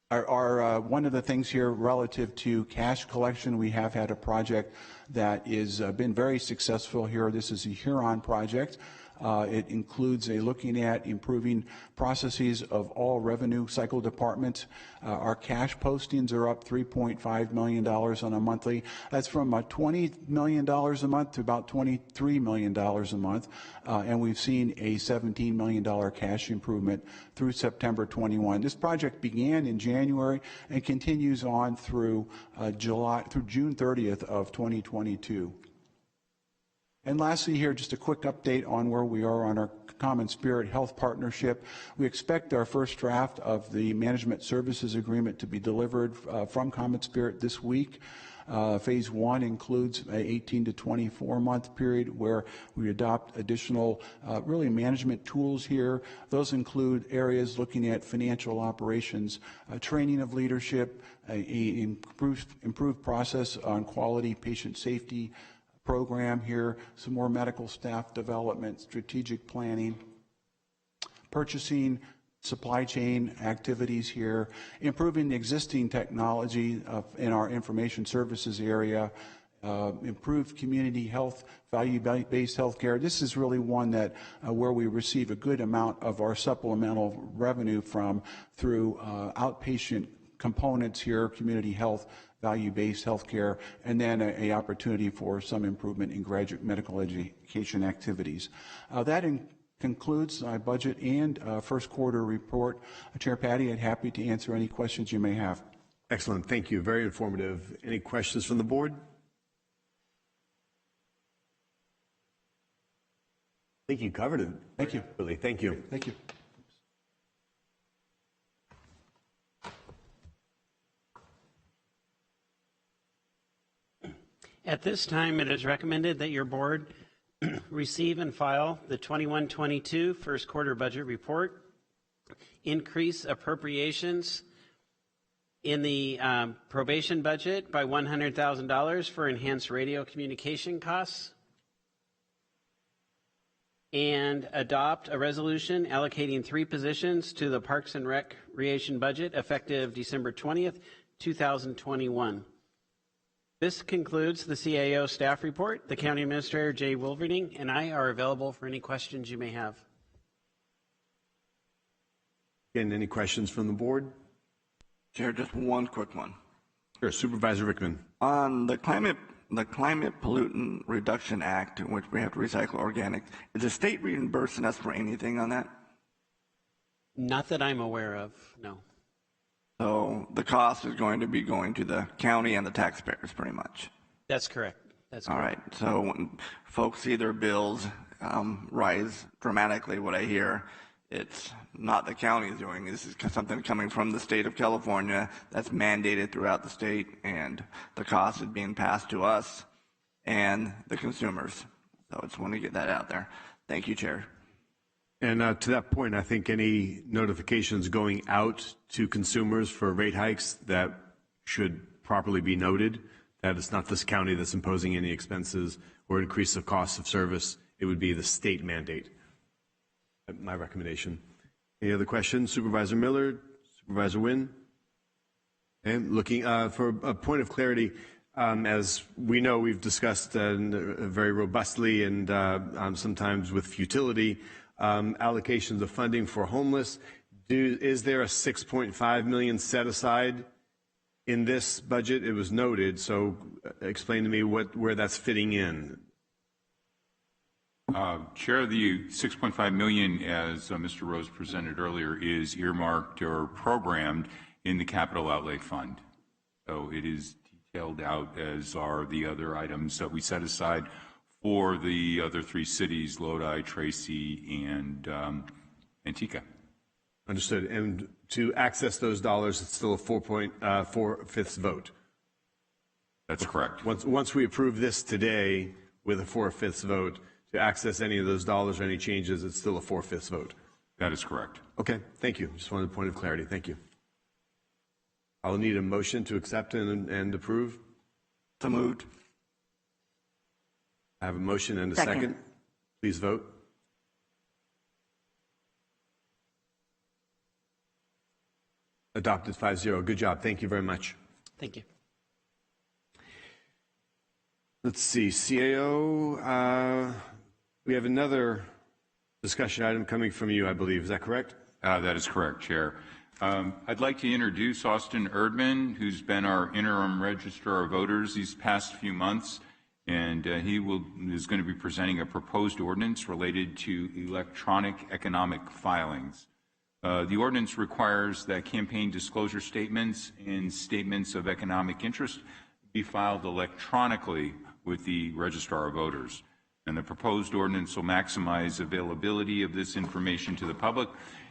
One of the things here relative to cash collection, we have had a project that is been very successful here. This is a Huron project. It includes looking at improving processes of all revenue cycle departments. Our cash postings are up $3.5 million on a monthly. That's from $20 million a month to about $23 million a month. And we've seen a $17 million cash improvement through September 21. This project began in January and continues on through June 30th of 2022. And lastly here, just a quick update on where we are on our Common Spirit Health Partnership. We expect our first draft of the Management Services Agreement to be delivered from Common Spirit this week. Phase 1 includes an 18 to 24-month period where we adopt additional really management tools here. Those include areas looking at financial operations, training of leadership, improved process on quality, patient safety, program here, some more medical staff development, strategic planning, purchasing, supply chain activities here, improving the existing technology in our information services area, improved community health, value-based health care. This is really one that where we receive a good amount of our supplemental revenue from through outpatient components here, community health, value-based health care, and then an opportunity for some improvement in graduate medical education activities. That concludes my budget and first quarter report. Chair Patty, I'd happy to answer any questions you may have. Excellent. Thank you. Very informative. Any questions from the board? I think you covered it. Thank you. Really, thank you. Thank you. At this time, it is recommended that your board receive and file the 21-22 first quarter budget report, increase appropriations in the probation budget by $100,000 for enhanced radio communication costs, and adopt a resolution allocating 3 positions to the Parks and Recreation budget effective December 20th, 2021. This concludes the CAO staff report. The County Administrator, Jay Wilverding, and I are available for any questions you may have. Again, any questions from the board? Chair, just one quick one. Sure, Supervisor Rickman. On the Climate Pollutant Reduction Act, in which we have to recycle organics, is the state reimbursing us for anything on that? Not that I'm aware of, no. So the cost is going to be going to the county and the taxpayers, pretty much. That's correct. That's correct. All right. So when folks see their bills rise dramatically, what I hear, it's not the county is doing. This is something coming from the state of California that's mandated throughout the state, and the cost is being passed to us and the consumers. So I just want to get that out there. Thank you, Chair. And to that point, I think any notifications going out to consumers for rate hikes, that should properly be noted, that it's not this county that's imposing any expenses or increase of cost of service. It would be the state mandate. My recommendation. Any other questions? Supervisor Miller, Supervisor Wynn? And looking for a point of clarity, as we know, we've discussed very robustly and sometimes with futility, allocations of funding for homeless. Is there a $6.5 million set aside in this budget? It was noted, so explain to me where that's fitting in. Chair, the $6.5 million, as Mr. Rose presented earlier, is earmarked or programmed in the Capital Outlay Fund. So it is detailed out, as are the other items that we set aside for the other 3 cities, Lodi, Tracy, and Antigua. Understood. And to access those dollars, it's still a 4/5 vote. That's correct. Once we approve this today with a 4/5 vote, to access any of those dollars or any changes, it's still a 4/5 vote. That is correct. Okay, thank you. Just wanted a point of clarity. Thank you. I'll need a motion to accept and approve. So moved. I have a motion and a second. Please vote. Adopted 5-0. Good job. Thank you very much. Thank you. Let's see. CAO, we have another discussion item coming from you, I believe. Is that correct? That is correct, Chair. I'd like to introduce Austin Erdman, who's been our interim registrar of voters these past few months, and he is going to be presenting a proposed ordinance related to electronic economic filings. The ordinance requires that campaign disclosure statements and statements of economic interest be filed electronically with the registrar of voters. And the proposed ordinance will maximize availability of this information to the public,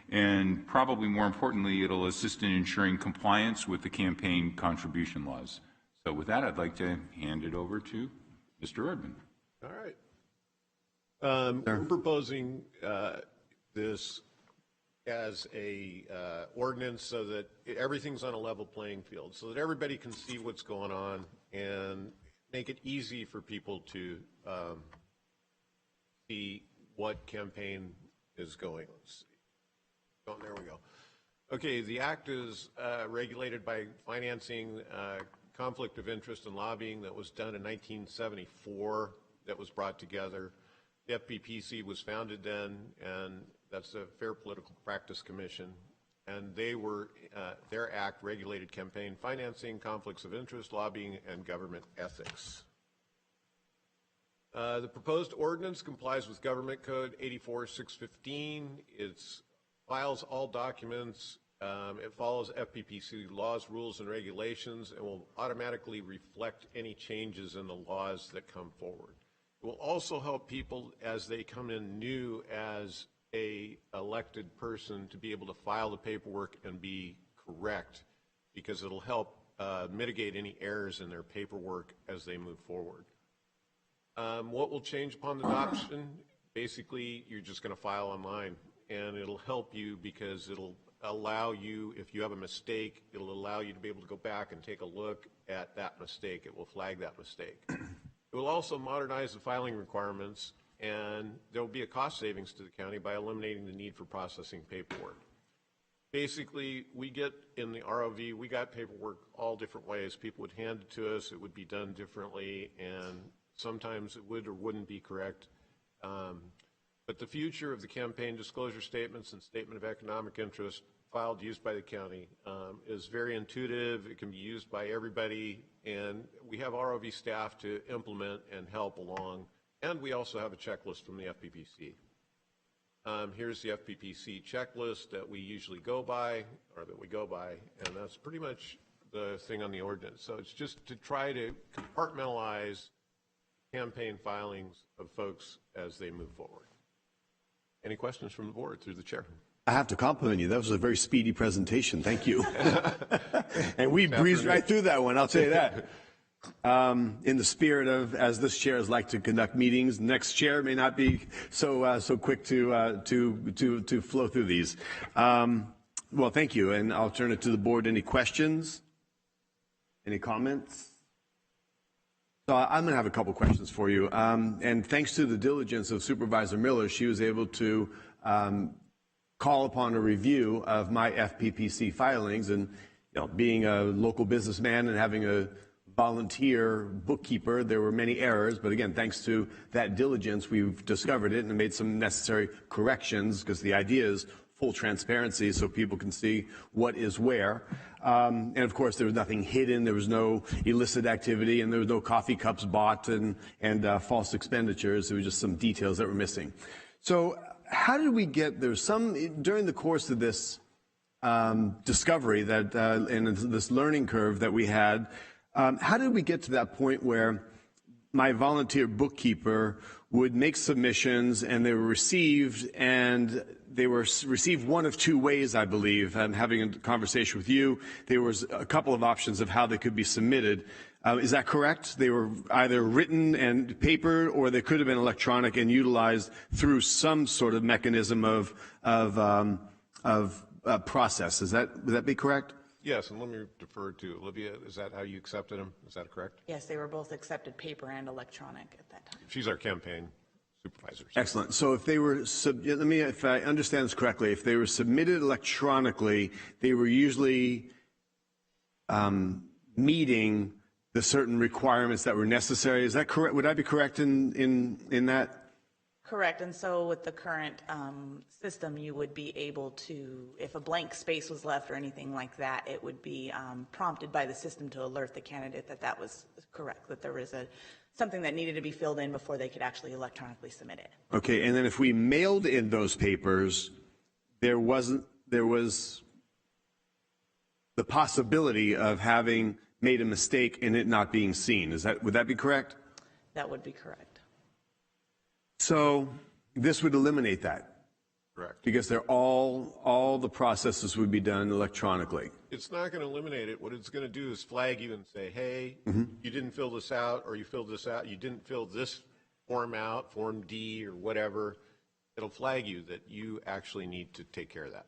and probably more importantly, it'll assist in ensuring compliance with the campaign contribution laws. So with that, I'd like to hand it over to Mr. Erdman. All right. We're proposing this as a ordinance so that everything's on a level playing field, so that everybody can see what's going on, and make it easy for people to see what campaign is going. Let's see. Oh, there we go. Okay, the act is regulated by financing conflict of interest and lobbying that was done in 1974, that was brought together. The FPPC was founded then, and that's a Fair Political Practice Commission, and they were, their act regulated campaign financing, conflicts of interest, lobbying, and government ethics. The proposed ordinance complies with Government Code 84615. It files all documents. It follows FPPC laws, rules, and regulations, and will automatically reflect any changes in the laws that come forward. It will also help people as they come in new as a elected person to be able to file the paperwork and be correct, because it'll help mitigate any errors in their paperwork as they move forward. What will change upon adoption? Basically, you're just going to file online, and it'll help you because it'll allow you, if you have a mistake, it'll allow you to be able to go back and take a look at that mistake. It will flag that mistake. It will also modernize the filing requirements, and there will be a cost savings to the county by eliminating the need for processing paperwork. Basically, we get in the ROV, we got paperwork all different ways. People would hand it to us, it would be done differently, and sometimes it would or wouldn't be correct. But the future of the campaign disclosure statements and statement of economic interest filed, used by the county, is very intuitive. It can be used by everybody, and we have ROV staff to implement and help along. And we also have a checklist from the FPPC. Here's the FPPC checklist that we usually go by, or that we go by, and that's pretty much the thing on the ordinance. So it's just to try to compartmentalize campaign filings of folks as they move forward. Any questions from the board through the chair? I have to compliment you. That was a very speedy presentation. Thank you. And we breezed right through that one, I'll tell you that. In the spirit of, as this chair is like to conduct meetings, next chair may not be so quick to flow through these. Well, thank you, and I'll turn it to the board. Any questions? Any comments? So I'm going to have a couple questions for you. And thanks to the diligence of Supervisor Miller, she was able to call upon a review of my FPPC filings. And being a local businessman and having a volunteer bookkeeper, there were many errors. But again, thanks to that diligence, we've discovered it and made some necessary corrections, because the idea is full transparency so people can see what is where. And of course, there was nothing hidden, there was no illicit activity, and there was no coffee cups bought and false expenditures. There were just some details that were missing. So how did we get there? During the course of this discovery that and this learning curve that we had, how did we get to that point where my volunteer bookkeeper would make submissions and they were received, and they were received one of two ways, I believe. I'm having a conversation with you. There was a couple of options of how they could be submitted. Is that correct? They were either written and papered, or they could have been electronic and utilized through some sort of mechanism of process. Would that be correct? Yes, and let me defer to Olivia. Is that how you accepted them? Is that correct? Yes, they were both accepted paper and electronic at that time. She's our campaign supervisor. Excellent. So if they were, if I understand this correctly, if they were submitted electronically, they were usually meeting the certain requirements that were necessary. Is that correct? Would I be correct in that? Correct. And so with the current system, you would be able to, if a blank space was left or anything like that, it would be prompted by the system to alert the candidate that that was correct, that there was something that needed to be filled in before they could actually electronically submit it. Okay. And then if we mailed in those papers, there was the possibility of having made a mistake and it not being seen. Would that be correct? That would be correct. So this would eliminate that. Correct. Because all the processes would be done electronically. It's not going to eliminate it. What it's going to do is flag you and say, hey, you didn't fill this out, or you filled this out, you didn't fill this form out, Form D or whatever. It'll flag you that you actually need to take care of that.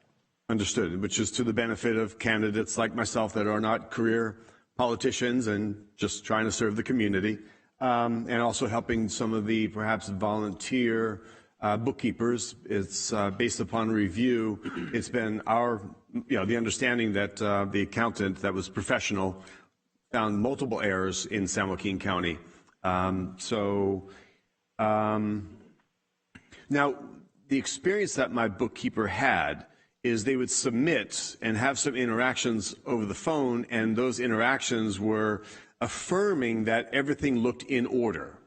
Understood, which is to the benefit of candidates like myself that are not career politicians and just trying to serve the community, and also helping some of the perhaps volunteer bookkeepers. It's based upon review. It's been our, the understanding that the accountant that was professional found multiple errors in San Joaquin County. Now, the experience that my bookkeeper had is they would submit and have some interactions over the phone, and those interactions were affirming that everything looked in order.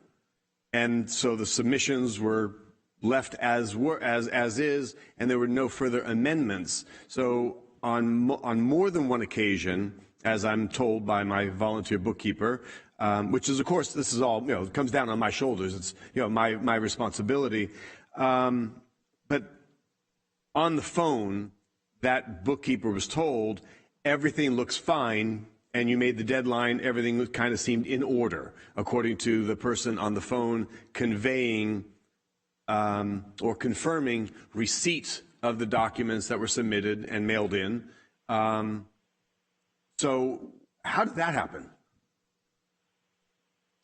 And so the submissions were left as is, and there were no further amendments. So on more than one occasion, as I'm told by my volunteer bookkeeper, which is, of course, this is all, it comes down on my shoulders. It's, my responsibility. But on the phone, that bookkeeper was told, everything looks fine, and you made the deadline, everything kind of seemed in order, according to the person on the phone conveying or confirming receipt of the documents that were submitted and mailed in. So how did that happen?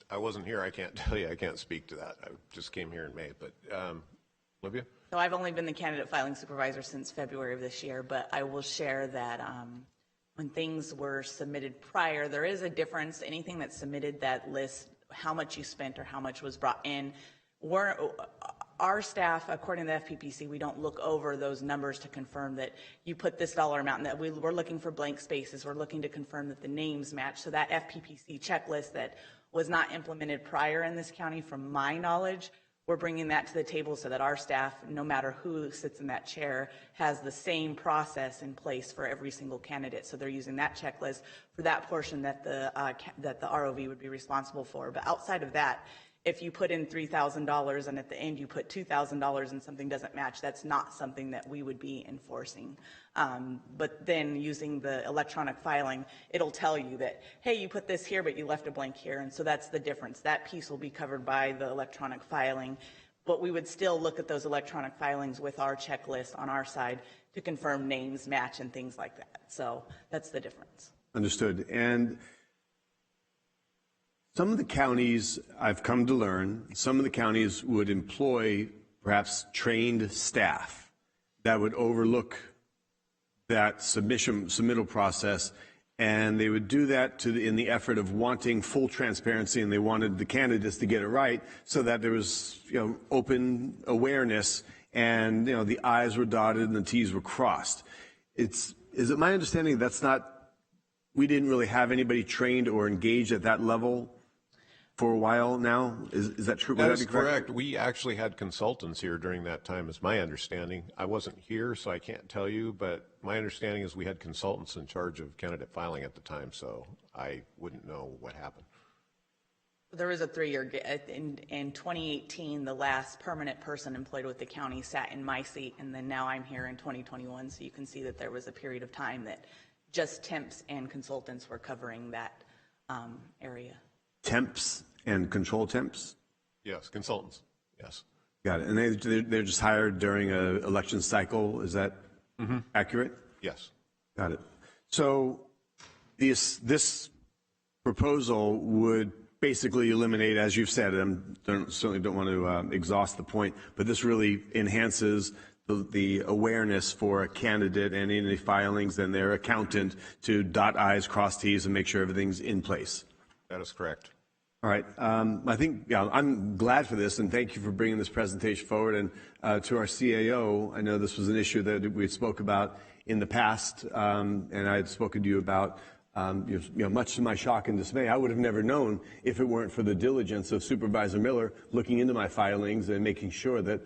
I wasn't here. I can't tell you. I can't speak to that. I just came here in May. But Olivia? So I've only been the candidate filing supervisor since February of this year, but I will share that when things were submitted prior, there is a difference. Anything that's submitted that lists how much you spent or how much was brought in, our staff, according to the FPPC, we don't look over those numbers to confirm that you put this dollar amount and that we're looking for blank spaces. We're looking to confirm that the names match. So that FPPC checklist that was not implemented prior in this county, from my knowledge, we're bringing that to the table so that our staff, no matter who sits in that chair, has the same process in place for every single candidate. So they're using that checklist for that portion that the ROV would be responsible for. But outside of that, if you put in $3,000 and at the end you put $2,000 and something doesn't match, that's not something that we would be enforcing. But then using the electronic filing, it'll tell you that, hey, you put this here, but you left a blank here. And so that's the difference. That piece will be covered by the electronic filing. But we would still look at those electronic filings with our checklist on our side to confirm names match and things like that. So that's the difference. Understood. And some of the counties, I've come to learn, some of the counties would employ perhaps trained staff that would overlook that submittal process, and they would do that in the effort of wanting full transparency, and they wanted the candidates to get it right so that there was open awareness, and the I's were dotted and the T's were crossed. Is it my understanding we didn't really have anybody trained or engaged at that level for a while now? Is that true? That is correct. We actually had consultants here during that time, is my understanding. I wasn't here, so I can't tell you, but my understanding is we had consultants in charge of candidate filing at the time, so I wouldn't know what happened. There was a 3-year, in 2018, the last permanent person employed with the county sat in my seat, and then now I'm here in 2021, so you can see that there was a period of time that just temps and consultants were covering that area. Temps and control temps? Yes, consultants, yes. Got it. And they're just hired during an election cycle. Is that accurate? Yes. Got it. So this proposal would basically eliminate, as you've said, certainly don't want to exhaust the point, but this really enhances the awareness for a candidate and any filings and their accountant to dot I's, cross T's, and make sure everything's in place. That is correct. All right. I think I'm glad for this, and thank you for bringing this presentation forward. And to our CAO, I know this was an issue that we spoke about in the past, and I had spoken to you about. Much to my shock and dismay, I would have never known if it weren't for the diligence of Supervisor Miller looking into my filings and making sure that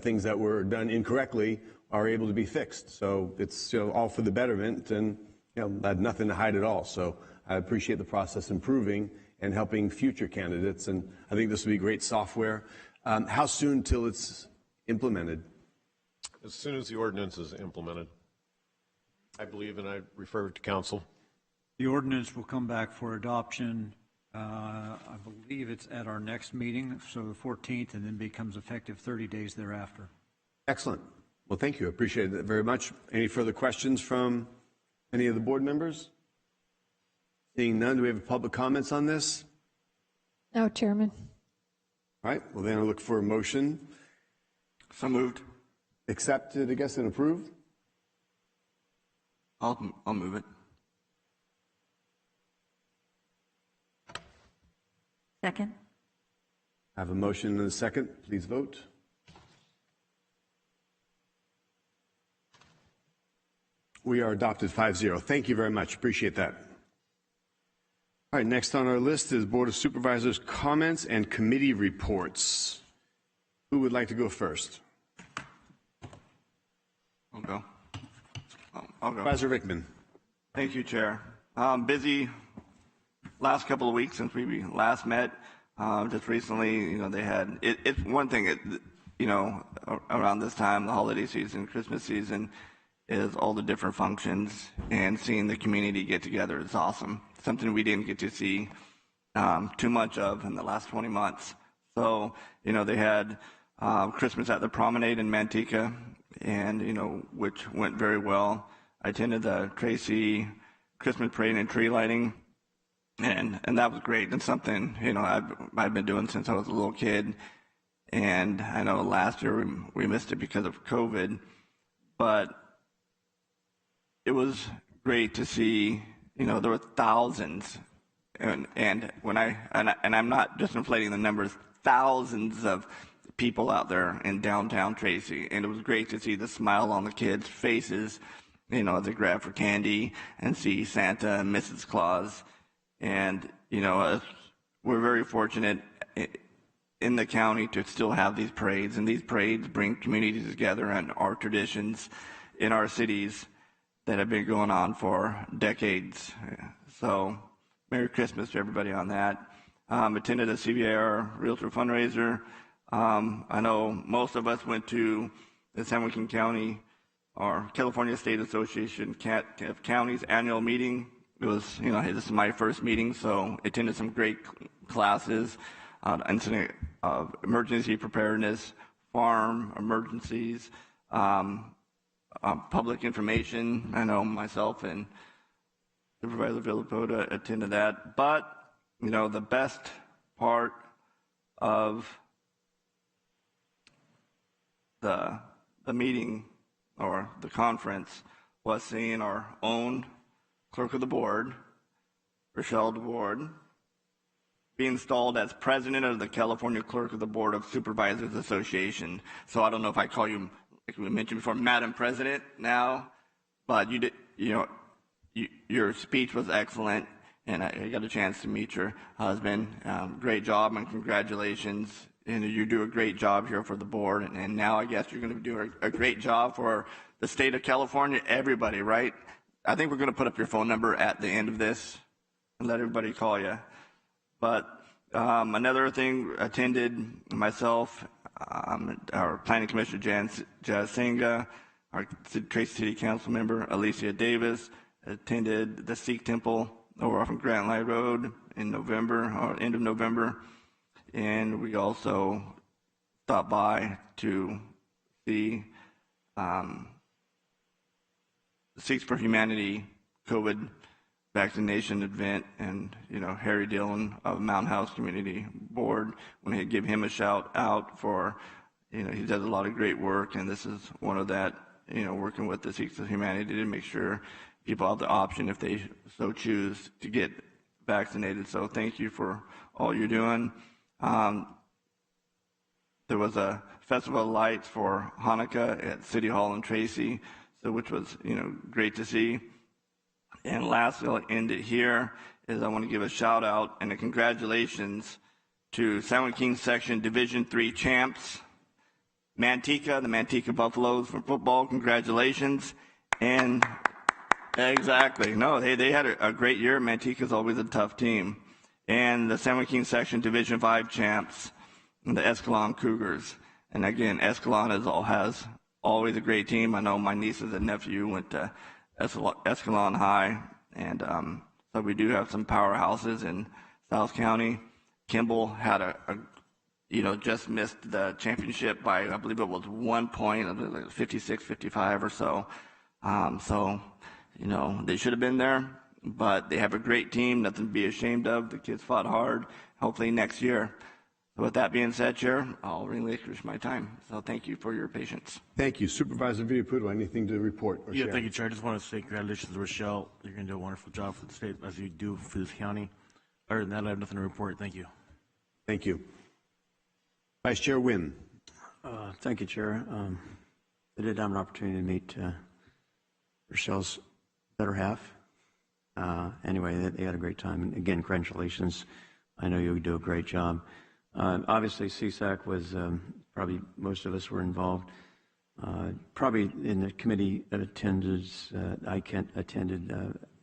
things that were done incorrectly are able to be fixed. So it's all for the betterment, and I had nothing to hide at all. So I appreciate the process improving and helping future candidates, and I think this will be great software. How soon till it's implemented? As soon as the ordinance is implemented, I believe, and I refer to council. The ordinance will come back for adoption, I believe it's at our next meeting, so the 14th, and then becomes effective 30 days thereafter. Excellent. Well, thank you. I appreciate it very much. Any further questions from any of the board members? Seeing none, do we have public comments on this? No, Chairman. All right, well then I'll look for a motion. So moved. Accepted, I guess, and approved? I'll move it. Second. I have a motion and a second. Please vote. We are adopted 5-0. Thank you very much. Appreciate that. All right, next on our list is Board of Supervisors comments and committee reports. Who would like to go first? I'll go. I'll go. Supervisor Rickman. Thank you, Chair. Busy last couple of weeks since we last met. Just recently, they had, it's one thing, around this time, the holiday season, Christmas season, is all the different functions, and seeing the community get together is awesome. Something we didn't get to see too much of in the last 20 months. So, they had Christmas at the Promenade in Manteca, and, which went very well. I attended the Tracy Christmas parade and tree lighting, and that was great. It's something, I've been doing since I was a little kid. And I know last year we missed it because of COVID, but it was great to see, there were thousands, and I'm not just inflating the numbers, thousands of people out there in downtown Tracy, and it was great to see the smile on the kids' faces, as they grab for candy and see Santa and Mrs. Claus. And, we're very fortunate in the county to still have these parades, and these parades bring communities together and our traditions in our cities that have been going on for decades. So, Merry Christmas to everybody on that. Attended a CVR Realtor fundraiser. I know most of us went to the San Joaquin County or California State Association of Counties annual meeting. It was, hey, this is my first meeting, so attended some great classes, incident of emergency preparedness, farm emergencies, public information. I know myself and Supervisor Villapota attended that. But, the best part of the meeting or the conference was seeing our own Clerk of the Board, Rochelle DeWard, be installed as President of the California Clerk of the Board of Supervisors Association. So I don't know if I call you, like we mentioned before, Madam President now, but you did, your speech was excellent, and I got a chance to meet your husband. Great job and congratulations. And you do a great job here for the board, and now I guess you're going to do a great job for the state of California, everybody, right? I think we're going to put up your phone number at the end of this and let everybody call you. But another thing, attended myself, our Planning Commissioner Jazz Singa, our Tracy City Council member Alicia Davis, attended the Sikh Temple over off of Grant Line Road in November, or end of November. And we also stopped by to see the Sikhs for Humanity COVID vaccination event, and Harry Dillon of Mountain House Community Board, when he give him a shout out for, he does a lot of great work, and this is one of that, working with the Sikhs for Humanity to make sure people have the option, if they so choose, to get vaccinated. So thank you for all you're doing. There was a Festival of Lights for Hanukkah at City Hall in Tracy, so which was great to see. And lastly, I'll end it here, is I want to give a shout out and a congratulations to San Joaquin Section Division III champs, Manteca, the Manteca Buffaloes for football. Congratulations. And exactly, no, they had a great year. Manteca's always a tough team. And the San Joaquin Section Division V champs, the Escalon Cougars. And again, Escalon has always a great team. I know my nieces and nephew went to Escalon High, and so we do have some powerhouses in South County. Kimball had just missed the championship by, I believe it was 1 point, like 56, 55 or so. So, they should have been there. but they have a great team, nothing to be ashamed of. The kids fought hard. Hopefully next year. So with that being said, Chair, I'll relinquish my time. So thank you for your patience. Thank you. Supervisor Villaputo, anything to report or share? Thank you, Chair. I just want to say congratulations to Rochelle. You're going to do a wonderful job for the state as you do for this county. Other than that, I have nothing to report. Thank you. Thank you. Vice Chair Wynn. Thank you, Chair. I did have an opportunity to meet Rochelle's better half. Anyway, they had a great time. And again, congratulations. I know you do a great job. Obviously, CSAC was probably most of us were involved. Probably in the committee attendance, I attended.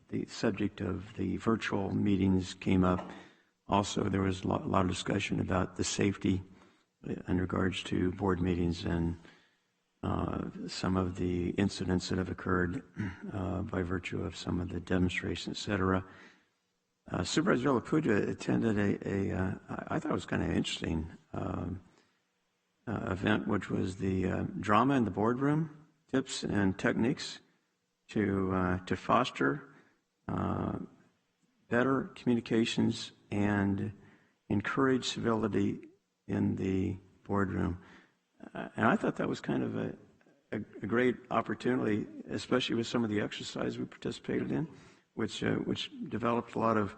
The subject of the virtual meetings came up. Also, there was a lot of discussion about the safety in regards to board meetings and some of the incidents that have occurred by virtue of some of the demonstrations, et cetera. Supervisor Villaputo attended I thought it was kind of interesting event, which was the drama in the boardroom, tips and techniques to foster better communications and encourage civility in the boardroom. And I thought that was kind of a great opportunity, especially with some of the exercise we participated in, which developed a lot of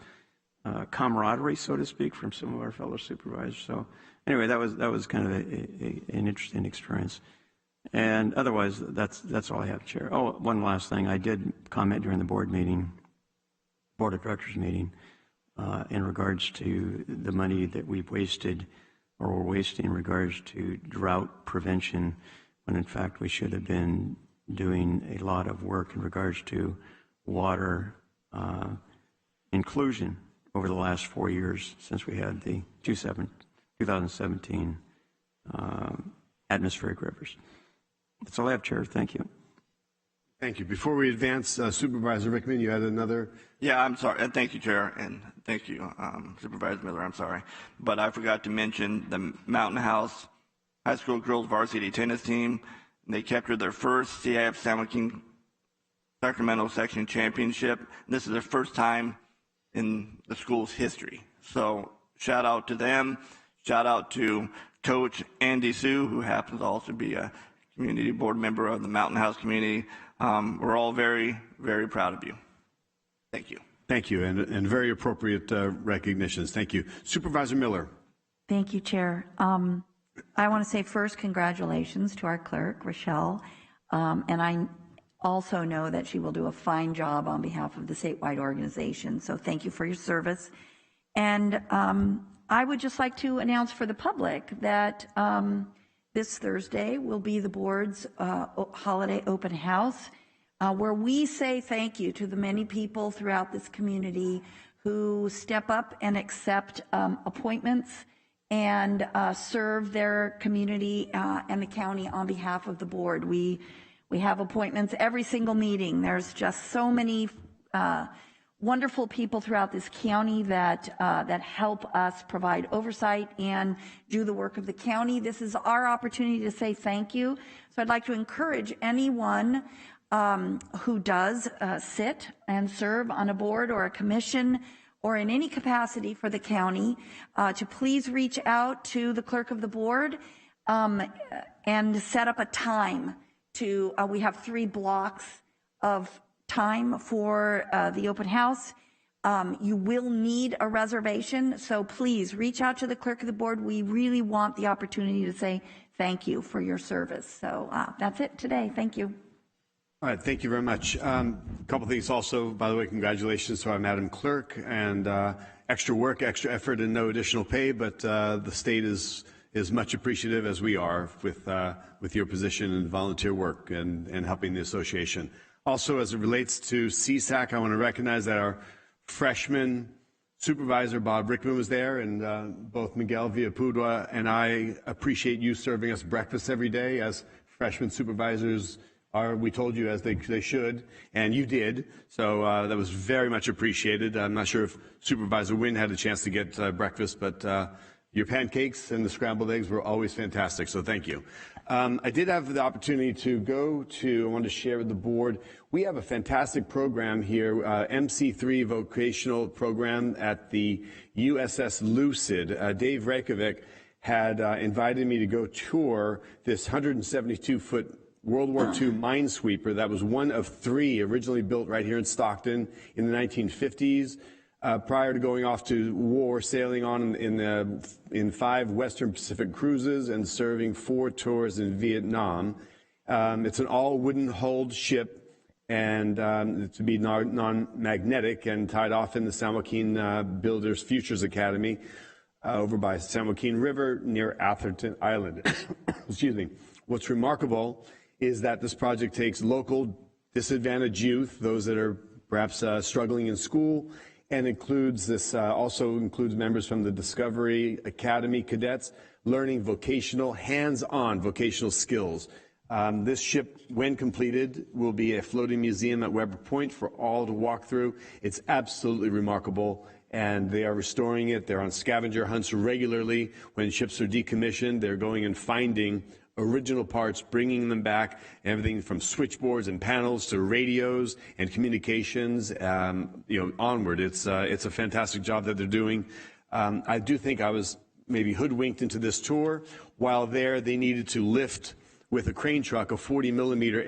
camaraderie, so to speak, from some of our fellow supervisors. So anyway, that was kind of an interesting experience. And otherwise, that's all I have, Chair. Oh, one last thing. I did comment during the board of directors meeting, in regards to the money that we've wasted or we're wasting in regards to drought prevention, when in fact we should have been doing a lot of work in regards to water inclusion over the last 4 years since we had the 2017 atmospheric rivers. That's all I have, Chair. Thank you. Thank you. Before we advance, Supervisor Rickman, you had another? Yeah, I'm sorry. Thank you, Chair, and thank you, Supervisor Miller. I'm sorry. But I forgot to mention the Mountain House High School Girls Varsity Tennis Team. They captured their first CIF San Joaquin Sacramento Section Championship. This is their first time in the school's history. So shout out to them. Shout out to Coach Andy Sue, who happens to also be a community board member of the Mountain House community. We're all very, very proud of you. Thank you. Thank you, and very appropriate recognitions. Thank you. Supervisor Miller. Thank you, Chair. I want to say first congratulations to our clerk, Rochelle, and I also know that she will do a fine job on behalf of the statewide organization, so thank you for your service. And I would just like to announce for the public that this Thursday will be the board's holiday open house, where we say thank you to the many people throughout this community who step up and accept appointments and serve their community and the county on behalf of the board. We have appointments every single meeting. There's just so many wonderful people throughout this county that help us provide oversight and do the work of the county. This is our opportunity to say thank you. So I'd like to encourage anyone who does sit and serve on a board or a commission or in any capacity for the county to please reach out to the clerk of the board and set up a time to, we have 3 blocks of time for the open house. You will need a reservation, so please reach out to the clerk of the board. We really want the opportunity to say thank you for your service. So that's it today. Thank you. All right, thank you very much. A couple things also, by the way, congratulations to our Madam Clerk, and extra work, extra effort, and no additional pay, but the state is much appreciative, as we are, with your position and volunteer work and helping the association. Also, as it relates to CSAC, I want to recognize that our freshman supervisor, Bob Rickman, was there, and both Miguel Villaputo and I appreciate you serving us breakfast every day, as freshman supervisors are, we told you, as they should, and you did. So that was very much appreciated. I'm not sure if Supervisor Wynn had a chance to get breakfast, but Your pancakes and the scrambled eggs were always fantastic, so thank you. I did have the opportunity to I wanted to share with the board, we have a fantastic program here, MC3 vocational program at the USS Lucid. Dave Reykjavik had invited me to go tour this 172-foot World War II minesweeper that was one of 3 originally built right here in Stockton in the 1950s. Prior to going off to war, sailing on in 5 Western Pacific cruises and serving 4 tours in Vietnam. It's an all-wooden hulled ship and to be non-magnetic and tied off in the San Joaquin Builders Futures Academy over by San Joaquin River near Atherton Island. Excuse me. What's remarkable is that this project takes local disadvantaged youth, those that are perhaps struggling in school, and also includes members from the Discovery Academy cadets learning hands-on vocational skills. This ship, when completed, will be a floating museum at Weber Point for all to walk through. It's absolutely remarkable, and they are restoring it. They're on scavenger hunts regularly. When ships are decommissioned, they're going and finding original parts, bringing them back, everything from switchboards and panels to radios and communications, onward. It's a fantastic job that they're doing. I do think I was maybe hoodwinked into this tour. While there, they needed to lift with a crane truck a 40-millimeter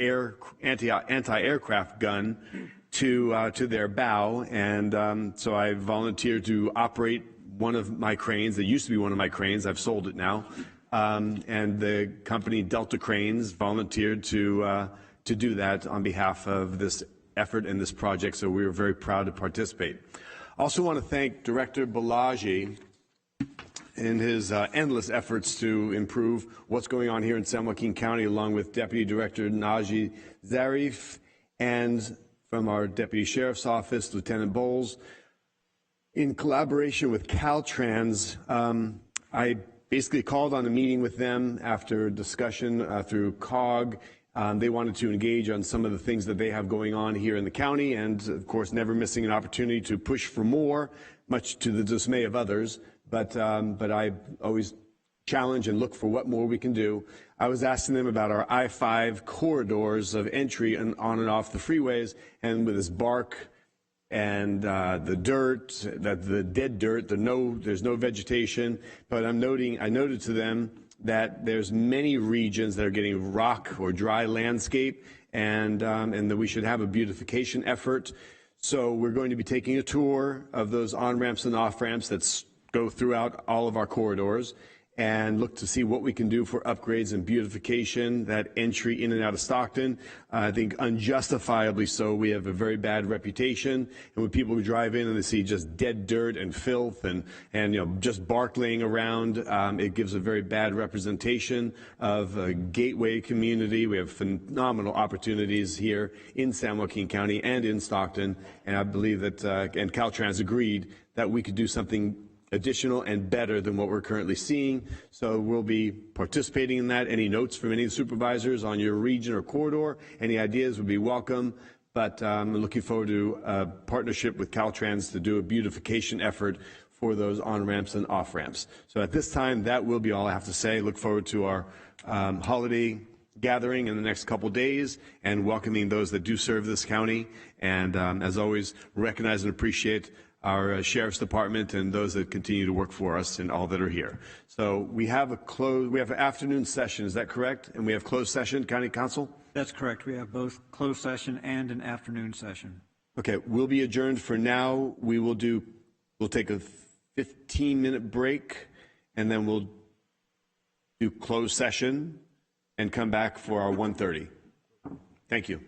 anti-aircraft gun to their bow, and so I volunteered to operate one of my cranes. It used to be one of my cranes. I've sold it now. And the company Delta Cranes volunteered to do that on behalf of this effort and this project, so we were very proud to participate. Also want to thank Director Balaji in his endless efforts to improve what's going on here in San Joaquin County, along with Deputy Director Naji Zarif, and from our Deputy Sheriff's Office, Lieutenant Bowles. In collaboration with Caltrans, I basically called on a meeting with them after discussion through COG. They wanted to engage on some of the things that they have going on here in the county, and of course never missing an opportunity to push for more, much to the dismay of others. But I always challenge and look for what more we can do. I was asking them about our I-5 corridors of entry and on and off the freeways, and with this bark and the dirt, the dead dirt, there's no vegetation. But I noted to them that there's many regions that are getting rock or dry landscape, and that we should have a beautification effort. So we're going to be taking a tour of those on-ramps and off-ramps that go throughout all of our corridors, and look to see what we can do for upgrades and beautification, that entry in and out of Stockton. I think unjustifiably so, we have a very bad reputation, and when people drive in and they see just dead dirt and filth and just bark laying around, it gives a very bad representation of a gateway community. We have phenomenal opportunities here in San Joaquin County and in Stockton, and I believe that, and Caltrans agreed that we could do something additional and better than what we're currently seeing. So we'll be participating in that. Any notes from any of the supervisors on your region or corridor, any ideas would be welcome. But I'm looking forward to a partnership with Caltrans to do a beautification effort for those on-ramps and off-ramps. So at this time, that will be all I have to say. Look forward to our holiday gathering in the next couple days and welcoming those that do serve this county. And as always, recognize and appreciate our Sheriff's Department and those that continue to work for us and all that are here. So we have an afternoon session, is that correct? And we have closed session, County Council? That's correct. We have both closed session and an afternoon session. Okay, we'll be adjourned for now. We'll take a 15-minute break, and then we'll do closed session and come back for our 1:30. Thank you.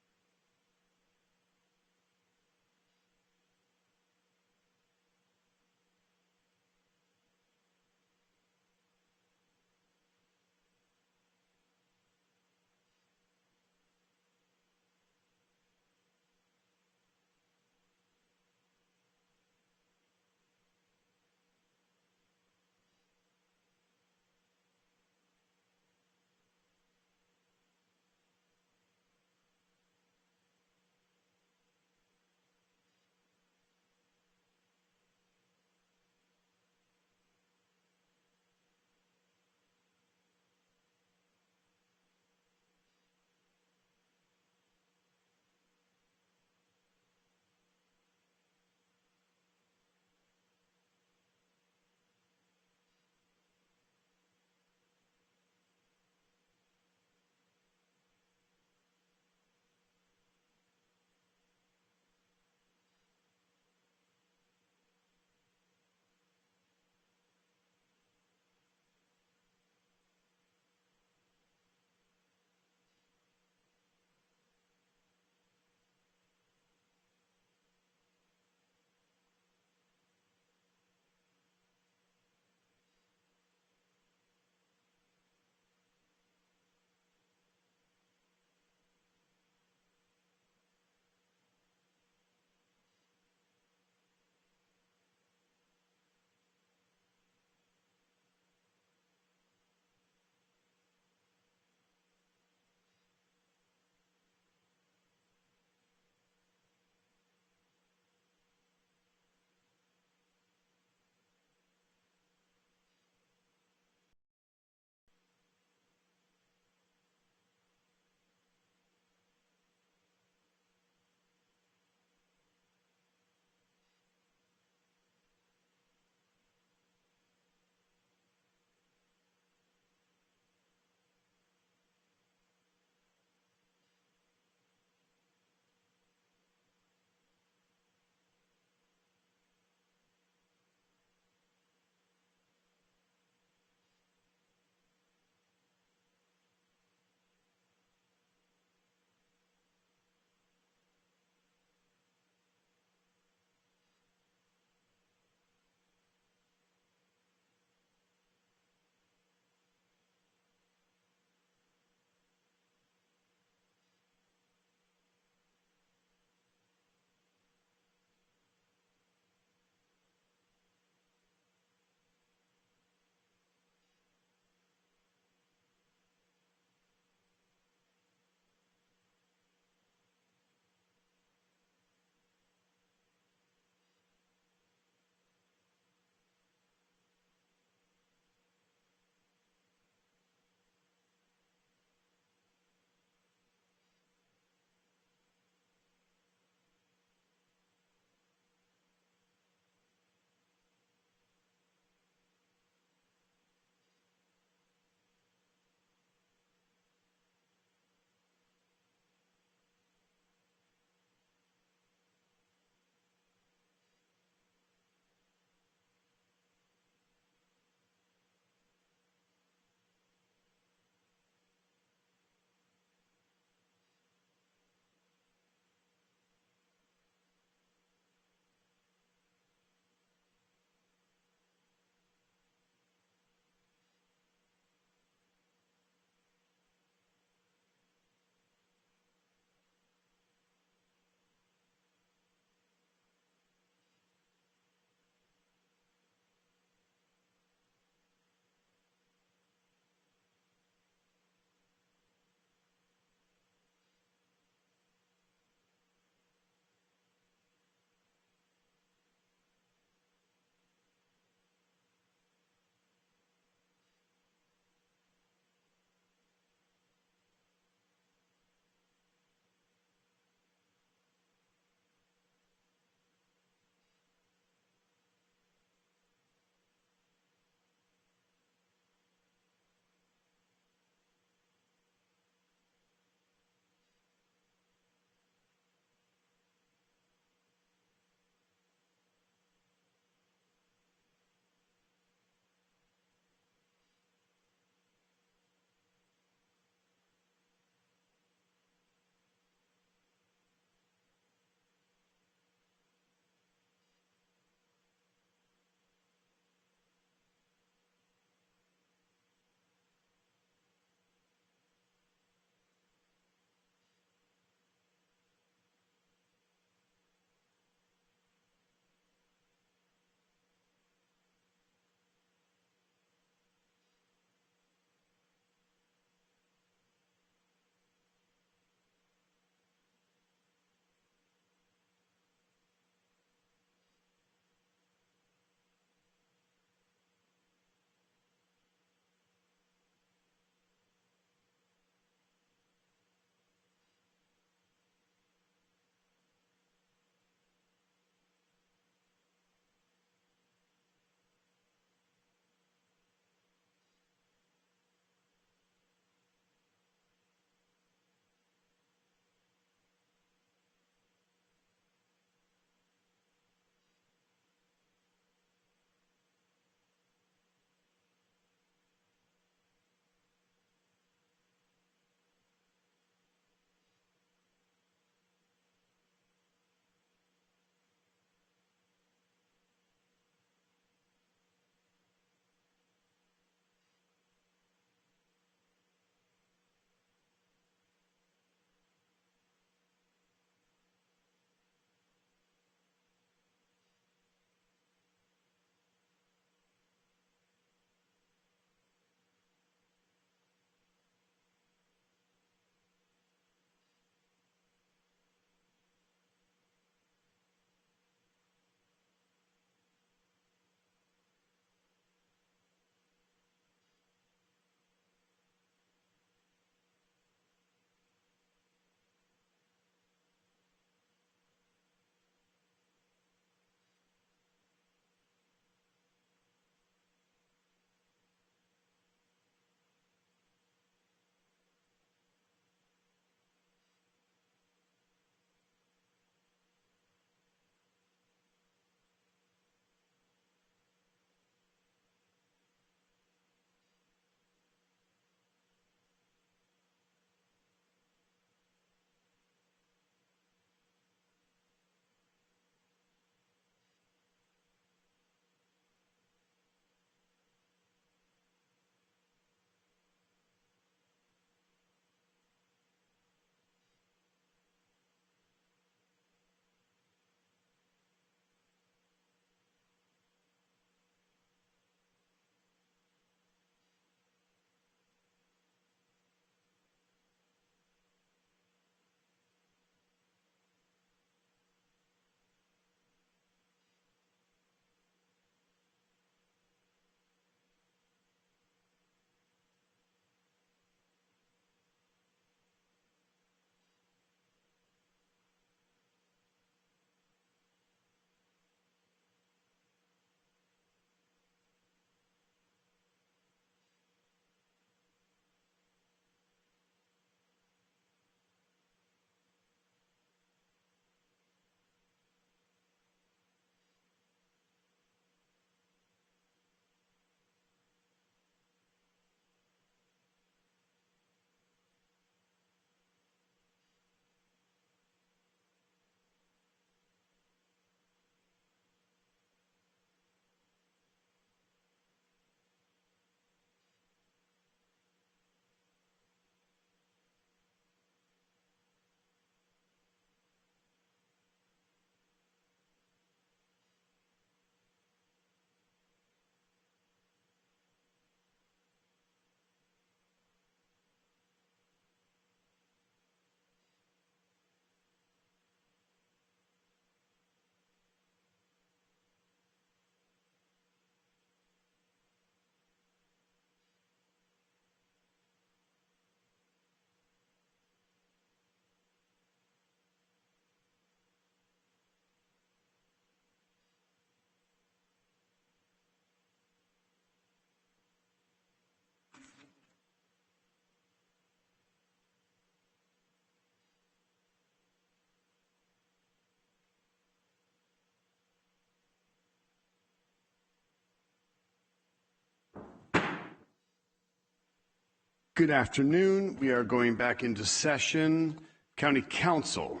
Good afternoon. We are going back into session. County Council,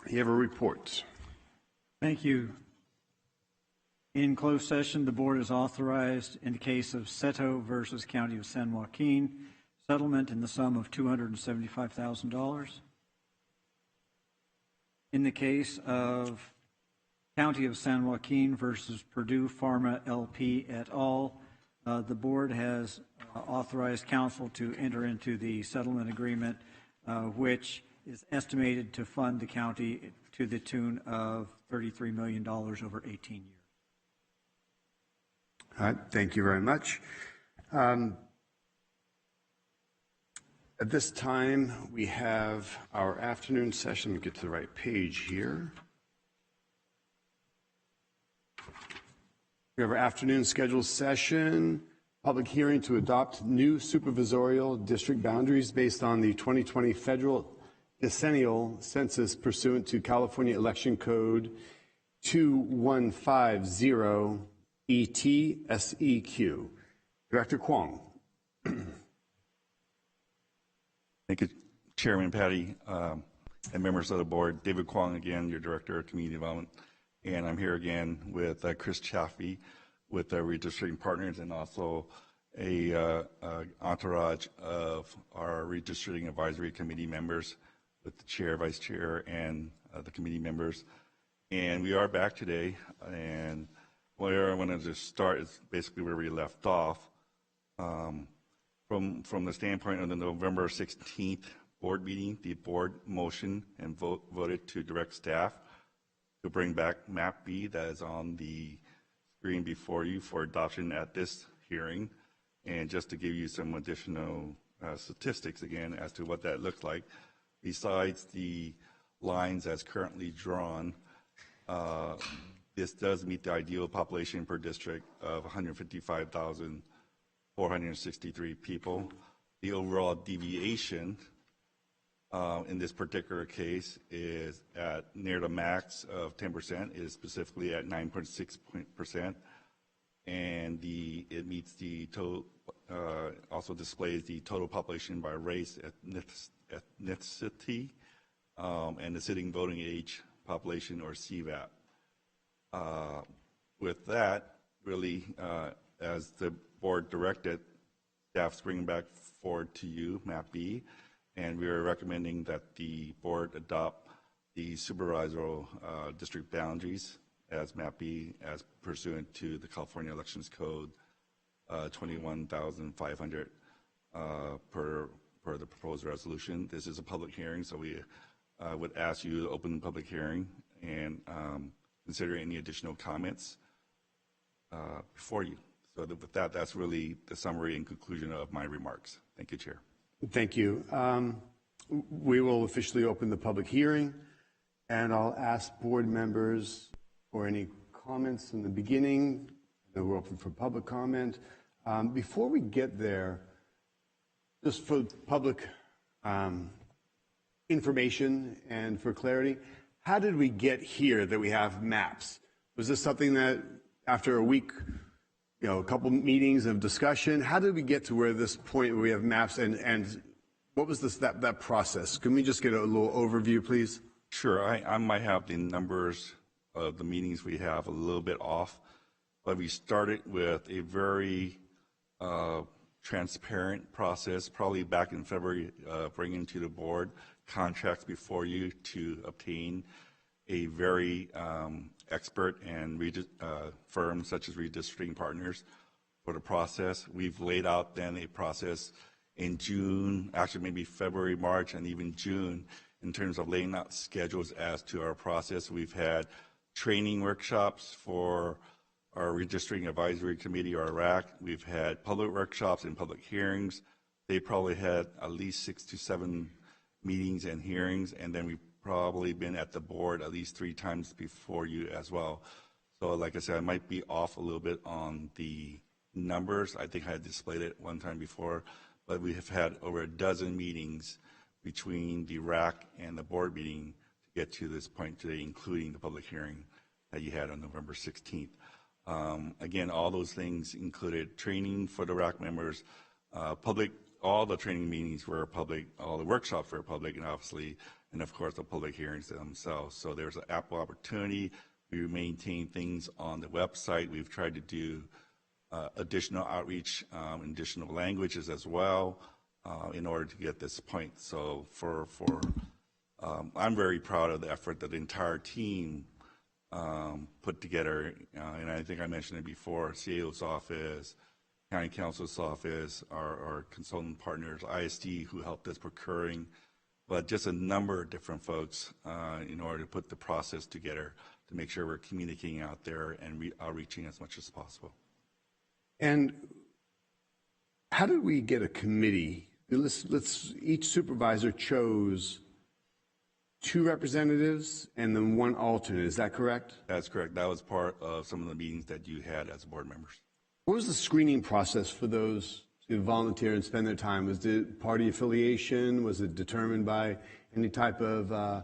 you have a report. Thank you. In closed session, the board is authorized in the case of Seto versus County of San Joaquin, settlement in the sum of $275,000. In the case of County of San Joaquin versus Purdue Pharma LP et al., the board has authorized council to enter into the settlement agreement, which is estimated to fund the county to the tune of $33 million over 18 years. All right, thank you very much. At this time, we have our afternoon session. Let me get to the right page here. We have our afternoon scheduled session, public hearing to adopt new supervisorial district boundaries based on the 2020 federal decennial census pursuant to California Election Code 2150 ETSEQ. Director Kwong. Thank you, Chairman Patty, and members of the board. David Kwong again, your Director of Community Development. And I'm here again with Chris Chaffee with our redistricting partners and also a entourage of our redistricting advisory committee members with the chair, vice chair, and the committee members. And we are back today, and where I wanted to start is basically where we left off. From the standpoint of the November 16th board meeting, the board motioned and voted to direct staff to bring back Map B that is on the screen before you for adoption at this hearing. And just to give you some additional statistics again as to what that looks like, besides the lines as currently drawn, this does meet the ideal population per district of 155,463 people. The overall deviation in this particular case is at near the max of 10%, is specifically at 9.6%. And it meets the total, also displays the total population by race, ethnicity, and the sitting voting age population, or CVAP. With that, really, as the board directed, staff's bringing back forward to you, Map B, and we are recommending that the board adopt the supervisorial district boundaries as Map B, as pursuant to the California Elections Code 21,500 per the proposed resolution. This is a public hearing, so we would ask you to open the public hearing and consider any additional comments before you. So with that, that's really the summary and conclusion of my remarks. Thank you, Chair. Thank you. We will officially open the public hearing, and I'll ask board members for any comments in the beginning. Then we're open for public comment. Before we get there, just for public information and for clarity, how did we get here that we have maps? Was this something that after a week, a couple meetings of discussion, how did we get to where this point where we have maps, and what was that process? Can we just get a little overview, please? Sure. I might have the numbers of the meetings we have a little bit off, but we started with a very transparent process, probably back in February, bringing to the board contracts before you to obtain a very expert and firms such as redistricting partners for the process. We've laid out then a process in June, actually maybe February, March, and even June in terms of laying out schedules as to our process. We've had training workshops for our redistricting advisory committee, or RAC. We've had public workshops and public hearings. They probably had at least 6 to 7 meetings and hearings, and then we've probably been at the board at least 3 times before you as well. So like I said, I might be off a little bit on the numbers. I think I had displayed it one time before, but we have had over a dozen meetings between the RAC and the board meeting to get to this point today, including the public hearing that you had on November 16th. Again, all those things included training for the RAC members, public all the training meetings were public, all the workshops were public, and obviously, and of course, the public hearings themselves. So there's an ample opportunity. We maintain things on the website. We've tried to do additional outreach in additional languages as well in order to get this point. So I'm very proud of the effort that the entire team put together, and I think I mentioned it before, CAO's office, County Council's office, our consultant partners, ISD, who helped us procuring, but just a number of different folks in order to put the process together to make sure we're communicating out there and outreaching as much as possible. And how did we get a committee? Each supervisor chose 2 representatives and then 1 alternate. Is that correct? That's correct. That was part of some of the meetings that you had as board members. What was the screening process for those who volunteer and spend their time? Was it party affiliation? Was it determined by any type of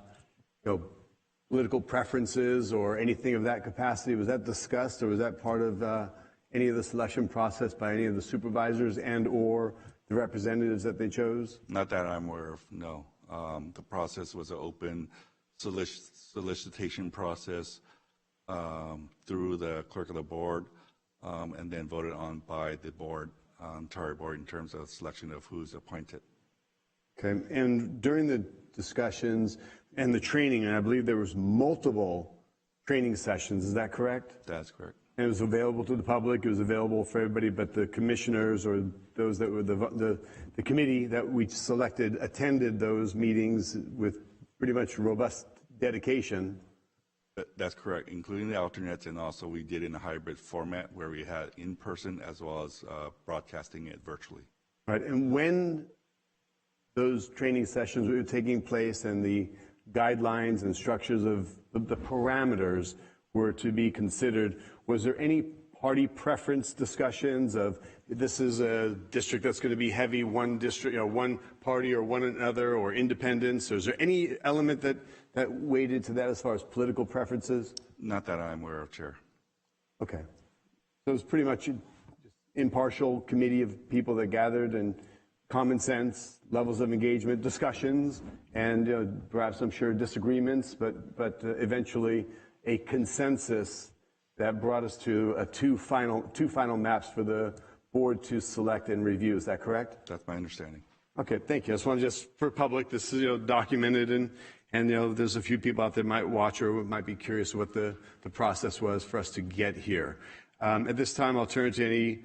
political preferences or anything of that capacity? Was that discussed, or was that part of any of the selection process by any of the supervisors and or the representatives that they chose? Not that I'm aware of, no. The process was an open solicitation process through the clerk of the board and then voted on by the board, entire board, in terms of selection of who's appointed. Okay, and during the discussions and the training, and I believe there was multiple training sessions, is that correct? That's correct. And it was available to the public, it was available for everybody, but the commissioners or those that were the committee that we selected attended those meetings with pretty much robust dedication. That's correct, including the alternates, and also we did in a hybrid format where we had in person as well as broadcasting it virtually. Right, and when those training sessions were taking place and the guidelines and structures of the parameters were to be considered, was there any party preference discussions of this is a district that's going to be heavy, one district, one party or one another, or independence? Or is there any element that weighed into that as far as political preferences? Not that I'm aware of, Chair. Okay. So it was pretty much an impartial committee of people that gathered, and common sense, levels of engagement, discussions, and perhaps I'm sure disagreements, but eventually a consensus that brought us to two final maps for the board to select and review. Is that correct? That's my understanding. Okay, thank you. I just want to for public, this is documented, and there's a few people out there that might watch or might be curious what the process was for us to get here. At this time, I'll turn to any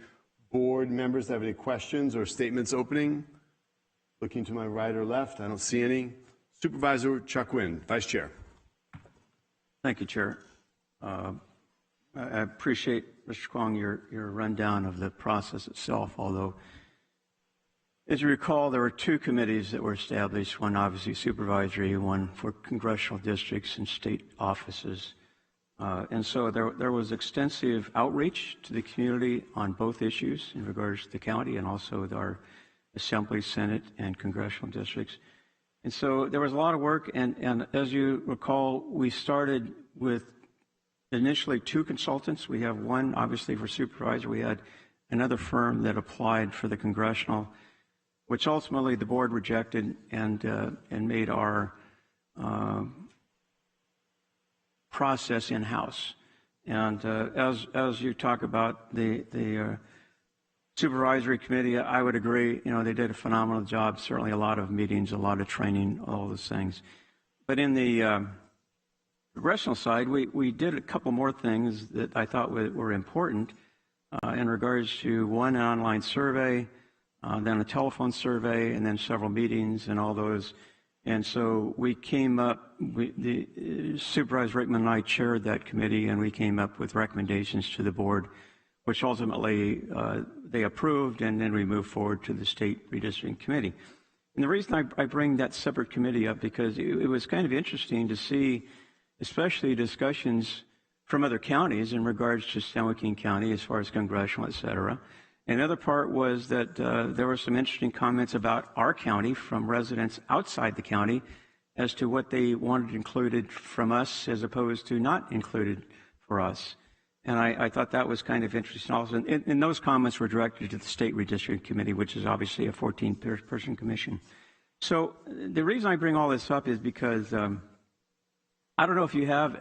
board members that have any questions or statements opening. Looking to my right or left, I don't see any. Supervisor Joaquin, Vice Chair. Thank you, Chair. I appreciate, Mr. Kwong, your rundown of the process itself, although, as you recall, there were 2 committees that were established, one obviously supervisory, one for congressional districts and state offices. And so there was extensive outreach to the community on both issues in regards to the county and also with our Assembly, Senate, and congressional districts. And so there was a lot of work, and as you recall, we started with initially 2 consultants. We have one, obviously, for supervisor. We had another firm that applied for the congressional, which ultimately the board rejected and made our process in-house. And as you talk about the supervisory committee, I would agree. They did a phenomenal job. Certainly, a lot of meetings, a lot of training, all those things. But in the congressional side, we did a couple more things that I thought were important in regards to one, an online survey, then a telephone survey, and then several meetings and all those. And so we came up, the Supervisor Rickman and I chaired that committee, and we came up with recommendations to the board, which ultimately they approved, and then we moved forward to the State Redistricting Committee. And the reason I bring that separate committee up, because it was kind of interesting to see, especially discussions from other counties in regards to San Joaquin County as far as congressional, et cetera. Another part was that there were some interesting comments about our county from residents outside the county as to what they wanted included from us as opposed to not included for us. And I thought that was kind of interesting also. And those comments were directed to the State Redistricting Committee, which is obviously a 14-person commission. So the reason I bring all this up is because I don't know if you have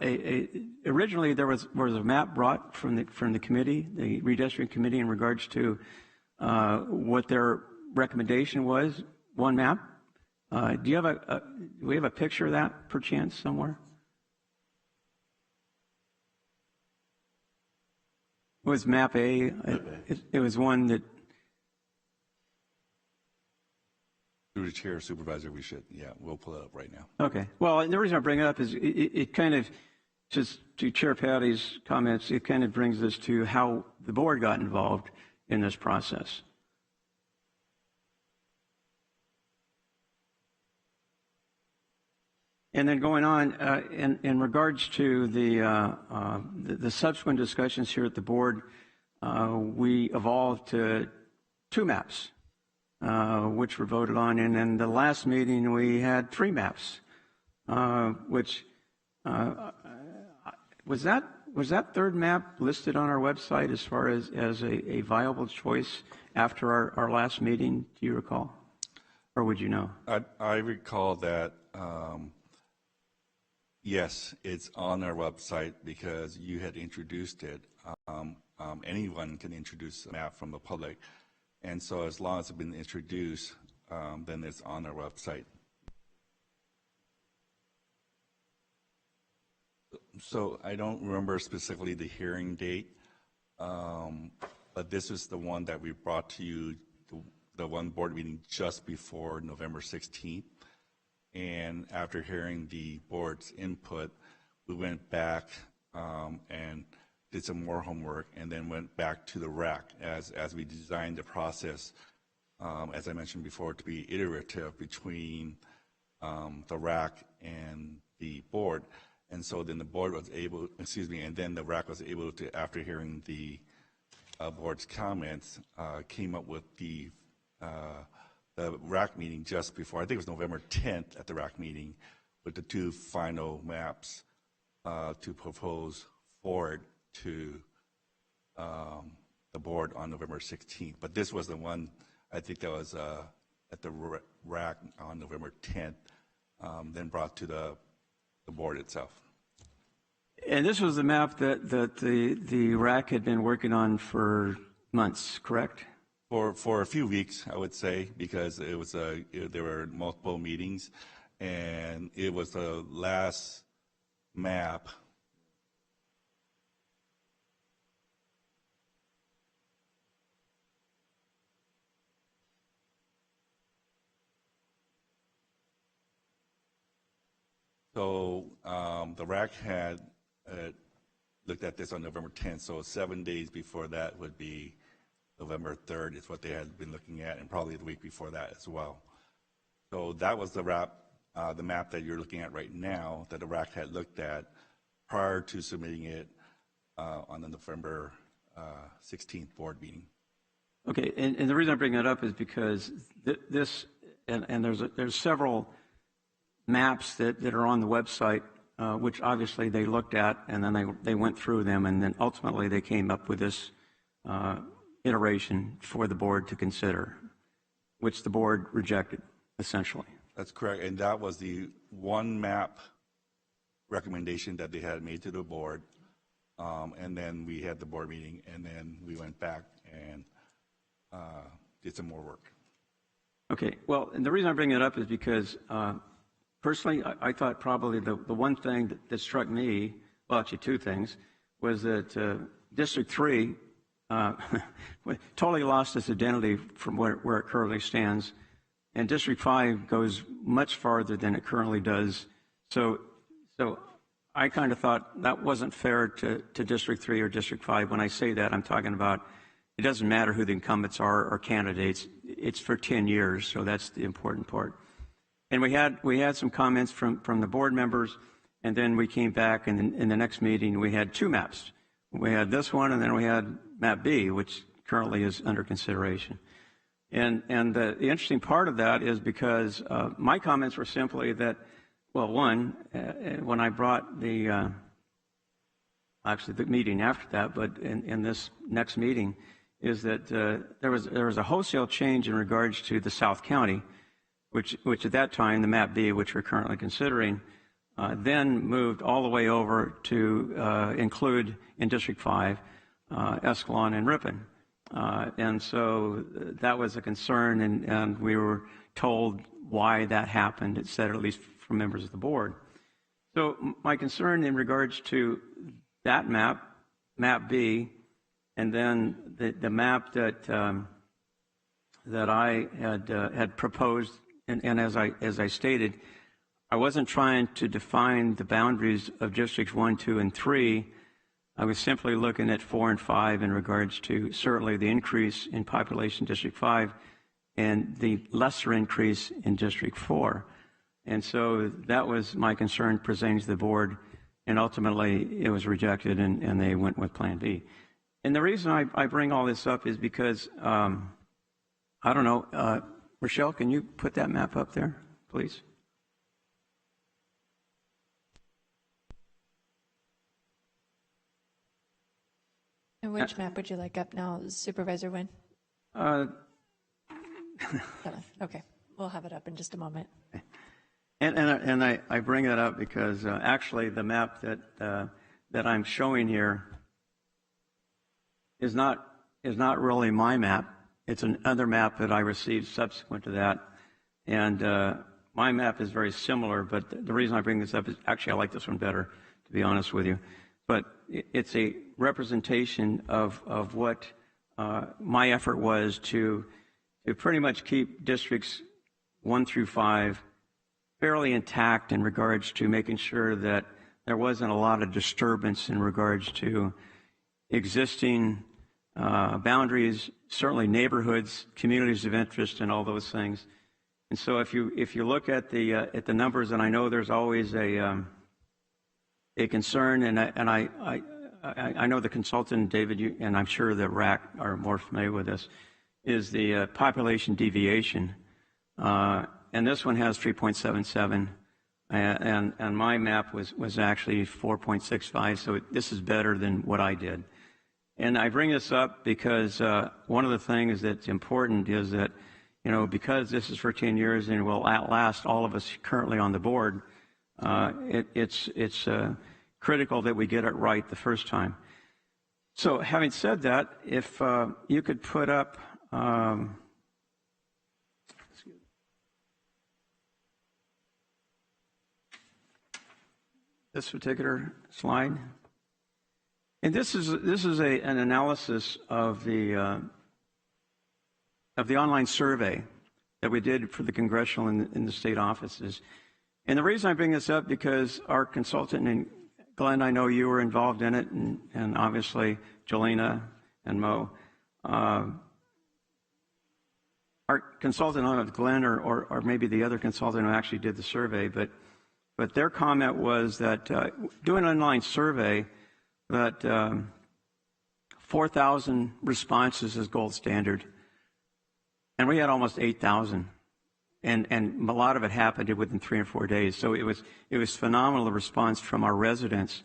originally there was a map brought from the committee, the Redistricting Committee, in regards to what their recommendation was, one map. Do we have a picture of that perchance somewhere? It was map A. It was one that. Through the chair, supervisor, we'll pull it up right now. Okay. Well, and the reason I bring it up is it kind of, just to Chair Patty's comments, it kind of brings us to how the board got involved in this process. And then going on, in regards to the subsequent discussions here at the board, we evolved to 2 maps, which were voted on. And in the last meeting, we had 3 maps, which was that third map listed on our website as far as a viable choice after our last meeting? Do you recall? Or would you know? I recall that. Yes, it's on our website because you had introduced it. Anyone can introduce a map from the public. And so as long as it's been introduced, then it's on our website. So I don't remember specifically the hearing date, but this is the one that we brought to you, the one board meeting just before November 16th. And after hearing the board's input, we went back and did some more homework, and then went back to the RAC as we designed the process, as I mentioned before, to be iterative between the RAC and the board. And so then the board was able, and then the RAC was able to, after hearing the board's comments, came up with the RAC meeting just before, I think it was November 10th at the RAC meeting, with the 2 final maps to propose forward to the board on November 16th. But this was the one, I think that was at the RAC on November 10th, then brought to the board itself. And this was the map that the RAC had been working on for months, correct? For a few weeks, I would say, because it was there were multiple meetings, and it was the last map. So the RAC had looked at this on November 10th, so 7 days before that would be November 3rd is what they had been looking at, and probably the week before that as well. So that was the map that you're looking at right now that the RAC had looked at prior to submitting it on the November 16th board meeting. Okay, and the reason I bring that up is because this, and there's several maps that are on the website, which obviously they looked at, and then they went through them, and then ultimately they came up with this iteration for the board to consider, which the board rejected, essentially. That's correct, and that was the one map recommendation that they had made to the board, and then we had the board meeting, and then we went back and did some more work. Okay, well, and the reason I bring it up is because personally, I thought probably the one thing that struck me, well, actually 2 things, was that District 3 totally lost its identity from where it currently stands, and District 5 goes much farther than it currently does. So I kind of thought that wasn't fair to District 3 or District 5. When I say that, I'm talking about it doesn't matter who the incumbents are or candidates. It's for 10 years, so that's the important part. And we had some comments from the board members, and then we came back, and in the next meeting we had 2 maps. We had this one, and then we had map B, which currently is under consideration. And the interesting part of that is because my comments were simply that, well, one, when I brought the actually the meeting after that, but in this next meeting, is that there was a wholesale change in regards to the South County, which at that time, the map B, which we're currently considering, then moved all the way over to include in District 5, Escalon and Ripon. And so that was a concern, and we were told why that happened, et cetera, at least from members of the board. So my concern in regards to that map, map B, and then the map that I had proposed, and as I stated, I wasn't trying to define the boundaries of districts 1, 2, and 3. I was simply looking at 4 and 5 in regards to certainly the increase in population in District 5 and the lesser increase in District 4. And so that was my concern presenting to the board, and ultimately it was rejected, and they went with Plan B. And the reason I bring all this up is because, I don't know, Rochelle, can you put that map up there, please? And which map would you like up now, Supervisor Nguyen? Okay, we'll have it up in just a moment. And I bring that up because actually the map that I'm showing here is not really my map. It's another map that I received subsequent to that, and my map is very similar. But the reason I bring this up is actually I like this one better, to be honest with you. But it's a representation of what my effort was to pretty much keep districts 1 through 5 fairly intact in regards to making sure that there wasn't a lot of disturbance in regards to existing boundaries, certainly neighborhoods, communities of interest, and all those things. And so if you look at the numbers, and I know there's always a concern, and I know the consultant, David, and I'm sure the RAC are more familiar with this, is the population deviation. And this one has 3.77, and my map was actually 4.65, so this is better than what I did. And I bring this up because one of the things that's important is that, you know, because this is for 10 years and will outlast all of us currently on the board, it's critical that we get it right the first time. So having said that, if you could put up this particular slide, and this is an analysis of the online survey that we did for the congressional and the state offices. And the reason I bring this up because our consultant, and Glenn, I know you were involved in it, and obviously Jolena and Mo. Our consultant, I don't know if Glenn or maybe the other consultant who actually did the survey, but their comment was that doing an online survey, that 4,000 responses is gold standard, and we had almost 8,000, and a lot of it happened within 3 or 4 days. So it was phenomenal, the response from our residents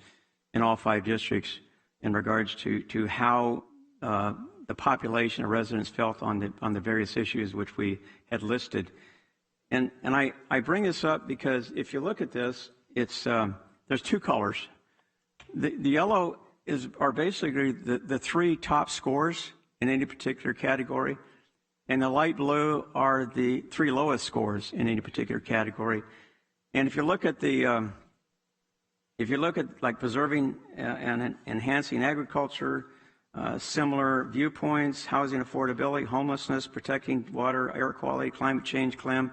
in all 5 districts in regards to how the population of residents felt on the various issues which we had listed. And I bring this up because if you look at this, it's there's 2 colors. The yellow are basically the 3 top scores in any particular category, and the light blue are the 3 lowest scores in any particular category. And if you look at like preserving and enhancing agriculture, similar viewpoints, housing affordability, homelessness, protecting water, air quality, climate change, crime,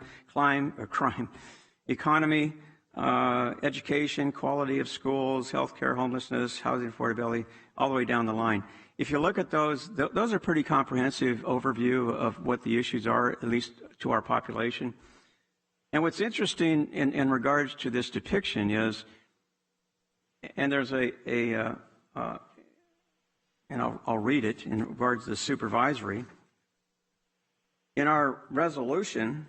economy, education, quality of schools, healthcare, homelessness, housing affordability, all the way down the line. If you look at those are pretty comprehensive overview of what the issues are, at least to our population. And what's interesting in regards to this depiction is, and there's and I'll read it in regards to the supervisory. In our resolution,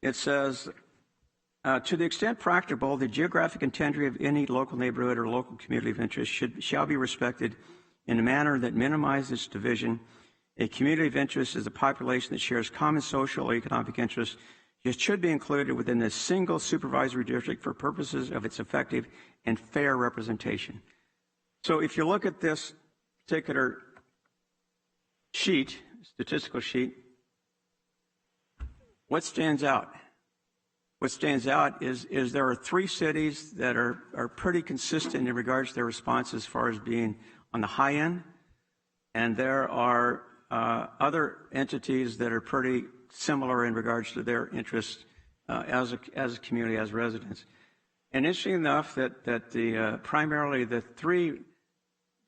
it says To the extent practicable, the geographic integrity of any local neighborhood or local community of interest shall be respected in a manner that minimizes division. A community of interest is a population that shares common social or economic interests. It should be included within a single supervisory district for purposes of its effective and fair representation. So if you look at this particular sheet, statistical sheet, what stands out? What stands out is there are 3 cities that are pretty consistent in regards to their response as far as being on the high end, and there are other entities that are pretty similar in regards to their interests as a community, as residents. And interesting enough that primarily the 3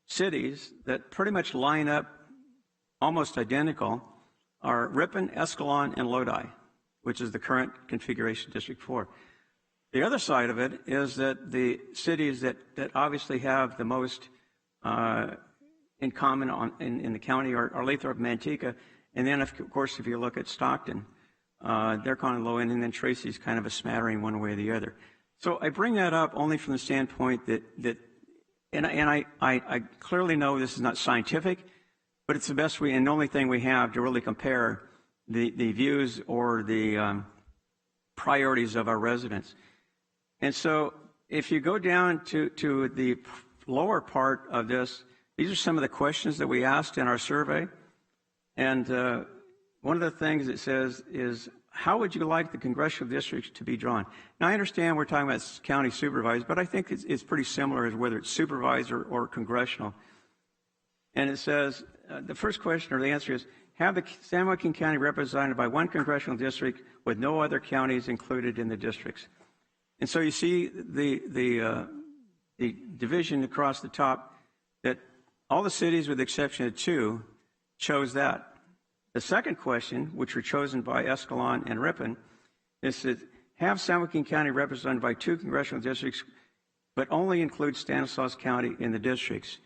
cities that pretty much line up almost identical are Ripon, Escalon, and Lodi, which is the current configuration District 4. The other side of it is that the cities that obviously have the most in common in the county are Lathrop and Manteca, and then of course if you look at Stockton, they're kind of low end, and then Tracy's kind of a smattering one way or the other. So I bring that up only from the standpoint that I clearly know this is not scientific, but it's the best and the only thing we have to really compare the views or the priorities of our residents. And so if you go down to the lower part of this, these are some of the questions that we asked in our survey. And one of the things it says is, how would you like the congressional districts to be drawn? Now, I understand we're talking about county supervisors, but I think it's pretty similar as whether it's supervisor or congressional. And it says, the first question or the answer is, have the San Joaquin County represented by 1 congressional district with no other counties included in the districts. And so you see the division across the top, that all the cities with the exception of 2 chose that. The second question, which were chosen by Escalon and Ripon, is to have San Joaquin County represented by 2 congressional districts, but only include Stanislaus County in the districts.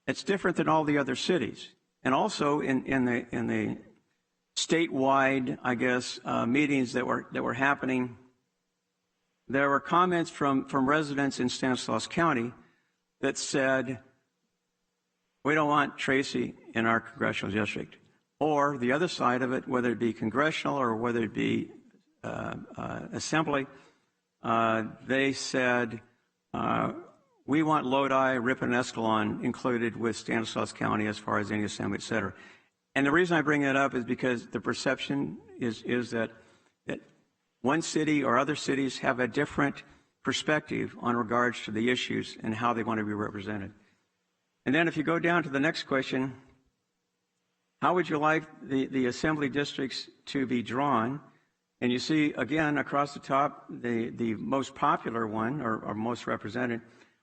It's different than all the other cities. And also in the statewide, I guess, meetings that were happening, there were comments from residents in Stanislaus County that said, we don't want Tracy in our congressional district. Or the other side of it, whether it be congressional or whether it be assembly, they said, we want Lodi, Ripon, and Escalon included with Stanislaus County as far as any assembly, et cetera. And the reason I bring that up is because the perception is that one city or other cities have a different perspective on regards to the issues and how they want to be represented. And then if you go down to the next question, how would you like the assembly districts to be drawn? And you see, again, across the top, the most popular one or most represented,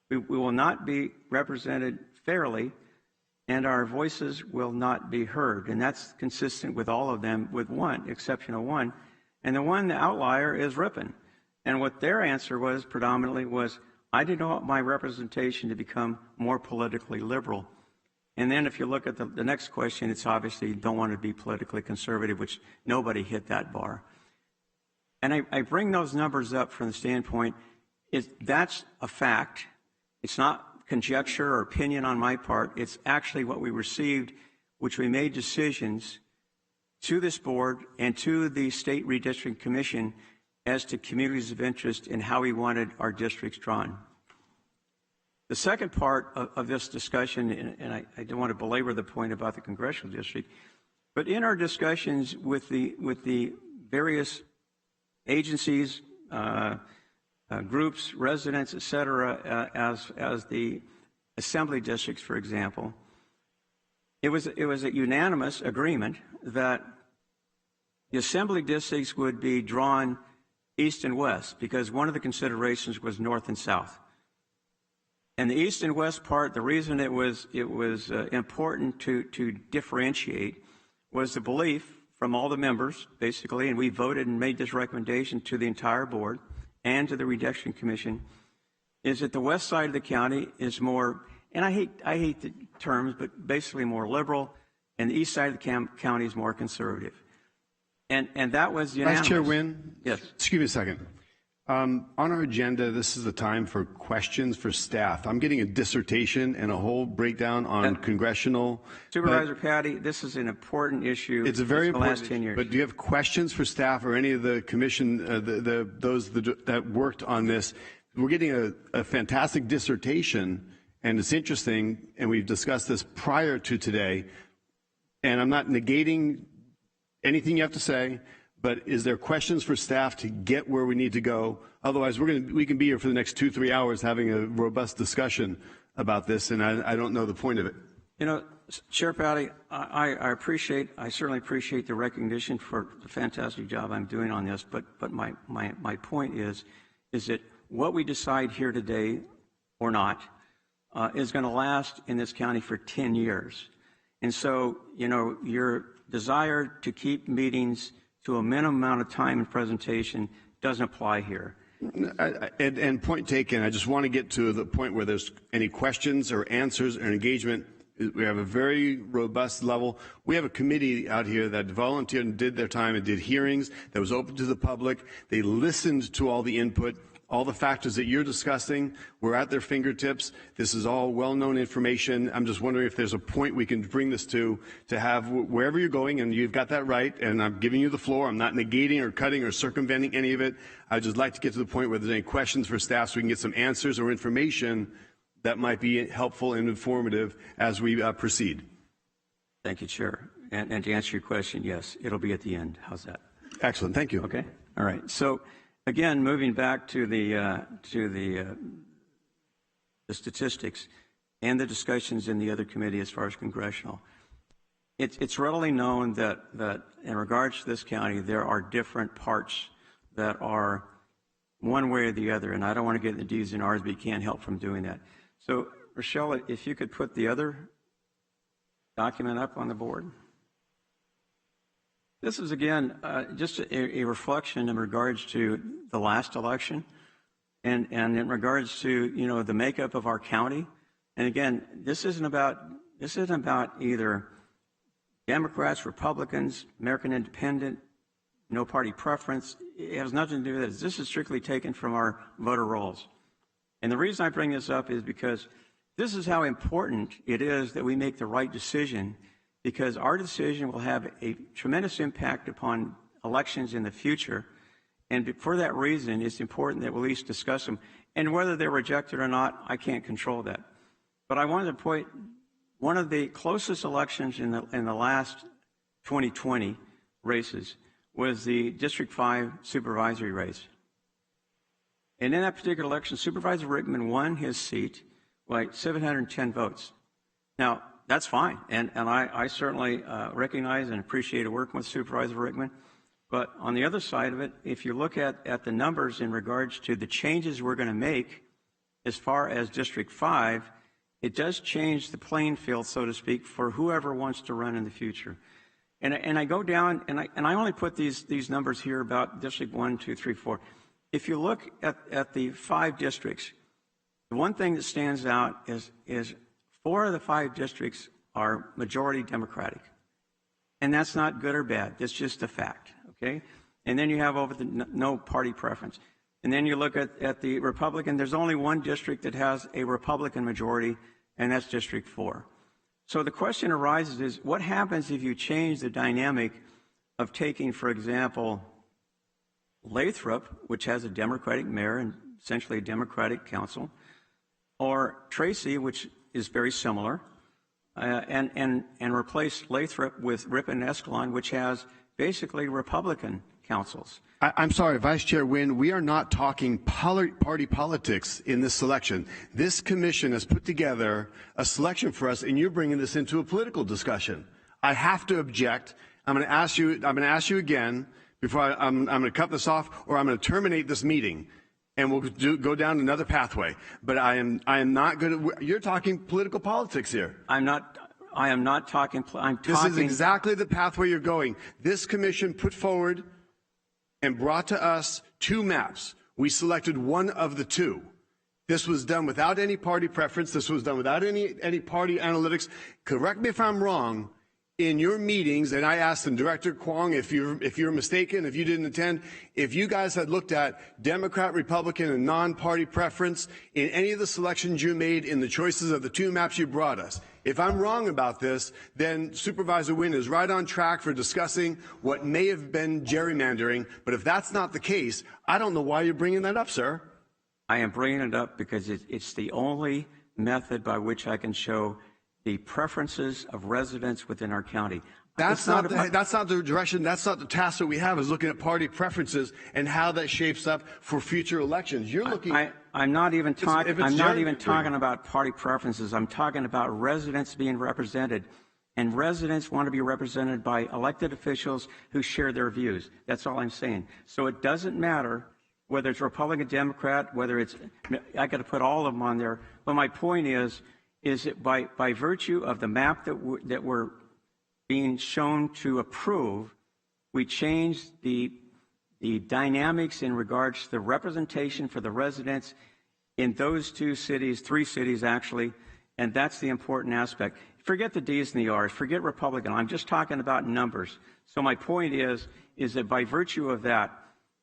we will not be represented fairly, and our voices will not be heard. And that's consistent with all of them, with one exception of one. And the outlier is Ripon. And what their answer was predominantly was, I didn't want my representation to become more politically liberal. And then if you look at the next question, it's obviously you don't want to be politically conservative, which nobody hit that bar. And I bring those numbers up from the standpoint, that's a fact. It's not conjecture or opinion on my part. It's actually what we received, which we made decisions to this board and to the State Redistricting Commission as to communities of interest and how we wanted our districts drawn. The second part of this discussion, and I don't want to belabor the point about the congressional district, but in our discussions with the various agencies, groups, residents, et cetera, as the assembly districts, for example, it was a unanimous agreement that the assembly districts would be drawn east and west, because one of the considerations was north and south. And the east and west part, the reason it was important to differentiate was the belief from all the members, basically, and we voted and made this recommendation to the entire board and to the Redistricting Commission, is that the west side of the county is more, and I hate the terms, but basically more liberal, and the east side of the county is more conservative. And that was unanimous. Vice Chair Wynn? Yes. Excuse me a second. On our agenda, this is the time for questions for staff. I'm getting a dissertation and a whole breakdown on congressional. Supervisor Patty, this is an important issue. It's a very important last 10 years. But do you have questions for staff or any of the commission, those that worked on this? We're getting a fantastic dissertation, and it's interesting, and we've discussed this prior to today, and I'm not negating anything you have to say, but is there questions for staff to get where we need to go? Otherwise, we can be here for the next 2-3 hours having a robust discussion about this, and I don't know the point of it. You know, Chair Patty, I certainly appreciate the recognition for the fantastic job I'm doing on this, but my point is that what we decide here today or not is going to last in this county for 10 years. And so, you know, your desire to keep meetings to a minimum amount of time and presentation doesn't apply here. And point taken, I just want to get to the point where there's any questions or answers or engagement. We have a very robust level. We have a committee out here that volunteered and did their time and did hearings that was open to the public. They listened to all the input. All the factors that you're discussing were at their fingertips. This is all well-known information. I'm just wondering if there's a point we can bring this to have wherever you're going, and you've got that right, and I'm giving you the floor. I'm not negating or cutting or circumventing any of it. I'd just like to get to the point where there's any questions for staff so we can get some answers or information that might be helpful and informative as we proceed. Thank you, Chair. And to answer your question, yes, it'll be at the end. How's that? Excellent. Thank you. Okay. All right. So, again, moving back to the statistics and the discussions in the other committee as far as congressional, it's readily known that in regards to this county, there are different parts that are one way or the other, and I don't want to get into the D's and R's, but you can't help from doing that. So, Rochelle, if you could put the other document up on the board. This is, again, just a reflection in regards to the last election and in regards to, you know, the makeup of our county. And again, this isn't about either Democrats, Republicans, American Independent, no party preference. It has nothing to do with this. This is strictly taken from our voter rolls. And the reason I bring this up is because this is how important it is that we make the right decision, because our decision will have a tremendous impact upon elections in the future. And for that reason, it's important that we at least discuss them. And whether they're rejected or not, I can't control that. But I wanted to point, one of the closest elections in the last 2020 races was the District 5 supervisory race. And in that particular election, Supervisor Rickman won his seat by 710 votes. Now, that's fine, and I certainly recognize and appreciate working with Supervisor Rickman. But on the other side of it, if you look at the numbers in regards to the changes we're going to make as far as District 5, it does change the playing field, so to speak, for whoever wants to run in the future. And I go down, and I only put these numbers here about District 1, 2, 3, 4. If you look at the 5 districts, the one thing that stands out is 4 of the 5 districts are majority Democratic. And that's not good or bad. That's just a fact, okay? And then you have over the no party preference. And then you look at the Republican. There's only one district that has a Republican majority, and that's District 4. So the question arises is, what happens if you change the dynamic of taking, for example, Lathrop, which has a Democratic mayor and essentially a Democratic council, or Tracy, which is very similar, and replace Lathrop with Ripon and Escalon, which has basically Republican councils. I'm sorry, Vice Chair Wynn, we are not talking party politics in this selection. This commission has put together a selection for us, and you're bringing this into a political discussion. I have to object. I'm going to ask you again before I'm going to cut this off, or I'm going to terminate this meeting, and we'll go down another pathway. But I am not going to. You're talking political politics here. I am not talking. This is exactly the pathway you're going. This commission put forward and brought to us 2 maps. We selected one of the 2. This was done without any party preference. This was done without any party analytics. Correct me if I'm wrong. in your meetings, and I asked them, Director Kwong, if you're mistaken, if you didn't attend, if you guys had looked at Democrat, Republican, and non-party preference in any of the selections you made in the choices of the 2 maps you brought us. If I'm wrong about this, then Supervisor Wynn is right on track for discussing what may have been gerrymandering. But if that's not the case, I don't know why you're bringing that up, sir. I am bringing it up because it's the only method by which I can show the preferences of residents within our county. That's not the direction, that's not the task that we have, is looking at party preferences and how that shapes up for future elections. You're looking I'm not even talking about party preferences. I'm talking about residents being represented. And residents want to be represented by elected officials who share their views. That's all I'm saying. So it doesn't matter whether it's Republican, Democrat, whether it's, I got to put all of them on there. But my point is that by virtue of the map that we're being shown to approve, we changed the dynamics in regards to the representation for the residents in those 2 cities, 3 cities actually, and that's the important aspect. Forget the D's and the R's, forget Republican. I'm just talking about numbers. So my point is that by virtue of that,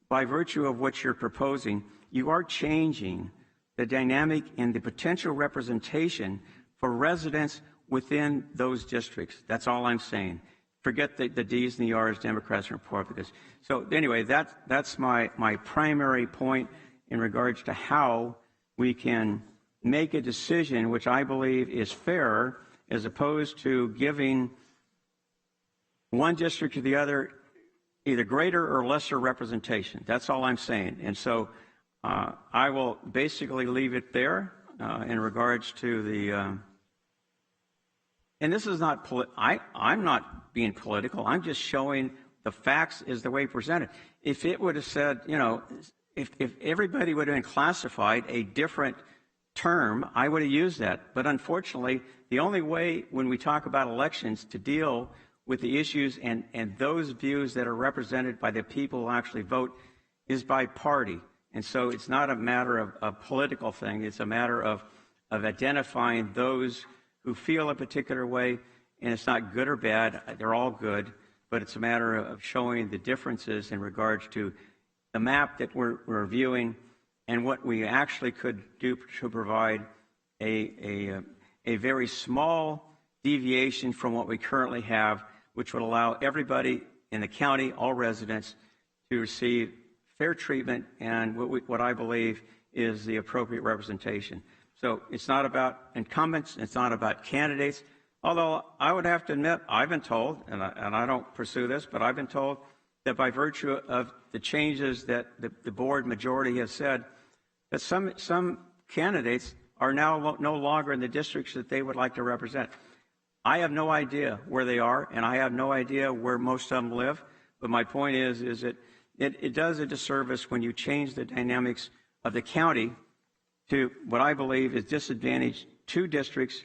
by virtue of what you're proposing, you are changing the dynamic and the potential representation for residents within those districts. That's all I'm saying. Forget the D's and the R's, Democrats and Republicans. So anyway, that's my primary point in regards to how we can make a decision which I believe is fair, as opposed to giving one district to the other either greater or lesser representation. That's all I'm saying. And so I will basically leave it there in regards to the and this is not, I'm not being political. I'm just showing the facts is the way presented. If it would have said, you know, if everybody would have been classified a different term, I would have used that. But unfortunately, the only way when we talk about elections to deal with the issues and those views that are represented by the people who actually vote is by party. And so it's not a matter of a political thing. It's a matter of identifying those who feel a particular way, and it's not good or bad. They're all good, but it's a matter of showing the differences in regards to the map that we're viewing and what we actually could do to provide a very small deviation from what we currently have, which would allow everybody in the county, all residents, to receive fair treatment and what I believe is the appropriate representation. So it's not about incumbents, it's not about candidates, although I would have to admit, I've been told, and I don't pursue this, but I've been told that by virtue of the changes that the board majority has said, that some candidates are now no longer in the districts that they would like to represent. I have no idea where they are, and I have no idea where most of them live, but my point is that it does a disservice when you change the dynamics of the county to what I believe is disadvantaged 2 districts,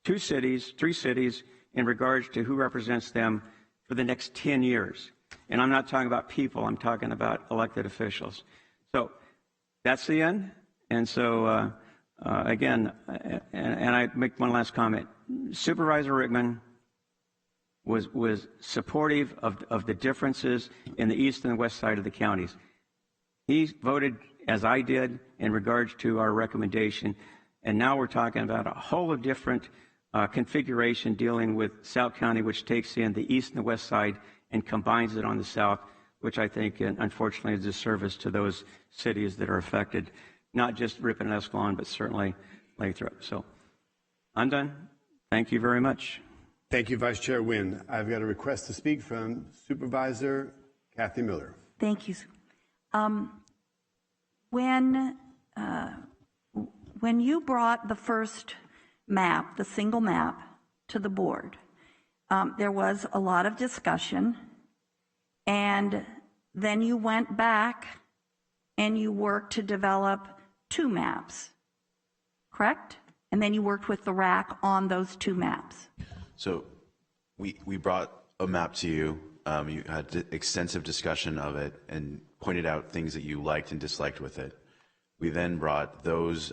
2 cities, 3 cities in regards to who represents them for the next 10 years. And I'm not talking about people, I'm talking about elected officials. So that's the end. And so, again, and I make one last comment. Supervisor Rickman was supportive of the differences in the east and the west side of the counties. He voted as I did in regards to our recommendation, and now we're talking about a whole different configuration dealing with South County, which takes in the east and the west side and combines it on the south, which I think, unfortunately, is a disservice to those cities that are affected, not just Ripon and Escalon, but certainly Lathrop. So I'm done. Thank you very much. Thank you, Vice Chair Wynn. I've got a request to speak from Supervisor Kathy Miller. Thank you. When you brought the first map, the single map, to the board, there was a lot of discussion, and then you went back and you worked to develop 2 maps, correct? And then you worked with the RAC on those 2 maps. So we brought a map to you. You had extensive discussion of it and pointed out things that you liked and disliked with it. We then brought those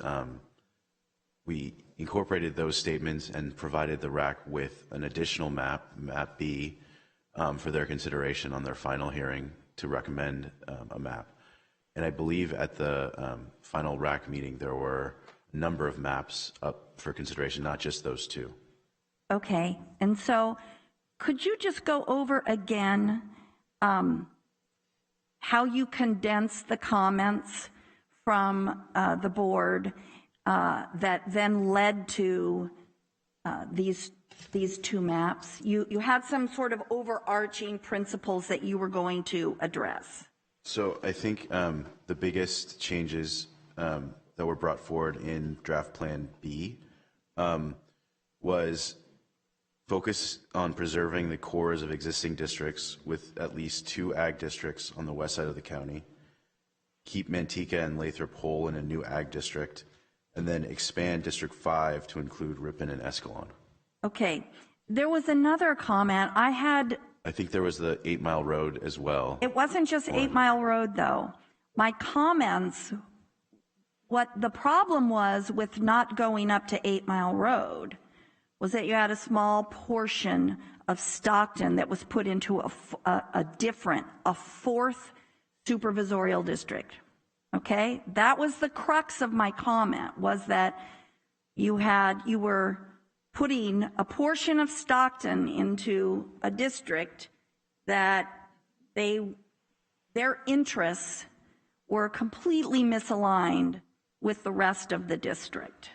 we incorporated those statements and provided the RAC with an additional map, map B, for their consideration on their final hearing to recommend a map. And I believe at the final RAC meeting, there were a number of maps up for consideration, not just those two. Okay, and so could you just go over again how you condensed the comments from the board that then led to these two maps? You had some sort of overarching principles that you were going to address. So I think the biggest changes that were brought forward in draft plan B was focus on preserving the cores of existing districts with at least 2 ag districts on the west side of the county, keep Manteca and Lathrop whole in a new ag district, and then expand District 5 to include Ripon and Escalon. Okay, there was another comment I had. I think there was the 8 Mile Road as well. It wasn't just 8 Mile Road, though. My comments, what the problem was with not going up to 8 Mile Road was that you had a small portion of Stockton that was put into a fourth supervisorial district. Okay? That was the crux of my comment, was that you were putting a portion of Stockton into a district that their interests were completely misaligned with the rest of the district.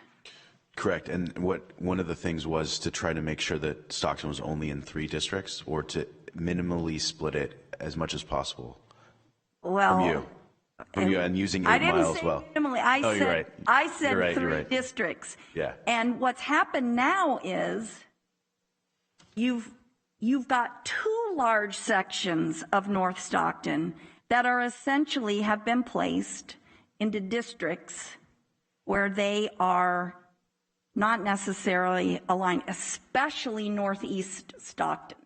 Correct. And one of the things was to try to make sure that Stockton was only in 3 districts, or to minimally split it as much as possible. Well, from you and using 8 Mile as well. Minimally. I said 3 districts. Yeah. And what's happened now is you've got 2 large sections of North Stockton that are essentially have been placed into districts where they are not necessarily aligned, especially Northeast Stockton.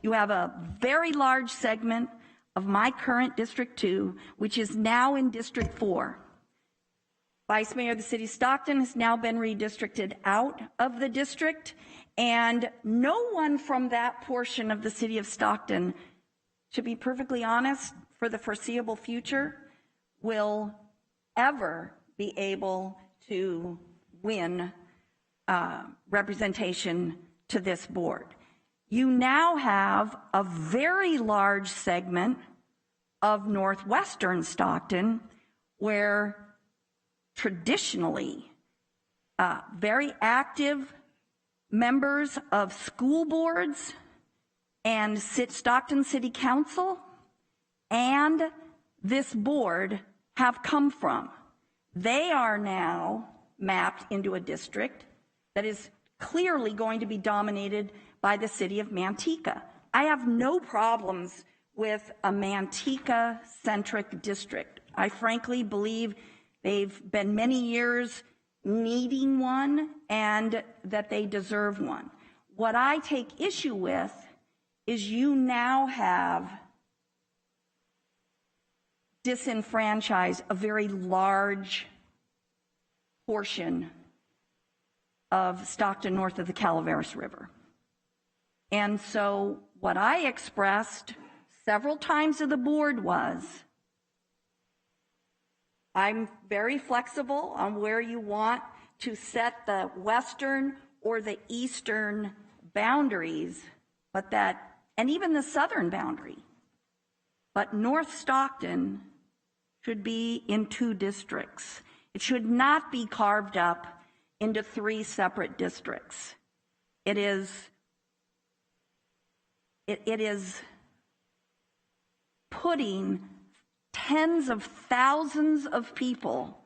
You have a very large segment of my current District 2, which is now in District 4. Vice Mayor of the City of Stockton has now been redistricted out of the district, and no one from that portion of the City of Stockton, to be perfectly honest, for the foreseeable future, will ever be able to win representation to this board. You now have a very large segment of northwestern Stockton where traditionally very active members of school boards and Stockton City Council and this board have come from. They are now mapped into a district that is clearly going to be dominated by the city of Manteca. I have no problems with a Manteca-centric district. I frankly believe they've been many years needing one and that they deserve one. What I take issue with is you now have disenfranchised a very large portion of Stockton north of the Calaveras River. And so what I expressed several times to the board was, I'm very flexible on where you want to set the western or the eastern boundaries, but and even the southern boundary. But North Stockton should be in 2 districts. It should not be carved up into 3 separate districts. It is putting tens of thousands of people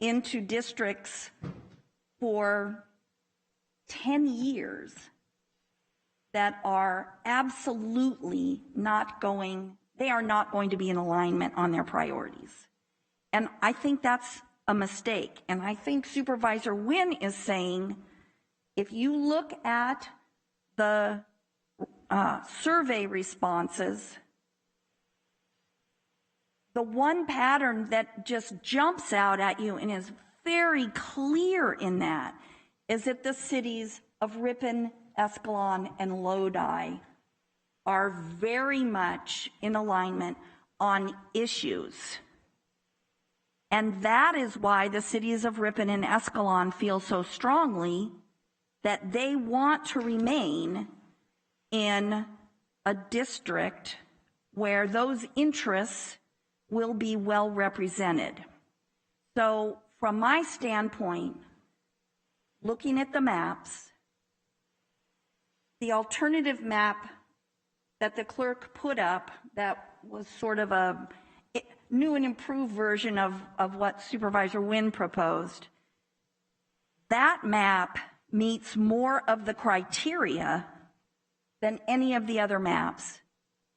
into districts for 10 years that are absolutely not going to be in alignment on their priorities. And I think that's a mistake. And I think Supervisor Wynn is saying, if you look at the survey responses, the one pattern that just jumps out at you and is very clear in that is that the cities of Ripon, Escalon, and Lodi are very much in alignment on issues. And that is why the cities of Ripon and Escalon feel so strongly that they want to remain in a district where those interests will be well represented. So from my standpoint, looking at the maps, the alternative map that the clerk put up that was sort of a new and improved version of what Supervisor Wynn proposed, that map meets more of the criteria than any of the other maps.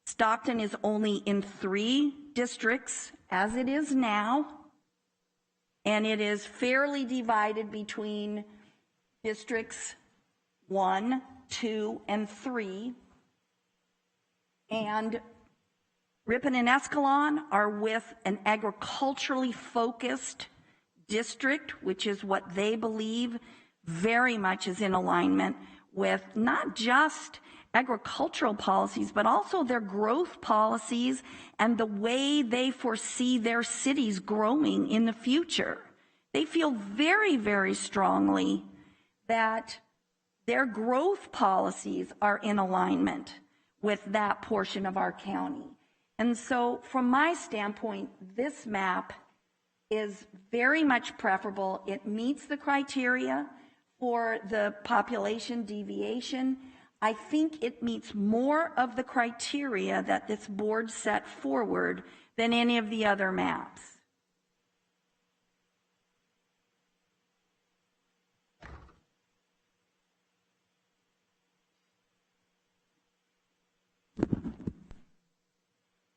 Stockton is only in 3 districts as it is now, and it is fairly divided between districts 1, 2, and 3. And Ripon and Escalon are with an agriculturally focused district, which is what they believe very much is in alignment with not just agricultural policies, but also their growth policies and the way they foresee their cities growing in the future. They feel very, very strongly that their growth policies are in alignment with that portion of our county. And so from my standpoint, this map is very much preferable. It meets the criteria for the population deviation. I think it meets more of the criteria that this board set forward than any of the other maps.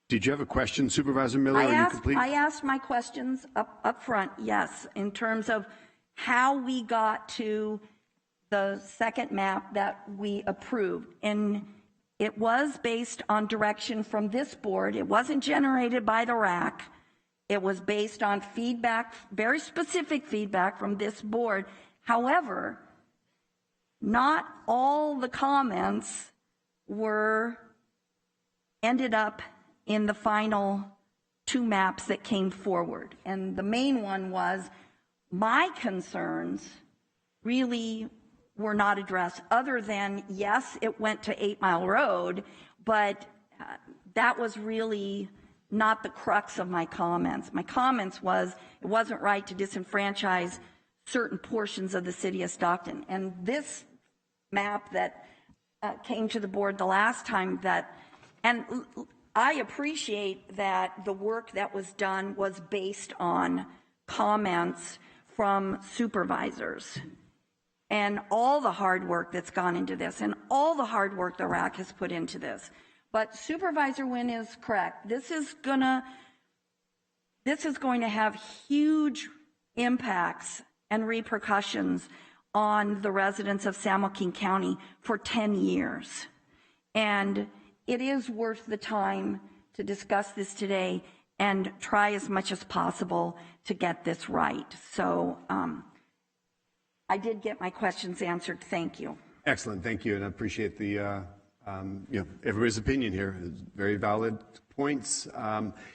Did you have a question, Supervisor Miller? Are you complete? I asked my questions up front, yes, in terms of how we got to the second map that we approved. And it was based on direction from this board. It wasn't generated by the RAC. It was based on feedback, very specific feedback from this board. However, not all the comments ended up in the final 2 maps that came forward. And the main one was my concerns really were not addressed, other than, yes, it went to 8 Mile Road, but that was really not the crux of my comments. My comments was it wasn't right to disenfranchise certain portions of the city of Stockton. And this map that came to the board the last time and I appreciate that the work that was done was based on comments from supervisors and all the hard work that's gone into this and all the hard work the RAC has put into this. But Supervisor Wynn is correct. This is going to have huge impacts and repercussions on the residents of San Joaquin County for 10 years. And it is worth the time to discuss this today and try as much as possible to get this right. So I did get my questions answered. Thank you. Excellent, thank you, and I appreciate the everybody's opinion here. It's very valid points.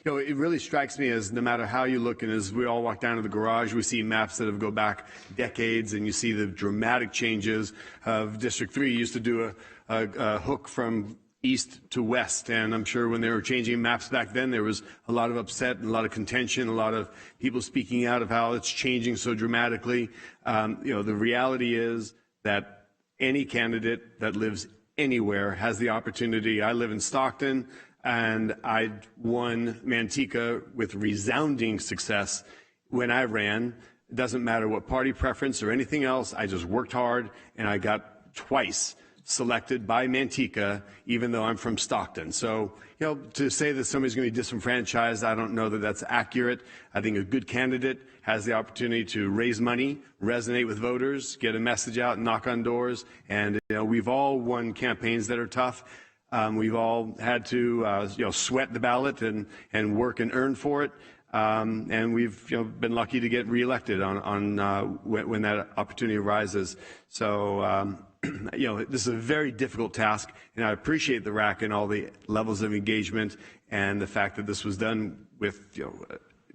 It really strikes me as no matter how you look, and as we all walk down to the garage, we see maps that go back decades, and you see the dramatic changes of District 3. Used to do a hook from east to west, and I'm sure when they were changing maps back then, there was a lot of upset and a lot of contention, a lot of people speaking out of how it's changing so dramatically. The reality is that any candidate that lives anywhere has the opportunity. I live in Stockton, and I won Manteca with resounding success when I ran. It doesn't matter what party preference or anything else. I just worked hard, and I got twice selected by Manteca, even though I'm from Stockton. So, to say that somebody's going to be disenfranchised, I don't know that that's accurate. I think a good candidate has the opportunity to raise money, resonate with voters, get a message out, knock on doors. And, we've all won campaigns that are tough. We've all had to, sweat the ballot and work and earn for it. And we've been lucky to get reelected when that opportunity arises. So, this is a very difficult task, and I appreciate the RAC and all the levels of engagement and the fact that this was done with,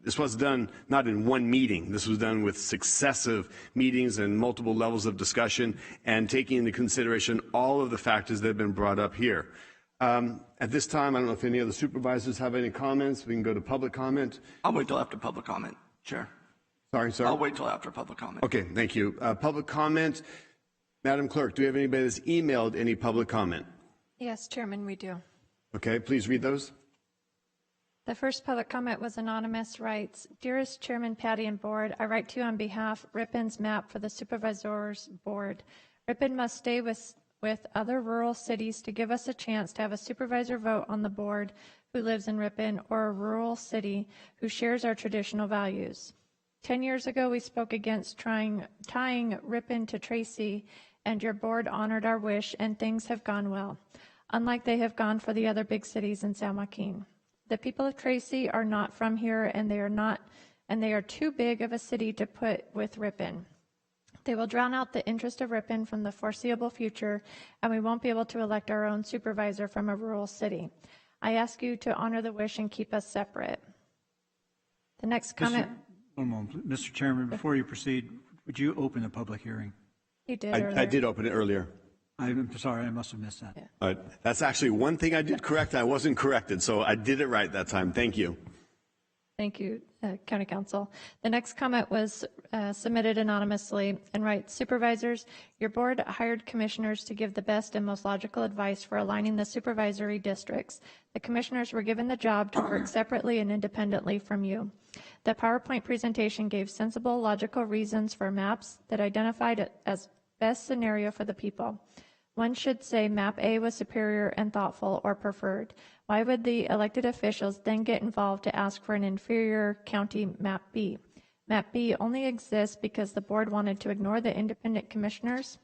this was done not in one meeting. This was done with successive meetings and multiple levels of discussion and taking into consideration all of the factors that have been brought up here. At this time, I don't know if any other supervisors have any comments. We can go to public comment. I'll wait till after public comment, Chair. Sorry, sir? I'll wait till after public comment. Okay, thank you. Public comment. Madam Clerk, do we have anybody that's emailed any public comment? Yes, Chairman, we do. Okay, please read those. The first public comment was anonymous, writes, Dearest Chairman Patty and Board, I write to you on behalf of Rippon's map for the Supervisors Board. Ripon must stay with other rural cities to give us a chance to have a supervisor vote on the board who lives in Ripon or a rural city who shares our traditional values. 10 years ago, we spoke against tying Ripon to Tracy, and your board honored our wish, and things have gone well, unlike they have gone for the other big cities in San Joaquin. The people of Tracy are not from here, and they are too big of a city to put with Ripon. They will drown out the interest of Ripon from the foreseeable future, and we won't be able to elect our own supervisor from a rural city. I ask you to honor the wish and keep us separate. The next comment. One moment, Mr. Chairman, before you proceed, would you open the public hearing? You did. I did open it earlier. I'm sorry, I must have missed that. That's actually one thing I did correct. I wasn't corrected, so I did it right that time. Thank you. Thank you, County Council. The next comment was submitted anonymously and writes, Supervisors, your board hired commissioners to give the best and most logical advice for aligning the supervisory districts. The commissioners were given the job to work separately and independently from you. The PowerPoint presentation gave sensible, logical reasons for maps that identified it as best scenario for the people. One should say map A was superior and thoughtful or preferred. Why would the elected officials then get involved to ask for an inferior county map B? Map B only exists because the board wanted to ignore the independent commissioners.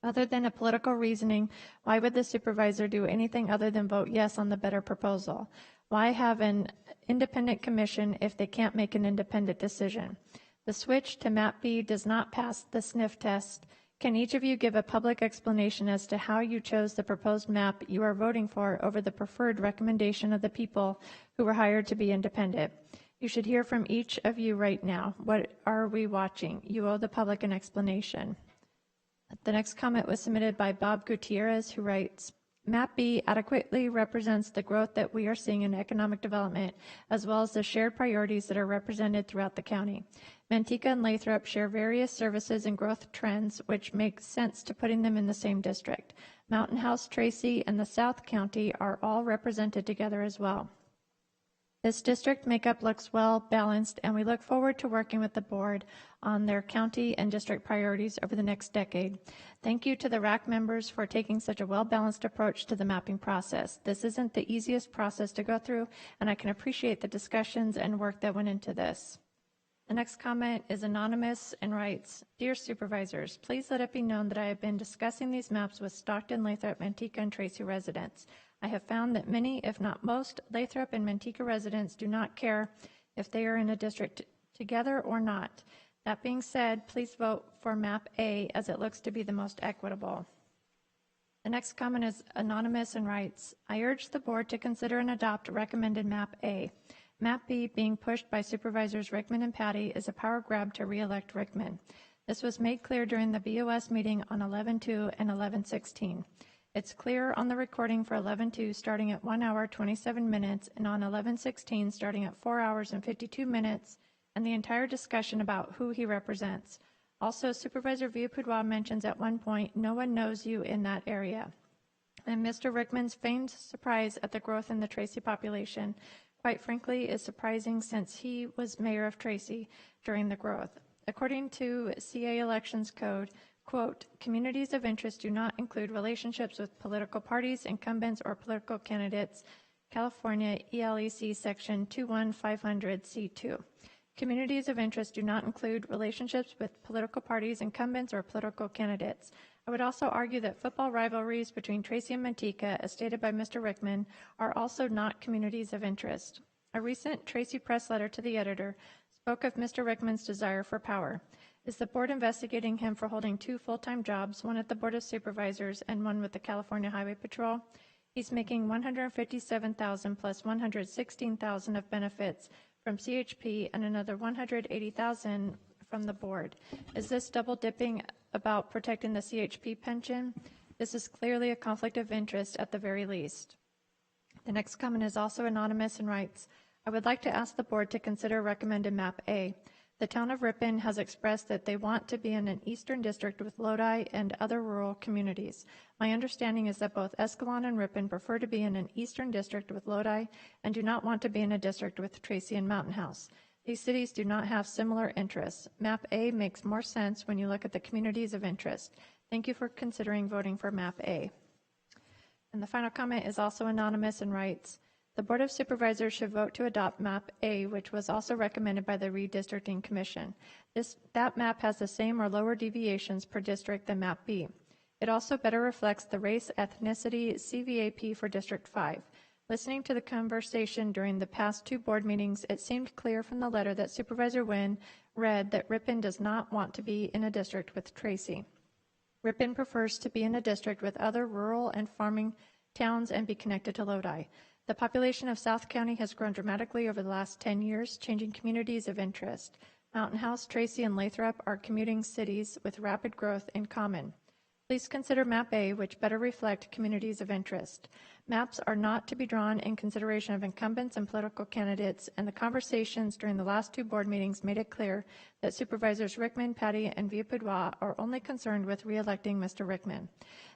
Other than a political reasoning, why would the supervisor do anything other than vote yes on the better proposal? Why have an independent commission if they can't make an independent decision? The switch to map B does not pass the sniff test. Can each of you give a public explanation as to how you chose the proposed map you are voting for over the preferred recommendation of the people who were hired to be independent? You should hear from each of you right now. What are we watching? You owe the public an explanation. The next comment was submitted by Bob Gutierrez, who writes, Map B adequately represents the growth that we are seeing in economic development, as well as the shared priorities that are represented throughout the county. Manteca and Lathrop share various services and growth trends, which make sense to putting them in the same district. Mountain House, Tracy, and the South County are all represented together as well. This district makeup looks well balanced, and we look forward to working with the board on their county and district priorities over the next decade. Thank you to the RAC members for taking such a well-balanced approach to the mapping process. This isn't the easiest process to go through, and I can appreciate the discussions and work that went into this. The next comment is anonymous and writes, Dear Supervisors, please let it be known that I have been discussing these maps with Stockton, Lathrop, Manteca, and Tracy residents. I have found that many, if not most, Lathrop and Manteca residents do not care if they are in a district together or not. That being said, please vote for map A as it looks to be the most equitable. The next comment is anonymous and writes, I urge the board to consider and adopt recommended map A. Map B, being pushed by Supervisors Rickman and Patty, is a power grab to re-elect Rickman. This was made clear during the BOS meeting on 11/2 and 11/16. It's clear on the recording for 11/2 starting at 1 hour 27 minutes and on 11/16 starting at 4 hours and 52 minutes, and the entire discussion about who he represents. Also, Supervisor Villapudois mentions at one point, no one knows you in that area. And Mr. Rickman's feigned surprise at the growth in the Tracy population, quite frankly, is surprising since he was mayor of Tracy during the growth. According to CA Elections Code, quote, communities of interest do not include relationships with political parties, incumbents, or political candidates, California ELEC Section 21500C2. Communities of interest do not include relationships with political parties, incumbents, or political candidates. I would also argue that football rivalries between Tracy and Manteca, as stated by Mr. Rickman, are also not communities of interest. A recent Tracy Press letter to the editor spoke of Mr. Rickman's desire for power. Is the board investigating him for holding 2 full-time jobs, one at the Board of Supervisors and one with the California Highway Patrol? He's making $157,000 plus $116,000 of benefits from CHP and another $180,000 from the board. Is this double dipping about protecting the CHP pension? This is clearly a conflict of interest at the very least. The next comment is also anonymous and writes, I would like to ask the board to consider recommended map A. The town of Ripon has expressed that they want to be in an eastern district with Lodi and other rural communities. My understanding is that both Escalon and Ripon prefer to be in an eastern district with Lodi and do not want to be in a district with Tracy and Mountain House. These cities do not have similar interests. Map A makes more sense when you look at the communities of interest. Thank you for considering voting for map A. And the final comment is also anonymous and writes, the Board of Supervisors should vote to adopt map A, which was also recommended by the Redistricting Commission. That map has the same or lower deviations per district than map B. It also better reflects the race ethnicity CVAP for District 5. Listening to the conversation during the past 2 board meetings, it seemed clear from the letter that Supervisor Wynn read that Ripon does not want to be in a district with Tracy. Ripon prefers to be in a district with other rural and farming towns and be connected to Lodi. The population of South County has grown dramatically over the last 10 years, changing communities of interest. Mountain House, Tracy, and Lathrop are commuting cities with rapid growth in common. Please consider map A, which better reflect communities of interest. Maps are not to be drawn in consideration of incumbents and political candidates, and the conversations during the last 2 board meetings made it clear that Supervisors Rickman, Patty, and Villapudua are only concerned with re-electing Mr. Rickman.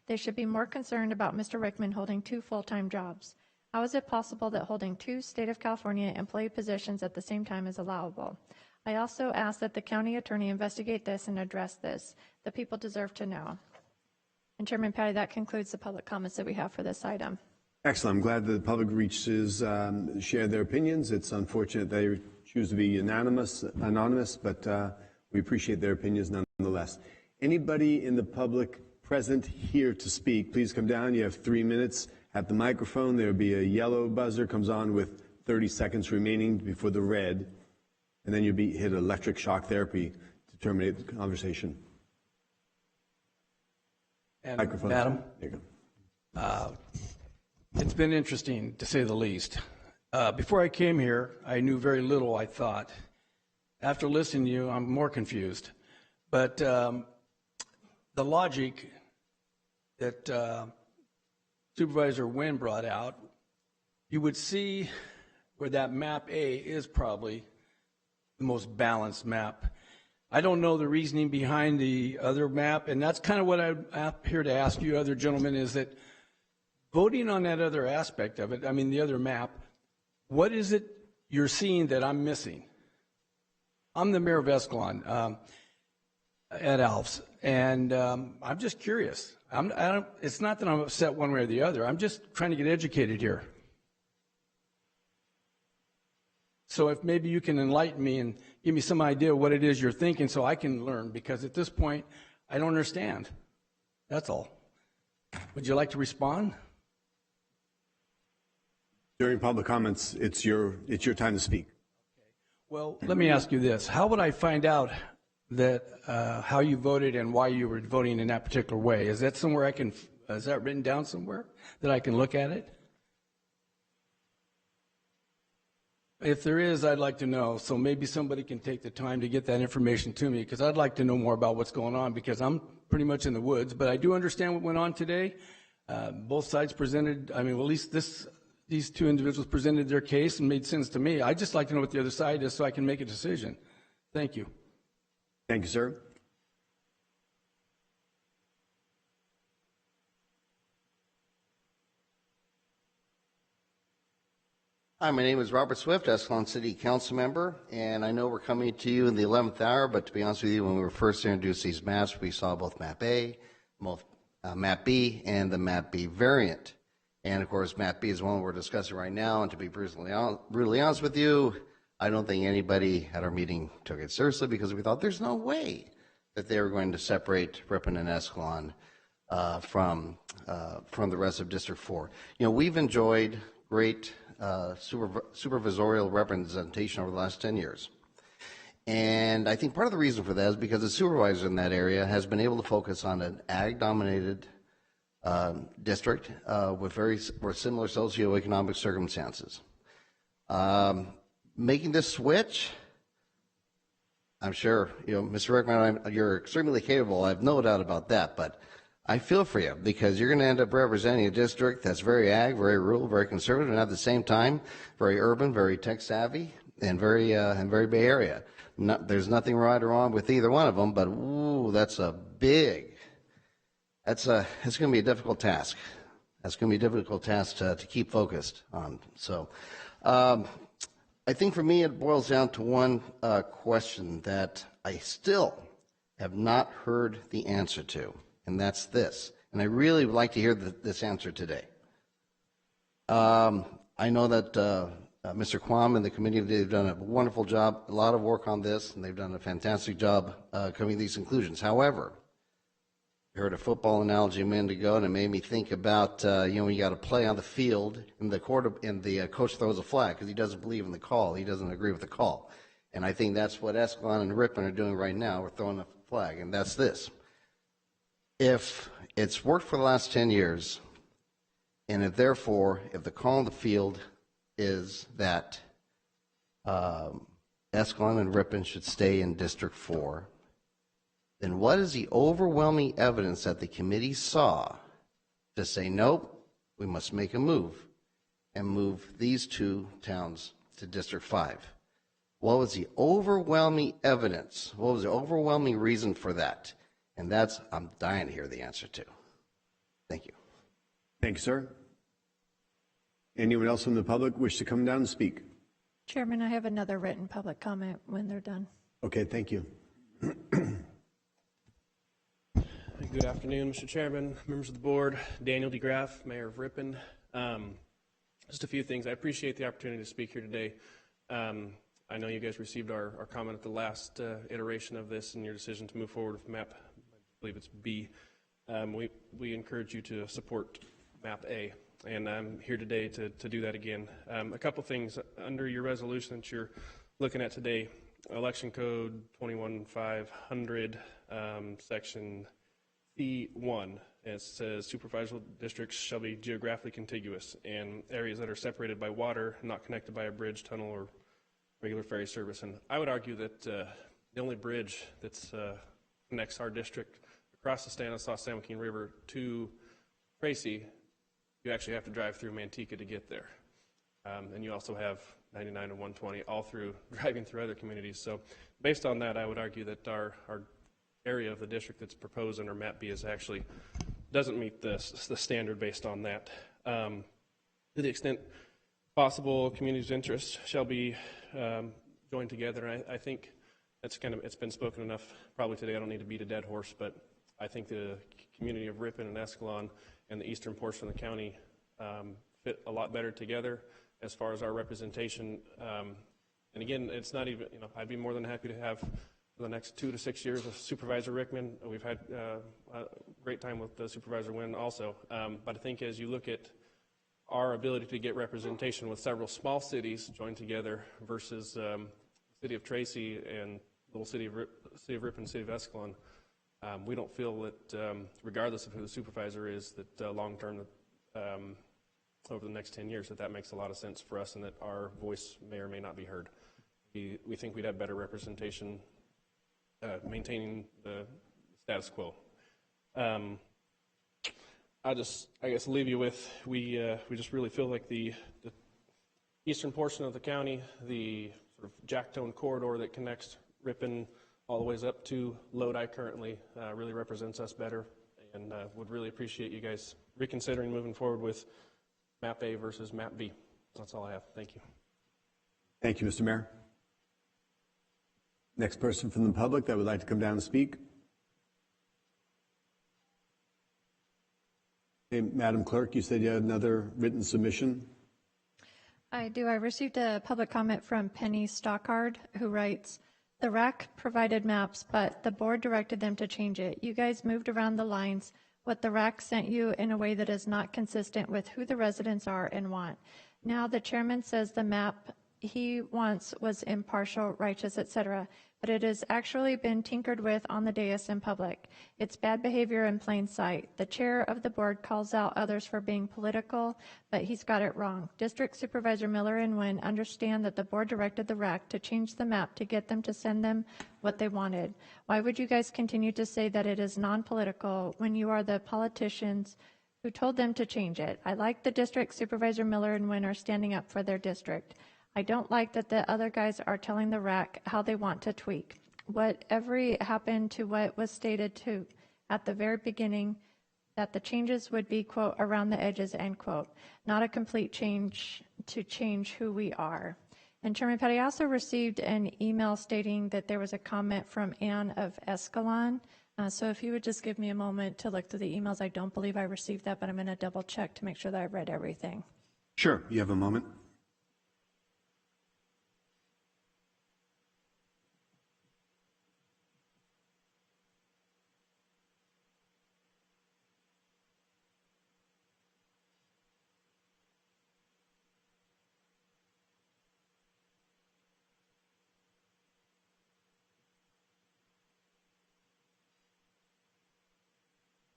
They should be more concerned about Mr. Rickman holding 2 full-time jobs. How is it possible that holding 2 State of California employee positions at the same time is allowable? I also ask that the county attorney investigate this and address this. The people deserve to know. And Chairman Patty, that concludes the public comments that we have for this item. Excellent. I'm glad that the public share their opinions. It's unfortunate they choose to be anonymous, but we appreciate their opinions nonetheless. Anybody in the public present here to speak, please come down. You have 3 minutes at the microphone. There will be a yellow buzzer comes on with 30 seconds remaining before the red, and then you'll be hit electric shock therapy to terminate the conversation. And microphone. Madam, there you go. It's been interesting, to say the least. Before I came here, I knew very little, I thought. After listening to you, I'm more confused. But the logic that Supervisor Wynn brought out, you would see where that map A is probably the most balanced map. I don't know the reasoning behind the other map, and that's kind of what I'm here to ask you, other gentlemen, is that voting on that other aspect of it, I mean the other map, what is it you're seeing that I'm missing? I'm the mayor of Escalon at Alf's, and I'm just curious. It's not that I'm upset one way or the other. I'm just trying to get educated here. So if maybe you can enlighten me and give me some idea of what it is you're thinking so I can learn, because at this point, I don't understand. That's all. Would you like to respond? During public comments, it's your time to speak. Well, let me ask you this. How would I find out that how you voted and why you were voting in that particular way? Is that somewhere is that written down somewhere that I can look at it? If there is, I'd like to know, so maybe somebody can take the time to get that information to me, because I'd like to know more about what's going on, because I'm pretty much in the woods, but I do understand what went on today. Both sides presented, I mean, well, at least these 2 individuals presented their case and made sense to me. I'd just like to know what the other side is so I can make a decision. Thank you. Thank you, sir. Hi, my name is Robert Swift, Escalon City Council member, and I know we're coming to you in the 11th hour, but to be honest with you, when we were first introduced these maps, we saw both Map A, Map B, and the Map B variant. And of course, Map B is one we're discussing right now, and to be brutally honest with you, I don't think anybody at our meeting took it seriously, because we thought there's no way that they were going to separate Ripon and Escalon. from the rest of District 4. You know, we've enjoyed great supervisorial representation over the last 10 years. And I think part of the reason for that is because the supervisor in that area has been able to focus on an ag-dominated district with similar socioeconomic circumstances. Making this switch, I'm sure, you know, Mr. Rickman, you're extremely capable. I have no doubt about that, but I feel for you because you're going to end up representing a district that's very ag, very rural, very conservative, and at the same time, very urban, very tech savvy, and very Bay Area. There's nothing right or wrong with either one of them, but ooh, it's going to be a difficult task. That's going to be a difficult task to keep focused on. So, I think for me it boils down to one question that I still have not heard the answer to, and that's this. And I really would like to hear this answer today. I know that Mr. Quam and the committee, they've done a wonderful job, a lot of work on this, and they've done a fantastic job coming to these conclusions. However, I heard a football analogy a minute ago, and it made me think about, you know, when you got to play on the field, and the coach throws a flag because he doesn't believe in the call. He doesn't agree with the call. And I think that's what Escalon and Ripon are doing right now. We're throwing a flag, and that's this. If it's worked for the last 10 years, and if therefore, if the call on the field is that Escalon and Ripon should stay in District 4, then what is the overwhelming evidence that the committee saw to say, nope, we must make a move and move these two towns to District 5? What was the overwhelming evidence? What was the overwhelming reason for that? And that's, I'm dying to hear the answer to. Thank you. Thank you, sir. Anyone else from the public wish to come down and speak? Chairman, I have another written public comment when they're done. Okay, thank you. Good afternoon, Mr. Chairman, members of the board, Daniel DeGraff, Mayor of Ripon. Just a few things. I appreciate the opportunity to speak here today. I know you guys received our comment at the last iteration of this and your decision to move forward with MAP, I believe it's B. We encourage you to support MAP A, and I'm here today to do that again. A couple things. Under your resolution that you're looking at today, Election Code 21500, Section C1, it says supervisory districts shall be geographically contiguous and areas that are separated by water, not connected by a bridge, tunnel, or regular ferry service. And I would argue that the only bridge that connects our district across the Stanislaus-San Joaquin River to Tracy, you actually have to drive through Manteca to get there. And you also have 99 and 120 all through driving through other communities. So based on that, I would argue that our area of the district that's proposed under MAP B is actually doesn't meet the standard based on that. To the extent possible, community's interests shall be joined together. And I think that's it's been spoken enough probably today. I don't need to beat a dead horse, but I think the community of Ripon and Escalon and the eastern portion of the county fit a lot better together as far as our representation. And again, it's not even, I'd be more than happy to have for the next 2 to 6 years with Supervisor Rickman. We've had a great time with Supervisor Wynn also. But I think as you look at our ability to get representation with several small cities joined together versus the city of Tracy and little city of Ripon, city of Escalon, we don't feel that, regardless of who the supervisor is, that long-term, over the next 10 years, that makes a lot of sense for us and that our voice may or may not be heard. We think we'd have better representation maintaining the status quo. I guess leave you with, we just really feel like the eastern portion of the county, the sort of Jacktone corridor that connects Ripon all the ways up to Lodi currently really represents us better, and would really appreciate you guys reconsidering moving forward with MAP A versus MAP B. That's all I have. Thank you. Thank you, Mr. Mayor. Next person from the public that would like to come down and speak. Hey, Madam Clerk, you said you had another written submission. I do. I received a public comment from Penny Stockard, who writes, the RAC provided maps, but the board directed them to change it. You guys moved around the lines. what the RAC sent you in a way that is not consistent with who the residents are and want. Now the chairman says the map he wants was impartial, righteous, etc., but it has actually been tinkered with on the dais in public. It's bad behavior in plain sight. The chair of the board calls out others for being political, but he's got it wrong. District Supervisor Miller and Nguyen understand that the board directed the RAC to change the map to get them to send them what they wanted. Why would you guys continue to say that it is non-political when you are the politicians who told them to change it? I like the District Supervisor Miller and Nguyen are standing up for their district. I don't like that the other guys are telling the RAC how they want to tweak. Whatever happened to what was stated to at the very beginning, that the changes would be, quote, around the edges, end quote, not a complete change to change who we are. And Chairman Petty, I also received an email stating that there was a comment from Ann of Escalon. So if you would just give me a moment to look through the emails, I don't believe I received that, but I'm going to double check to make sure that I've read everything. Sure, you have a moment.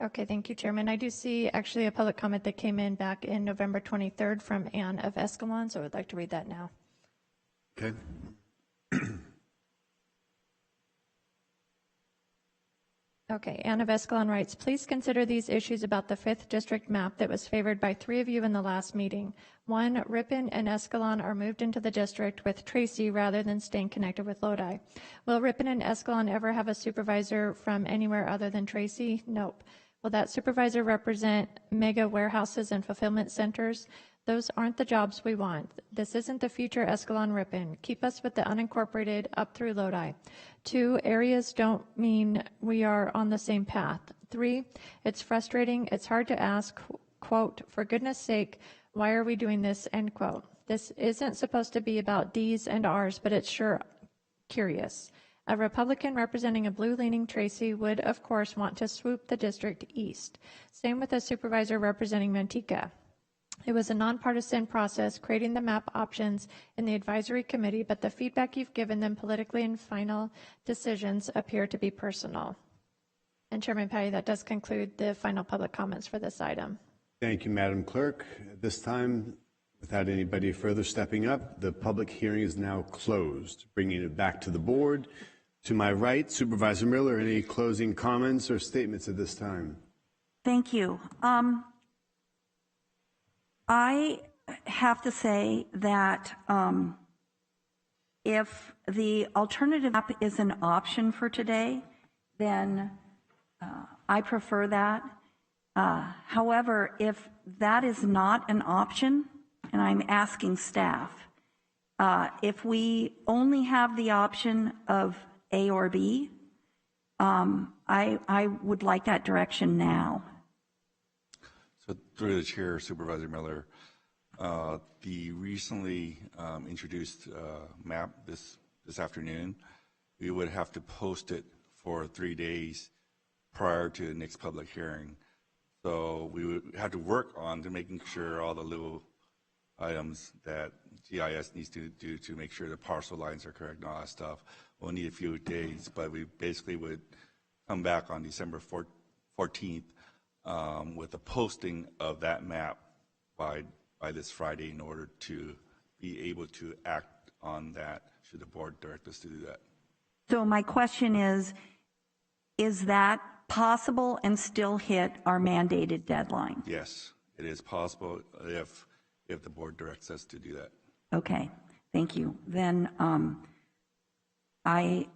Okay, thank you, Chairman. I do see actually a public comment that came in back in November 23rd from Ann of Escalon, so I would like to read that now. Okay. Okay, Ann of Escalon writes, please consider these issues about the 5th district map that was favored by 3 of you in the last meeting. 1, Ripon and Escalon are moved into the district with Tracy rather than staying connected with Lodi. Will Ripon and Escalon ever have a supervisor from anywhere other than Tracy? Nope. Will that supervisor represent mega warehouses and fulfillment centers? Those aren't the jobs we want. This isn't the future Escalon Ripon. Keep us with the unincorporated up through Lodi. 2, areas don't mean we are on the same path. 3, it's frustrating. It's hard to ask, quote, for goodness sake, why are we doing this, end quote. This isn't supposed to be about D's and R's, but it's sure curious. A Republican representing a blue-leaning Tracy would, of course, want to swoop the district east. Same with a supervisor representing Manteca. It was a nonpartisan process creating the map options in the advisory committee, but the feedback you've given them politically in final decisions appear to be personal. And Chairman Patty, that does conclude the final public comments for this item. Thank you, Madam Clerk. At this time, without anybody further stepping up, the public hearing is now closed. Bringing it back to the board. To my right, Supervisor Miller, any closing comments or statements at this time? Thank you. I have to say that if the alternative map is an option for today, then I prefer that. However, if that is not an option, and I'm asking staff, if we only have the option of A or B, I would like that direction now. So through the chair, Supervisor Miller, the recently introduced map this afternoon, we would have to post it for 3 days prior to the next public hearing. So we would have to work on to making sure all the little items that GIS needs to do to make sure the parcel lines are correct and all that stuff. We'll need a few days, but we basically would come back on December 14th with a posting of that map by this Friday in order to be able to act on that should the board direct us to do that. So my question is that possible and still hit our mandated deadline? Yes, it is possible if the board directs us to do that. Okay, thank you. Then I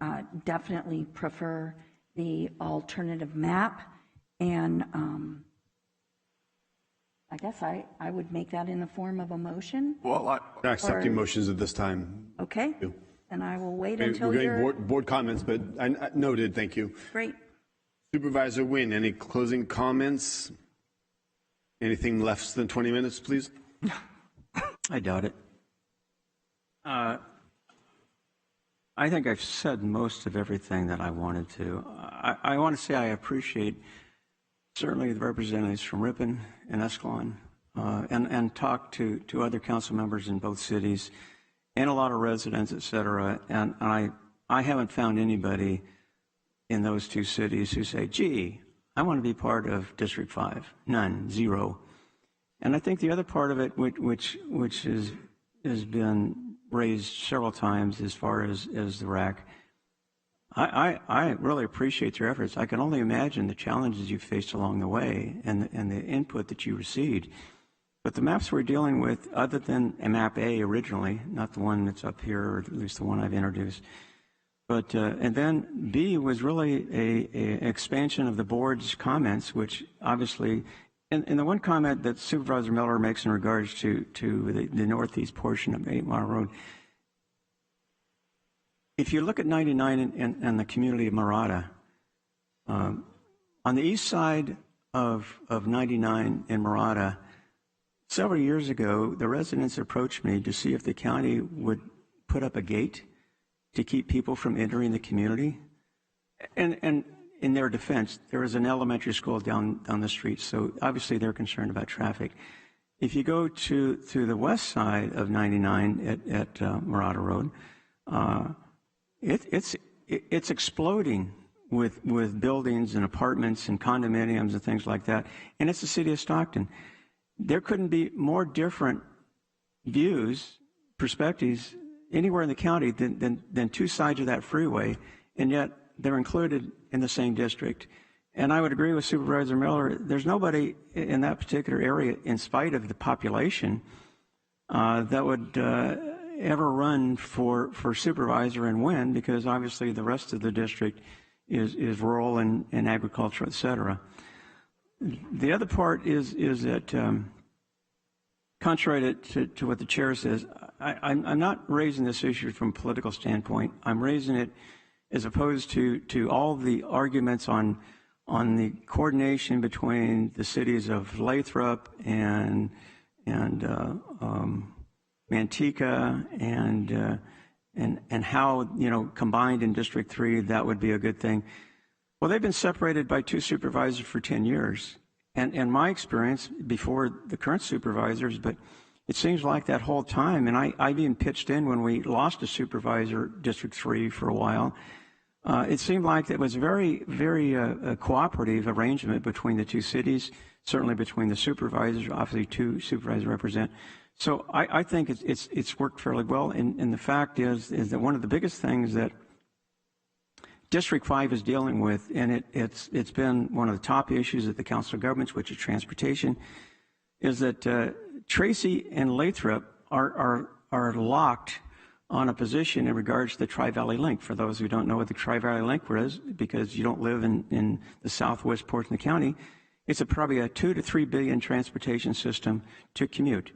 definitely prefer the alternative map, and I guess I would make that in the form of a motion. Well, I'm not accepting motions at this time. Okay, and I will wait until we're getting you're... board comments, but I noted, thank you. Great. Supervisor Nguyen, any closing comments? Anything less than 20 minutes, please? I doubt it. I think I've said most of everything that I wanted to. I want to say I appreciate certainly the representatives from Ripon and Escalon, and talked to other council members in both cities and a lot of residents, et cetera. And I haven't found anybody in those two cities who say, gee, I want to be part of District 5. None, zero. And I think the other part of it, which has been raised several times as far as the RAC, I really appreciate your efforts. I can only imagine the challenges you faced along the way and the input that you received. But the maps we're dealing with, other than a map A originally, not the one that's up here, or at least the one I've introduced, but and then B was really a expansion of the board's comments, which obviously, and the one comment that Supervisor Miller makes in regards to the northeast portion of 8 Mile Road. If you look at 99 and the community of Murata, on the east side of 99 in Murata, several years ago, the residents approached me to see if the county would put up a gate to keep people from entering the community. And in their defense, there is an elementary school down the street, so obviously they're concerned about traffic. If you go to the west side of 99 at Murata Road, it's exploding with buildings and apartments and condominiums and things like that, and it's the city of Stockton. There couldn't be more different views, perspectives anywhere in the county than two sides of that freeway, and yet they're included in the same district. And I would agree with Supervisor Miller, there's nobody in that particular area, in spite of the population, that would ever run for supervisor and win, because obviously the rest of the district is rural and agriculture, et cetera. The other part is that, contrary to what the chair says, I'm not raising this issue from a political standpoint. I'm raising it as opposed to all the arguments on the coordination between the cities of Lathrop and Manteca and how, combined in District 3 that would be a good thing. Well, they've been separated by two supervisors for 10 years. And my experience before the current supervisors, but it seems like that whole time, and I even pitched in when we lost a supervisor, District 3, for a while. It seemed like it was very, very cooperative arrangement between the two cities, certainly between the supervisors, obviously two supervisors represent. So I think it's worked fairly well. And the fact is that one of the biggest things that District 5 is dealing with, and it's been one of the top issues at the Council of Governments, which is transportation, is that Tracy and Lathrop are locked on a position in regards to the Tri-Valley Link. For those who don't know what the Tri-Valley Link is, because you don't live in the southwest portion of the county, it's probably a $2 to $3 billion transportation system to commute.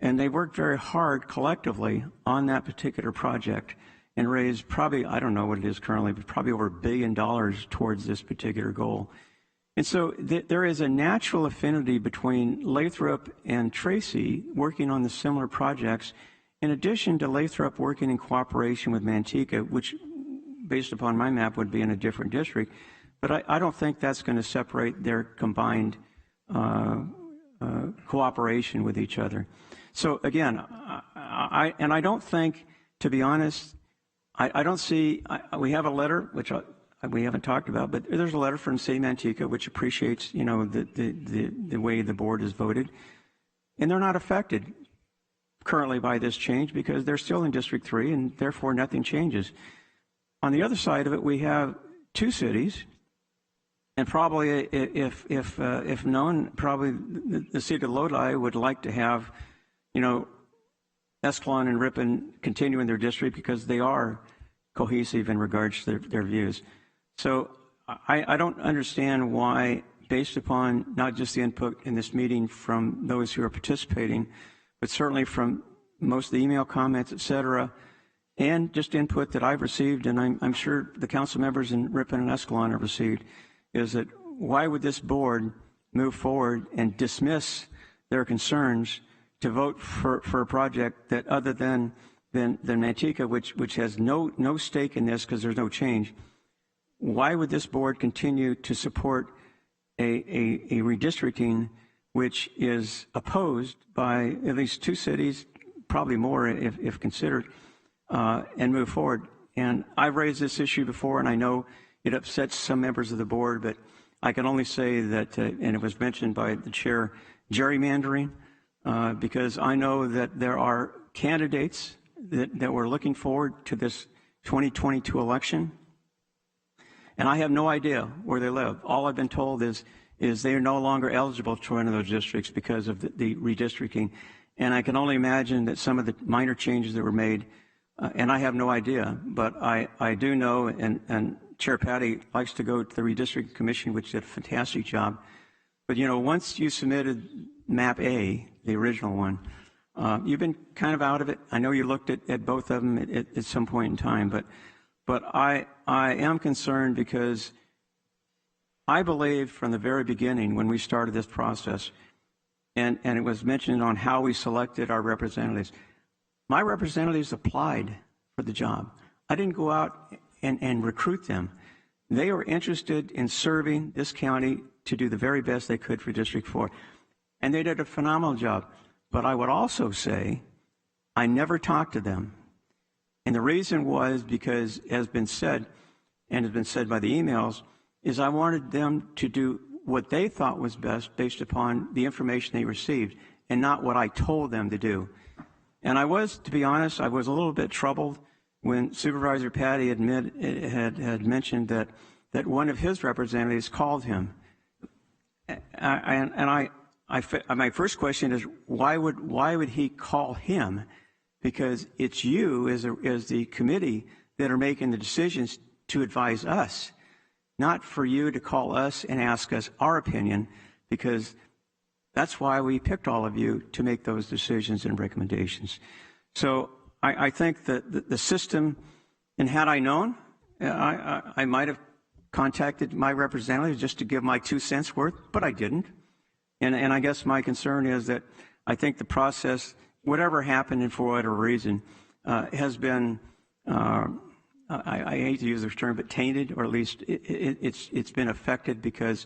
And they worked very hard collectively on that particular project and raised probably, I don't know what it is currently, but probably over $1 billion towards this particular goal. And so there is a natural affinity between Lathrop and Tracy working on the similar projects, in addition to Lathrop working in cooperation with Manteca, which, based upon my map, would be in a different district. But I don't think that's going to separate their combined cooperation with each other. So again, I don't think, to be honest, I don't see, we have a letter, which we haven't talked about, but there's a letter from City Manteca which appreciates, the way the board has voted. And they're not affected currently by this change because they're still in District 3 and therefore nothing changes. On the other side of it, we have two cities, and probably if known, probably the city of Lodi would like to have, Escalon and Ripon continue in their district because they are cohesive in regards to their views. So I don't understand why, based upon not just the input in this meeting from those who are participating, but certainly from most of the email comments, et cetera, and just input that I've received, and I'm sure the council members in Ripon and Escalon have received, is that why would this board move forward and dismiss their concerns to vote for a project that, other than Manteca, which has no stake in this because there's no change, why would this board continue to support a redistricting which is opposed by at least 2 cities, probably more if considered, and move forward. And I've raised this issue before, and I know it upsets some members of the board, but I can only say that, and it was mentioned by the chair, gerrymandering, because I know that there are candidates that were looking forward to this 2022 election, and I have no idea where they live. All I've been told is they are no longer eligible to run in those districts because of the redistricting. And I can only imagine that some of the minor changes that were made, and I have no idea, but I do know, and Chair Patty likes to go to the Redistricting Commission, which did a fantastic job. But, you know, once you submitted Map A, the original one, you've been kind of out of it. I know you looked at both of them at some point in time, but I am concerned because I believe from the very beginning when we started this process, and it was mentioned on how we selected our representatives, my representatives applied for the job. I didn't go out and recruit them. They were interested in serving this county to do the very best they could for District 4. And they did a phenomenal job. But I would also say I never talked to them. And the reason was because, as has been said, and has been said by the emails, is I wanted them to do what they thought was best based upon the information they received and not what I told them to do. And I was, to be honest, I was a little bit troubled when Supervisor Patty had mentioned that one of his representatives called him. My first question is, why would he call him? Because it's you as the committee that are making the decisions to advise us, not for you to call us and ask us our opinion, because that's why we picked all of you to make those decisions and recommendations. So I think that the system, and had I known, I might have contacted my representative just to give my 2 cents worth, but I didn't. And I guess my concern is that I think the process, whatever happened and for whatever reason, has been, I hate to use this term, but tainted, or at least it's been affected because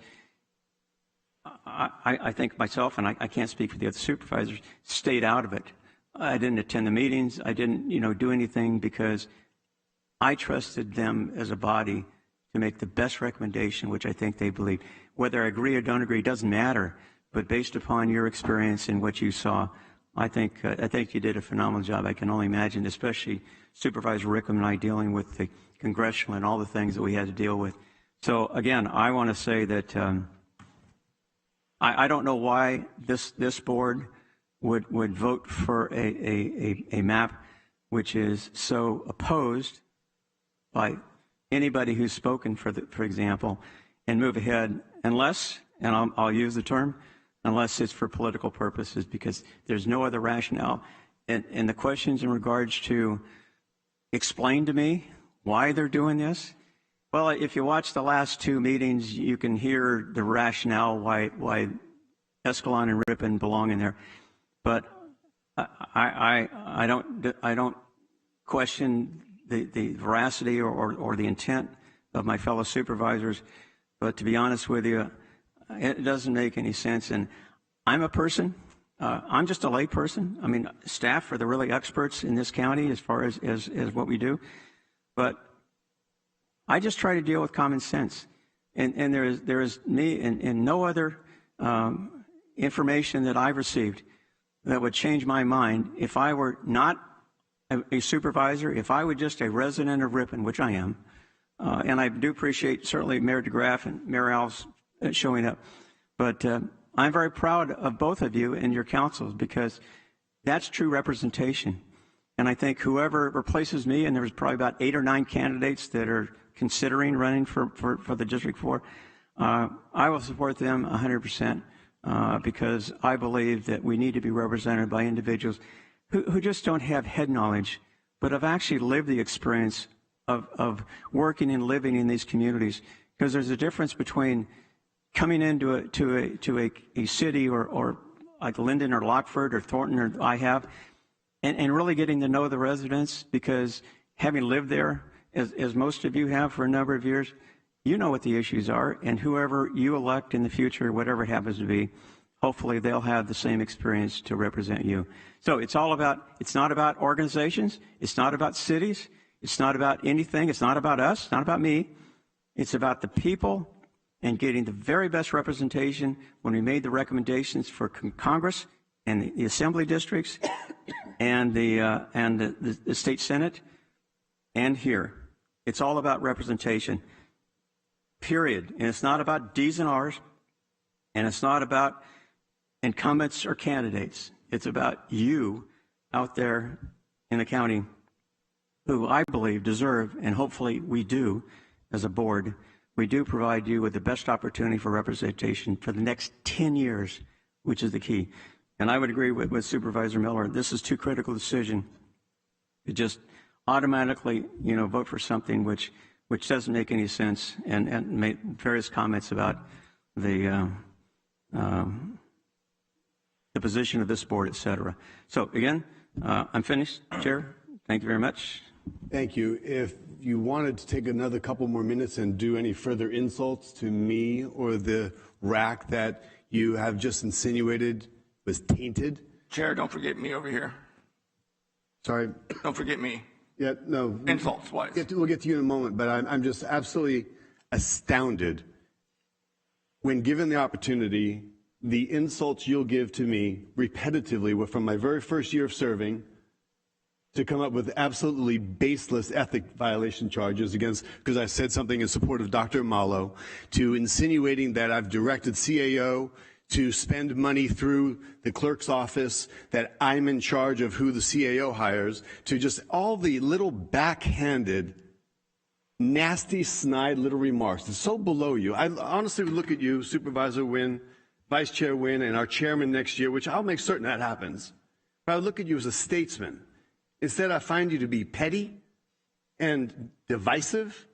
I think myself, and I can't speak for the other supervisors, stayed out of it. I didn't attend the meetings. I didn't, do anything because I trusted them as a body to make the best recommendation, which I think they believe. Whether I agree or don't agree doesn't matter, but based upon your experience and what you saw, I think you did a phenomenal job. I can only imagine, especially Supervisor Rickham and I dealing with the congressional and all the things that we had to deal with. So again, I want to say that I don't know why this board would vote for a map which is so opposed by anybody who's spoken, for example, and move ahead unless, and I'll use the term, unless it's for political purposes, because there's no other rationale. And the questions in regards to explain to me why they're doing this, well, if you watch the last 2 meetings, you can hear the rationale why Escalon and Ripon belong in there. But I don't question the veracity or the intent of my fellow supervisors. But to be honest with you, it doesn't make any sense. And I'm a person. I'm just a lay person. I mean, staff are the really experts in this county as far as what we do. But I just try to deal with common sense. And there is me and no other information that I've received that would change my mind if I were not a supervisor, if I were just a resident of Ripon, which I am. And I do appreciate certainly Mayor DeGraff and Mayor Alves showing up. But I'm very proud of both of you and your councils because that's true representation. And I think whoever replaces me, and there's probably about 8 or 9 candidates that are considering running for the District 4, I will support them 100% because I believe that we need to be represented by individuals who just don't have head knowledge, but have actually lived the experience of working and living in these communities. Because there's a difference between coming into a city or like Linden or Lockford or Thornton or I have, and really getting to know the residents, because having lived there, as most of you have for a number of years, You know what the issues are, and whoever you elect in the future, whatever it happens to be, hopefully they'll have the same experience to represent you. So it's not about organizations, it's not about cities, it's not about anything, it's not about us, it's not about me. It's about the people and getting the very best representation. When we made the recommendations for Congress and the assembly districts and the state senate and here, it's all about representation, period. And it's not about D's and R's, and it's not about incumbents or candidates. It's about you out there in the county who I believe deserve, and hopefully we do as a board, we do provide you with the best opportunity for representation for the next 10 years, which is the key. And I would agree with Supervisor Miller. This is too critical a decision to just automatically, vote for something which doesn't make any sense, and make various comments about the position of this board, et cetera. So again, I'm finished, Chair. Thank you very much. Thank you. If you wanted to take another couple more minutes and do any further insults to me or the RAC that you have just insinuated was tainted. Chair, don't forget me over here. Sorry. Don't forget me. Yeah, no. Insults wise. We'll get to you in a moment, but I'm just absolutely astounded when given the opportunity, the insults you'll give to me repetitively from my very first year of serving to come up with absolutely baseless ethic violation charges because I said something in support of Dr. Malo, to insinuating that I've directed CAO to spend money through the clerk's office, that I'm in charge of who the CAO hires, to just all the little backhanded, nasty, snide little remarks. It's so below you. I honestly would look at you, Supervisor Wynn, Vice Chair Wynn, and our chairman next year, which I'll make certain that happens. But I would look at you as a statesman. Instead, I find you to be petty and divisive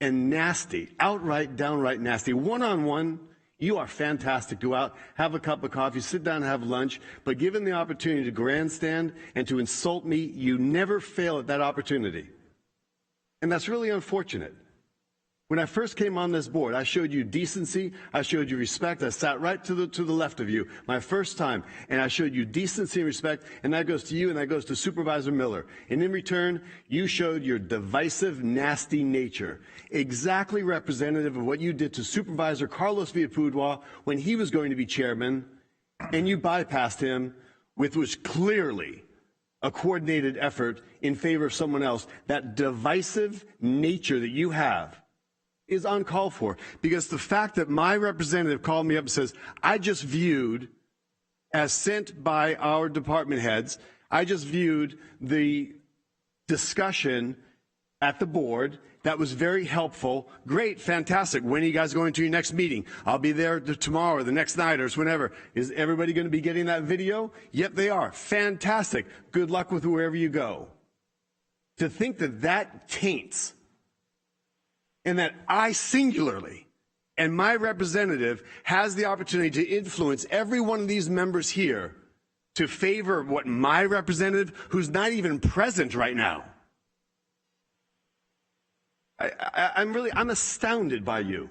and nasty, outright, downright nasty. One-on-one, you are fantastic. Go out, have a cup of coffee, sit down and have lunch. But given the opportunity to grandstand and to insult me, you never fail at that opportunity. And that's really unfortunate. When I first came on this board, I showed you decency, I showed you respect. I sat right to the left of you, my first time, and I showed you decency and respect, and that goes to you and that goes to Supervisor Miller. And in return, you showed your divisive, nasty nature, exactly representative of what you did to Supervisor Carlos Villalpudua when he was going to be chairman, and you bypassed him, which was clearly a coordinated effort in favor of someone else. That divisive nature that you have is uncalled for, because the fact that my representative called me up and says, I just viewed, as sent by our department heads, I just viewed the discussion at the board that was very helpful. Great, fantastic. When are you guys going to your next meeting? I'll be there tomorrow or the next night or whenever. Is everybody going to be getting that video? Yep, they are. Fantastic. Good luck with wherever you go. To think that that taints, and that I singularly and my representative has the opportunity to influence every one of these members here to favor what my representative, who's not even present right now. I'm astounded by you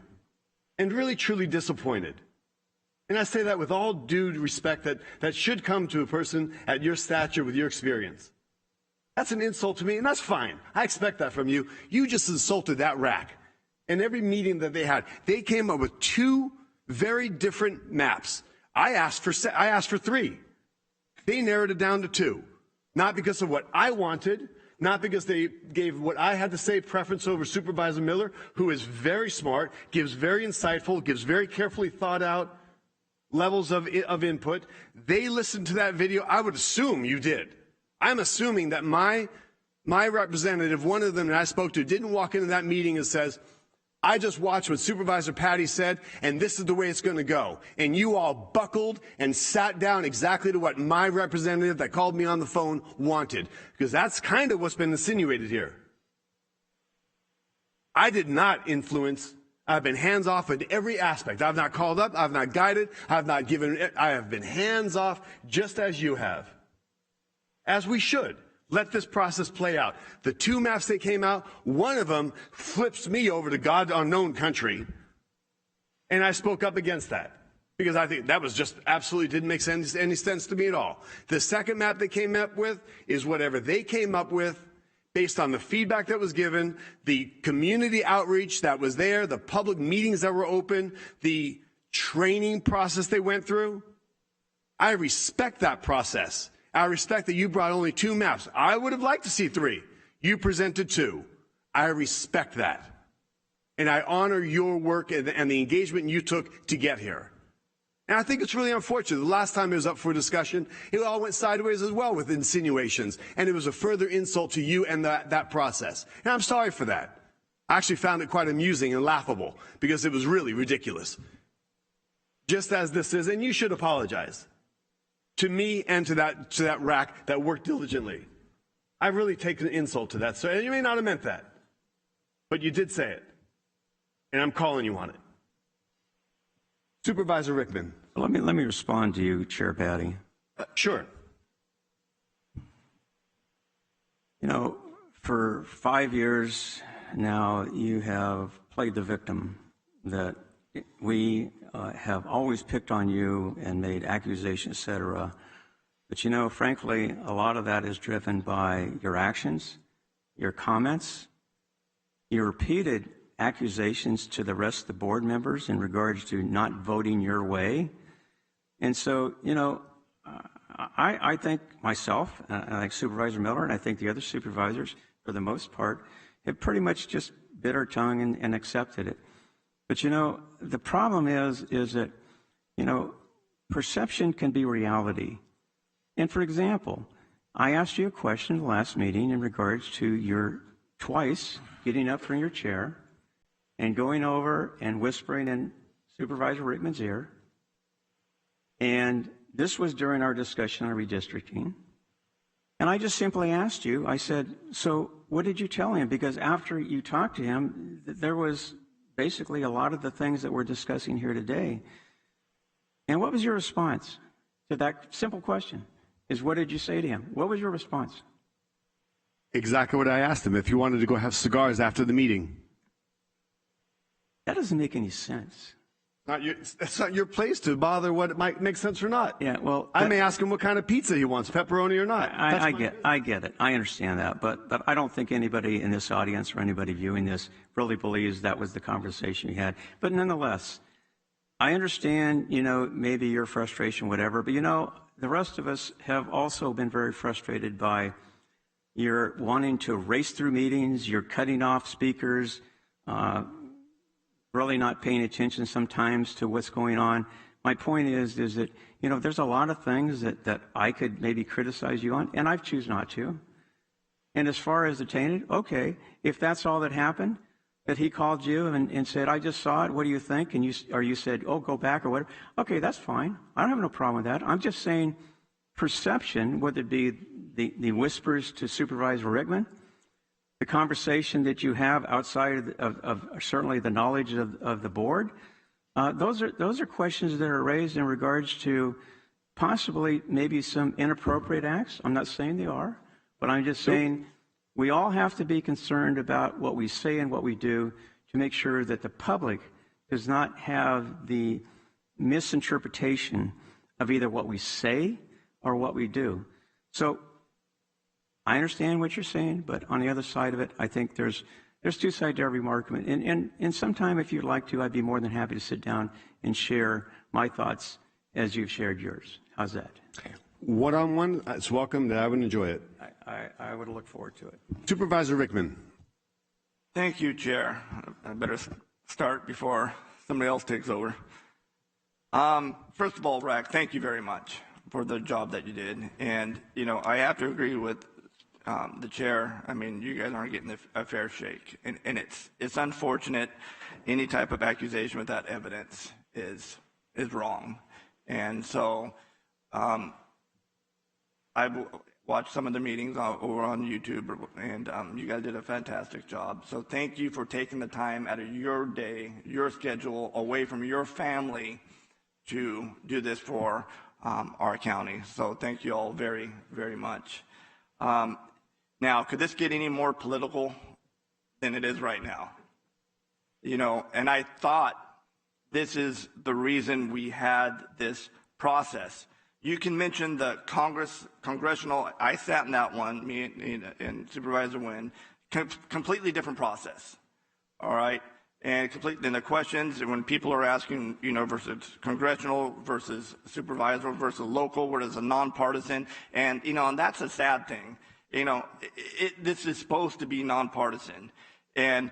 and really truly disappointed. And I say that with all due respect that should come to a person at your stature with your experience. That's an insult to me, and that's fine. I expect that from you. You just insulted that RAC. In every meeting that they had, they came up with two very different maps. I asked for 3. They narrowed it down to 2. Not because of what I wanted, not because they gave what I had to say preference over Supervisor Miller, who is very smart, gives very insightful, gives very carefully thought out levels of input. They listened to that video. I would assume you did. I'm assuming that my representative, one of them that I spoke to, didn't walk into that meeting and says, I just watched what Supervisor Patty said, and this is the way it's going to go. And you all buckled and sat down exactly to what my representative that called me on the phone wanted. Because that's kind of what's been insinuated here. I did not influence. I've been hands off in every aspect. I've not called up. I've not guided. I've not given. I have been hands off just as you have. As we should. Let this process play out. The two maps that came out, one of them flips me over to God unknown country. And I spoke up against that because I think that was just absolutely didn't make any sense to me at all. The second map they came up with is whatever they came up with based on the feedback that was given, the community outreach that was there, the public meetings that were open, the training process they went through. I respect that process. I respect that you brought only two maps. I would have liked to see three. You presented two. I respect that. And I honor your work and the engagement you took to get here. And I think it's really unfortunate. The last time it was up for discussion, it all went sideways as well with insinuations. And it was a further insult to you and that process. And I'm sorry for that. I actually found it quite amusing and laughable because it was really ridiculous. Just as this is, and you should apologize to me and to that RAC that worked diligently. I've really taken an insult to that. So you may not have meant that, but you did say it. And I'm calling you on it. Supervisor Rickman. Let me respond to you, Chair Patty. Sure. You know, for 5 years now, you have played the victim, that we have always picked on you and made accusations, et cetera. But you know, frankly, a lot of that is driven by your actions, your comments, your repeated accusations to the rest of the board members in regards to not voting your way. And so, you know, I think myself, I think Supervisor Miller, and I think the other supervisors, for the most part, have pretty much just bit our tongue and accepted it. But, you know, the problem is that, you know, perception can be reality. And for example, I asked you a question in the last meeting in regards to your twice getting up from your chair and going over and whispering in Supervisor Rickman's ear. And this was during our discussion on redistricting. And I just simply asked you, I said, so what did you tell him? Because after you talked to him, there was basically a lot of the things that we're discussing here today. And what was your response to that simple question? Is what did you say to him? What was your response? Exactly what I asked him, if he wanted to go have cigars after the meeting. That doesn't make any sense. It's not your place to bother what it might make sense or not. Yeah, well, I may ask him what kind of pizza he wants, pepperoni or not. I get it. I understand that, but I don't think anybody in this audience or anybody viewing this really believes that was the conversation you had. But nonetheless, I understand, you know, maybe your frustration, whatever, but you know, the rest of us have also been very frustrated by your wanting to race through meetings, you're cutting off speakers, really not paying attention sometimes to what's going on. My point is that, you know, there's a lot of things that I could maybe criticize you on, and I choose not to. And as far as the tainted, okay, if that's all that happened, that he called you and said, I just saw it, what do you think? And you said, oh, go back or whatever. Okay, that's fine. I don't have no problem with that. I'm just saying perception, whether it be the whispers to Supervisor Rickman, the conversation that you have outside of certainly the knowledge of the board, those are questions that are raised in regards to possibly maybe some inappropriate acts. I'm not saying they are, but I'm just saying we all have to be concerned about what we say and what we do to make sure that the public does not have the misinterpretation of either what we say or what we do. So I understand what you're saying, but on the other side of it, I think there's two sides to every argument. And sometime, if you'd like to, I'd be more than happy to sit down and share my thoughts as you've shared yours. How's that? One-on-one, it's welcome. I would enjoy it. I would look forward to it. Supervisor Rickman. Thank you, Chair. I better start before somebody else takes over. First of all, Rack, thank you very much for the job that you did. And, you know, I have to agree with the chair. I mean, you guys aren't getting a fair shake. And it's unfortunate. Any type of accusation without evidence is wrong. And so I've watched some of the meetings over on YouTube, and you guys did a fantastic job. So thank you for taking the time out of your day, your schedule, away from your family to do this for our county. So thank you all very, very much. Now, could this get any more political than it is right now? You know, and I thought this is the reason we had this process. You can mention the congressional, I sat in that one, me and Supervisor Nguyen, completely different process, all right? And then the questions, when people are asking, you know, versus congressional versus supervisor versus local, where there's a nonpartisan, and, you know, and that's a sad thing. You know, this is supposed to be nonpartisan. And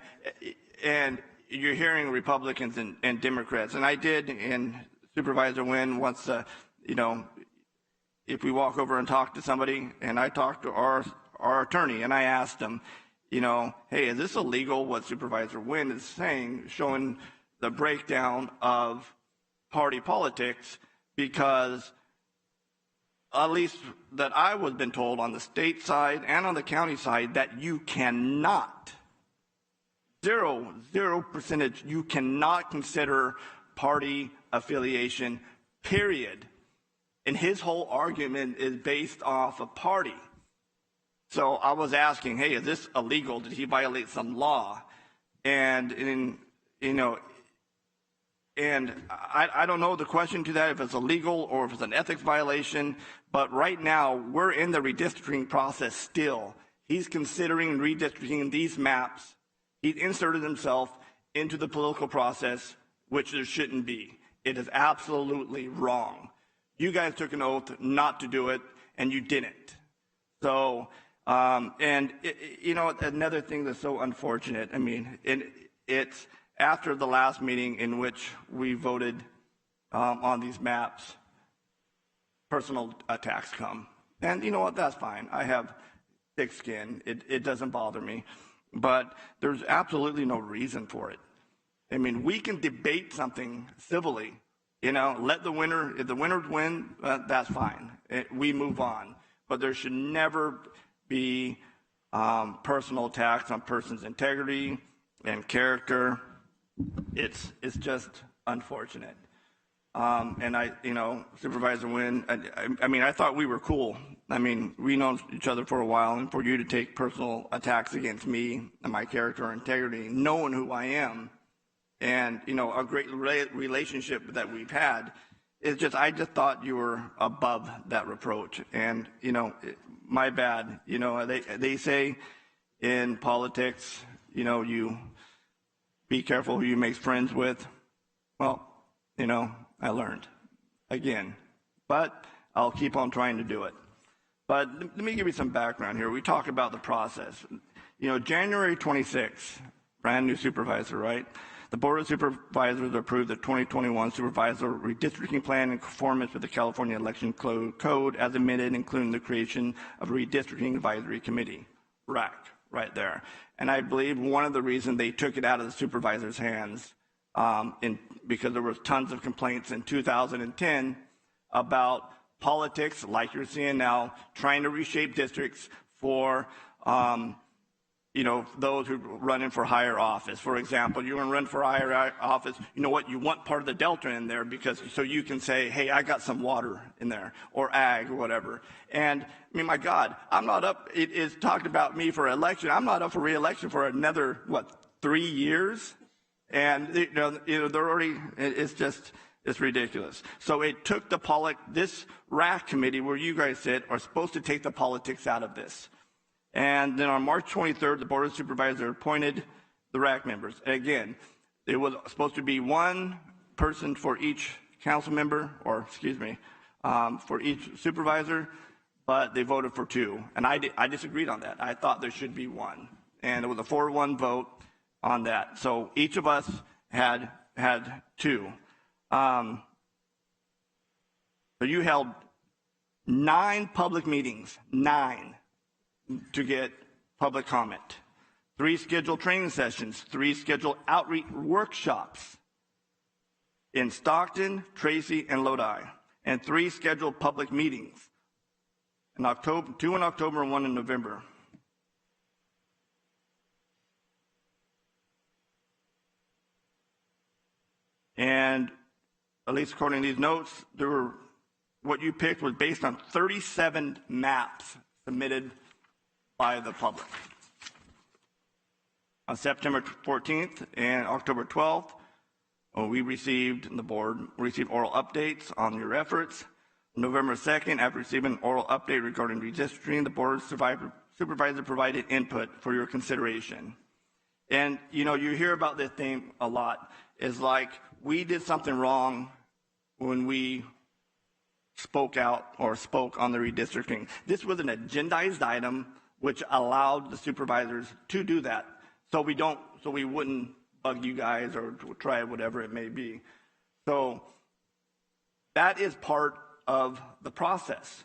you're hearing Republicans and Democrats. And I did, and Supervisor Nguyen wants to, you know, if we walk over and talk to somebody, and I talked to our attorney, and I asked him, you know, hey, is this illegal what Supervisor Nguyen is saying, showing the breakdown of party politics? Because at least that I was been told on the state side and on the county side that you cannot, zero percentage, you cannot consider party affiliation, period. And his whole argument is based off of party. So I was asking, hey, is this illegal? Did he violate some law? And you know, and I don't know the question to that, if it's illegal or if it's an ethics violation, but right now we're in the redistricting process still. He's considering redistricting these maps. He inserted himself into the political process, which there shouldn't be. It is absolutely wrong. You guys took an oath not to do it, and you didn't. So, you know, another thing that's so unfortunate, I mean, it's after the last meeting in which we voted on these maps, personal attacks come. And you know what, that's fine. I have thick skin. It doesn't bother me. But there's absolutely no reason for it. I mean, we can debate something civilly. You know, let the winner, if the winners win, that's fine. We move on. But there should never be personal attacks on person's integrity and character. It's just unfortunate. And you know, Supervisor Nguyen, I mean, I thought we were cool. I mean, we know each other for a while, and for you to take personal attacks against me and my character or integrity, knowing who I am, and, you know, a great relationship that we've had, it's just, I just thought you were above that reproach. And, you know, my bad. You know, they say in politics, you know, you be careful who you make friends with. Well, you know, I learned again, but I'll keep on trying to do it. But let me give you some background here. We talk about the process. You know, January 26th, brand new supervisor, right? The Board of Supervisors approved the 2021 Supervisor Redistricting Plan in conformance with the California Election Code as amended, including the creation of a Redistricting Advisory Committee, RAC, right there. And I believe one of the reasons they took it out of the supervisor's hands because there was tons of complaints in 2010 about politics, like you're seeing now, trying to reshape districts for you know, those who are running for higher office. For example, you want to run for higher office, you know what, you want part of the Delta in there because so you can say, hey, I got some water in there, or ag, or whatever. And, I mean, my God, I'm not up, it is talked about me for election, I'm not up for re-election for another, 3 years? And, you know, they're already, it's just, it's ridiculous. So it took this RAC committee where you guys sit are supposed to take the politics out of this. And then on March 23rd, the Board of Supervisors appointed the RAC members. And again, it was supposed to be one person for each council member, or excuse me, for each supervisor, but they voted for two. And I disagreed on that. I thought there should be one. And it was a 4-1 vote on that. So each of us had two. So you held 9 public meetings, 9. To get public comment, 3 scheduled training sessions, 3 scheduled outreach workshops in Stockton, Tracy, and Lodi, and 3 scheduled public meetings in October, 2 in October and 1 in November. And at least according to these notes, what you picked was based on 37 maps submitted by the public. On September 14th and October 12th, the board received oral updates on your efforts. November 2nd, after receiving an oral update regarding redistricting, the board supervisor provided input for your consideration. And, you know, you hear about this thing a lot. It's like we did something wrong when we spoke out or spoke on the redistricting. This was an agendized item which allowed the supervisors to do that. So we wouldn't bug you guys or try whatever it may be. So that is part of the process,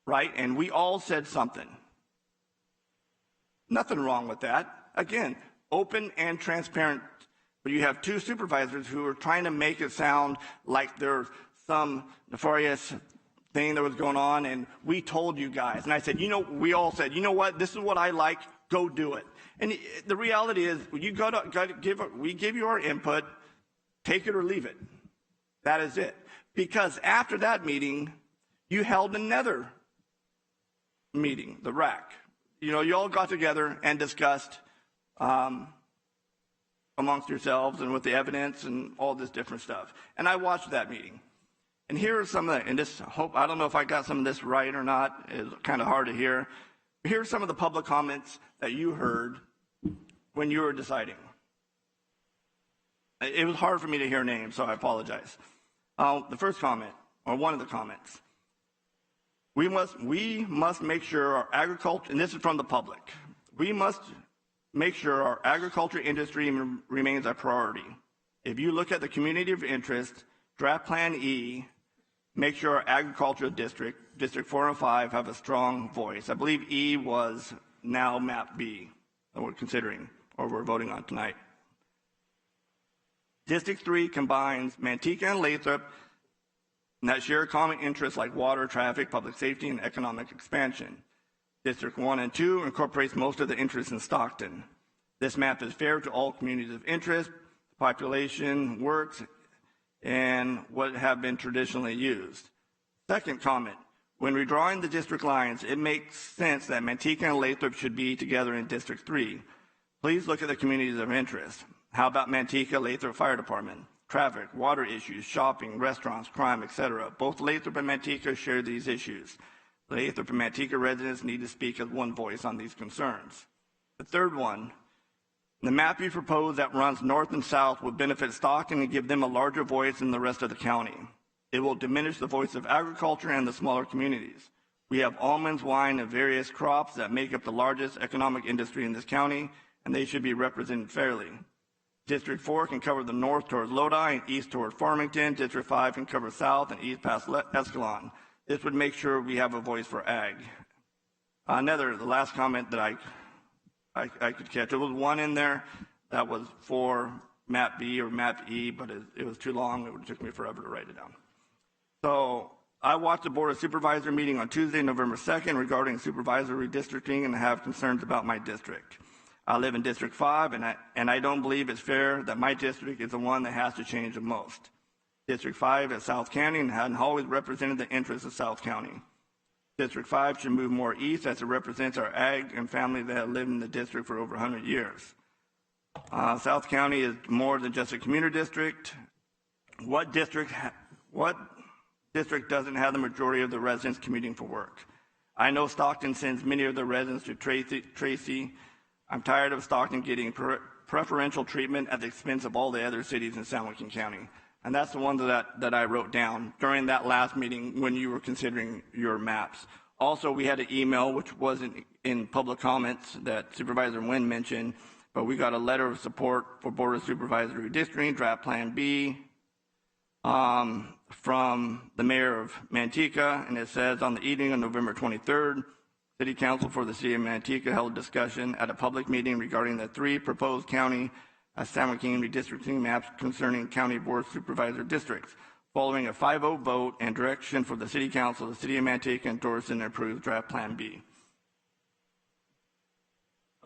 right? And we all said something. Nothing wrong with that. Again, open and transparent. But you have two supervisors who are trying to make it sound like there's some nefarious thing that was going on, and we told you guys. And I said, we all said, you know what? This is what I like. Go do it. And the reality is, we give you our input, take it or leave it. That is it. Because after that meeting, you held another meeting, the RAC. You all got together and discussed amongst yourselves and with the evidence and all this different stuff. And I watched that meeting. And here are some of the, and I don't know if I got some of this right or not. It's kind of hard to hear. Here are some of the public comments that you heard when you were deciding. It was hard for me to hear names, so I apologize. The first comment, or one of the comments, we must make sure our agriculture, and this is from the public, we must make sure our agriculture industry remains a priority. If you look at the community of interest, draft plan E, make sure our agricultural district, District 4 and 5, have a strong voice. I believe E was now map B that we're considering, or we're voting on tonight. District 3 combines Manteca and Lathrop that share common interests like water, traffic, public safety, and economic expansion. District 1 and 2 incorporates most of the interests in Stockton. This map is fair to all communities of interest, population, works, and what have been traditionally used. Second comment, when redrawing the district lines, it makes sense that Manteca and Lathrop should be together in District 3. Please look at the communities of interest. How about Manteca, Lathrop Fire Department? Traffic, water issues, shopping, restaurants, crime, etc. Both Lathrop and Manteca share these issues. Lathrop and Manteca residents need to speak as one voice on these concerns. The third one, the map you propose that runs north and south will benefit Stockton and give them a larger voice in the rest of the county. It will diminish the voice of agriculture and the smaller communities. We have almonds, wine, and various crops that make up the largest economic industry in this county, and they should be represented fairly. District 4 can cover the north towards Lodi and east toward Farmington. District 5 can cover south and east past Escalon. This would make sure we have a voice for ag. The last comment that I could catch, there was one in there that was for map B or map E, but it was too long. It took me forever to write it down. So I watched the Board of Supervisor meeting on Tuesday, November 2nd regarding supervisor redistricting and have concerns about my district. I live in District 5, and I don't believe it's fair that my district is the one that has to change the most. District 5 is South County and hadn't always represented the interests of South County. District 5 should move more east as it represents our ag and family that have lived in the district for over 100 years. South County is more than just a commuter district. What district doesn't have the majority of the residents commuting for work? I know Stockton sends many of the residents to Tracy. I'm tired of Stockton getting preferential treatment at the expense of all the other cities in San Joaquin County. And that's the one that I wrote down during that last meeting when you were considering your maps. Also, we had an email, which wasn't in public comments, that Supervisor Nguyen mentioned, but we got a letter of support for Board of Supervisors redistricting, draft plan B, from the mayor of Manteca, and it says, on the evening of November 23rd, City Council for the City of Manteca held a discussion at a public meeting regarding the 3 proposed county San Joaquin redistricting maps concerning County Board of Supervisor districts. Following a 5-0 vote and direction for the City Council, the City of Manteca endorsed and approved draft plan B.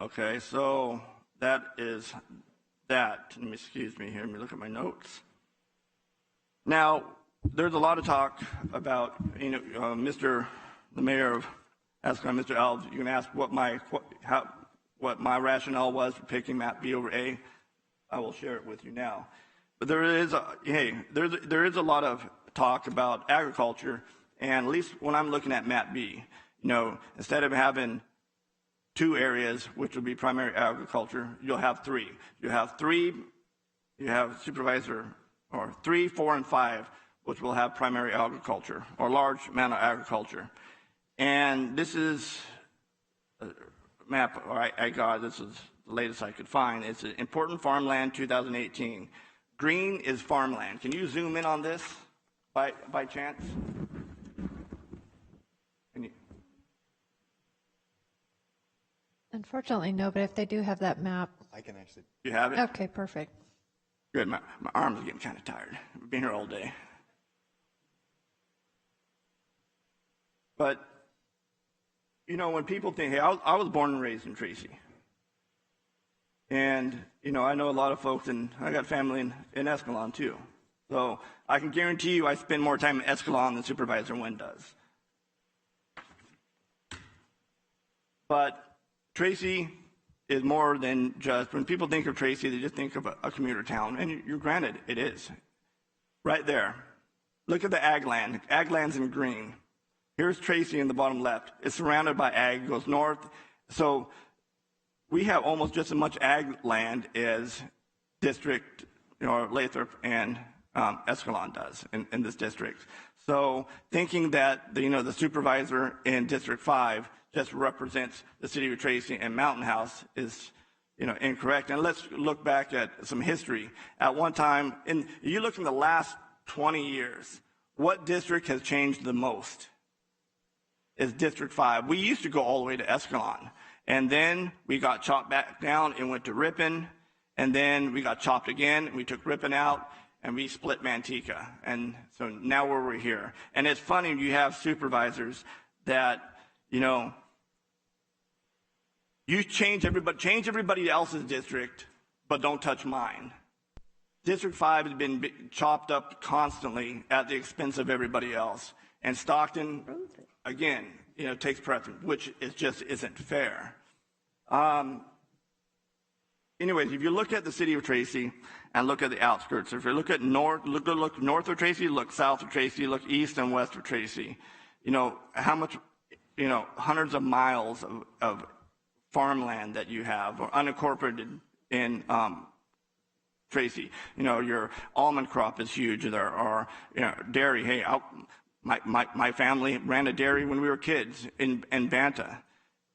Okay, so that is that. Excuse me here, let me look at my notes. Now, there's a lot of talk about, the mayor of ask Mr. Alves, you can ask what my rationale was for picking map B over A. I will share it with you now. But there is a lot of talk about agriculture, and at least when I'm looking at map B, instead of having 2 areas, which would be primary agriculture, you'll have 3. You have supervisor, or 3, 4, and 5, which will have primary agriculture, or large amount of agriculture. And this is a map I got, this is the latest I could find. It's an important farmland 2018. Green is farmland. Can you zoom in on this by chance? Unfortunately, no, but if they do have that map. I can actually. You have it? Okay, perfect. Good. My arms are getting kind of tired. I've been here all day. But, when people think, hey, I was born and raised in Tracy. And, I know a lot of folks, and I got family in Escalon too. So I can guarantee you I spend more time in Escalon than Supervisor Nguyen does. But Tracy is more than just, when people think of Tracy, they just think of a commuter town. And you're granted, it is. Right there. Look at the ag land. Ag land's in green. Here's Tracy in the bottom left. It's surrounded by ag, goes north. So we have almost just as much ag land as District, Lathrop and Escalon does in this district. So thinking that the supervisor in District 5 just represents the city of Tracy and Mountain House is incorrect. And let's look back at some history. At one time, you look in the last 20 years, what district has changed the most? Is District 5. We used to go all the way to Escalon, and then we got chopped back down and went to Ripon, and then we got chopped again, and we took Ripon out, and we split Manteca. And so now we're here. And it's funny, you have supervisors that, you change everybody else's district, but don't touch mine. District 5 has been chopped up constantly at the expense of everybody else. And Stockton, again, takes preference, which just isn't fair. Anyways, if you look at the city of Tracy and look at the outskirts, if you look at look north of Tracy, look south of Tracy, look east and west of Tracy, how much, hundreds of miles of farmland that you have, or unincorporated in Tracy. Your almond crop is huge. There are, dairy. Hey, my family ran a dairy when we were kids in Banta.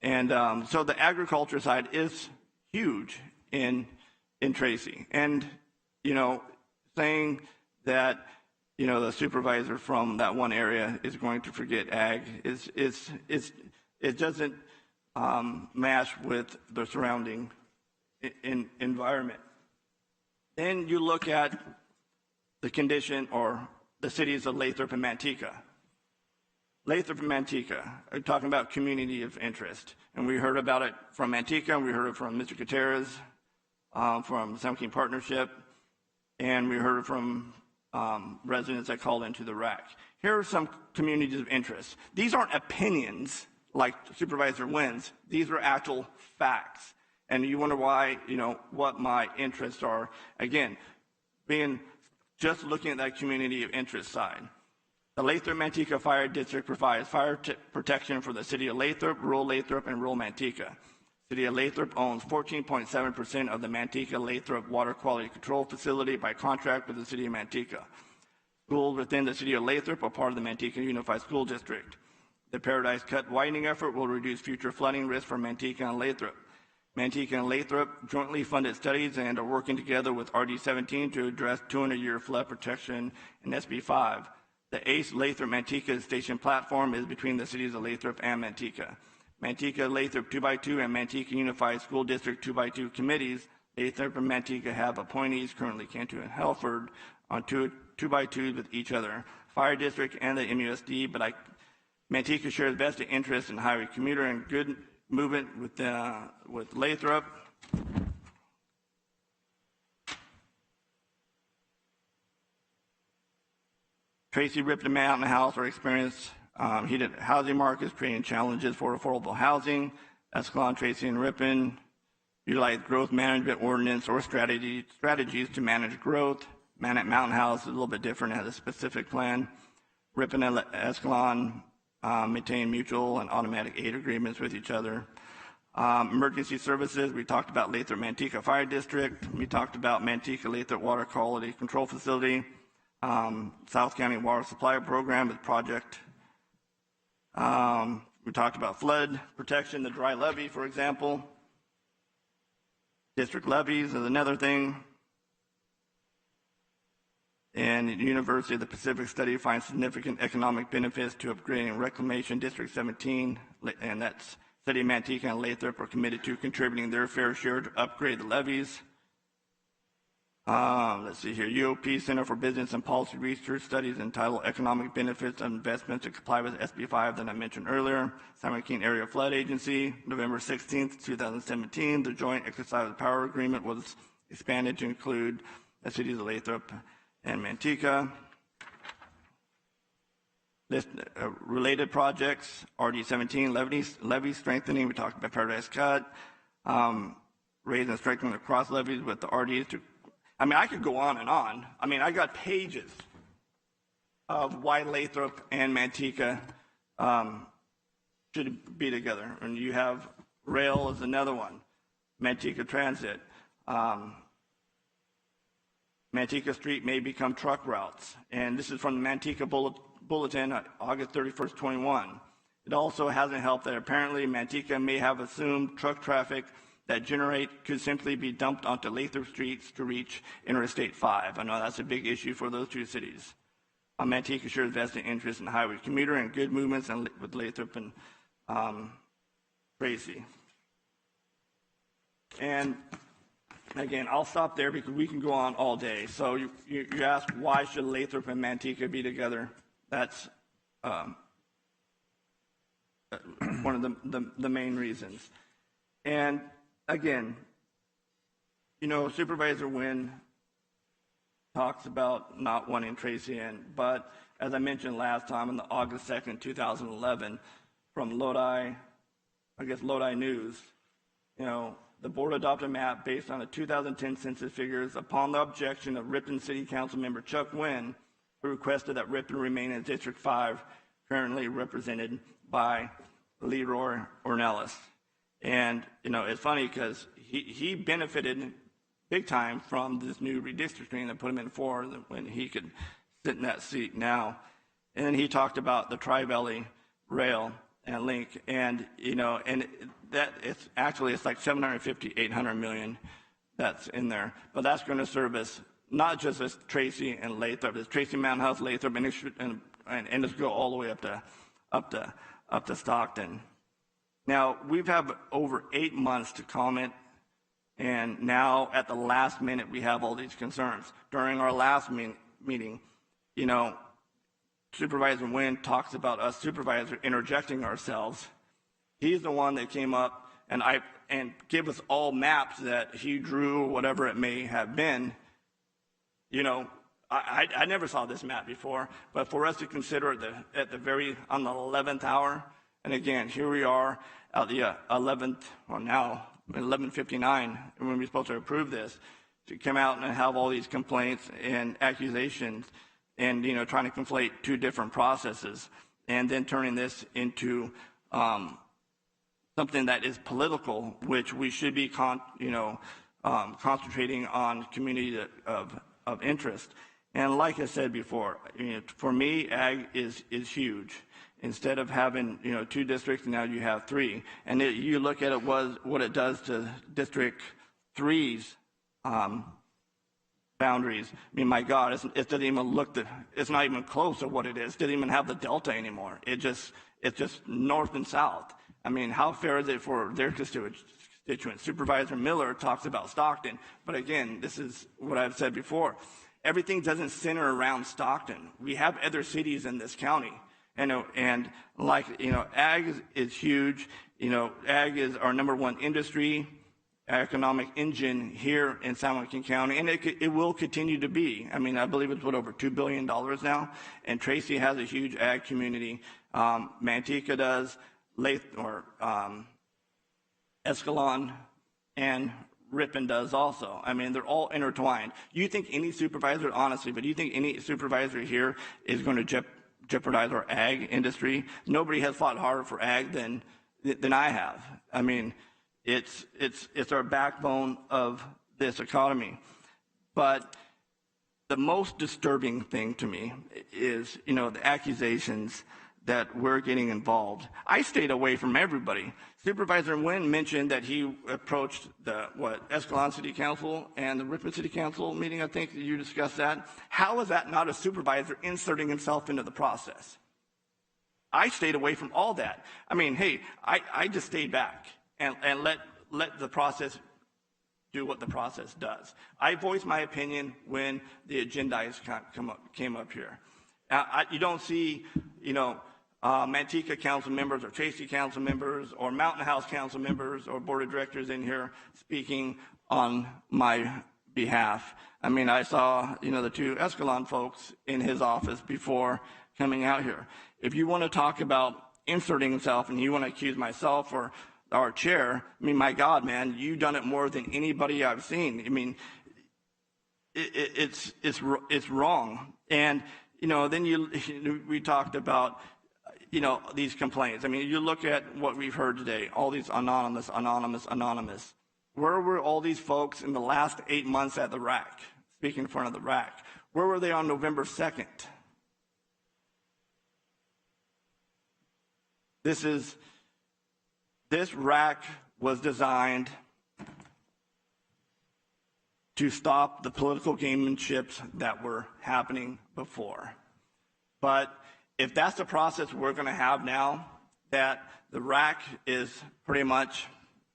And so the agriculture side is huge in Tracy. And, saying that, the supervisor from that one area is going to forget ag it doesn't match with the surrounding environment. Then you look at the condition or the cities of Lathrop and Manteca. Lathrop and Manteca are talking about community of interest. And we heard about it from Manteca, and we heard it from Mr. Gutierrez, from San Joaquin Partnership, and we heard it from residents that called into the RAC. Here are some communities of interest. These aren't opinions like Supervisor Nguyen's. These are actual facts. And you wonder why, what my interests are. Again, just looking at that community of interest side. The Lathrop-Manteca Fire District provides fire protection for the city of Lathrop, rural Lathrop, and rural Manteca. City of Lathrop owns 14.7% of the Manteca-Lathrop Water Quality Control Facility by contract with the city of Manteca. Schools within the city of Lathrop are part of the Manteca Unified School District. The Paradise Cut widening effort will reduce future flooding risk for Manteca and Lathrop. Manteca and Lathrop jointly funded studies and are working together with RD-17 to address 200-year flood protection in SB5. The ACE Lathrop-Manteca station platform is between the cities of Lathrop and Manteca. Manteca, Lathrop 2x2, and Manteca Unified School District 2x2 committees. Lathrop and Manteca have appointees, currently Cantu and Helford, on 2x2s with each other. Fire District and the MUSD, but Manteca shares vested interest in highway commuter and good movement with Lathrop. Tracy, Ripon, Mountain House are experienced Heated housing markets creating challenges for affordable housing. Escalon, Tracy, and Ripon utilize growth management ordinance or strategies to manage growth. Manat Mountain House is a little bit different, it has a specific plan. Ripon and Escalon maintain mutual and automatic aid agreements with each other. Emergency services, we talked about Lathrop Manteca Fire District. We talked about Manteca Lathrop Water Quality Control Facility. South County Water Supply Program with project. We talked about flood protection, the dry levee, for example. District levies is another thing. And the University of the Pacific study finds significant economic benefits to upgrading Reclamation District 17, and that's City of Manteca and Lathrop are committed to contributing their fair share to upgrade the levees. Let's see here. UOP, Center for Business and Policy Research, studies entitled Economic Benefits of Investments to comply with SB 5 that I mentioned earlier. San Joaquin Area Flood Agency, November 16th, 2017. The joint exercise of power agreement was expanded to include the cities of Lathrop and Manteca. Related projects, RD17, levee strengthening. We talked about Paradise Cut. Raise and strengthen the cross levees with the RDs to, I mean, I could go on and on. I mean, I got pages of why Lathrop and Manteca should be together. And you have rail is another one. Manteca Transit. Manteca Street may become truck routes. And this is from the Manteca Bulletin, August 31st, 21. It also hasn't helped that apparently Manteca may have assumed truck traffic that could simply be dumped onto Lathrop streets to reach Interstate 5. I know that's a big issue for those two cities. Manteca shares vested interest in highway commuter and good movements with Lathrop and Tracy. And again, I'll stop there because we can go on all day. So you ask, why should Lathrop and Manteca be together? That's one of the main reasons. And again, you know, Supervisor Wynn talks about not wanting Tracy in, but as I mentioned last time on the August 2nd, 2011, from Lodi News, you know, the board adopted a map based on the 2010 census figures upon the objection of Ripon City Council member Chuck Wynn, who requested that Ripon remain in District 5, currently represented by Leroy Ornelas. And, you know, it's funny because he benefited big time from this new redistricting that put him in 4 when he could sit in that seat now. And then he talked about the Tri-Valley Rail and Link, and, you know, and that it's like 750, 800 million that's in there. But that's going to service not just as Tracy and Lathrop, it's Tracy Mountain House, Lathrop, and it's go all the way up to Stockton. Now, we've had over 8 months to comment, and now at the last minute we have all these concerns. During our last meeting, you know, Supervisor Wynn talks about us supervisor interjecting ourselves. He's the one that came up and gave us all maps that he drew, whatever it may have been. You know, I never saw this map before, but for us to consider it on the 11th hour, and again, here we are at the 11th, or now 11:59, when we're supposed to approve this, to come out and have all these complaints and accusations, and, you know, trying to conflate two different processes, and then turning this into something that is political, which we should be, concentrating on community of interest. And like I said before, you know, for me, ag is huge. Instead of having, you know, 2 districts, now you have 3. And you look at what it does to District 3's boundaries. I mean, my God, it doesn't even it's not even close to what it is. It doesn't even have the delta anymore. It's just north and south. I mean, how fair is it for their constituents? Supervisor Miller talks about Stockton, but again, this is what I've said before. Everything doesn't center around Stockton. We have other cities in this county. And like, you know, ag is huge. You know, ag is our #1 industry. economic engine here in San Joaquin County, and it will continue to be. I mean, I believe it's over $2 billion now, and Tracy has a huge ag community. Manteca does, Escalon, and Ripon does also. I mean, they're all intertwined. You think any supervisor, honestly, but do you think any supervisor here is going to jeopardize our ag industry? Nobody has fought harder for ag than I have. I mean, it's our backbone of this economy. But the most disturbing thing to me is, the accusations that we're getting involved. I stayed away from everybody. Supervisor Nguyen mentioned that he approached the Escalon City Council and the Ripon City Council meeting. I think you discussed that. How is that not a supervisor inserting himself into the process? I stayed away from all that. I mean, hey, I just stayed back and let the process do what the process does. I voiced my opinion when the agendas came up here. You don't see, Manteca council members or Tracy council members or Mountain House council members or board of directors in here speaking on my behalf. I mean, I saw, the two Escalon folks in his office before coming out here. If you want to talk about inserting himself and you want to accuse myself or our chair, I mean, my God, man, you've done it more than anybody I've seen. I mean, it's wrong. And, then we talked about, these complaints. I mean, you look at what we've heard today, all these anonymous. Where were all these folks in the last 8 months at the RAC, speaking in front of the RAC? Where were they on November 2nd? This RAC was designed to stop the political gameships that were happening before. But if that's the process we're going to have now, that the RAC is pretty much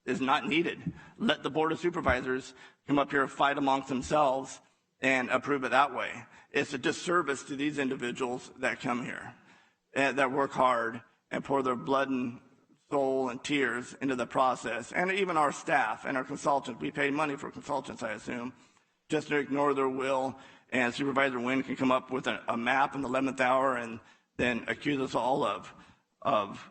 not needed, let the Board of Supervisors come up here and fight amongst themselves and approve it that way. It's a disservice to these individuals that come here, that work hard and pour their blood and soul and tears into the process, and even our staff and our consultants. We pay money for consultants, I assume, just to ignore their will, and Supervisor Nguyen can come up with a map in the 11th hour and then accuse us all of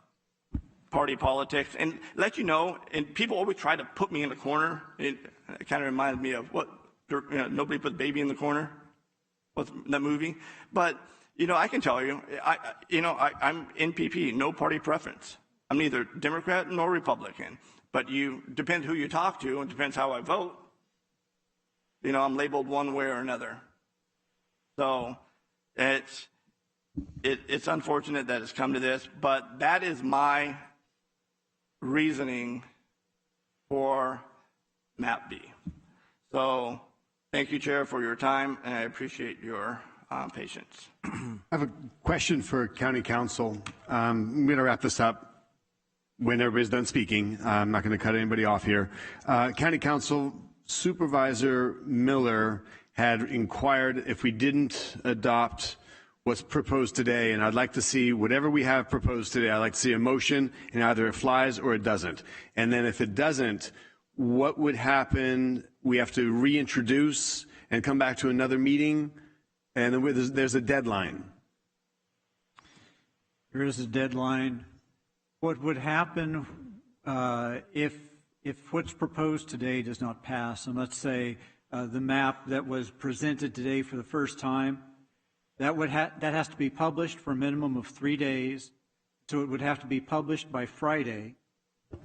party politics and let and people always try to put me in the corner. It kind of reminds me of Nobody Put Baby in the Corner. What's that movie? But, I can tell you, I'm NPP, no party preference. I'm neither Democrat nor Republican, but depends who you talk to and depends how I vote. I'm labeled one way or another. So it's unfortunate that it's come to this, but that is my reasoning for Map B. So thank you, Chair, for your time, and I appreciate your patience. I have a question for County Council. I'm going to wrap this up when everybody's done speaking. I'm not going to cut anybody off here. County Council Supervisor Miller had inquired if we didn't adopt what's proposed today, and I'd like to see whatever we have proposed today. I'd like to see a motion, and either it flies or it doesn't. And then if it doesn't, what would happen? We have to reintroduce and come back to another meeting, and then there's a deadline. There is a deadline. What would happen if what's proposed today does not pass, and let's say the map that was presented today for the first time, that has to be published for a minimum of 3 days, so it would have to be published by Friday,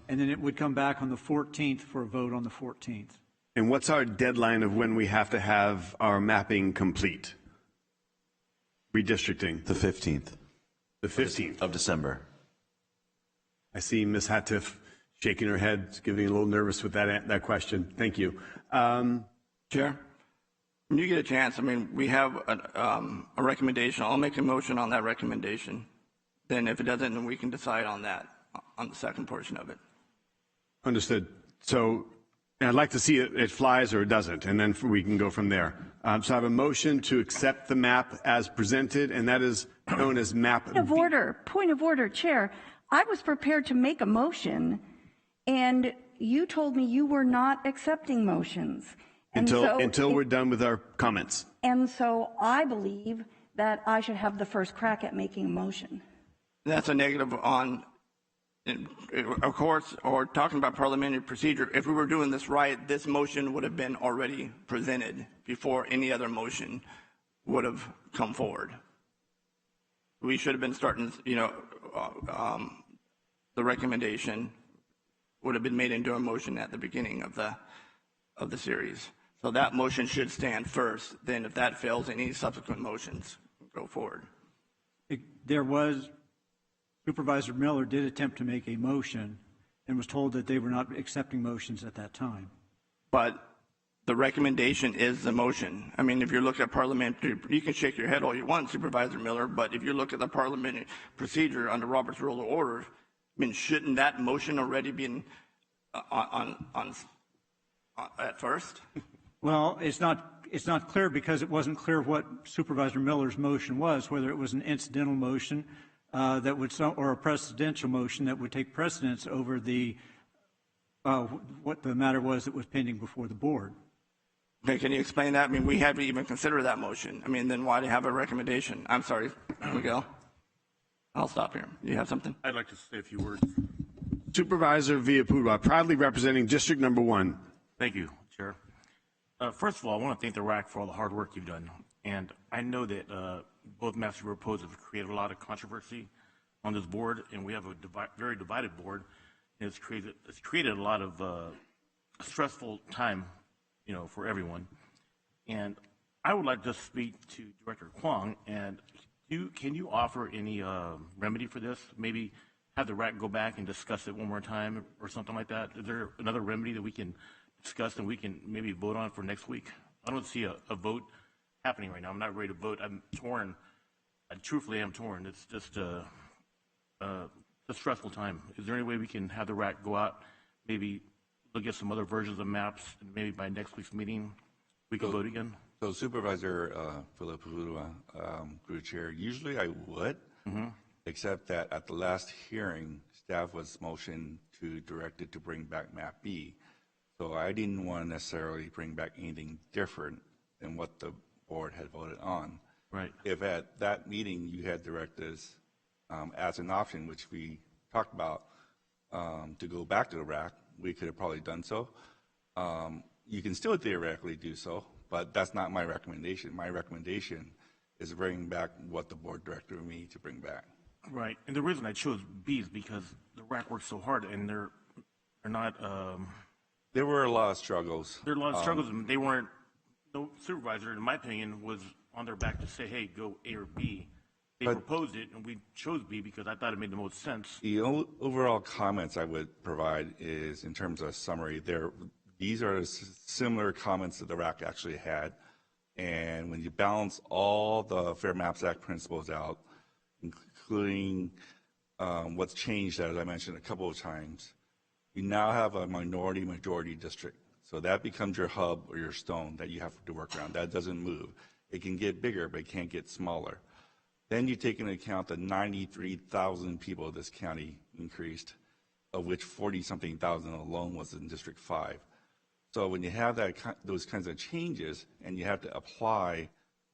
and then it would come back on the 14th for a vote on the 14th. And what's our deadline of when we have to have our mapping complete? Redistricting. The 15th. The 15th. Of December. I see Ms. Hatif shaking her head, getting a little nervous with that question. Thank you. Chair, when you get a chance, we have a recommendation. I'll make a motion on that recommendation. Then if it doesn't, then we can decide on that, on the second portion of it. Understood. So I'd like to see it flies or it doesn't, and then we can go from there. So I have a motion to accept the map as presented, and that is known as Map B. Point of order, Chair. I was prepared to make a motion, and you told me you were not accepting motions. And Until we're done with our comments. And so I believe that I should have the first crack at making a motion. That's a negative on, of course, or talking about parliamentary procedure. If we were doing this right, this motion would have been already presented before any other motion would have come forward. We should have been starting, the recommendation would have been made into a motion at the beginning of the series. So that motion should stand first. Then if that fails, any subsequent motions go forward. Supervisor Miller did attempt to make a motion and was told that they were not accepting motions at that time. But the recommendation is the motion. I mean, if you look at parliamentary, you can shake your head all you want, Supervisor Miller, but if you look at the parliamentary procedure under Robert's Rule of Order, I mean, shouldn't that motion already been on at first? Well, it's not clear because it wasn't clear what Supervisor Miller's motion was, whether it was an incidental motion that would, or a precedential motion that would take precedence over the what the matter was that was pending before the board. Okay, can you explain that? I mean, we haven't even considered that motion. I mean, then why do you have a recommendation? I'm sorry, Miguel. I'll stop here. You have something? I'd like to say a few words. Supervisor Villapudua, proudly representing District Number 1. Thank you, Chair. First of all, I want to thank the RAC for all the hard work you've done. And I know that both maps you proposed have created a lot of controversy on this board, and we have a very divided board. And it's created a lot of stressful time, for everyone. And I would like to speak to Director Kwong, and can you offer any remedy for this? Maybe have the RAC go back and discuss it one more time or something like that? Is there another remedy that we can discuss and we can maybe vote on for next week? I don't see a vote happening right now. I'm not ready to vote. I'm torn. I truthfully am torn. It's just a stressful time. Is there any way we can have the RAC go out, maybe look at some other versions of maps, and maybe by next week's meeting we can vote again? So Supervisor Villapudua, Group Chair, usually I would, except that at the last hearing, staff was motioned to direct it to bring back map B. So I didn't want to necessarily bring back anything different than what the board had voted on. Right. If at that meeting you had directed us as an option, which we talked about, to go back to the RAC, we could have probably done so. You can still theoretically do so, but that's not my recommendation. My recommendation is bringing back what the board directed me to bring back. Right. And the reason I chose B is because the RAC works so hard, and they're not. There were a lot of struggles. There were a lot of struggles, and they weren't. No supervisor, in my opinion, was on their back to say, "Hey, go A or B." They proposed it, and we chose B because I thought it made the most sense. The overall comments I would provide is, in terms of summary, these are similar comments that the RAC actually had. And when you balance all the Fair Maps Act principles out, including what's changed, as I mentioned a couple of times, you now have a minority-majority district. So that becomes your hub or your stone that you have to work around. That doesn't move. It can get bigger, but it can't get smaller. Then you take into account the 93,000 people this county increased, of which 40-something thousand alone was in District 5. So when you have those kinds of changes and you have to apply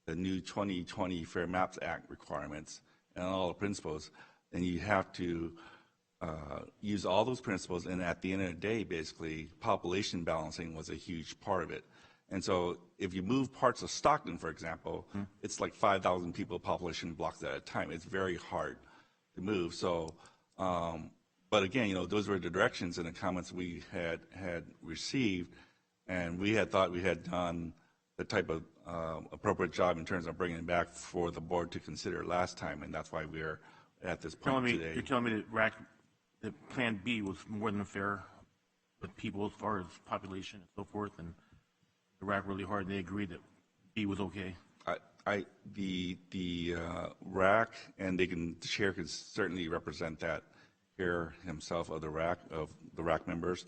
the new 2020 Fair Maps Act requirements and all the principles, then you have to use all those principles. And at the end of the day, basically, population balancing was a huge part of it. And so if you move parts of Stockton, for example, it's like 5,000 people population blocks at a time. It's very hard to move. So, but again, those were the directions and the comments we had received, and we had thought we had done the type of appropriate job in terms of bringing it back for the board to consider last time, and that's why we're at this point today. You're telling me that Plan B was more than fair with people as far as population and so forth, and the RAC really hard, and they agreed that B was okay. The RAC, and the chair can certainly represent that here himself of the RAC members,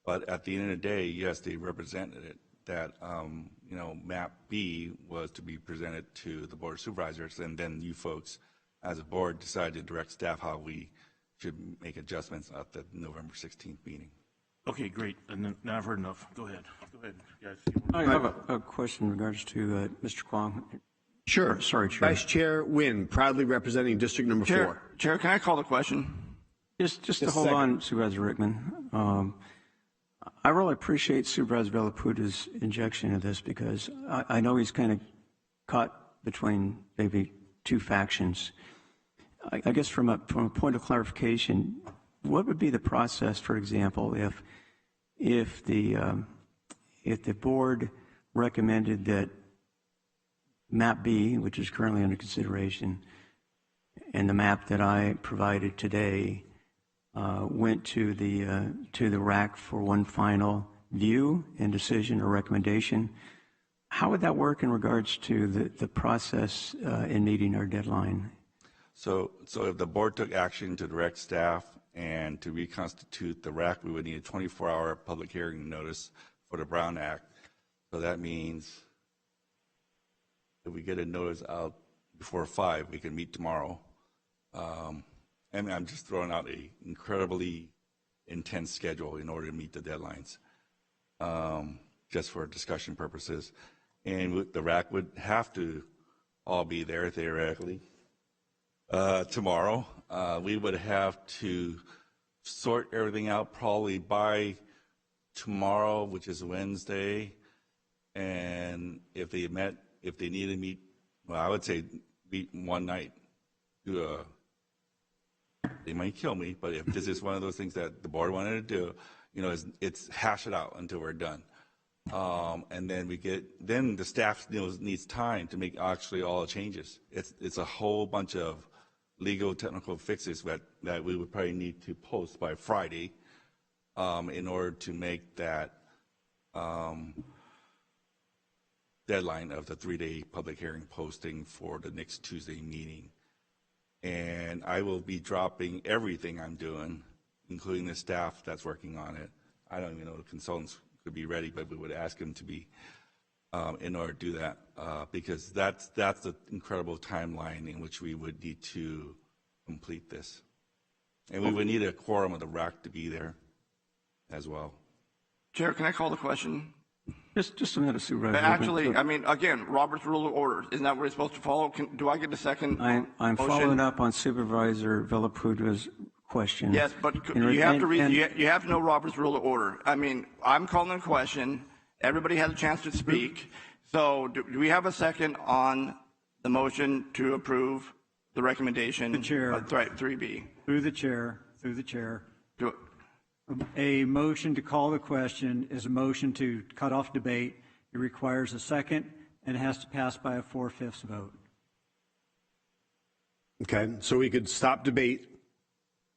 but at the end of the day, yes, they represented it, that map B was to be presented to the Board of Supervisors, and then you folks as a board decided to direct staff how we should make adjustments at the November 16th meeting. Okay, great. And then, now I've heard enough. Go ahead. Go ahead, guys. I have a question in regards to Mr. Kwong. Sure. Sorry, Chair. Vice Chair Nguyen, proudly representing District Number 4. Chair, can I call the question? Just to hold on, Supervisor Rickman. I really appreciate Supervisor Villaputa's injection of this because I know he's kind of caught between maybe two factions. I guess from a point of clarification, what would be the process, for example, if the board recommended that map B, which is currently under consideration, and the map that I provided today went to the RAC for one final view and decision or recommendation? How would that work in regards to the process in meeting our deadline? So if the board took action to direct staff and to reconstitute the RAC, we would need a 24-hour public hearing notice for the Brown Act. So that means if we get a notice out before 5, we can meet tomorrow. And I'm just throwing out an incredibly intense schedule in order to meet the deadlines, just for discussion purposes. And the RAC would have to all be there theoretically tomorrow. We would have to sort everything out probably by tomorrow, which is Wednesday. And if they need to meet, well, I would say meet one night. They might kill me, but if this is one of those things that the board wanted to do, it's hash it out until we're done. And then the staff needs time to make actually all the changes. It's a whole bunch of legal technical fixes that we would probably need to post by Friday in order to make that deadline of the 3-day public hearing posting for the next Tuesday meeting. And I will be dropping everything I'm doing, including the staff that's working on it. I don't even know the consultants could be ready, but we would ask them to be in order to do that, because that's the incredible timeline in which we would need to complete this. And we would need a quorum of the RAC to be there as well. Chair, can I call the question? Just a minute, Supervisor. Actually, I mean, again, Robert's Rule of Order. Isn't that what we're supposed to follow? Do I get a second I'm motion? following up on Supervisor Villaputa's question. Yes, but you have to read. You have to know Robert's Rule of Order. I mean, I'm calling a question. Everybody has a chance to speak. So, do we have a second on the motion to approve the recommendation? The chair. Right, 3B. Through the chair. A motion to call the question is a motion to cut off debate. It requires a second and it has to pass by a 4/5 vote. Okay, so we could stop debate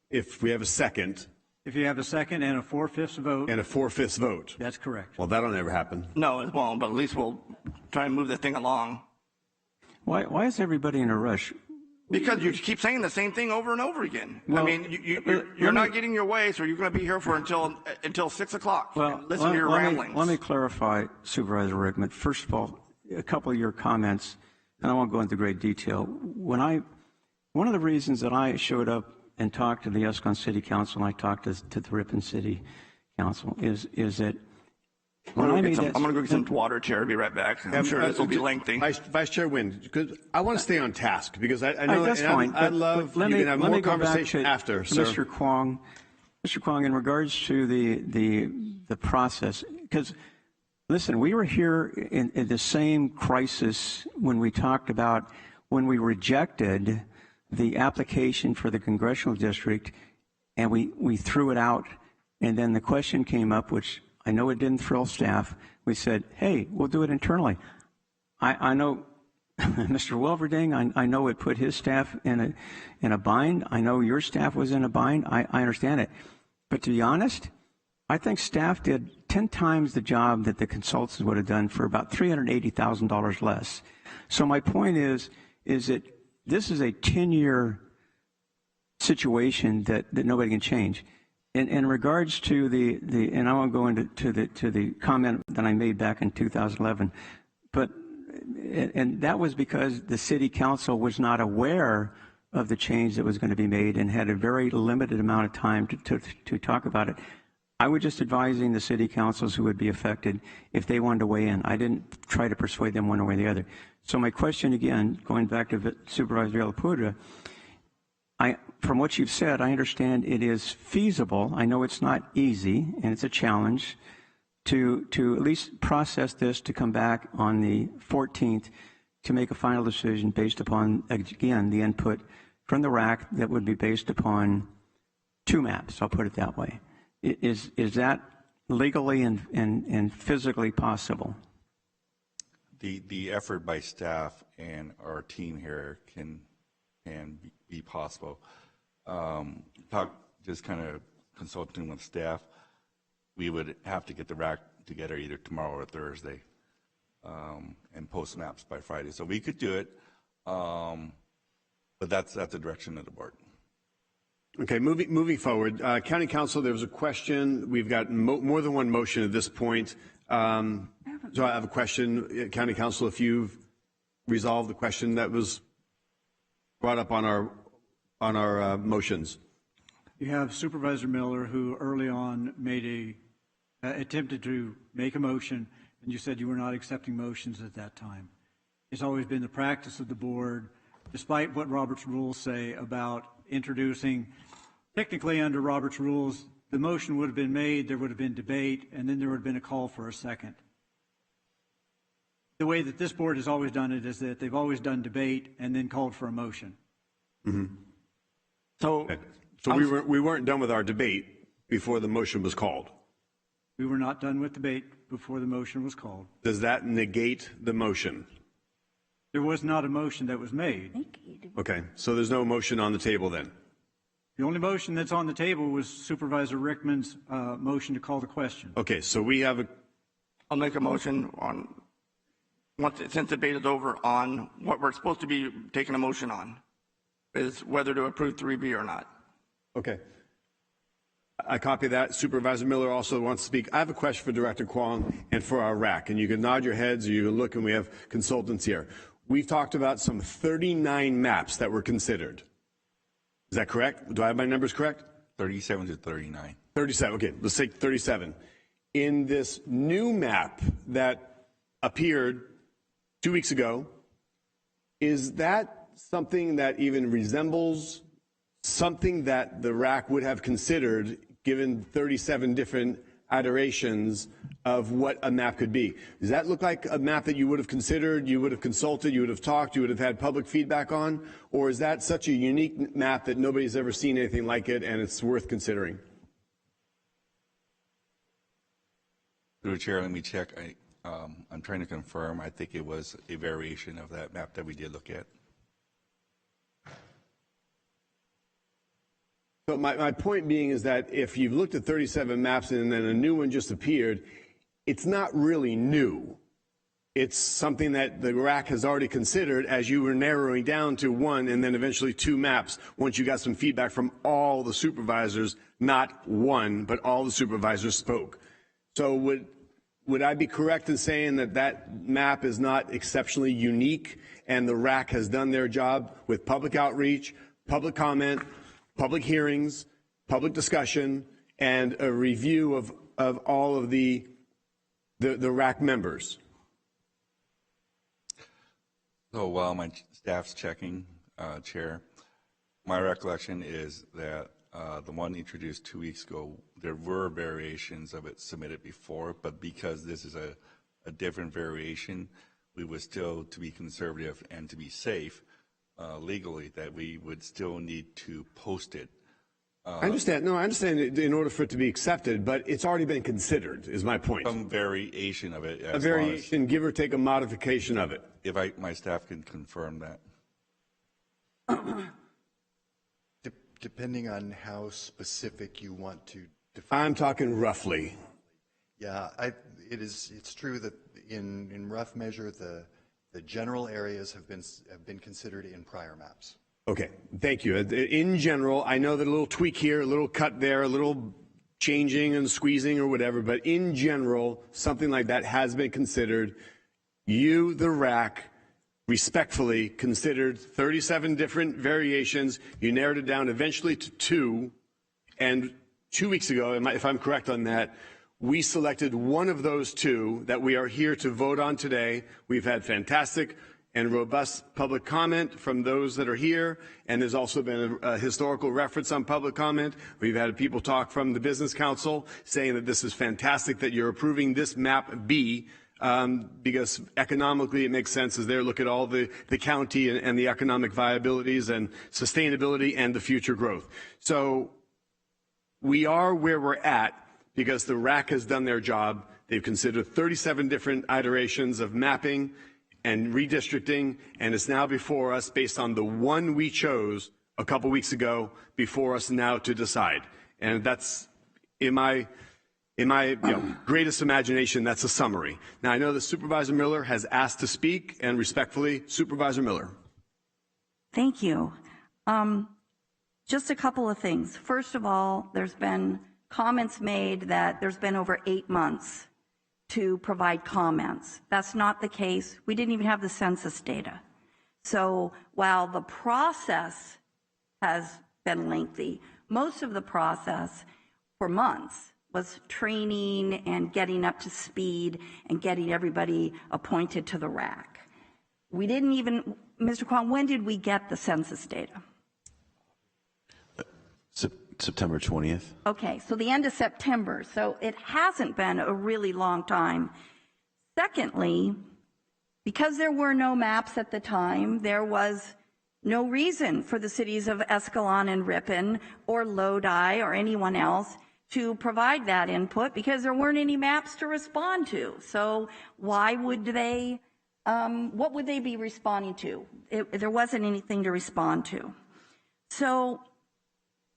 if we have a second. If you have a second and a 4/5 vote. And a 4/5 vote. That's correct. Well, that'll never happen. No, it won't, but at least we'll try and move the thing along. Why is everybody in a rush? Because you keep saying the same thing over and over again. Well, I mean, you're not getting your way, so you're going to be here for until 6 o'clock. Well, listen to your ramblings. Let me clarify, Supervisor Rickman. First of all, a couple of your comments, and I won't go into great detail. One of the reasons that I showed up and talked to the Escalon City Council and I talked to the Ripon City Council is that I'm going to go get some water, Chair. I'll be right back. I'm sure this will be lengthy. Vice Chair Nguyen, because I want to stay on task because I know that's fine. I'd love you can have more conversation after, sir. Mr. Kwong, in regards to the process, because listen, we were here in the same crisis when we talked about when we rejected the application for the congressional district, and we threw it out, and then the question came up, which I know it didn't thrill staff. We said, hey, we'll do it internally. I know Mr. Wilverding, I know it put his staff in a bind. I know your staff was in a bind. I understand it. But to be honest, I think staff did 10 times the job that the consultants would have done for about $380,000 less. So my point is that this is a 10-year situation that nobody can change. In regards to and I won't go into the comment that I made back in 2011, and that was because the city council was not aware of the change that was going to be made and had a very limited amount of time to talk about it. I was just advising the city councils who would be affected if they wanted to weigh in. I didn't try to persuade them one way or the other. So my question again, going back to Supervisor Villaputra, from what you've said, I understand it is feasible. I know it's not easy and it's a challenge to at least process this to come back on the 14th to make a final decision based upon, again, the input from the RAC that would be based upon 2 maps, I'll put it that way. Is that legally and physically possible? The effort by staff and our team here can be possible. Just kind of consulting with staff, we would have to get the RAC together either tomorrow or Thursday and post maps by Friday. So we could do it, but that's the direction of the board. Okay, moving forward, County Council, there was a question. We've got more than one motion at this point. So I have a question, County Council, if you've resolved the question that was brought up on our motions. You have Supervisor Miller, who early on attempted to make a motion, and you said you were not accepting motions at that time. It's always been the practice of the board, despite what Robert's rules say about introducing, technically under Robert's rules, the motion would have been made, there would have been debate, and then there would have been a call for a second. The way that this board has always done it is that they've always done debate and then called for a motion. Mm-hmm. So we weren't done with our debate before the motion was called. We were not done with debate before the motion was called. Does that negate the motion? There was not a motion that was made. Okay, so there's no motion on the table then? The only motion that's on the table was Supervisor Rickman's motion to call the question. Okay, so we have a... I'll make a motion on, since debate is over, on what we're supposed to be taking a motion on, is whether to approve 3B or not. Okay. I copy that. Supervisor Miller also wants to speak. I have a question for Director Kwong and for our RAC, and you can nod your heads or you can look, and we have consultants here. We've talked about some 39 maps that were considered. Is that correct? Do I have my numbers correct? 37 to 39. 37, okay, let's say 37. In this new map that appeared 2 weeks ago, is that something that even resembles something that the RAC would have considered given 37 different iterations of what a map could be? Does that look like a map that you would have considered, you would have consulted, you would have talked, you would have had public feedback on? Or is that such a unique map that nobody's ever seen anything like it and it's worth considering? Through the chair, let me check. I'm trying to confirm. I think it was a variation of that map that we did look at. So my point being is that if you've looked at 37 maps and then a new one just appeared, it's not really new. It's something that the RAC has already considered as you were narrowing down to one and then eventually 2 maps once you got some feedback from all the supervisors, not one, but all the supervisors spoke. So would I be correct in saying that that map is not exceptionally unique and the RAC has done their job with public outreach, public comment, public hearings, public discussion, and a review of all of the RAC members? So while my staff's checking, Chair, my recollection is that the one introduced 2 weeks ago, there were variations of it submitted before, but because this is a different variation, we would still, to be conservative and to be safe legally, that we would still need to post it. I understand. No, I understand in order for it to be accepted, but it's already been considered, is my point. Some variation of it. A variation, give or take a modification of it. If my staff can confirm that. Depending on how specific you want to define. I'm talking roughly. Yeah, it's true that in rough measure, the general areas have been considered in prior maps. Okay, thank you. In general, I know that a little tweak here, a little cut there, a little changing and squeezing or whatever, but in general, something like that has been considered. You, the RAC, respectfully considered 37 different variations. You narrowed it down eventually to 2 and 2 weeks ago, if I'm correct on that, we selected one of those two that we are here to vote on today. We've had fantastic and robust public comment from those that are here, and there's also been a historical reference on public comment. We've had people talk from the Business Council saying that this is fantastic that you're approving this map B, because economically it makes sense as they look at all the county and the economic viabilities and sustainability and the future growth. So we are where we're at because the RAC has done their job. They've considered 37 different iterations of mapping and redistricting, and it's now before us based on the one we chose a couple weeks ago before us now to decide. And that's in my greatest imagination, that's a summary. Now, I know that Supervisor Miller has asked to speak, and respectfully, Supervisor Miller. Thank you. Just a couple of things. First of all, there's been comments made that there's been over 8 months to provide comments. That's not the case. We didn't even have the census data. So while the process has been lengthy, most of the process for months was training and getting up to speed and getting everybody appointed to the RAC. We didn't even, Mr. Kwan, when did we get the census data? September 20th. Okay, so the end of September. So it hasn't been a really long time. Secondly, because there were no maps at the time, there was no reason for the cities of Escalon and Ripon or Lodi or anyone else to provide that input because there weren't any maps to respond to. So why would they, what would they be responding to? There wasn't anything to respond to. So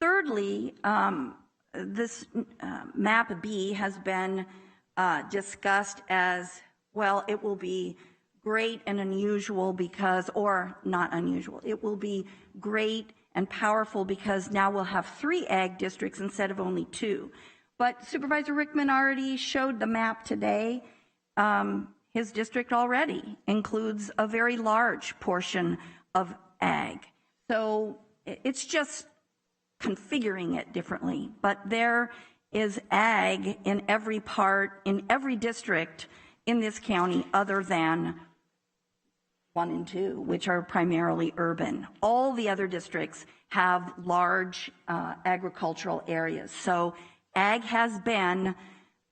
thirdly, this map B has been discussed as, well, it will be great and unusual because, or not unusual, it will be great and powerful because now we'll have 3 ag districts instead of only 2. But Supervisor Rickman already showed the map today. His district already includes a very large portion of ag. So it's just configuring it differently. But there is ag in every part, in every district in this county other than 1 and 2, which are primarily urban. All the other districts have large agricultural areas. So ag has been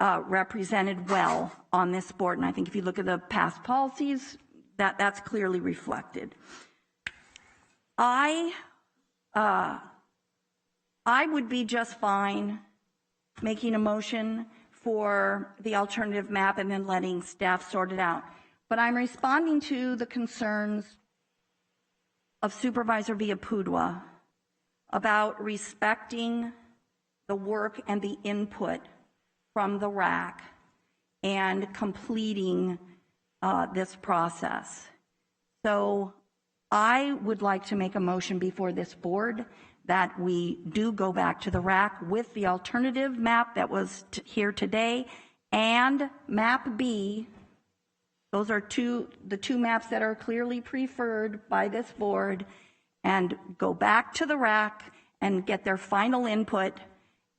represented well on this board. And I think if you look at the past policies, that's clearly reflected. I would be just fine making a motion for the alternative map and then letting staff sort it out. But I'm responding to the concerns of Supervisor Villaputua about respecting the work and the input from the RAC and completing this process. So I would like to make a motion before this board that we do go back to the RAC with the alternative map that was here today and map B. Those are the two maps that are clearly preferred by this board, and go back to the RAC and get their final input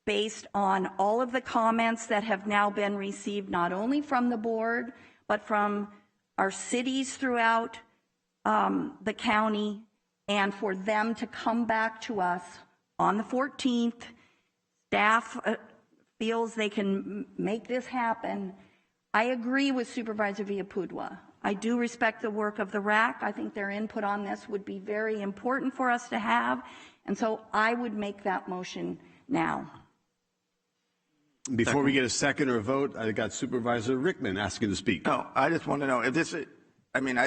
based on all of the comments that have now been received, not only from the board, but from our cities throughout the county, and for them to come back to us on the 14th. Staff feels they can make this happen. I agree with Supervisor Villaputua. I do respect the work of the RAC. I think their input on this would be very important for us to have, and so I would make that motion now. Before we get a second or a vote, I got Supervisor Rickman asking to speak. No, I just want to know if this is, I mean,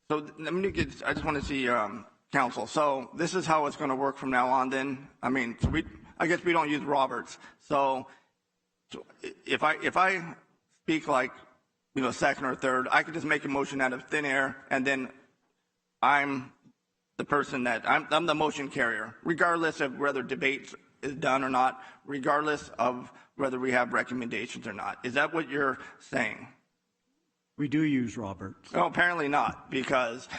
so let me get, I just want to see council. So this is how it's going to work from now on then? I mean, so I guess we don't use Roberts. So if I speak like, second or third, I could just make a motion out of thin air, and then I'm the person that, I'm the motion carrier, regardless of whether debate is done or not, regardless of whether we have recommendations or not. Is that what you're saying? We do use Roberts. No, apparently not, because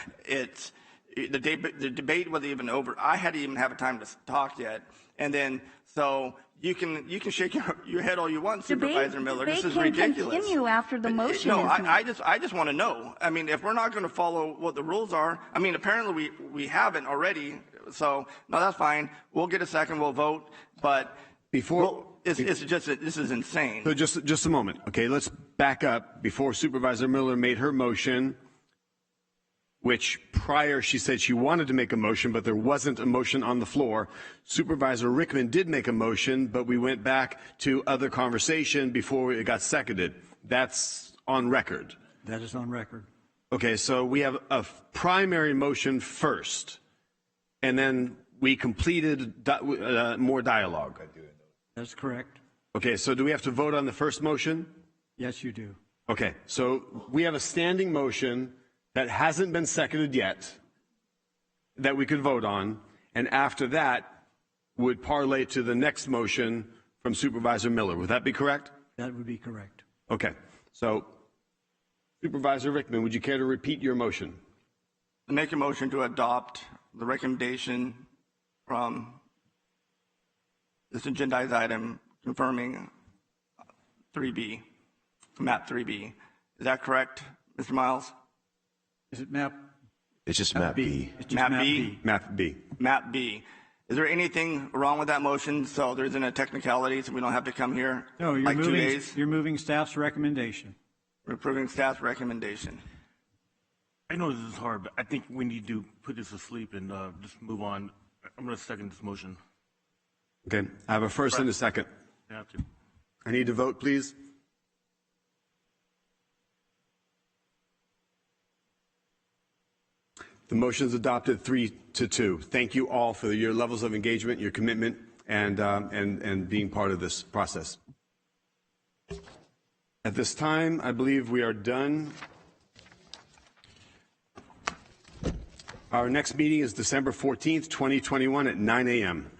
the debate wasn't even over. I hadn't even had time to talk yet. And then, so you can shake your head all you want, Supervisor Miller. This is Debate can ridiculous. continue after the motion No, is made. I just want to know. I mean, if we're not going to follow what the rules are, I mean, apparently we haven't already. So no, that's fine. We'll get a second. We'll vote. But this is insane. So just a moment. Okay, let's back up. Before Supervisor Miller made her motion, which prior she said she wanted to make a motion, but there wasn't a motion on the floor. Supervisor Rickman did make a motion, but we went back to other conversation before it got seconded. That's on record. That is on record. Okay, so we have a primary motion first, and then we completed more dialogue. That's correct. Okay, so do we have to vote on the first motion? Yes, you do. Okay, so we have a standing motion that hasn't been seconded yet that we could vote on, and after that would parlay to the next motion from Supervisor Miller. Would that be correct? That would be correct. Okay, so Supervisor Rickman, would you care to repeat your motion? I make a motion to adopt the recommendation from this agendized item confirming 3B, map 3B. Is that correct, Mr. Miles? Is it map? It's just map B. It's just map B. Map B. Map B. Is there anything wrong with that motion so there isn't a technicality so we don't have to come here No, you're like 2 moving, days? You're moving staff's recommendation. We're approving staff's recommendation. I know this is hard, but I think we need to put this to sleep and just move on. I'm going to second this motion. Okay, I have a first and a second. You have to. I need to vote, please. The motion is adopted 3-2. Thank you all for your levels of engagement, your commitment, and being part of this process. At this time, I believe we are done. Our next meeting is December 14th, 2021 at 9 a.m.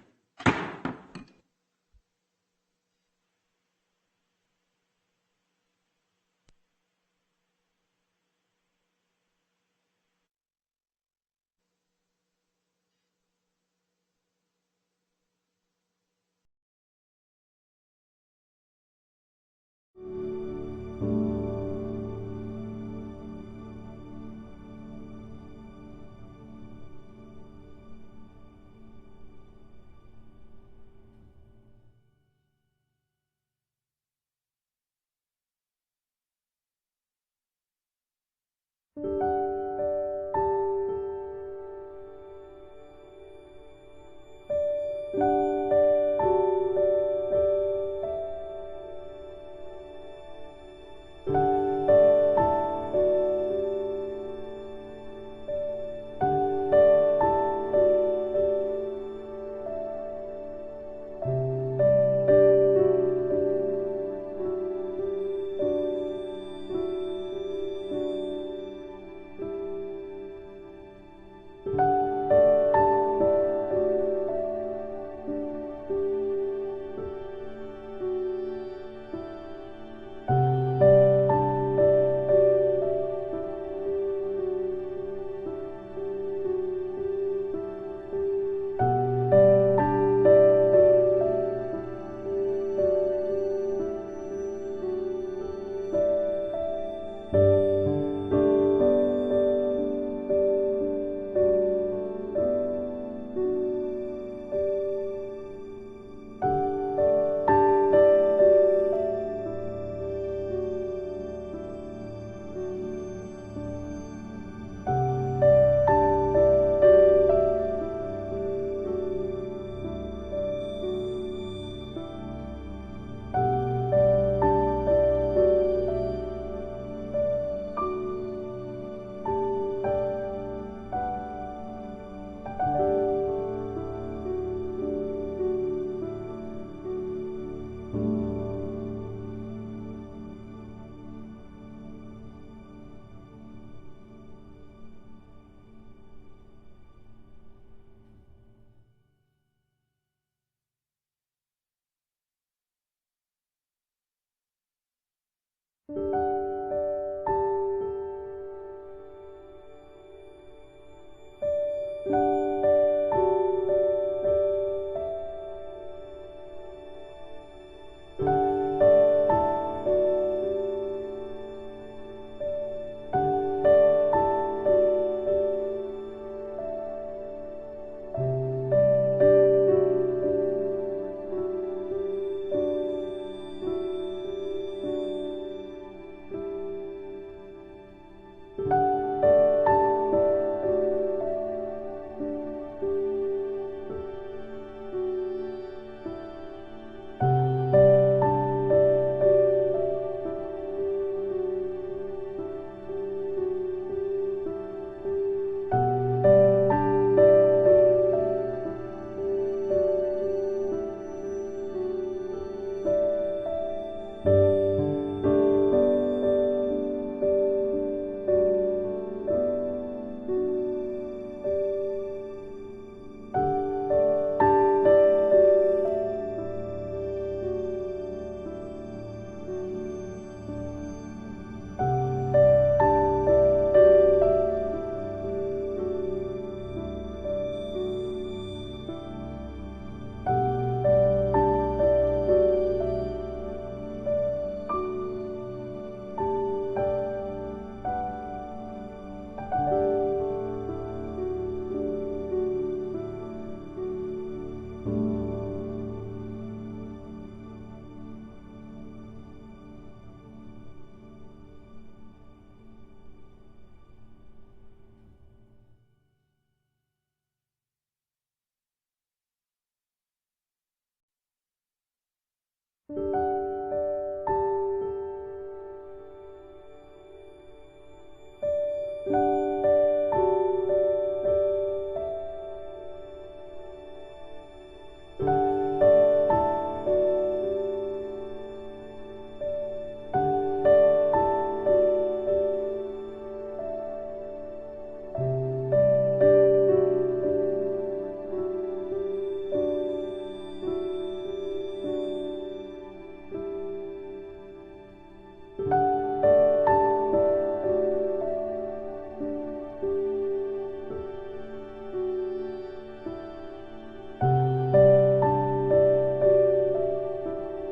you.